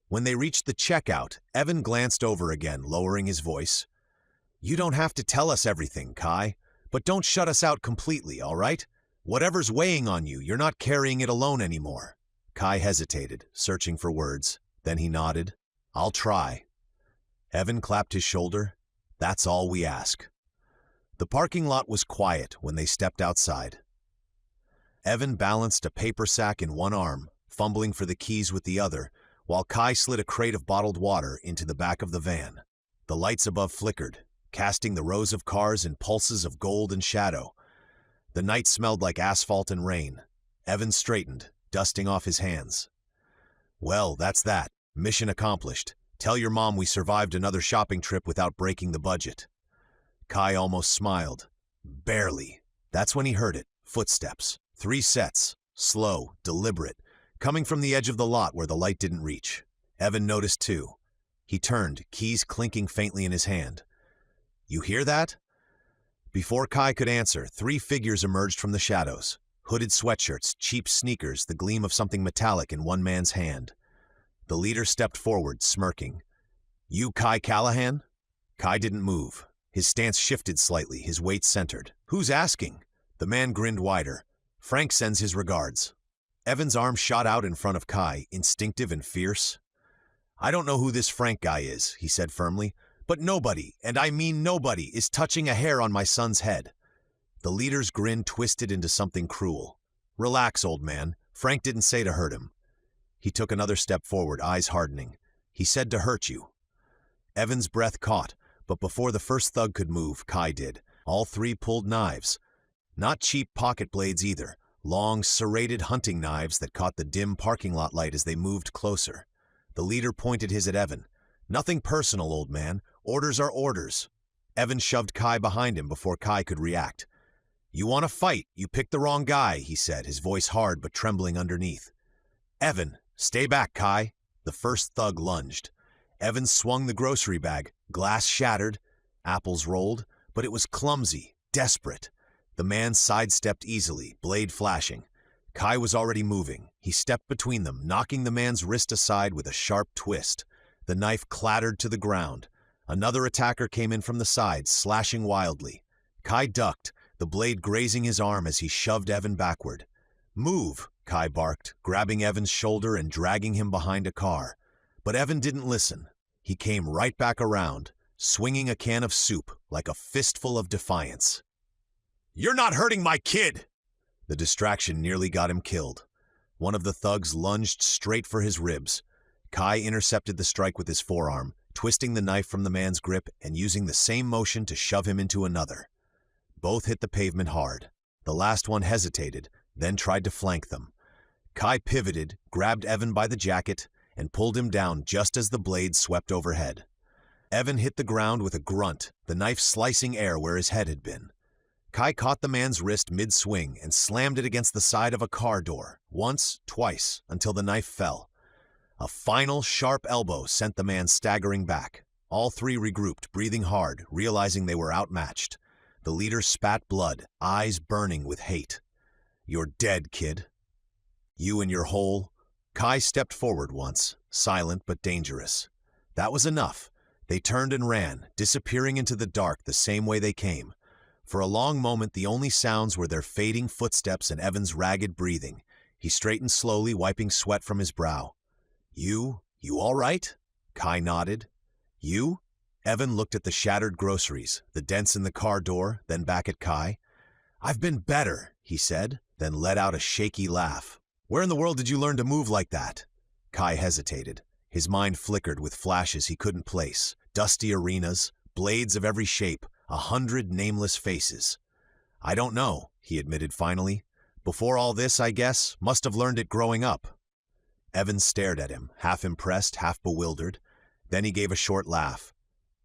When they reached the checkout, Evan glanced over again, lowering his voice. "You don't have to tell us everything, Kai, but don't shut us out completely, all right? Whatever's weighing on you, you're not carrying it alone anymore." Kai hesitated, searching for words. Then he nodded. "I'll try." Evan clapped his shoulder. "That's all we ask." The parking lot was quiet when they stepped outside. Evan balanced a paper sack in one arm, fumbling for the keys with the other, while Kai slid a crate of bottled water into the back of the van. The lights above flickered, casting the rows of cars in pulses of gold and shadow. The night smelled like asphalt and rain. Evan straightened, dusting off his hands. "Well, that's that. Mission accomplished. Tell your mom we survived another shopping trip without breaking the budget." Kai almost smiled. Barely. That's when he heard it. Footsteps. 3 sets. Slow, deliberate, coming from the edge of the lot where the light didn't reach. Evan noticed too. He turned, keys clinking faintly in his hand. "You hear that?" Before Kai could answer, 3 figures emerged from the shadows. Hooded sweatshirts, cheap sneakers, the gleam of something metallic in one man's hand. The leader stepped forward, smirking. "You Kai Callahan?" Kai didn't move. His stance shifted slightly, his weight centered. "Who's asking?" The man grinned wider. "Frank sends his regards." Evan's arm shot out in front of Kai, instinctive and fierce. "I don't know who this Frank guy is," he said firmly, "but nobody, and I mean nobody, is touching a hair on my son's head." The leader's grin twisted into something cruel. "Relax, old man. Frank didn't say to hurt him." He took another step forward, eyes hardening. "He said to hurt you." Evan's breath caught, but before the first thug could move, Kai did. All 3 pulled knives. Not cheap pocket blades either. Long, serrated hunting knives that caught the dim parking lot light as they moved closer. The leader pointed his at Evan. "Nothing personal, old man. Orders are orders." Evan shoved Kai behind him before Kai could react. "You want to fight? You picked the wrong guy," he said, his voice hard but trembling underneath. "Evan, stay back, Kai." The first thug lunged. Evan swung the grocery bag. Glass shattered. Apples rolled. But it was clumsy, desperate. The man sidestepped easily, blade flashing. Kai was already moving. He stepped between them, knocking the man's wrist aside with a sharp twist. The knife clattered to the ground. Another attacker came in from the side, slashing wildly. Kai ducked, the blade grazing his arm as he shoved Evan backward. "Move," Kai barked, grabbing Evan's shoulder and dragging him behind a car. But Evan didn't listen. He came right back around, swinging a can of soup like a fistful of defiance. "You're not hurting my kid!" The distraction nearly got him killed. One of the thugs lunged straight for his ribs. Kai intercepted the strike with his forearm, twisting the knife from the man's grip and using the same motion to shove him into another. Both hit the pavement hard. The last one hesitated, then tried to flank them. Kai pivoted, grabbed Evan by the jacket, and pulled him down just as the blade swept overhead. Evan hit the ground with a grunt, the knife slicing air where his head had been. Kai caught the man's wrist mid-swing and slammed it against the side of a car door, once, twice, until the knife fell. A final, sharp elbow sent the man staggering back. All three regrouped, breathing hard, realizing they were outmatched. The leader spat blood, eyes burning with hate. "You're dead, kid. You and your hole." Kai stepped forward once, silent but dangerous. That was enough. They turned and ran, disappearing into the dark the same way they came. For a long moment, the only sounds were their fading footsteps and Evan's ragged breathing. He straightened slowly, wiping sweat from his brow. You all right?" Kai nodded. "You?" Evan looked at the shattered groceries, the dents in the car door, then back at Kai. "I've been better," he said, then let out a shaky laugh. "Where in the world did you learn to move like that?" Kai hesitated. His mind flickered with flashes he couldn't place. Dusty arenas, blades of every shape, 100 nameless faces. "I don't know," he admitted finally. "Before all this, I guess, must have learned it growing up." Evan stared at him, half impressed, half bewildered. Then he gave a short laugh.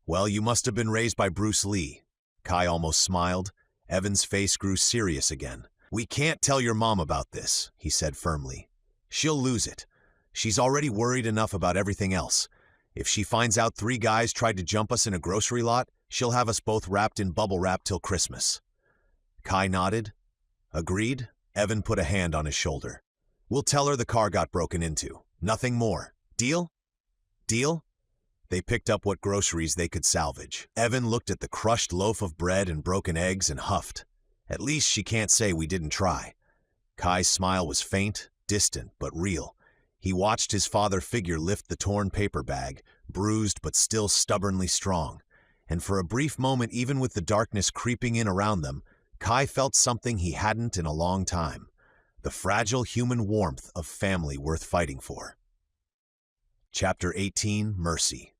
"Well, you must have been raised by Bruce Lee." Kai almost smiled. Evan's face grew serious again. "We can't tell your mom about this," he said firmly. "She'll lose it. She's already worried enough about everything else. If she finds out 3 guys tried to jump us in a grocery lot, she'll have us both wrapped in bubble wrap till Christmas." Kai nodded. "Agreed?" Evan put a hand on his shoulder. "We'll tell her the car got broken into. Nothing more. Deal?" "Deal?" They picked up what groceries they could salvage. Evan looked at the crushed loaf of bread and broken eggs and huffed. "At least she can't say we didn't try." Kai's smile was faint, distant, but real. He watched his father figure lift the torn paper bag, bruised but still stubbornly strong. And for a brief moment, even with the darkness creeping in around them, Kai felt something he hadn't in a long time. The fragile human warmth of family worth fighting for. Chapter 18, Mercy.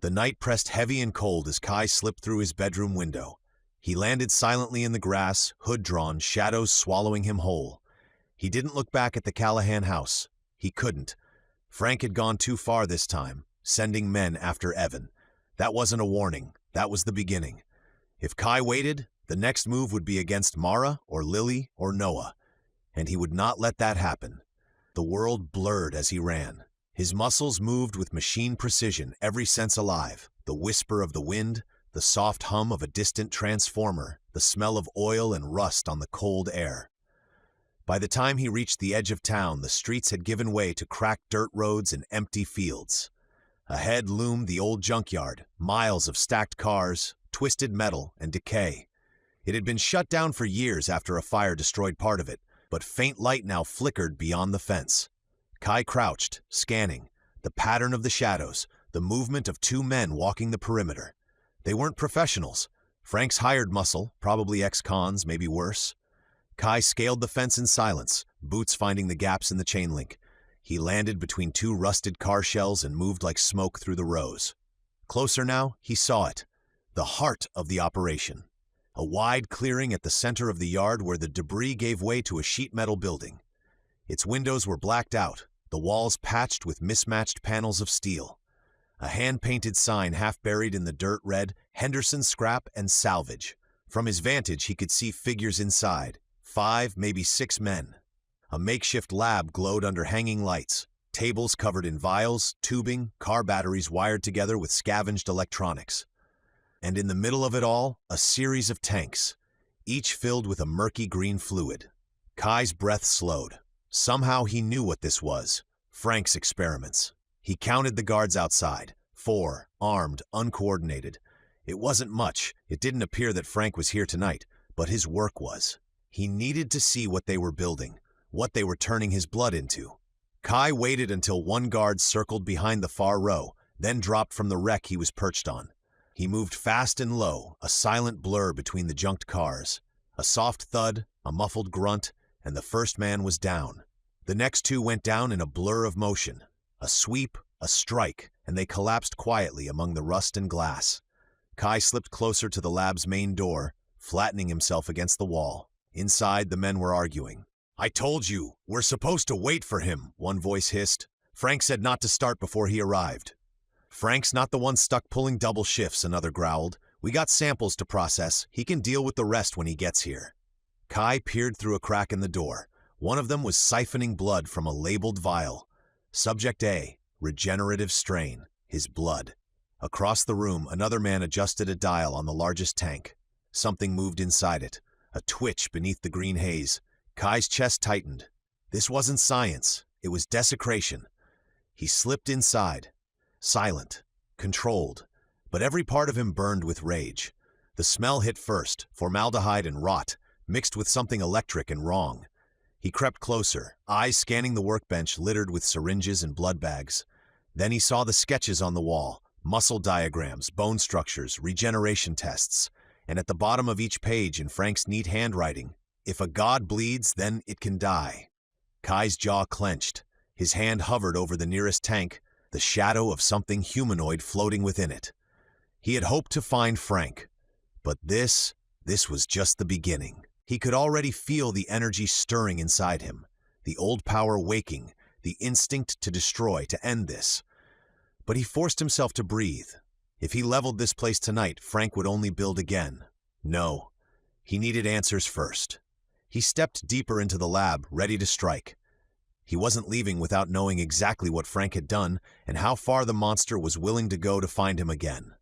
The night pressed heavy and cold as Kai slipped through his bedroom window. He landed silently in the grass, hood drawn, shadows swallowing him whole. He didn't look back at the Callahan house. He couldn't. Frank had gone too far this time, sending men after Evan. That wasn't a warning. That was the beginning. If Kai waited, the next move would be against Mara or Lily or Noah. And he would not let that happen. The world blurred as he ran. His muscles moved with machine precision, every sense alive. The whisper of the wind, the soft hum of a distant transformer, the smell of oil and rust on the cold air. By the time he reached the edge of town, the streets had given way to cracked dirt roads and empty fields. Ahead loomed the old junkyard, miles of stacked cars, twisted metal, and decay. It had been shut down for years after a fire destroyed part of it, but faint light now flickered beyond the fence. Kai crouched, scanning, the pattern of the shadows, the movement of 2 men walking the perimeter. They weren't professionals. Frank's hired muscle, probably ex-cons, maybe worse. Kai scaled the fence in silence, boots finding the gaps in the chain link. He landed between 2 rusted car shells and moved like smoke through the rows. Closer now, he saw it. The heart of the operation. A wide clearing at the center of the yard where the debris gave way to a sheet metal building. Its windows were blacked out, the walls patched with mismatched panels of steel. A hand-painted sign half buried in the dirt read, "Henderson Scrap and Salvage." From his vantage, he could see figures inside. 5, maybe 6 men. A makeshift lab glowed under hanging lights, tables covered in vials, tubing, car batteries wired together with scavenged electronics. And in the middle of it all, a series of tanks, each filled with a murky green fluid. Kai's breath slowed. Somehow he knew what this was, Frank's experiments. He counted the guards outside, 4, armed, uncoordinated. It wasn't much. It didn't appear that Frank was here tonight, but his work was. He needed to see what they were building, what they were turning his blood into. Kai waited until one guard circled behind the far row, then dropped from the wreck he was perched on. He moved fast and low, a silent blur between the junked cars. A soft thud, a muffled grunt, and the first man was down. The next 2 went down in a blur of motion. A sweep, a strike, and they collapsed quietly among the rust and glass. Kai slipped closer to the lab's main door, flattening himself against the wall. Inside, the men were arguing. "I told you, we're supposed to wait for him," one voice hissed. "Frank said not to start before he arrived." Frank's not the one stuck pulling double shifts, another growled. We got samples to process. He can deal with the rest when he gets here. Kai peered through a crack in the door. One of them was siphoning blood from a labeled vial. Subject A, regenerative strain, his blood. Across the room, another man adjusted a dial on the largest tank. Something moved inside it, a twitch beneath the green haze. Kai's chest tightened. This wasn't science, it was desecration. He slipped inside, silent, controlled, but every part of him burned with rage. The smell hit first, formaldehyde and rot, mixed with something electric and wrong. He crept closer, eyes scanning the workbench littered with syringes and blood bags. Then he saw the sketches on the wall, muscle diagrams, bone structures, regeneration tests, and at the bottom of each page in Frank's neat handwriting, "If a god bleeds, then it can die." Kai's jaw clenched. His hand hovered over the nearest tank, the shadow of something humanoid floating within it. He had hoped to find Frank, but this was just the beginning. He could already feel the energy stirring inside him, the old power waking, the instinct to destroy, to end this. But he forced himself to breathe. If he leveled this place tonight, Frank would only build again. No, he needed answers first. He stepped deeper into the lab, ready to strike. He wasn't leaving without knowing exactly what Frank had done and how far the monster was willing to go to find him again.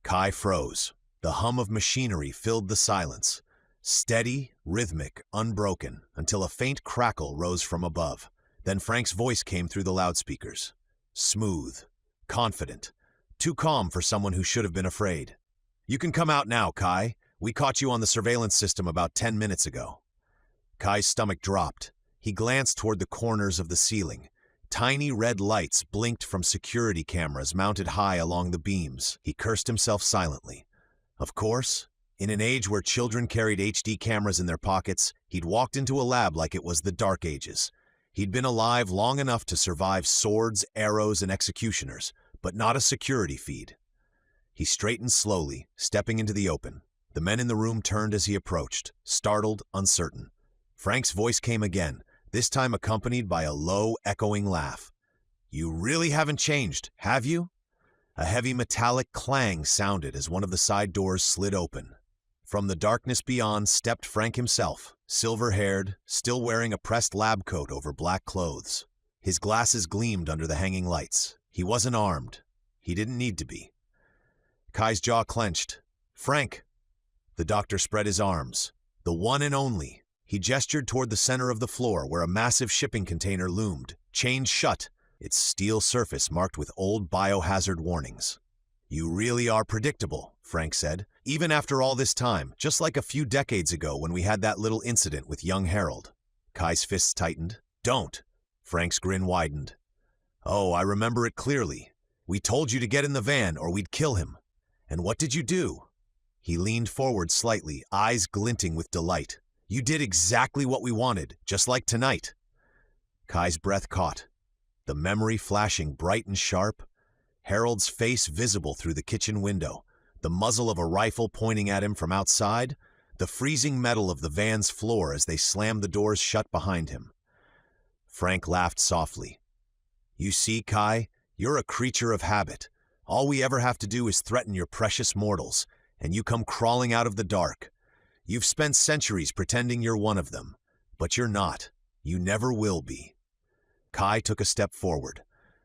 Kai froze. The hum of machinery filled the silence. Steady, rhythmic, unbroken, until a faint crackle rose from above. Then Frank's voice came through the loudspeakers. Smooth, confident, too calm for someone who should have been afraid. "You can come out now, Kai. We caught you on the surveillance system about 10 minutes ago." Kai's stomach dropped. He glanced toward the corners of the ceiling. Tiny red lights blinked from security cameras mounted high along the beams. He cursed himself silently. Of course, in an age where children carried HD cameras in their pockets, he'd walked into a lab like it was the Dark Ages. He'd been alive long enough to survive swords, arrows, and executioners, but not a security feed. He straightened slowly, stepping into the open. The men in the room turned as he approached, startled, uncertain. Frank's voice came again, this time accompanied by a low, echoing laugh. "You really haven't changed, have you?" A heavy metallic clang sounded as one of the side doors slid open. From the darkness beyond stepped Frank himself, silver-haired, still wearing a pressed lab coat over black clothes. His glasses gleamed under the hanging lights. He wasn't armed. He didn't need to be. Kai's jaw clenched. "Frank!" The doctor spread his arms. "The one and only." He gestured toward the center of the floor where a massive shipping container loomed, chained shut, its steel surface marked with old biohazard warnings. "You really are predictable," Frank said. "Even after all this time, just like a few decades ago when we had that little incident with young Harold." Kai's fists tightened. "Don't." Frank's grin widened. "Oh, I remember it clearly. We told you to get in the van or we'd kill him. And what did you do?" He leaned forward slightly, eyes glinting with delight. "You did exactly what we wanted, just like tonight." Kai's breath caught. The memory flashing bright and sharp. Harold's face visible through the kitchen window. The muzzle of a rifle pointing at him from outside. The freezing metal of the van's floor as they slammed the doors shut behind him. Frank laughed softly. "You see, Kai, you're a creature of habit. All we ever have to do is threaten your precious mortals, and you come crawling out of the dark. You've spent centuries pretending you're one of them, but you're not. You never will be." Kai took a step forward.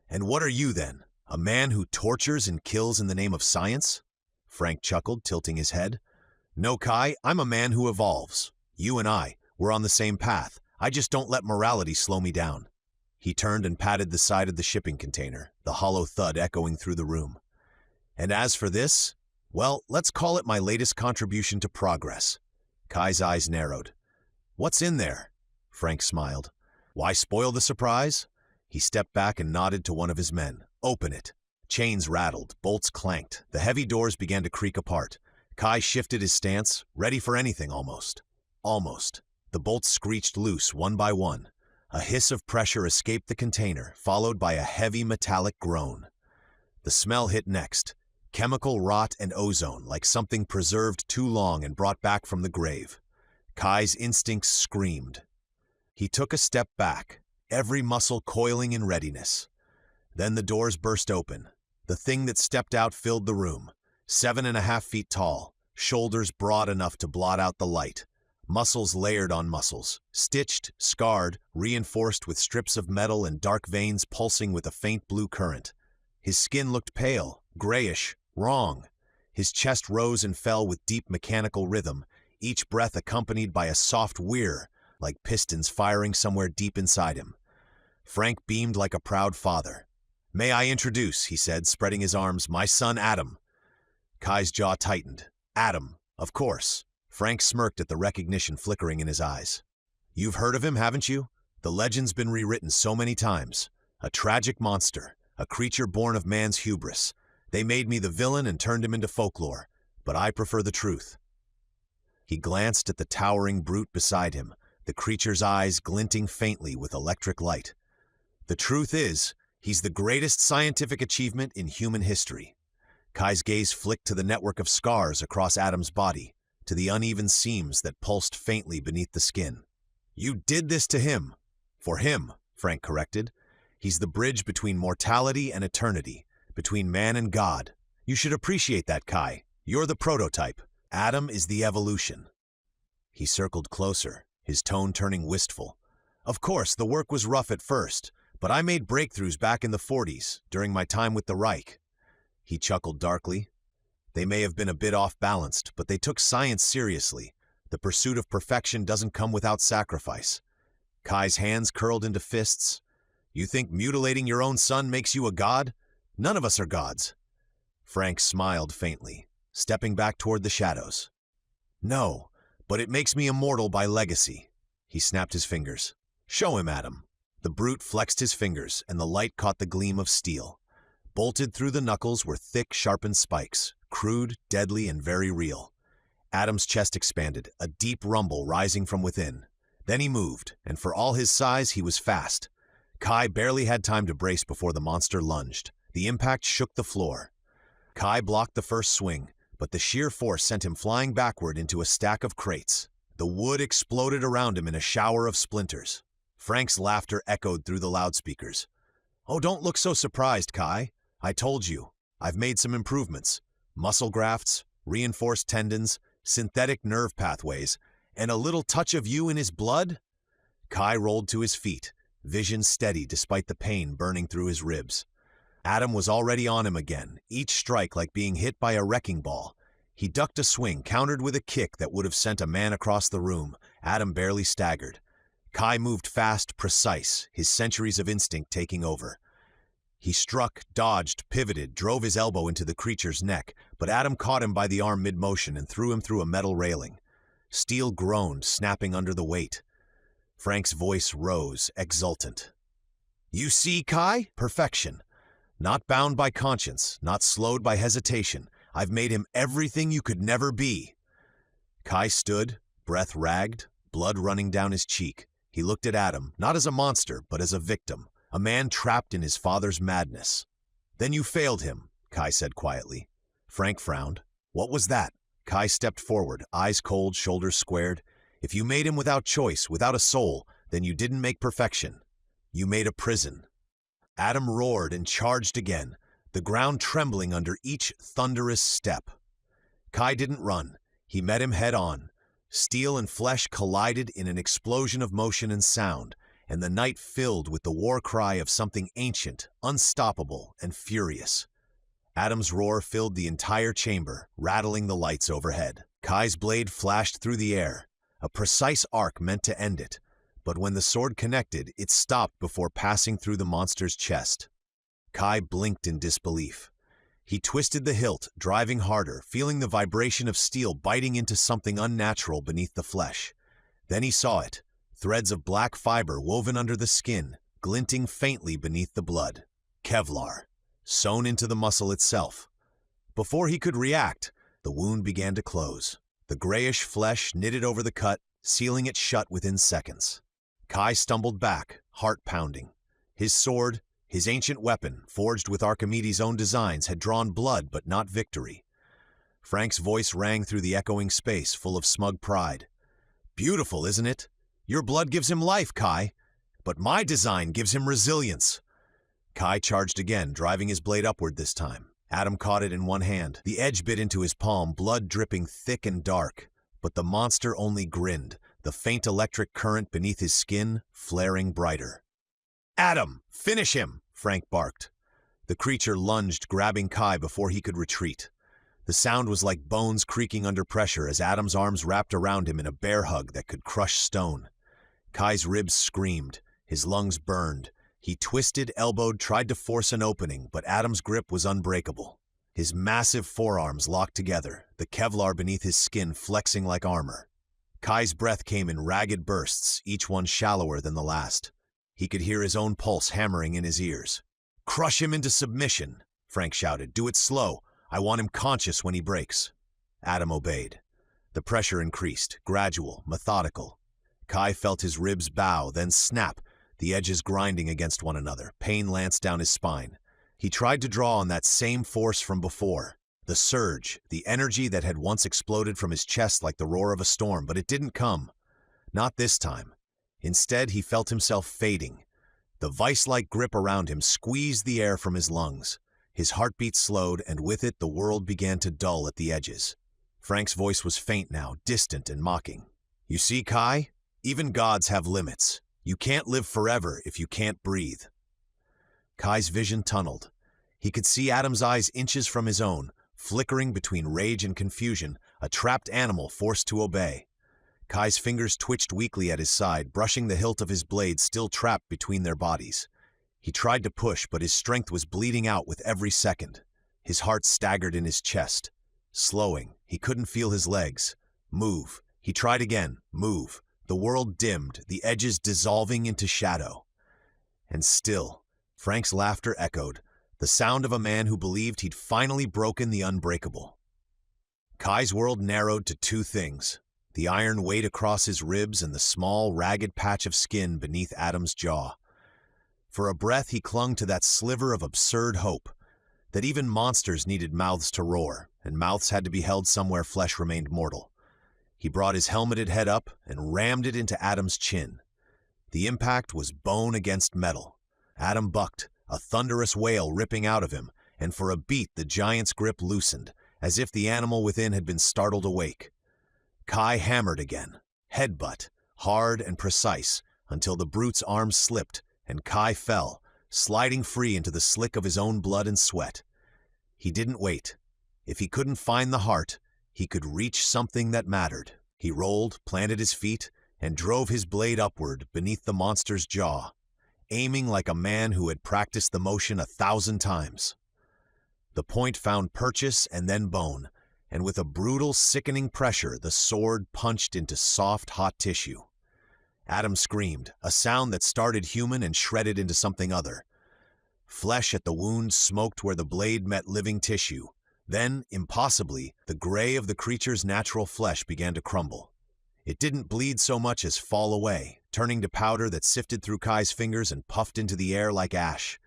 "And what are you then? A man who tortures and kills in the name of science?" Frank chuckled, tilting his head. "No, Kai, I'm a man who evolves. You and I, we're on the same path. I just don't let morality slow me down." He turned and patted the side of the shipping container, the hollow thud echoing through the room. "And as for this, well, let's call it my latest contribution to progress." Kai's eyes narrowed. "What's in there?" Frank smiled. "Why spoil the surprise?" He stepped back and nodded to one of his men. "Open it." Chains rattled, bolts clanked, the heavy doors began to creak apart. Kai shifted his stance, ready for anything almost. Almost. The bolts screeched loose one by one. A hiss of pressure escaped the container, followed by a heavy metallic groan. The smell hit next. Chemical rot and ozone, like something preserved too long and brought back from the grave. Kai's instincts screamed. He took a step back, every muscle coiling in readiness. Then the doors burst open. The thing that stepped out filled the room, 7.5 feet tall, shoulders broad enough to blot out the light, muscles layered on muscles, stitched, scarred, reinforced with strips of metal and dark veins pulsing with a faint blue current. His skin looked pale, grayish, wrong. His chest rose and fell with deep mechanical rhythm, each breath accompanied by a soft whir, like pistons firing somewhere deep inside him. Frank beamed like a proud father. "May I introduce," he said, spreading his arms, "my son Adam." Kai's jaw tightened. "Adam, of course." Frank smirked at the recognition flickering in his eyes. "You've heard of him, haven't you? The legend's been rewritten so many times. A tragic monster, a creature born of man's hubris. They made me the villain and turned him into folklore, but I prefer the truth." He glanced at the towering brute beside him, the creature's eyes glinting faintly with electric light. "The truth is, he's the greatest scientific achievement in human history." Kai's gaze flicked to the network of scars across Adam's body, to the uneven seams that pulsed faintly beneath the skin. "You did this to him." "For him," Frank corrected. "He's the bridge between mortality and eternity, between man and God. You should appreciate that, Kai. You're the prototype. Adam is the evolution." He circled closer, his tone turning wistful. "Of course, the work was rough at first, but I made breakthroughs back in the 40s, during my time with the Reich." He chuckled darkly. "They may have been a bit off-balanced, but they took science seriously. The pursuit of perfection doesn't come without sacrifice." Kai's hands curled into fists. "You think mutilating your own son makes you a god? None of us are gods." Frank smiled faintly, stepping back toward the shadows. "No, but it makes me immortal by legacy." He snapped his fingers. "Show him, Adam." The brute flexed his fingers, and the light caught the gleam of steel. Bolted through the knuckles were thick, sharpened spikes, crude, deadly, and very real. Adam's chest expanded, a deep rumble rising from within. Then he moved, and for all his size, he was fast. Kai barely had time to brace before the monster lunged. The impact shook the floor. Kai blocked the first swing, but the sheer force sent him flying backward into a stack of crates. The wood exploded around him in a shower of splinters. Frank's laughter echoed through the loudspeakers. "Oh, don't look so surprised, Kai. I told you. I've made some improvements. Muscle grafts, reinforced tendons, synthetic nerve pathways, and a little touch of you in his blood?" Kai rolled to his feet, vision steady despite the pain burning through his ribs. Adam was already on him again, each strike like being hit by a wrecking ball. He ducked a swing, countered with a kick that would have sent a man across the room. Adam barely staggered. Kai moved fast, precise, his centuries of instinct taking over. He struck, dodged, pivoted, drove his elbow into the creature's neck, but Adam caught him by the arm mid-motion and threw him through a metal railing. Steel groaned, snapping under the weight. Frank's voice rose, exultant. "You see, Kai? Perfection. Not bound by conscience, not slowed by hesitation. I've made him everything you could never be." Kai stood, breath ragged, blood running down his cheek. He looked at Adam, not as a monster, but as a victim, a man trapped in his father's madness. "Then you failed him," Kai said quietly. Frank frowned. "What was that?" Kai stepped forward, eyes cold, shoulders squared. "If you made him without choice, without a soul, then you didn't make perfection. You made a prison." Adam roared and charged again, the ground trembling under each thunderous step. Kai didn't run. He met him head on. Steel and flesh collided in an explosion of motion and sound, and the night filled with the war cry of something ancient, unstoppable, and furious. Adam's roar filled the entire chamber, rattling the lights overhead. Kai's blade flashed through the air, a precise arc meant to end it, but when the sword connected, it stopped before passing through the monster's chest. Kai blinked in disbelief. He twisted the hilt, driving harder, feeling the vibration of steel biting into something unnatural beneath the flesh. Then he saw it, threads of black fiber woven under the skin, glinting faintly beneath the blood. Kevlar, sewn into the muscle itself. Before he could react, the wound began to close. The grayish flesh knitted over the cut, sealing it shut within seconds. Kai stumbled back, heart pounding. His sword, his ancient weapon, forged with Archimedes' own designs, had drawn blood but not victory. Frank's voice rang through the echoing space, full of smug pride. "Beautiful, isn't it? Your blood gives him life, Kai. But my design gives him resilience." Kai charged again, driving his blade upward this time. Adam caught it in one hand. The edge bit into his palm, blood dripping thick and dark. But the monster only grinned, the faint electric current beneath his skin flaring brighter. "Adam, finish him!" Frank barked. The creature lunged, grabbing Kai before he could retreat. The sound was like bones creaking under pressure as Adam's arms wrapped around him in a bear hug that could crush stone. Kai's ribs screamed, his lungs burned. He twisted, elbowed, tried to force an opening, but Adam's grip was unbreakable. His massive forearms locked together, the Kevlar beneath his skin flexing like armor. Kai's breath came in ragged bursts, each one shallower than the last. He could hear his own pulse hammering in his ears. "Crush him into submission," Frank shouted. "Do it slow. I want him conscious when he breaks." Adam obeyed. The pressure increased, gradual, methodical. Kai felt his ribs bow, then snap, the edges grinding against one another. Pain lanced down his spine. He tried to draw on that same force from before. The surge, the energy that had once exploded from his chest like the roar of a storm, but it didn't come. Not this time. Instead, he felt himself fading. The vice-like grip around him squeezed the air from his lungs. His heartbeat slowed, and with it the world began to dull at the edges. Frank's voice was faint now, distant and mocking. "You see, Kai? Even gods have limits. You can't live forever if you can't breathe." Kai's vision tunneled. He could see Adam's eyes inches from his own, flickering between rage and confusion, a trapped animal forced to obey. Kai's fingers twitched weakly at his side, brushing the hilt of his blade still trapped between their bodies. He tried to push, but his strength was bleeding out with every second. His heart staggered in his chest. Slowing, he couldn't feel his legs. Move. He tried again. Move. The world dimmed, the edges dissolving into shadow. And still, Frank's laughter echoed, the sound of a man who believed he'd finally broken the unbreakable. Kai's world narrowed to two things: the iron weight across his ribs and the small, ragged patch of skin beneath Adam's jaw. For a breath, he clung to that sliver of absurd hope, that even monsters needed mouths to roar, and mouths had to be held somewhere flesh remained mortal. He brought his helmeted head up and rammed it into Adam's chin. The impact was bone against metal. Adam bucked, a thunderous wail ripping out of him, and for a beat the giant's grip loosened, as if the animal within had been startled awake. Kai hammered again, headbutt, hard and precise, until the brute's arms slipped, and Kai fell, sliding free into the slick of his own blood and sweat. He didn't wait. If he couldn't find the heart, he could reach something that mattered. He rolled, planted his feet, and drove his blade upward beneath the monster's jaw, aiming like a man who had practiced the motion 1,000 times. The point found purchase and then bone, and with a brutal, sickening pressure, the sword punched into soft, hot tissue. Adam screamed, a sound that started human and shredded into something other. Flesh at the wound smoked where the blade met living tissue. Then, impossibly, the gray of the creature's natural flesh began to crumble. It didn't bleed so much as fall away, turning to powder that sifted through Kai's fingers and puffed into the air like ash.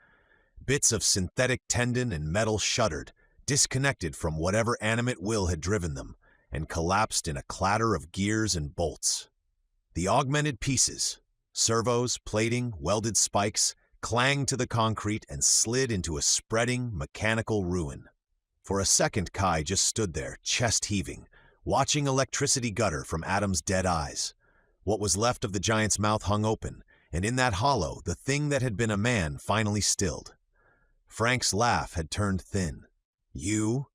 Bits of synthetic tendon and metal shuddered, disconnected from whatever animate will had driven them, and collapsed in a clatter of gears and bolts. The augmented pieces, servos, plating, welded spikes, clanged to the concrete and slid into a spreading, mechanical ruin. For a second, Kai just stood there, chest heaving, watching electricity gutter from Adam's dead eyes. What was left of the giant's mouth hung open, and in that hollow, the thing that had been a man finally stilled. Frank's laugh had turned thin. "You?"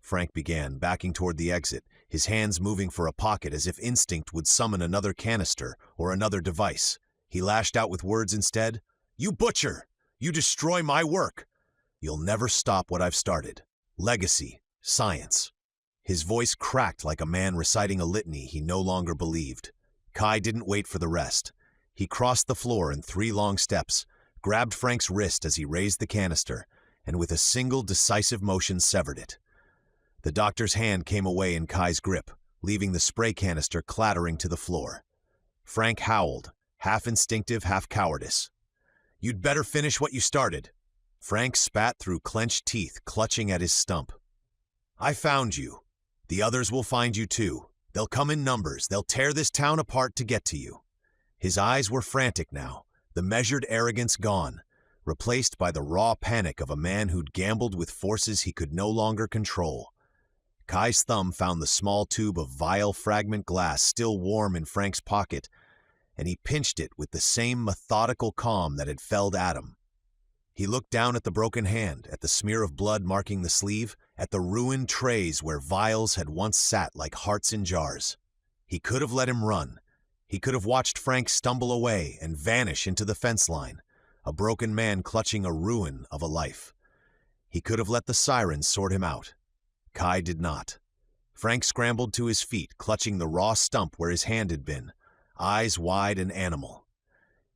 Frank began, backing toward the exit, his hands moving for a pocket as if instinct would summon another canister or another device. He lashed out with words instead. "You butcher! You destroy my work! You'll never stop what I've started. Legacy, science." His voice cracked like a man reciting a litany he no longer believed. Kai didn't wait for the rest. He crossed the floor in 3 long steps, grabbed Frank's wrist as he raised the canister, and with a single decisive motion severed it. The doctor's hand came away in Kai's grip, leaving the spray canister clattering to the floor. Frank howled, half instinctive, half cowardice. "You'd better finish what you started." Frank spat through clenched teeth, clutching at his stump. "I found you. The others will find you too. They'll come in numbers. They'll tear this town apart to get to you." His eyes were frantic now, the measured arrogance gone. replaced by the raw panic of a man who'd gambled with forces he could no longer control. Kai's thumb found the small tube of vile fragment glass still warm in Frank's pocket, and he pinched it with the same methodical calm that had felled Adam. He looked down at the broken hand, at the smear of blood marking the sleeve, at the ruined trays where vials had once sat like hearts in jars. He could have let him run. He could have watched Frank stumble away and vanish into the fence line, a broken man clutching a ruin of a life. He could have let the sirens sort him out. Kai did not. Frank scrambled to his feet, clutching the raw stump where his hand had been, eyes wide and animal.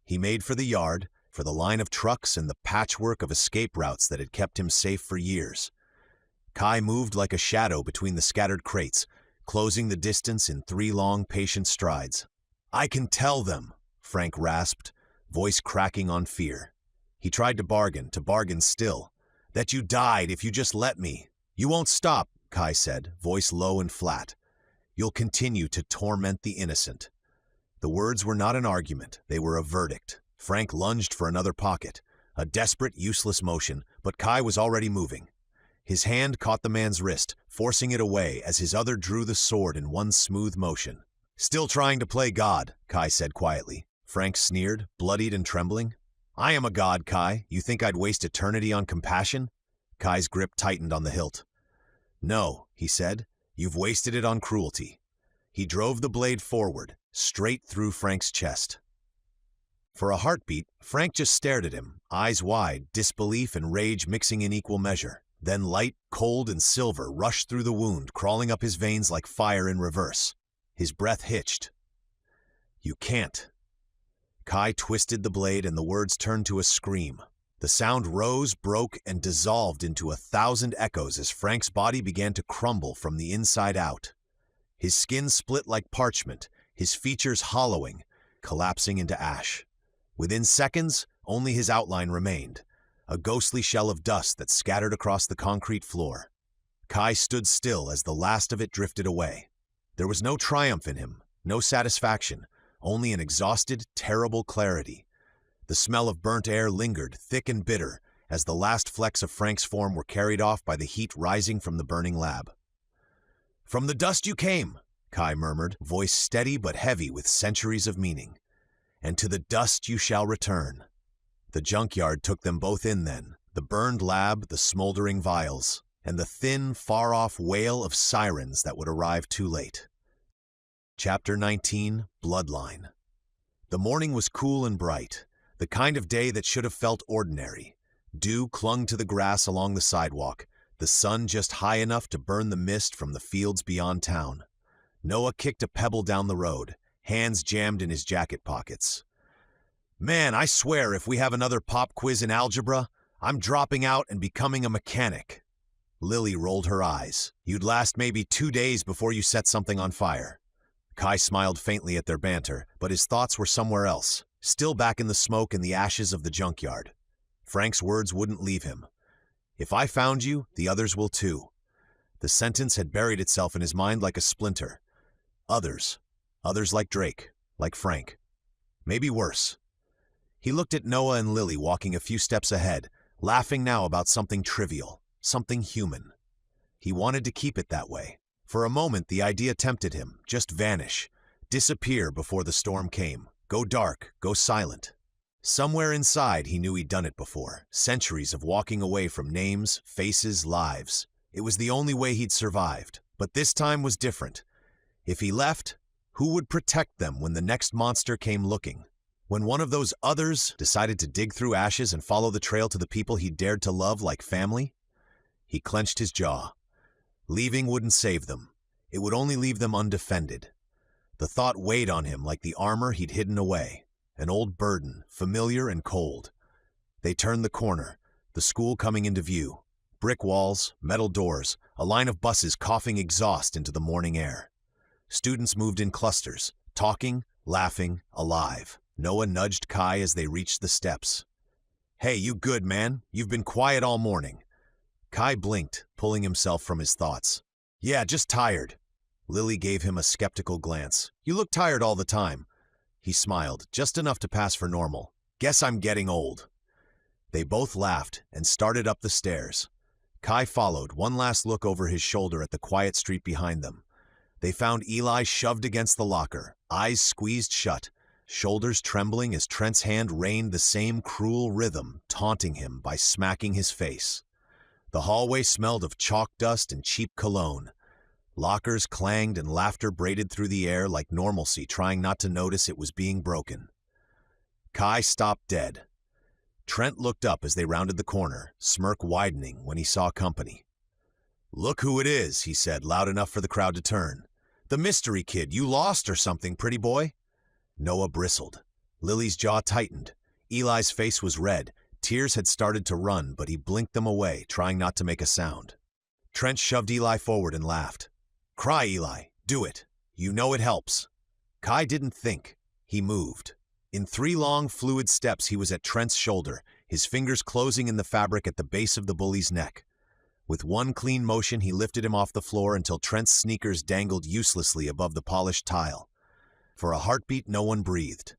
He made for the yard, for the line of trucks and the patchwork of escape routes that had kept him safe for years. Kai moved like a shadow between the scattered crates, closing the distance in 3 long, patient strides. "I can tell them," Frank rasped, voice cracking on fear. He tried to bargain still, "that you died if you just let me." "You won't stop," Kai said, voice low and flat. "You'll continue to torment the innocent." The words were not an argument, they were a verdict. Frank lunged for another pocket, a desperate, useless motion, but Kai was already moving. His hand caught the man's wrist, forcing it away as his other drew the sword in one smooth motion. "Still trying to play God," Kai said quietly. Frank sneered, bloodied and trembling. "I am a god, Kai. You think I'd waste eternity on compassion?" Kai's grip tightened on the hilt. "No," he said, "you've wasted it on cruelty." He drove the blade forward, straight through Frank's chest. For a heartbeat, Frank just stared at him, eyes wide, disbelief and rage mixing in equal measure. Then light, cold, and silver rushed through the wound, crawling up his veins like fire in reverse. His breath hitched. "You can't." Kai twisted the blade and the words turned to a scream. The sound rose, broke, and dissolved into 1,000 echoes as Frank's body began to crumble from the inside out. His skin split like parchment, his features hollowing, collapsing into ash. Within seconds, only his outline remained, a ghostly shell of dust that scattered across the concrete floor. Kai stood still as the last of it drifted away. There was no triumph in him, no satisfaction, only an exhausted, terrible clarity. The smell of burnt air lingered, thick and bitter, as the last flecks of Frank's form were carried off by the heat rising from the burning lab. "From the dust you came," Kai murmured, voice steady but heavy with centuries of meaning. "And to the dust you shall return." The junkyard took them both in then, the burned lab, the smoldering vials, and the thin, far-off wail of sirens that would arrive too late. Chapter 19, Bloodline. The morning was cool and bright, the kind of day that should have felt ordinary. Dew clung to the grass along the sidewalk, the sun just high enough to burn the mist from the fields beyond town. Noah kicked a pebble down the road, hands jammed in his jacket pockets. "Man, I swear if we have another pop quiz in algebra, I'm dropping out and becoming a mechanic." Lily rolled her eyes. "You'd last maybe 2 days before you set something on fire." Kai smiled faintly at their banter, but his thoughts were somewhere else, still back in the smoke and the ashes of the junkyard. Frank's words wouldn't leave him. "If I found you, the others will too." The sentence had buried itself in his mind like a splinter. Others. Others like Drake, like Frank. Maybe worse. He looked at Noah and Lily walking a few steps ahead, laughing now about something trivial, something human. He wanted to keep it that way. For a moment, the idea tempted him, just vanish, disappear before the storm came, go dark, go silent. Somewhere inside, he knew he'd done it before, centuries of walking away from names, faces, lives. It was the only way he'd survived, but this time was different. If he left, who would protect them when the next monster came looking? When one of those others decided to dig through ashes and follow the trail to the people he dared to love like family? He clenched his jaw. Leaving wouldn't save them. It would only leave them undefended. The thought weighed on him like the armor he'd hidden away, an old burden, familiar and cold. They turned the corner, the school coming into view. Brick walls, metal doors, a line of buses coughing exhaust into the morning air. Students moved in clusters, talking, laughing, alive. Noah nudged Kai as they reached the steps. "Hey, you good, man? You've been quiet all morning." Kai blinked, pulling himself from his thoughts. "Yeah, just tired." Lily gave him a skeptical glance. "You look tired all the time." He smiled, just enough to pass for normal. "Guess I'm getting old." They both laughed and started up the stairs. Kai followed, one last look over his shoulder at the quiet street behind them. They found Eli shoved against the locker, eyes squeezed shut, shoulders trembling as Trent's hand rained the same cruel rhythm, taunting him by smacking his face. The hallway smelled of chalk dust and cheap cologne. Lockers clanged and laughter braided through the air like normalcy, trying not to notice it was being broken. Kai stopped dead. Trent looked up as they rounded the corner, smirk widening when he saw company. "Look who it is," he said, loud enough for the crowd to turn. "The mystery kid. You lost or something, pretty boy?" Noah bristled. Lily's jaw tightened. Eli's face was red. Tears had started to run, but he blinked them away, trying not to make a sound. Trent shoved Eli forward and laughed. "Cry, Eli. Do it. You know it helps." Kai didn't think. He moved. In 3 long, fluid steps, he was at Trent's shoulder, his fingers closing in the fabric at the base of the bully's neck. With one clean motion, he lifted him off the floor until Trent's sneakers dangled uselessly above the polished tile. For a heartbeat, no one breathed.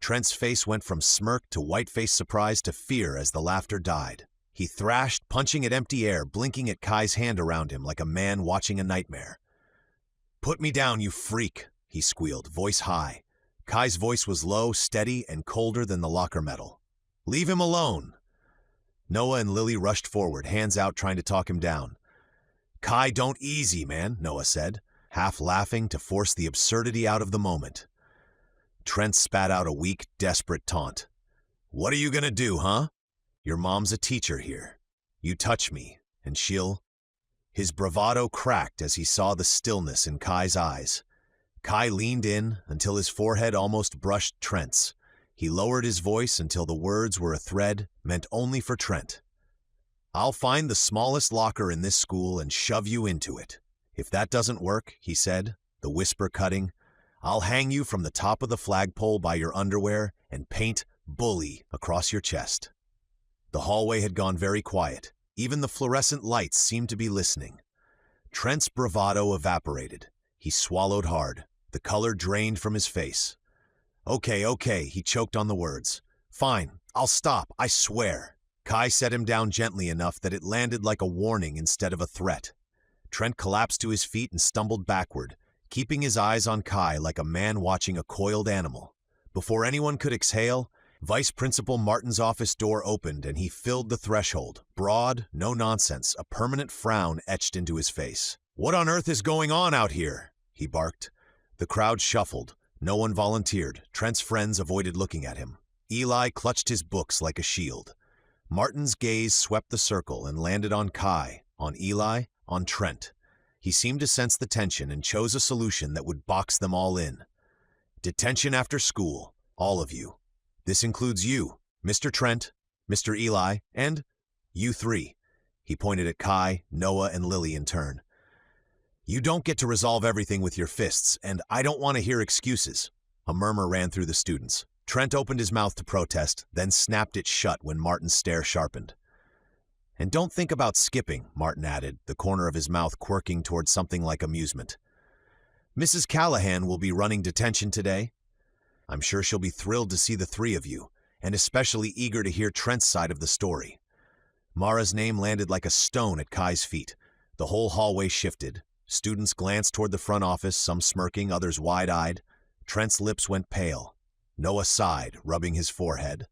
Trent's face went from smirk to white-faced surprise to fear as the laughter died. He thrashed, punching at empty air, blinking at Kai's hand around him like a man watching a nightmare. "Put me down, you freak," he squealed, voice high. Kai's voice was low, steady, and colder than the locker metal. "Leave him alone." Noah and Lily rushed forward, hands out trying to talk him down. "Kai, don't easy, man," Noah said, half laughing to force the absurdity out of the moment. Trent spat out a weak, desperate taunt. "What are you gonna do, huh? Your mom's a teacher here. You touch me, and she'll—" His bravado cracked as he saw the stillness in Kai's eyes. Kai leaned in until his forehead almost brushed Trent's. He lowered his voice until the words were a thread meant only for Trent. "I'll find the smallest locker in this school and shove you into it. If that doesn't work," he said, the whisper cutting, "I'll hang you from the top of the flagpole by your underwear and paint 'bully' across your chest." The hallway had gone very quiet. Even the fluorescent lights seemed to be listening. Trent's bravado evaporated. He swallowed hard. The color drained from his face. Okay, he choked on the words. "Fine, I'll stop, I swear." Kai set him down gently enough that it landed like a warning instead of a threat. Trent collapsed to his feet and stumbled backward, keeping his eyes on Kai like a man watching a coiled animal. Before anyone could exhale, Vice Principal Martin's office door opened and he filled the threshold, broad, no nonsense, a permanent frown etched into his face. "What on earth is going on out here?" he barked. The crowd shuffled. No one volunteered. Trent's friends avoided looking at him. Eli clutched his books like a shield. Martin's gaze swept the circle and landed on Kai, on Eli, on Trent. He seemed to sense the tension and chose a solution that would box them all in. "Detention after school, all of you. This includes you, Mr. Trent, Mr. Eli, and you 3. He pointed at Kai, Noah, and Lily in turn. "You don't get to resolve everything with your fists, and I don't want to hear excuses." A murmur ran through the students. Trent opened his mouth to protest, then snapped it shut when Martin's stare sharpened. "And don't think about skipping," Martin added, the corner of his mouth quirking towards something like amusement. "Mrs. Callahan will be running detention today. I'm sure she'll be thrilled to see the 3 of you, and especially eager to hear Trent's side of the story." Mara's name landed like a stone at Kai's feet. The whole hallway shifted. Students glanced toward the front office, some smirking, others wide-eyed. Trent's lips went pale. Noah sighed, rubbing his forehead.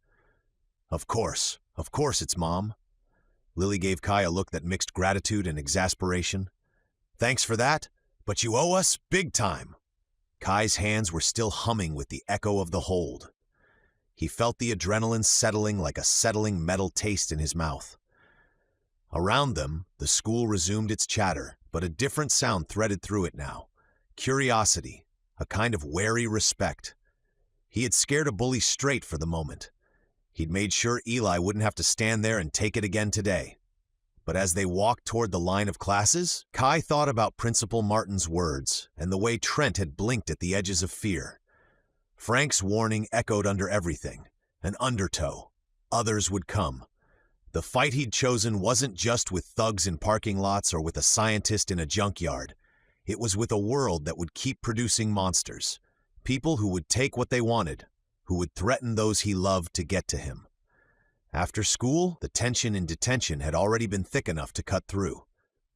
Of course it's Mom." Lily gave Kai a look that mixed gratitude and exasperation. "Thanks for that, but you owe us big time." Kai's hands were still humming with the echo of the hold. He felt the adrenaline settling like a settling metal taste in his mouth. Around them, the school resumed its chatter, but a different sound threaded through it now. Curiosity, a kind of wary respect. He had scared a bully straight for the moment. He'd made sure Eli wouldn't have to stand there and take it again today. But as they walked toward the line of classes, Kai thought about Principal Martin's words and the way Trent had blinked at the edges of fear. Frank's warning echoed under everything, an undertow. Others would come. The fight he'd chosen wasn't just with thugs in parking lots or with a scientist in a junkyard. It was with a world that would keep producing monsters. People who would take what they wanted, who would threaten those he loved to get to him. After school, the tension in detention had already been thick enough to cut through.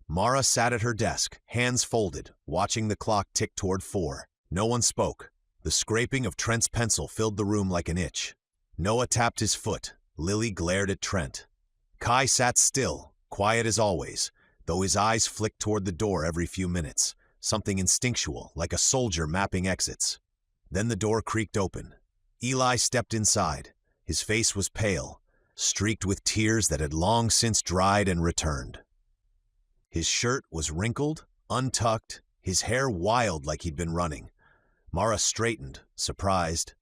Mara sat at her desk, hands folded, watching the clock tick toward 4. No one spoke. The scraping of Trent's pencil filled the room like an itch. Noah tapped his foot. Lily glared at Trent. Kai sat still, quiet as always, though his eyes flicked toward the door every few minutes, something instinctual, like a soldier mapping exits. Then the door creaked open. Eli stepped inside. His face was pale, streaked with tears that had long since dried and returned. His shirt was wrinkled, untucked, his hair wild like he'd been running. Mara straightened, surprised.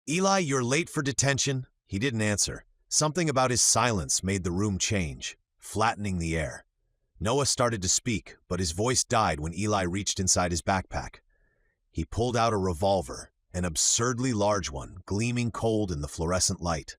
"Eli, you're late for detention." He didn't answer. Something about his silence made the room change, flattening the air. Noah started to speak, but his voice died when Eli reached inside his backpack. He pulled out a revolver, an absurdly large one, gleaming cold in the fluorescent light.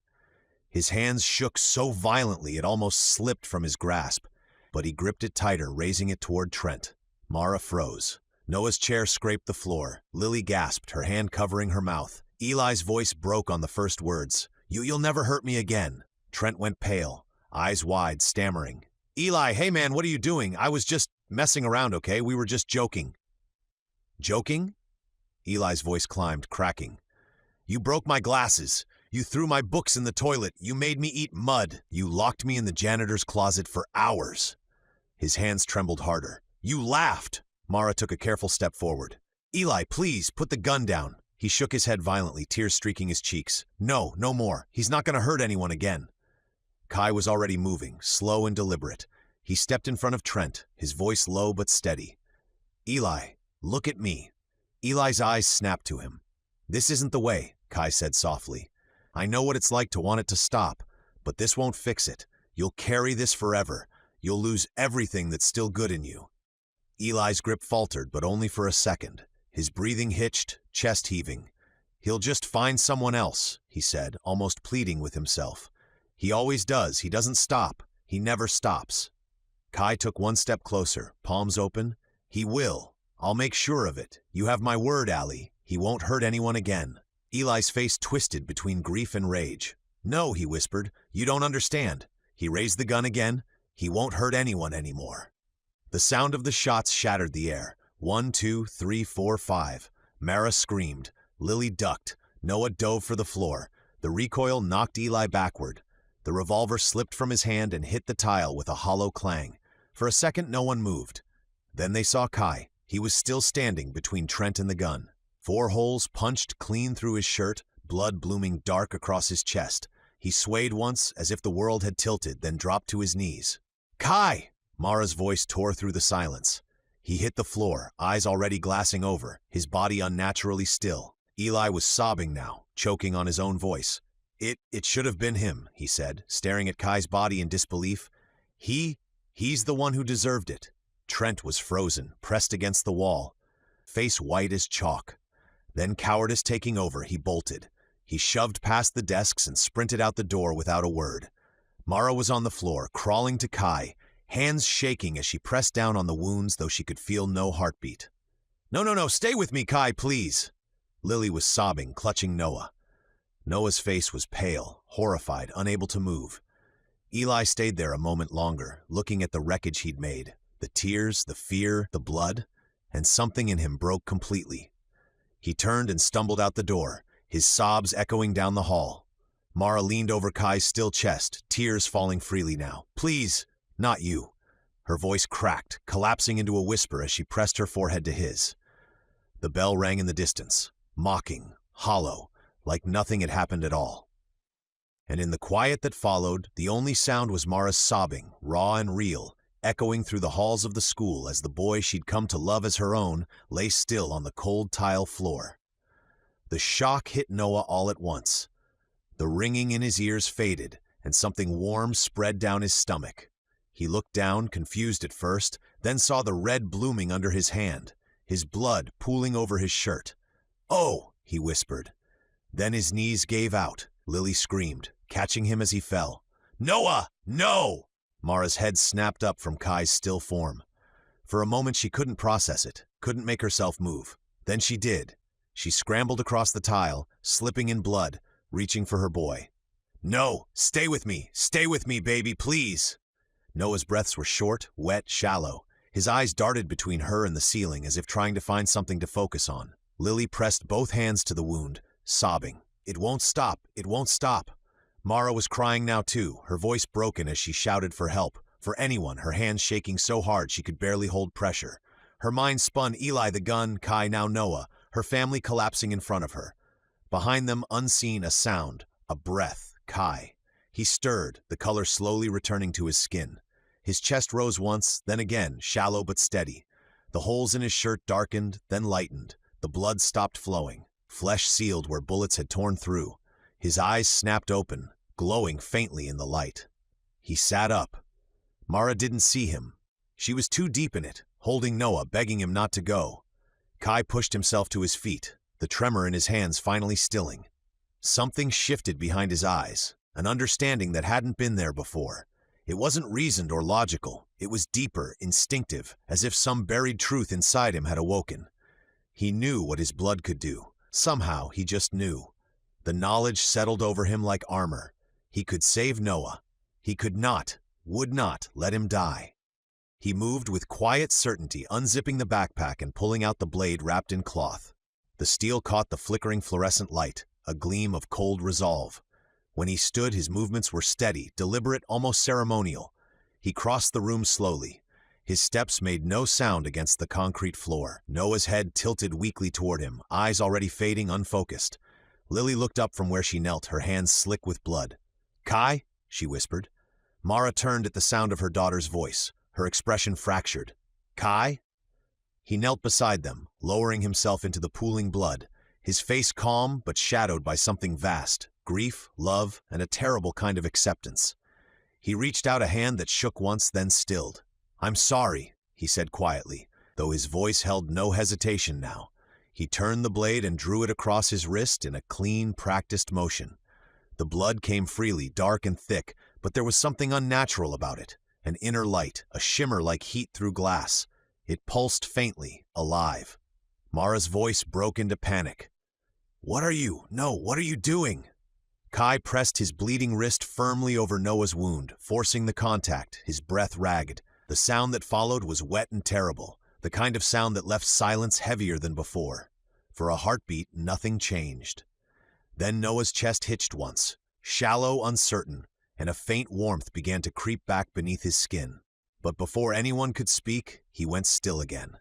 His hands shook so violently it almost slipped from his grasp, but he gripped it tighter, raising it toward Trent. Mara froze. Noah's chair scraped the floor. Lily gasped, her hand covering her mouth. Eli's voice broke on the first words. You'll never hurt me again." Trent went pale, eyes wide, stammering. "Eli, hey man, what are you doing? I was just messing around, okay? We were just joking." "Joking?" Eli's voice climbed, cracking. "You broke my glasses. You threw my books in the toilet. You made me eat mud. You locked me in the janitor's closet for hours." His hands trembled harder. "You laughed." Mara took a careful step forward. "Eli, please, put the gun down." He shook his head violently, tears streaking his cheeks. "No, no more. He's not going to hurt anyone again." Kai was already moving, slow and deliberate. He stepped in front of Trent, his voice low but steady. "Eli, look at me." Eli's eyes snapped to him. "This isn't the way," Kai said softly. "I know what it's like to want it to stop, but this won't fix it. You'll carry this forever. You'll lose everything that's still good in you." Eli's grip faltered, but only for a second. His breathing hitched, chest heaving. "He'll just find someone else," he said, almost pleading with himself. "He always does. He doesn't stop. He never stops." Kai took one step closer, palms open. "He will. I'll make sure of it. You have my word, Allie. He won't hurt anyone again." Eli's face twisted between grief and rage. "No," he whispered. "You don't understand." He raised the gun again. "He won't hurt anyone anymore." The sound of the shots shattered the air. 1, 2, 3, 4, 5. Mara screamed. Lily ducked. Noah dove for the floor. The recoil knocked Eli backward. The revolver slipped from his hand and hit the tile with a hollow clang. For a second, no one moved. Then they saw Kai. He was still standing between Trent and the gun. 4 holes punched clean through his shirt, blood blooming dark across his chest. He swayed once, as if the world had tilted, then dropped to his knees. "Kai!" Mara's voice tore through the silence. He hit the floor, eyes already glassing over, his body unnaturally still. Eli was sobbing now, choking on his own voice. It should have been him," he said, staring at Kai's body in disbelief. He's the one who deserved it." Trent was frozen, pressed against the wall, face white as chalk. Then, cowardice taking over, he bolted. He shoved past the desks and sprinted out the door without a word. Mara was on the floor, crawling to Kai, hands shaking as she pressed down on the wounds, though she could feel no heartbeat. No, stay with me, Kai, please." Lily was sobbing, clutching Noah. Noah's face was pale, horrified, unable to move. Eli stayed there a moment longer, looking at the wreckage he'd made, the tears, the fear, the blood, and something in him broke completely. He turned and stumbled out the door, his sobs echoing down the hall. Mara leaned over Kai's still chest, tears falling freely now. "Please, not you." Her voice cracked, collapsing into a whisper as she pressed her forehead to his. The bell rang in the distance, mocking, hollow, like nothing had happened at all. And in the quiet that followed, the only sound was Mara's sobbing, raw and real, echoing through the halls of the school as the boy she'd come to love as her own lay still on the cold tile floor. The shock hit Noah all at once. The ringing in his ears faded, and something warm spread down his stomach. He looked down, confused at first, then saw the red blooming under his hand, his blood pooling over his shirt. "Oh!" he whispered. Then his knees gave out. Lily screamed, catching him as he fell. "Noah, no!" Mara's head snapped up from Kai's still form. For a moment she couldn't process it, couldn't make herself move. Then she did. She scrambled across the tile, slipping in blood, reaching for her boy. No, stay with me, baby, please. Noah's breaths were short, wet, shallow. His eyes darted between her and the ceiling as if trying to find something to focus on. Lily pressed both hands to the wound, sobbing. It won't stop, it won't stop. Mara was crying now too, her voice broken as she shouted for help. For anyone, her hands shaking so hard she could barely hold pressure. Her mind spun Eli the gun, Kai now Noah, her family collapsing in front of her. Behind them, unseen, a sound, a breath, Kai. He stirred, the color slowly returning to his skin. His chest rose once, then again, shallow but steady. The holes in his shirt darkened, then lightened. The blood stopped flowing, flesh sealed where bullets had torn through. His eyes snapped open, glowing faintly in the light. He sat up. Mara didn't see him. She was too deep in it, holding Noah, begging him not to go. Kai pushed himself to his feet, the tremor in his hands finally stilling. Something shifted behind his eyes, an understanding that hadn't been there before. It wasn't reasoned or logical. It was deeper, instinctive, as if some buried truth inside him had awoken. He knew what his blood could do. Somehow, he just knew. The knowledge settled over him like armor. He could save Noah. He could not, would not let him die. He moved with quiet certainty, unzipping the backpack and pulling out the blade wrapped in cloth. The steel caught the flickering fluorescent light, a gleam of cold resolve. When he stood, his movements were steady, deliberate, almost ceremonial. He crossed the room slowly. His steps made no sound against the concrete floor. Noah's head tilted weakly toward him, eyes already fading, unfocused. Lily looked up from where she knelt, her hands slick with blood. "Kai?" she whispered. Mara turned at the sound of her daughter's voice, her expression fractured. "Kai?" He knelt beside them, lowering himself into the pooling blood, his face calm but shadowed by something vast, grief, love, and a terrible kind of acceptance. He reached out a hand that shook once, then stilled. "I'm sorry," he said quietly, though his voice held no hesitation now. He turned the blade and drew it across his wrist in a clean, practiced motion. The blood came freely, dark and thick, but there was something unnatural about it, an inner light, a shimmer like heat through glass. It pulsed faintly, alive. Mara's voice broke into panic. What are you doing?" Kai pressed his bleeding wrist firmly over Noah's wound, forcing the contact, his breath ragged. The sound that followed was wet and terrible, the kind of sound that left silence heavier than before. For a heartbeat, nothing changed. Then Noah's chest hitched once, shallow, uncertain, and a faint warmth began to creep back beneath his skin. But before anyone could speak, he went still again.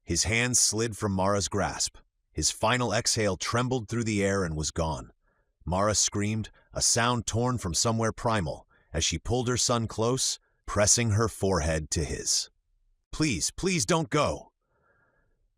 His hands slid from Mara's grasp. His final exhale trembled through the air and was gone. Mara screamed, a sound torn from somewhere primal, as she pulled her son close, pressing her forehead to his. "Please, please don't go."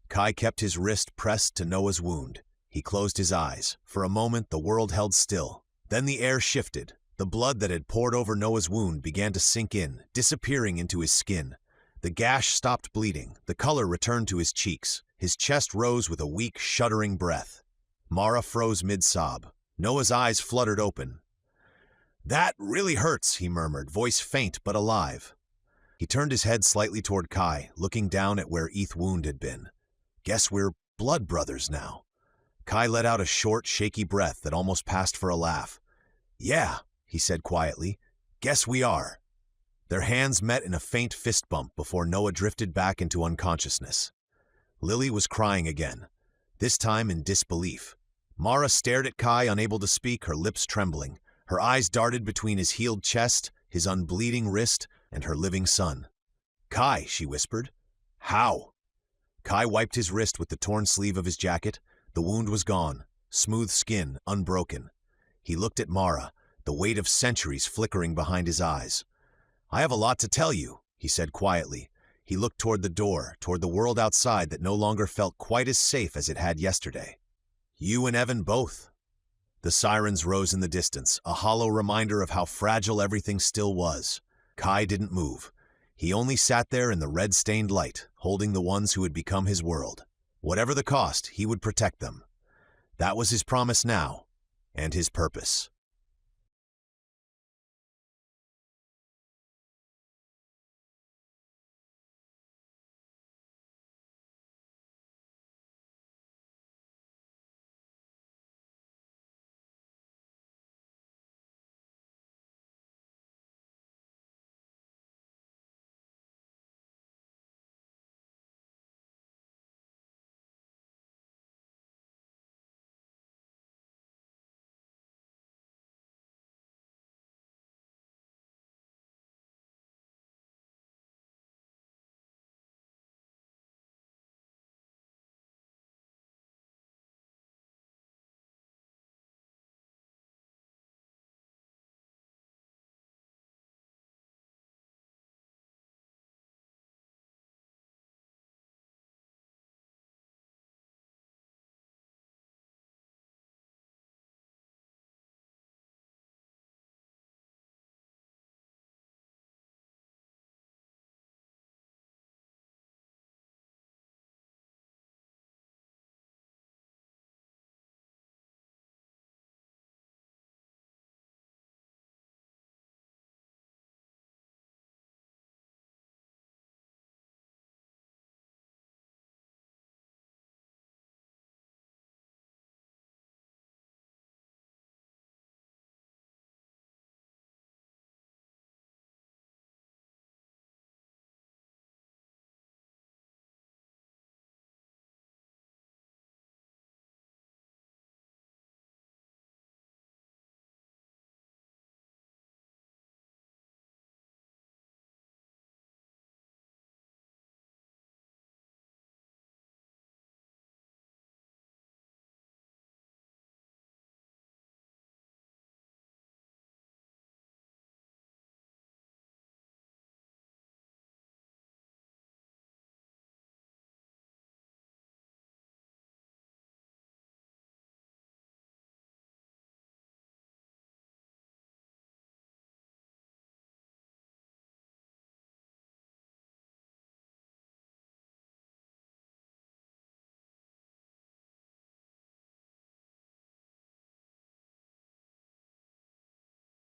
Kai kept his wrist pressed to Noah's wound. He closed his eyes. For a moment, the world held still. Then the air shifted. The blood that had poured over Noah's wound began to sink in, disappearing into his skin. The gash stopped bleeding. The color returned to his cheeks. His chest rose with a weak, shuddering breath. Mara froze mid-sob. Noah's eyes fluttered open. "That really hurts," he murmured, voice faint but alive. He turned his head slightly toward Kai, looking down at where Eth's wound had been. "Guess we're blood brothers now." Kai let out a short, shaky breath that almost passed for a laugh. "Yeah," he said quietly. "Guess we are." Their hands met in a faint fist bump before Noah drifted back into unconsciousness. Lily was crying again, this time in disbelief. Mara stared at Kai, unable to speak, her lips trembling. Her eyes darted between his healed chest, his unbleeding wrist, and her living son. "Kai," she whispered. "How?" Kai wiped his wrist with the torn sleeve of his jacket. The wound was gone, smooth skin, unbroken. He looked at Mara, the weight of centuries flickering behind his eyes. "I have a lot to tell you," he said quietly. He looked toward the door, toward the world outside that no longer felt quite as safe as it had yesterday. "You and Evan both." The sirens rose in the distance, a hollow reminder of how fragile everything still was. Kai didn't move. He only sat there in the red-stained light, holding the ones who had become his world. Whatever the cost, he would protect them. That was his promise now, and his purpose.